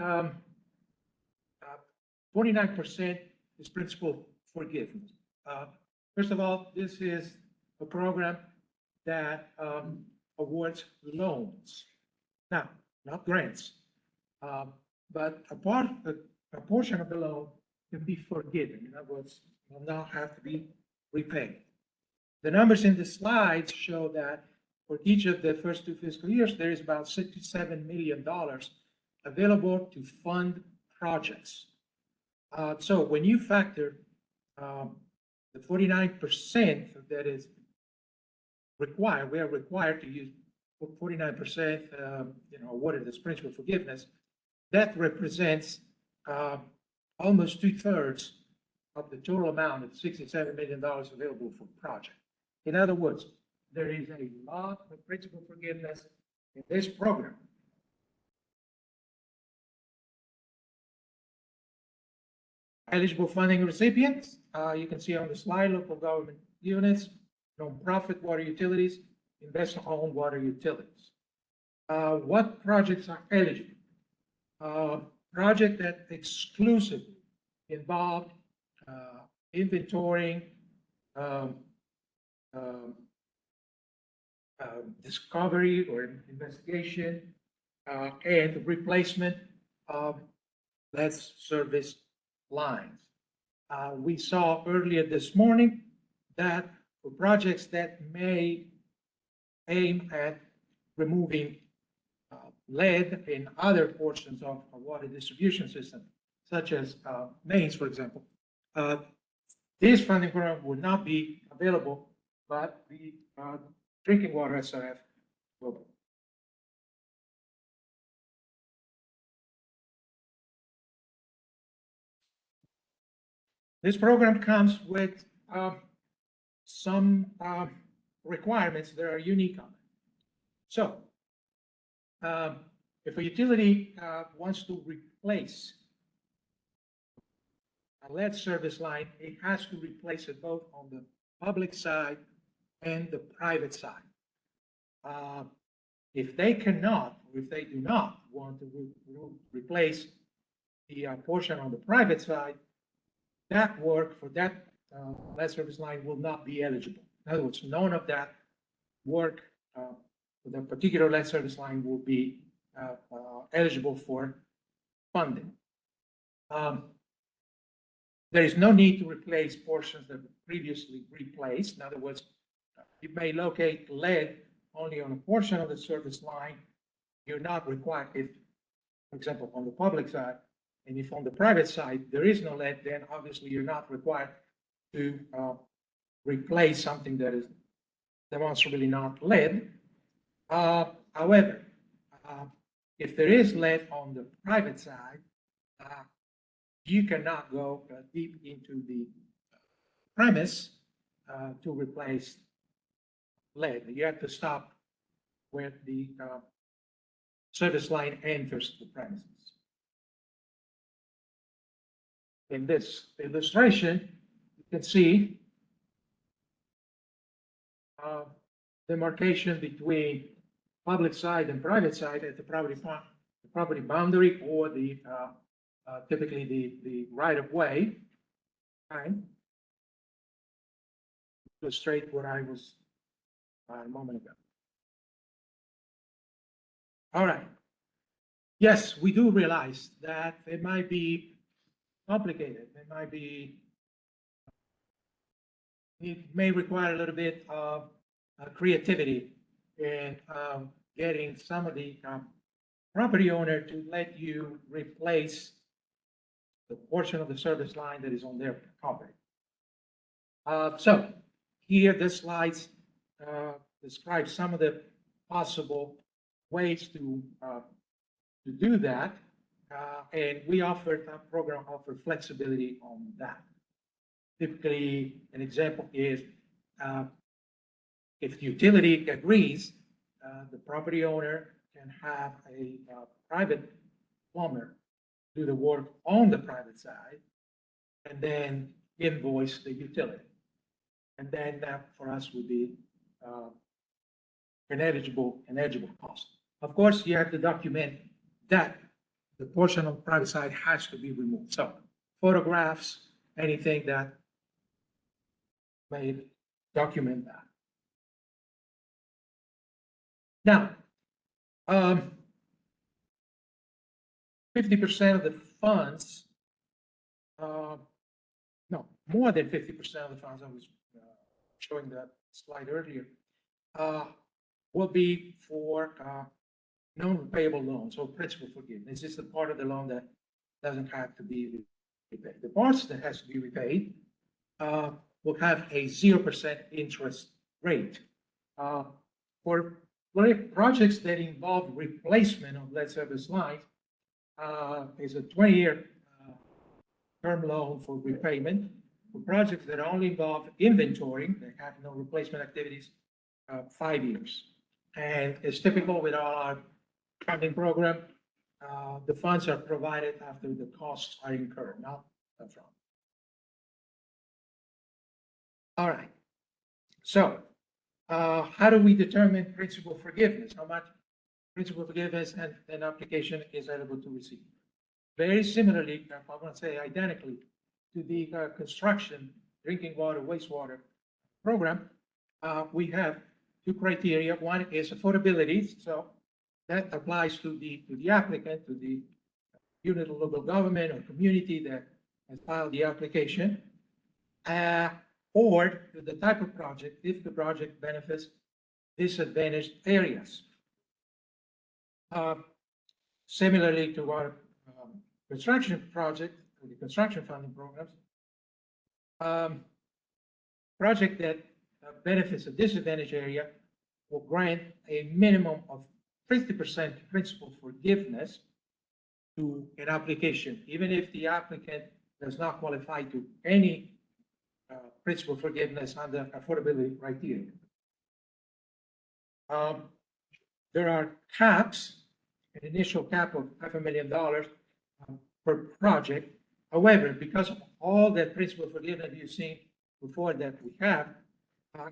49% is principal forgiveness. First of all, this is a program that awards loans. Now, not grants, but a portion of the loan can be forgiven. In other words, will not have to be repaid. The numbers in the slides show that for each of the first 2 fiscal years, there is about $67 million available to fund projects. So when you factor the 49% that is required, we are required to use 49%, awarded as principal forgiveness. That represents almost 2/3 of the total amount of $67 million available for project. In other words, there is a lot of principal forgiveness in this program. Eligible funding recipients, you can see on the slide, local government units, nonprofit water utilities, investor-owned water utilities. What projects are eligible? Project that exclusively involved inventorying, discovery or investigation, and replacement of lead service lines. We saw earlier this morning that for projects that may aim at removing lead in other portions of a water distribution system, such as mains, for example, this funding program would not be available, but the drinking water SRF will be. This program comes with some requirements that are unique on it. So, if a utility wants to replace a lead service line, it has to replace it both on the public side and the private side. If they cannot, or if they do not want to replace the portion on the private side, that work for that lead service line will not be eligible. In other words, none of that work for the particular lead service line will be eligible for funding. there is no need to replace portions that were previously replaced. In other words, you may locate lead only on a portion of the service line. You're not required, if, for example, on the public side, and if on the private side there is no lead, then obviously you're not required to replace something that is demonstrably not lead. However, if there is lead on the private side, you cannot go deep into the premise to replace lead. You have to stop where the service line enters the premises. In this illustration, you can see demarcation between public side and private side at the property boundary or the typically the right of way. Right. Illustrate what I was a moment ago. All right. Yes, we do realize that it might be complicated. It may require a little bit of creativity in getting some of the property owner to let you replace the portion of the service line that is on their property. So here, this slide describes some of the possible ways to do that. And we offer, that program offers flexibility on that. Typically, an example is if the utility agrees, the property owner can have a private plumber do the work on the private side and then invoice the utility. And then that for us would be an eligible cost. Of course, you have to document that the portion of the private side has to be removed. So photographs, anything that may document that. Now, 50% of the funds, no, more than 50% of the funds, I was showing that slide earlier, will be for non-repayable loans, so principal forgiveness. This is the part of the loan that doesn't have to be repaid. The parts that has to be repaid will have a 0% interest rate. For projects that involve replacement of lead service lines, is a 20-year term loan for repayment. For projects that only involve inventory, that have no replacement activities, 5 years. And it's typical with all our funding program, the funds are provided after the costs are incurred, not upfront. All right. So, how do we determine principal forgiveness? How much principal forgiveness and an application is eligible to receive? Very similarly, I want to say identically to the construction drinking water, wastewater program, we have two criteria. One is affordability. So that applies to the applicant, to the unit of local government or community that has filed the application, or to the type of project, if the project benefits disadvantaged areas. Similarly to our construction project, the construction funding programs, project that benefits a disadvantaged area will grant a minimum of 50% principal forgiveness to an application, even if the applicant does not qualify to any principal forgiveness under affordability criteria. There are caps, an initial cap of $500,000 per project. However, because of all that principal forgiveness you've seen before that we have,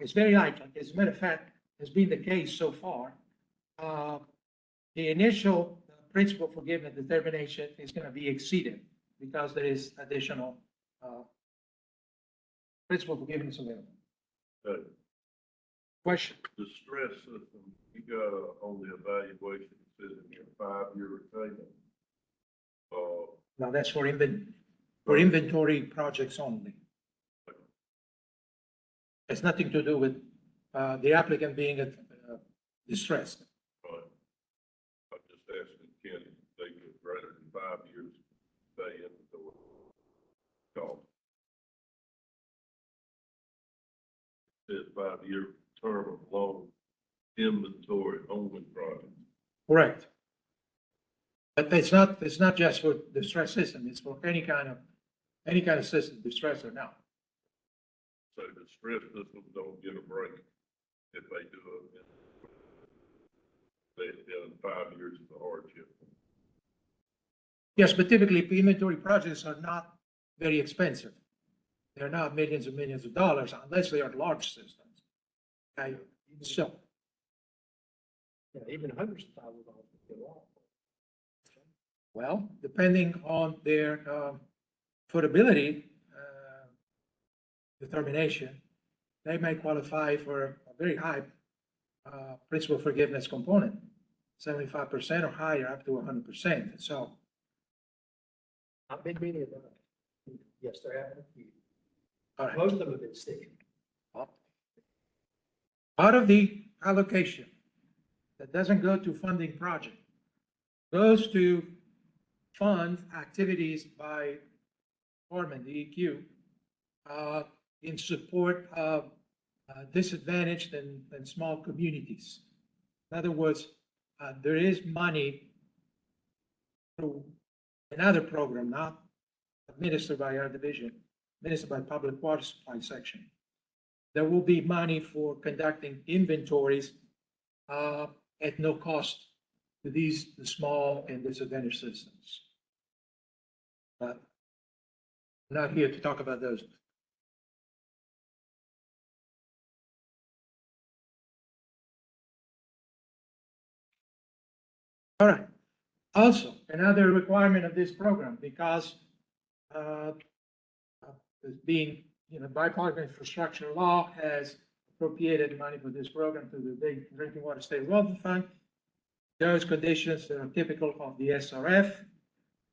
it's very likely, as a matter of fact, has been the case so far. The initial principal forgiveness determination is going to be exceeded because there is additional principal forgiveness available. Question? The stress system, you got on the evaluation, it says in your 5-year repayment. Now that's for inventory. for inventory projects only. It's nothing to do with, the applicant being, distressed. Right. I'm just asking, can they get greater than 5 years stay in the door? Call. Says 5-year term of loan inventory only project. Correct. But it's not just for the stress system, it's for any kind of system, distress or not. So the stress systems don't get a break if they do it. They, in 5 years is a hardship. Yes, but typically inventory projects are not very expensive. They're not millions and millions of dollars unless they are large systems. Okay, so, Yeah, even hundreds of thousands of dollars would get off. well, depending on their affordability determination, they may qualify for a very high principal forgiveness component, 75% or higher, up to 100%. So, Not been many of them. Yes, there have been a few. all right. Most of them have been sticking. Part of the allocation that doesn't go to funding project goes to fund activities by Department, DEQ, in support of disadvantaged and small communities. In other words, there is money through another program, not administered by our division, administered by Public Water Supply section. There will be money for conducting inventories at no cost to the small and disadvantaged systems. But I'm not here to talk about those. All right. Also, another requirement of this program, because being, bipartisan infrastructure law has appropriated money for this program to the Drinking Water State Revolving Fund. Those conditions that are typical of the SRF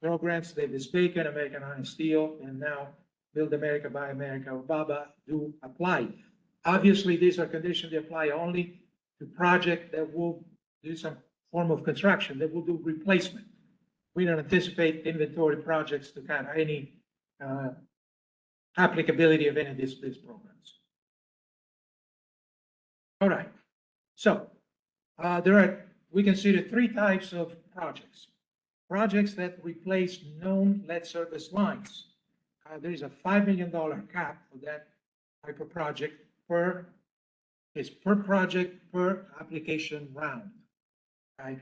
programs, Davis-Bacon, American Iron and Steel, and now Build America, Buy America, or BABA, do apply. Obviously, these are conditions that apply only to projects that will do some form of construction, that will do replacement. We don't anticipate inventory projects to have any applicability of any of these programs. All right. So we consider 3 types of projects. Projects that replace known lead service lines. There is a $5 million cap for that type of project per project per application round. Right?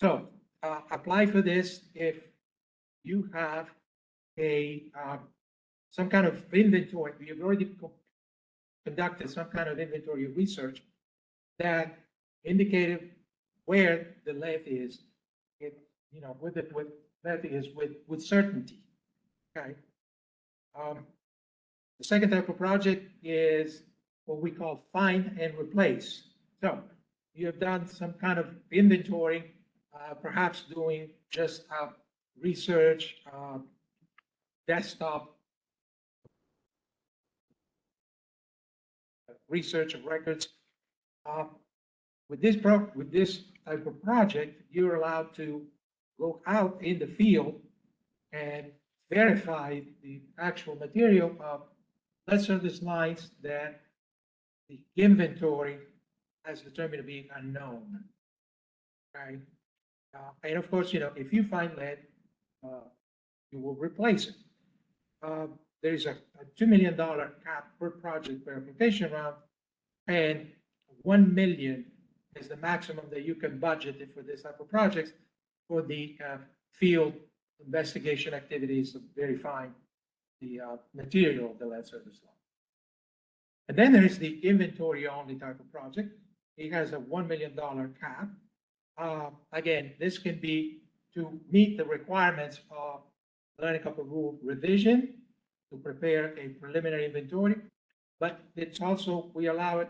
So apply for this if you have some kind of inventory. We have already conducted some kind of inventory research that indicated where the lead is, with certainty. Okay. The second type of project is what we call find and replace. So you have done some kind of inventory, perhaps doing just research, desktop research of records. With this type of project, you're allowed to go out in the field and verify the actual material of lead service lines that the inventory has determined to be unknown. Right? And of course, if you find lead, you will replace it. There is a $2 million cap per project per application round, and 1 million is the maximum that you can budget for this type of projects for the field investigation activities of verifying the material of the lead service line. And then there is the inventory only type of project. It has a $1 million cap. Again, this can be to meet the requirements of Atlantic Upper Rule revision to prepare a preliminary inventory, but it's also, we allow a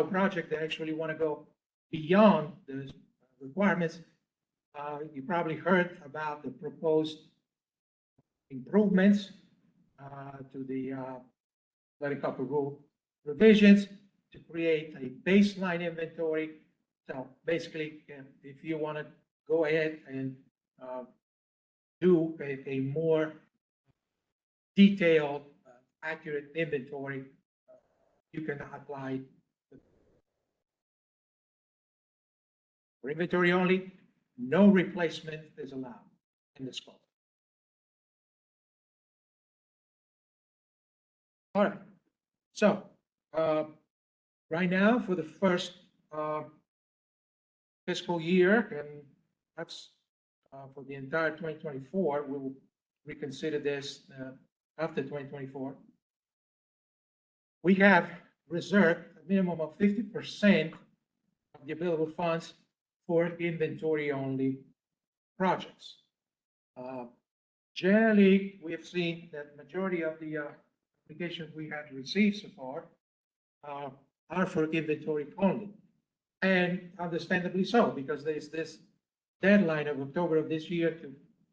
project that actually want to go beyond the requirements You probably heard about the proposed improvements to the helicopter rule revisions to create a baseline inventory. So basically, if you want to go ahead and do a more detailed, accurate inventory, you can apply for inventory only. No replacement is allowed in the scope. All right. So right now, for the first fiscal year, and that's for the entire 2024, we will reconsider this after 2024. We have reserved a minimum of 50% of the available funds for inventory-only projects. Generally, we have seen that majority of the applications we have received so far are for inventory only. And understandably so, because there's this deadline of October of this year to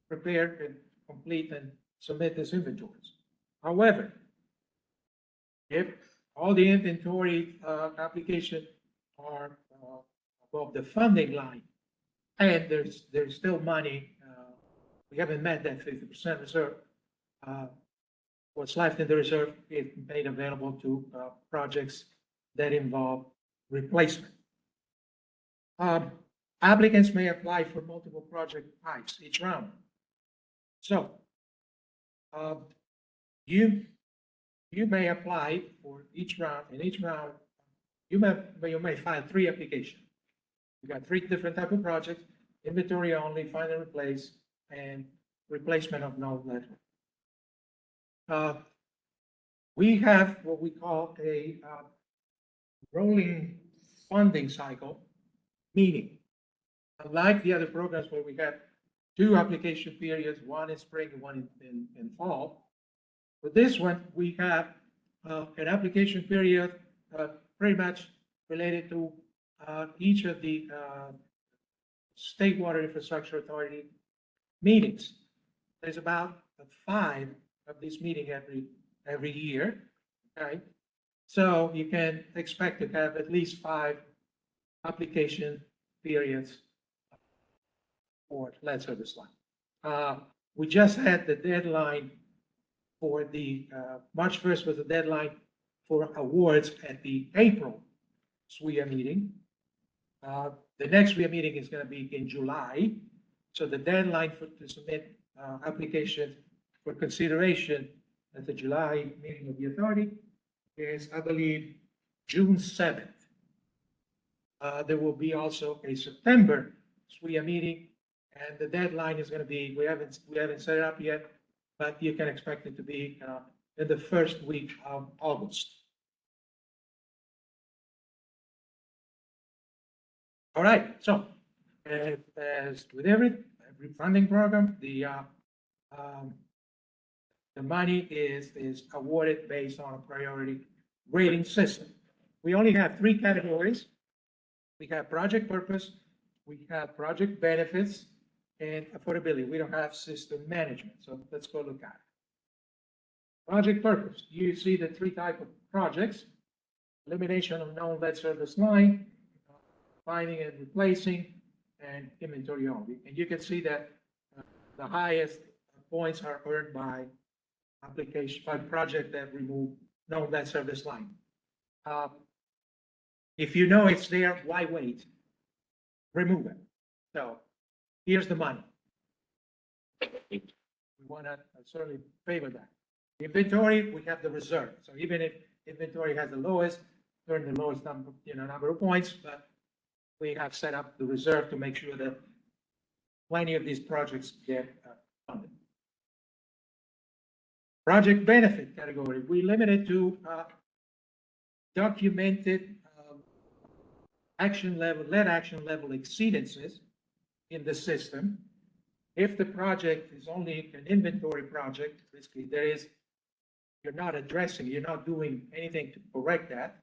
prepare and complete and submit these inventories. However, if all the inventory applications are above the funding line and there's still money, we haven't met that 50% reserve, what's left in the reserve is made available to projects that involve replacement. Applicants may apply for multiple project types each round. So you may apply for each round. In each round, you may file 3 applications. You got 3 different type of projects: inventory only, find and replace, and replacement of null letter. We have what we call a rolling funding cycle, meaning unlike the other programs where we have 2 application periods, one in spring and one in fall, with this one, we have an application period pretty much related to each of the State Water Infrastructure Authority meetings. There's about 5 of these meetings every year, okay? So you can expect to have at least 5 application periods for lead service line. We just had the deadline for the March 1st was the deadline for awards at the April SWIA meeting. The next SWIA meeting is going to be in July. So the deadline to submit applications for consideration at the July meeting of the authority is, I believe, June 7th. There will be also a September SWIA meeting, and the deadline is going to be, we haven't set it up yet, but you can expect it to be in the first week of August. All right, so as with every funding program, the money is awarded based on a priority grading system. We only have 3 categories. We have project purpose, we have project benefits, and affordability. We don't have system management, so let's go look at it. Project purpose, you see the 3 types of projects: elimination of known lead service line, finding and replacing, and inventory only. And you can see that the highest points are earned by application, by project that remove known lead service line. If you know it's there, why wait? Remove it. So here's the money. We want to certainly favor that. Inventory, we have the reserve. So even if inventory has the lowest, earn the lowest number, number of points, but we have set up the reserve to make sure that plenty of these projects get funded. Project benefit category, we limit it to documented lead action level exceedances in the system. If the project is only an inventory project, basically you're not doing anything to correct that,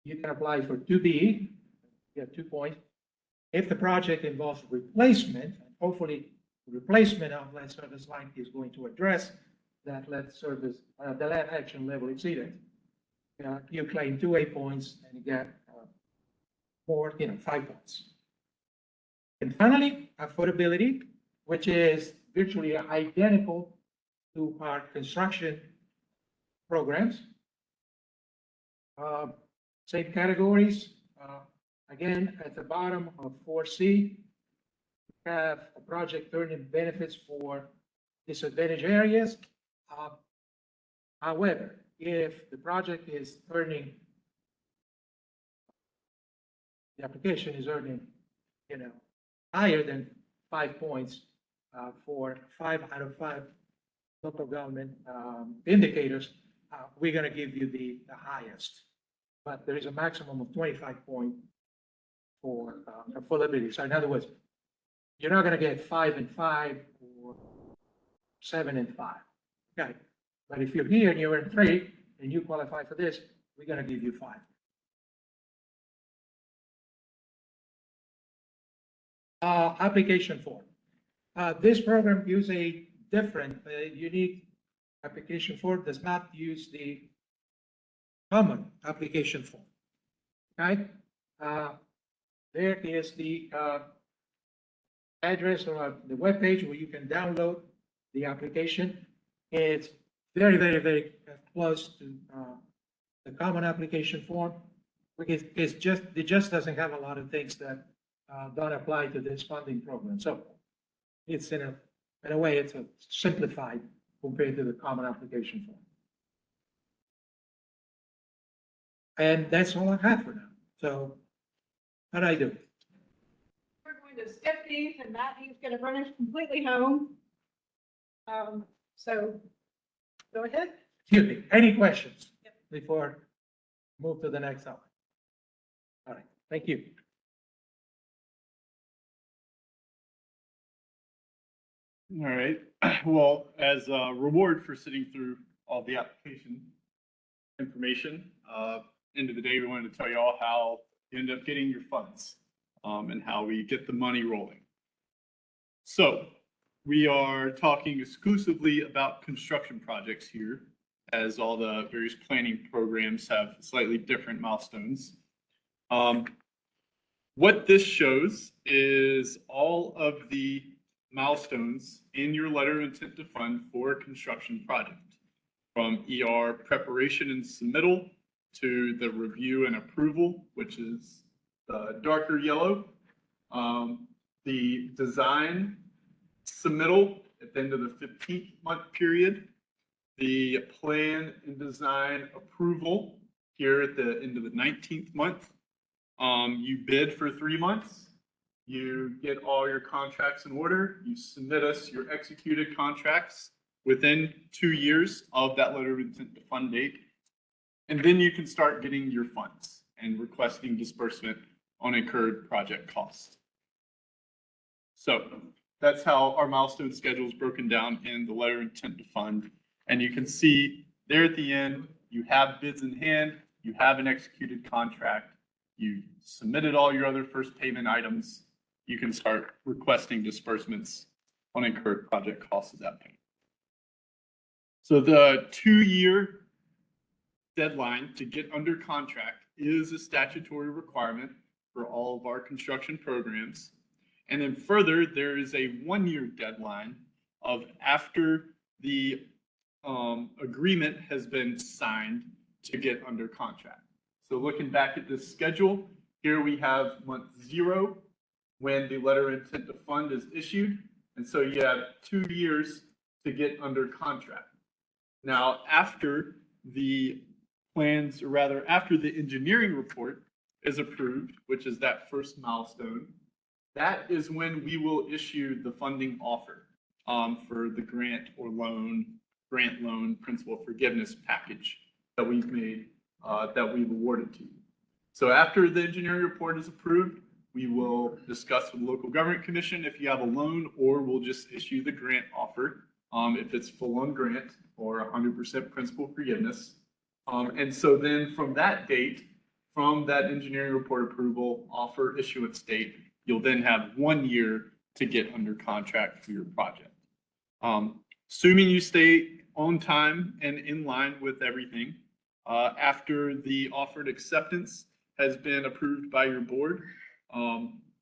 you can apply for 2B, you have 2 points. If the project involves replacement, hopefully replacement of lead service line is going to address that lead service, the lead action level exceeded. You claim 2 points and you get more, 5 points. And finally, affordability, which is virtually identical to our construction programs. Same categories. Again, at the bottom of 4C, we have a project earning benefits for disadvantaged areas. However, if the project is earning, the application is earning, higher than 5 points for 5 out of 5 local government indicators, we're going to give you the highest. But there is a maximum of 25 points for affordability. So in other words, you're not going to get 5 and 5 or 7 and 5. Okay. But if you're here and you're in 3 and you qualify for this, we're going to give you 5. Application form. This program uses a different, unique application form, does not use the common application form. Okay? There is the address or the webpage where you can download the application. It's very, very, very close to the common application form. Because it just doesn't have a lot of things that don't apply to this funding program. So it's in a way, it's a simplified compared to the common application form. And that's all I have for now. So how do I do? We're going to skip these and Matthew's going to run us completely home. So go ahead. Excuse me, any questions before I move to the next slide? All right, thank you. All right, well, as a reward for sitting through all the application information, end of the day, we wanted to tell you all how you end up getting your funds and how we get the money rolling. So we are talking exclusively about construction projects here, as all the various planning programs have slightly different milestones. What this shows is all of the milestones in your letter of intent to fund for a construction project, from ER preparation and submittal to the review and approval, which is the darker yellow, the design submittal at the end of the 15th month period, the plan and design approval here at the end of the 19th month. You bid for 3 months. You get all your contracts in order. You submit us your executed contracts within 2 years of that letter of intent to fund date. And then you can start getting your funds and requesting disbursement on incurred project costs. So that's how our milestone schedule is broken down in the letter of intent to fund. And you can see there at the end, you have bids in hand, you have an executed contract, you submitted all your other first payment items, you can start requesting disbursements on incurred project costs at that point. So the 2-year deadline to get under contract is a statutory requirement for all of our construction programs. And then further, there is a 1-year deadline of after the agreement has been signed to get under contract. So looking back at this schedule, here we have month 0 when the letter of intent to fund is issued. And so you have 2 years to get under contract. Now, after the plans, or rather after the engineering report is approved, which is that first milestone, that is when we will issue the funding offer for the grant loan principal forgiveness package that we've made, that we've awarded to you. So after the engineering report is approved, we will discuss with the local government commission if you have a loan, or we'll just issue the grant offer if it's full-on grant or 100% principal forgiveness. And so then from that date, from that engineering report approval offer issuance date, you'll then have 1 year to get under contract for your project. Assuming you stay on time and in line with everything, after the offered acceptance has been approved by your board,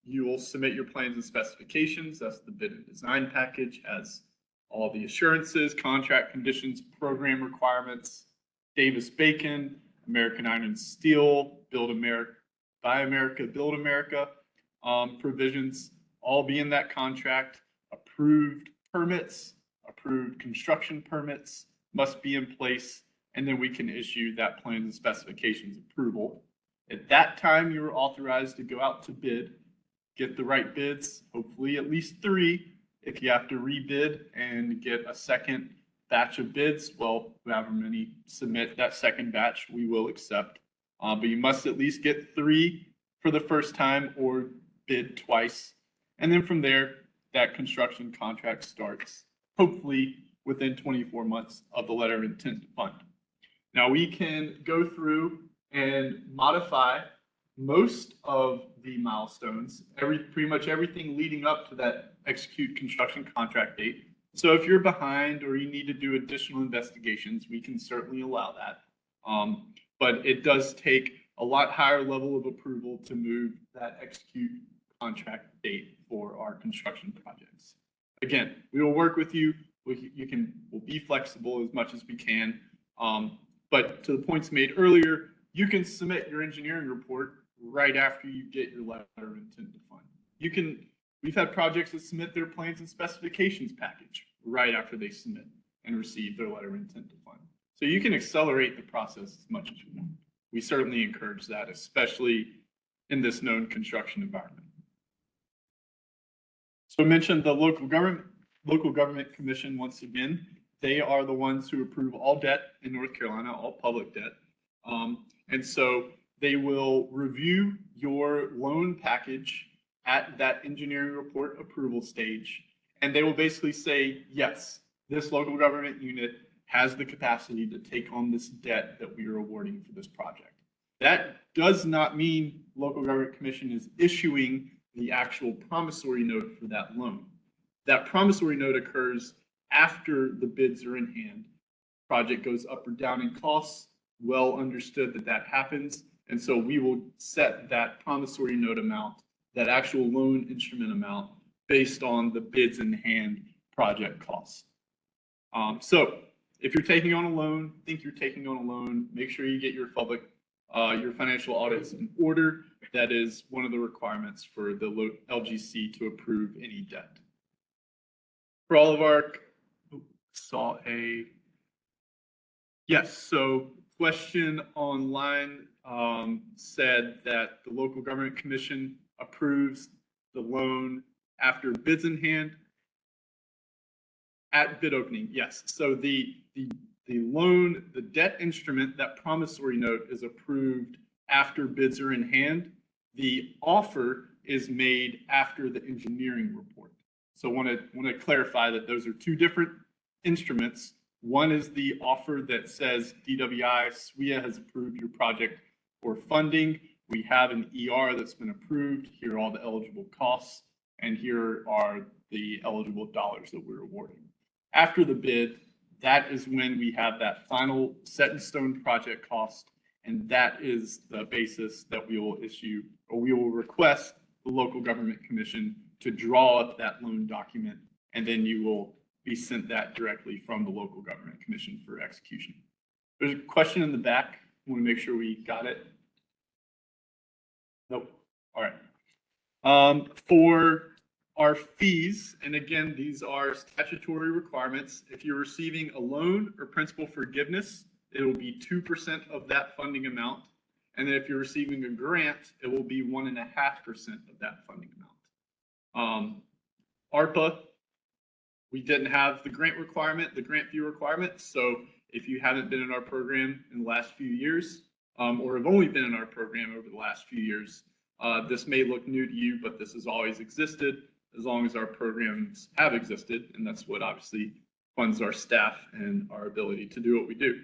you will submit your plans and specifications. That's the bid and design package, as all the assurances, contract conditions, program requirements, Davis-Bacon, American Iron and Steel, Build America, Buy America, Build America provisions all be in that contract. Approved permits, approved construction permits must be in place, and then we can issue that plans and specifications approval. At that time, you're authorized to go out to bid, get the right bids, hopefully at least 3. If you have to rebid and get a second batch of bids, well, however many submit that second batch, we will accept. But you must at least get 3 for the first time or bid twice. And then from there, that construction contract starts, hopefully within 24 months of the letter of intent to fund. Now we can go through and modify most of the milestones, pretty much everything leading up to that execute construction contract date. So if you're behind or you need to do additional investigations, we can certainly allow that. But it does take a lot higher level of approval to move that execute contract date for our construction projects. Again, we will work with you. We'll be flexible as much as we can. But to the points made earlier, you can submit your engineering report right after you get your letter of intent to fund. We've had projects that submit their plans and specifications package right after they submit and receive their letter of intent to fund. So you can accelerate the process as much as you want. We certainly encourage that, especially in this known construction environment. So I mentioned the local government commission once again. They are the ones who approve all debt in North Carolina, all public debt. And so they will review your loan package at that engineering report approval stage. And they will basically say, yes, this local government unit has the capacity to take on this debt that we are awarding for this project. That does not mean local government commission is issuing the actual promissory note for that loan. That promissory note occurs after the bids are in hand. Project goes up or down in costs, well understood that happens. And so we will set that promissory note amount, that actual loan instrument amount, based on the bids in hand project costs. So if you're taking on a loan, think you're taking on a loan, make sure you get your financial audits in order. That is one of the requirements for the LGC to approve any debt. For all of our, yes, so question online said that the local government commission approves the loan after bids in hand at bid opening. Yes, so the loan, the debt instrument, that promissory note is approved after bids are in hand. The offer is made after the engineering report. So I want to clarify that those are 2 different instruments. One is the offer that says DWI SWIA has approved your project for funding. We have an ER that's been approved. Here are all the eligible costs, and here are the eligible dollars that we're awarding. After the bid, that is when we have that final set in stone project cost, and that is the basis that we will issue, or we will request the local government commission to draw up that loan document, and then you will be sent that directly from the local government commission for execution. There's a question in the back. I want to make sure we got it. Nope. All right. For our fees, and again, these are statutory requirements. If you're receiving a loan or principal forgiveness, it will be 2% of that funding amount. And then if you're receiving a grant, it will be 1.5% of that funding amount. ARPA, we didn't have the grant fee requirement. So if you haven't been in our program in the last few years, or have only been in our program over the last few years, this may look new to you, but this has always existed as long as our programs have existed. And that's what obviously funds our staff and our ability to do what we do.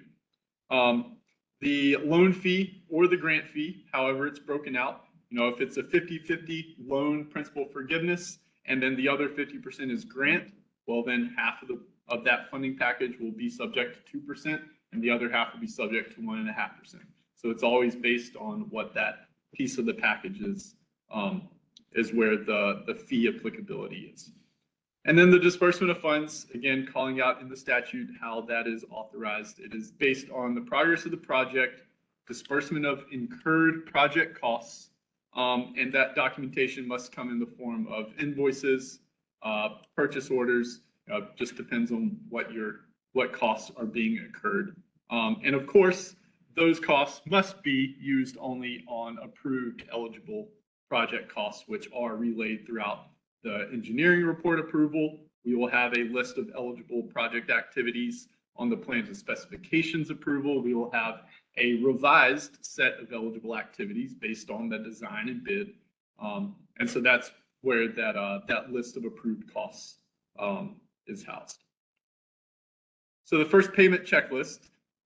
The loan fee or the grant fee, however it's broken out, if it's a 50-50 loan principal forgiveness and then the other 50% is grant, well, then half of that funding package will be subject to 2%, and the other half will be subject to 1.5%. So it's always based on what that piece of the package is where the fee applicability is. And then the disbursement of funds, again, calling out in the statute how that is authorized. It is based on the progress of the project, disbursement of incurred project costs, and that documentation must come in the form of invoices, purchase orders. Just depends on what costs are being incurred. And of course, those costs must be used only on approved eligible project costs, which are relayed throughout the engineering report approval. We will have a list of eligible project activities on the plans and specifications approval. We will have a revised set of eligible activities based on the design and bid. And so that's where that list of approved costs is housed. So the first payment checklist,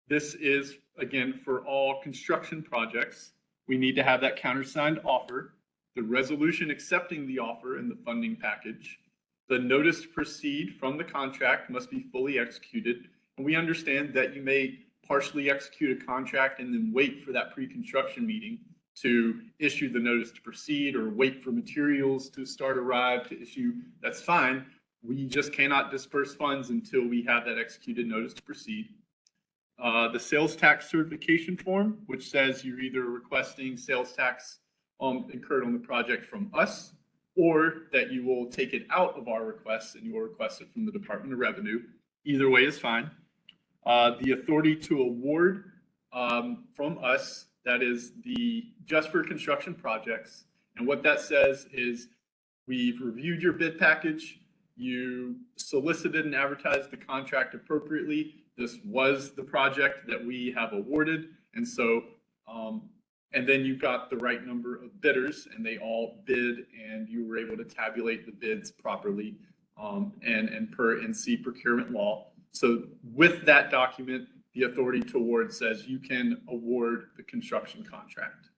this is, again, for all construction projects. We need to have that countersigned offer, the resolution accepting the offer in the funding package. The notice to proceed from the contract must be fully executed. And we understand that you may partially execute a contract and then wait for that pre-construction meeting to issue the notice to proceed, or wait for materials to start arrive to issue. That's fine. We just cannot disperse funds until we have that executed notice to proceed. The sales tax certification form, which says you're either requesting sales tax incurred on the project from us, or that you will take it out of our requests and you will request it from the Department of Revenue. Either way is fine. The authority to award from us, that is just for construction projects. And what that says is, we've reviewed your bid package, you solicited and advertised the contract appropriately. This was the project that we have awarded. And so, and then you got the right number of bidders and they all bid, and you were able to tabulate the bids properly and per NC procurement law. So with that document, the authority to award says you can award the construction contract.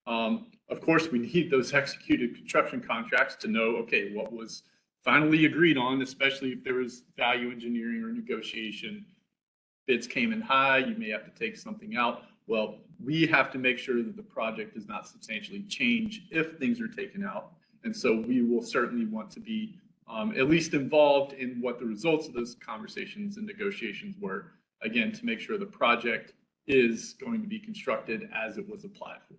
Of course, we need those executed construction contracts to know, okay, what was finally agreed on, especially if there was value engineering or negotiation. Bids came in high, you may have to take something out. Well, we have to make sure that the project does not substantially change if things are taken out. And so we will certainly want to be at least involved in what the results of those conversations and negotiations were, again, to make sure the project is going to be constructed as it was applied for.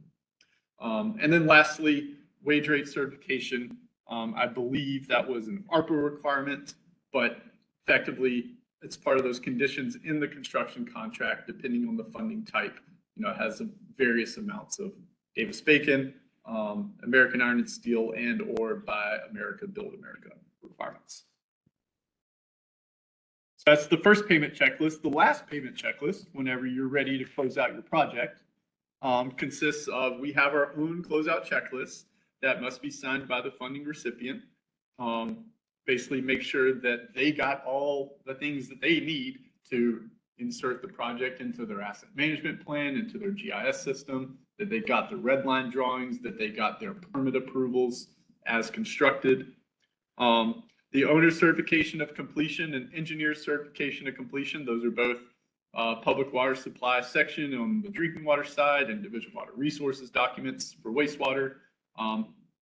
And then lastly, wage rate certification. I believe that was an ARPA requirement, but effectively it's part of those conditions in the construction contract, depending on the funding type. It has various amounts of Davis-Bacon, American Iron and Steel, and or Buy America, Build America requirements. So that's the first payment checklist. The last payment checklist, whenever you're ready to close out your project, consists of, we have our own closeout checklist that must be signed by the funding recipient. Basically make sure that they got all the things that they need to insert the project into their asset management plan, into their GIS system, that they got the red line drawings, that they got their permit approvals as constructed. The owner certification of completion and engineer certification of completion, those are both public water supply section on the drinking water side and division water resources documents for wastewater.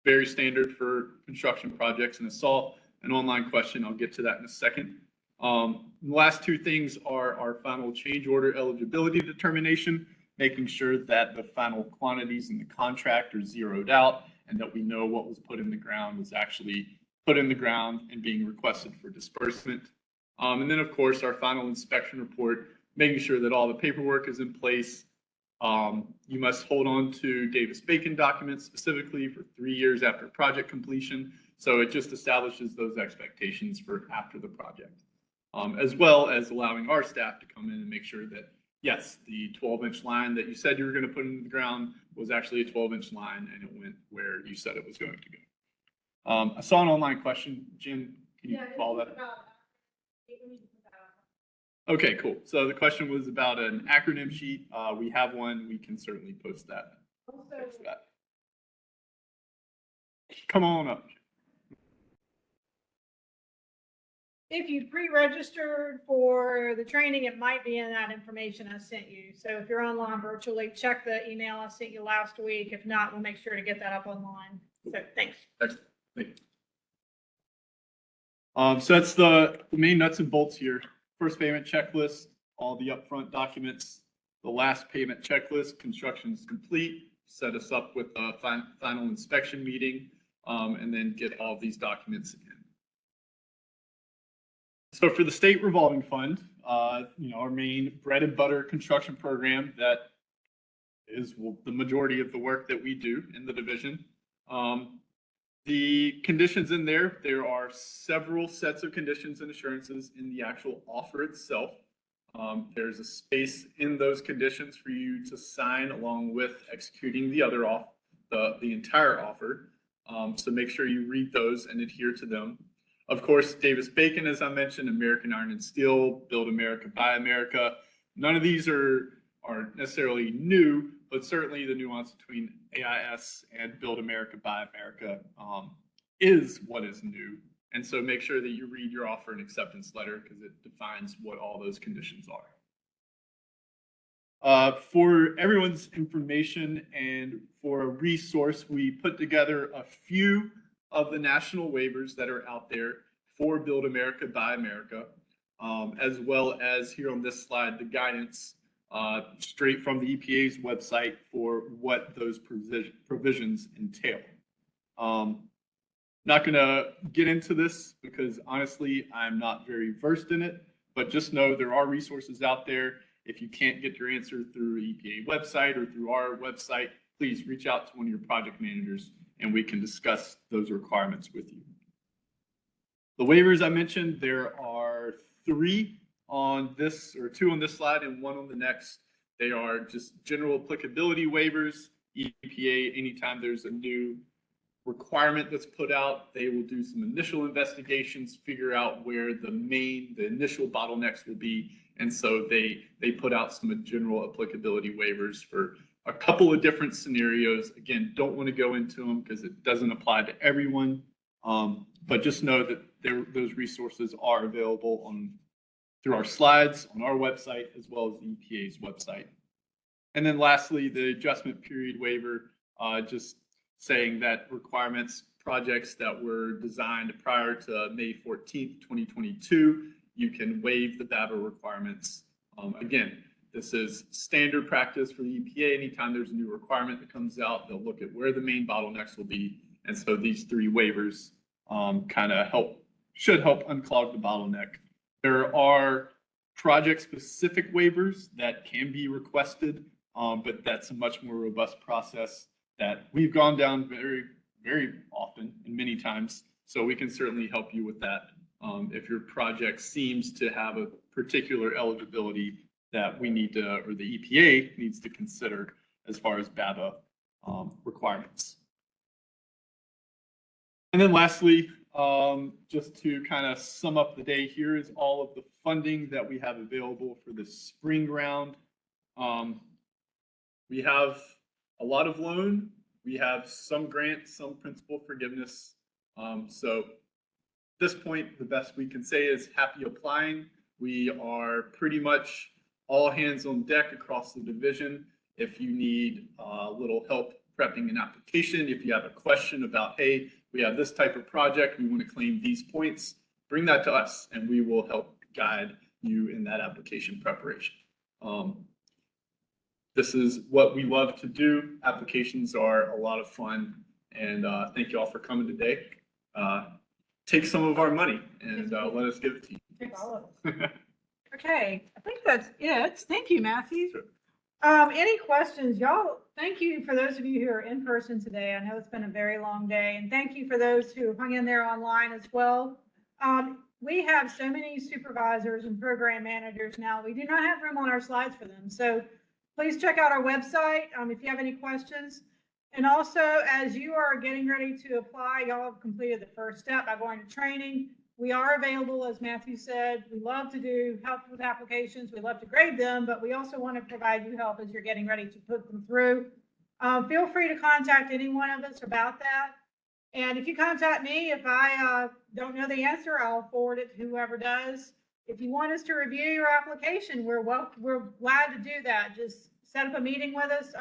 Very standard for construction projects. And I saw an online question. I'll get to that in a second. The last two things are our final change order eligibility determination, making sure that the final quantities in the contract are zeroed out and that we know what was put in the ground was actually put in the ground and being requested for disbursement. And then, of course, our final inspection report, making sure that all the paperwork is in place. You must hold on to Davis-Bacon documents specifically for 3 years after project completion. So it just establishes those expectations for after the project, as well as allowing our staff to come in and make sure that, yes, the 12-inch line that you said you were going to put into the ground was actually a 12-inch line and it went where you said it was going to go. I saw an online question. Jen, can you follow that? Okay, cool. So the question was about an acronym sheet. We have one. We can certainly post that. Come on up. if you pre-registered for the training, it might be in that information I sent you. So if you're online virtually, check the email I sent you last week. If not, we'll make sure to get that up online. So thanks. Excellent. Thank you. So that's the main nuts and bolts here. First payment checklist, all the upfront documents, the last payment checklist, construction is complete, set us up with a final inspection meeting, and then get all these documents in. So for the state revolving fund, our main bread and butter construction program that is the majority of the work that we do in the division. The conditions in there are several sets of conditions and assurances in the actual offer itself. There's a space in those conditions for you to sign along with executing the other the entire offer. So make sure you read those and adhere to them. Of course, Davis-Bacon, as I mentioned, American Iron and Steel, Build America, Buy America. None of these are necessarily new, but certainly the nuance between AIS and Build America, Buy America is what is new. And so make sure that you read your offer and acceptance letter because it defines what all those conditions are. For everyone's information and for a resource, we put together a few of the national waivers that are out there for Build America, Buy America, as well as here on this slide, the guidance straight from the EPA's website for what those provisions entail. Not going to get into this because honestly, I'm not very versed in it, but just know there are resources out there. If you can't get your answer through EPA website or through our website, please reach out to one of your project managers and we can discuss those requirements with you. The waivers I mentioned, there are 3 on this, or 2 on this slide and 1 on the next. They are just general applicability waivers. EPA, anytime there's a new requirement that's put out, they will do some initial investigations, figure out where the initial bottlenecks will be. And so they put out some general applicability waivers for a couple of different scenarios. Again, don't want to go into them because it doesn't apply to everyone. But just know that those resources are available through our slides on our website, as well as the EPA's website. And then lastly, the adjustment period waiver, just saying that projects that were designed prior to May 14th, 2022, you can waive the BABA requirements. Again, this is standard practice for the EPA. Anytime there's a new requirement that comes out, they'll look at where the main bottlenecks will be. And so these 3 waivers kind of should help unclog the bottleneck. There are project-specific waivers that can be requested, but that's a much more robust process that we've gone down very, very often and many times. So we can certainly help you with that if your project seems to have a particular eligibility that we need to, or the EPA needs to consider as far as BABA requirements. And then lastly, just to kind of sum up the day, here is all of the funding that we have available for the spring round. We have a lot of loan. We have some grants, some principal forgiveness. So at this point, the best we can say is happy applying. We are pretty much all hands on deck across the division. If you need a little help prepping an application, if you have a question about, hey, we have this type of project, we want to claim these points, bring that to us and we will help guide you in that application preparation. This is what we love to do. Applications are a lot of fun, and thank you all for coming today. Take some of our money and let us give it to you. Take all of it. Okay, I think that's it. Thank you, Matthew. Sure. Any questions? Y'all, thank you for those of you who are in person today. I know it's been a very long day, and thank you for those who hung in there online as well. We have so many supervisors and program managers now. We do not have room on our slides for them. So please check out our website if you have any questions. And also, as you are getting ready to apply, y'all have completed the first step by going to training. We are available, as Matthew said. We love to do help with applications. We love to grade them, but we also want to provide you help as you're getting ready to put them through. Feel free to contact any one of us about that. And if you contact me, if I don't know the answer, I'll forward it to whoever does. If you want us to review your application, we're glad to do that. Just set up a meeting with us.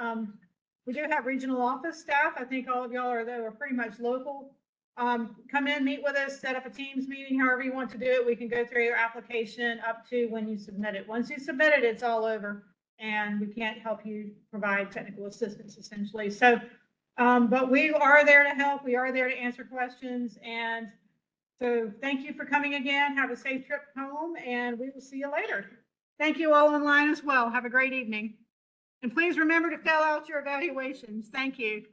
We do have regional office staff. I think all of y'all are there, are pretty much local. Come in, meet with us, set up a Teams meeting, however you want to do it. We can go through your application up to when you submit it. Once you submit it, it's all over, and we can't help you provide technical assistance essentially. So, but we are there to help. We are there to answer questions. And so thank you for coming again. Have a safe trip home, and we will see you later. Thank you all online as well. Have a great evening. And please remember to fill out your evaluations. Thank you.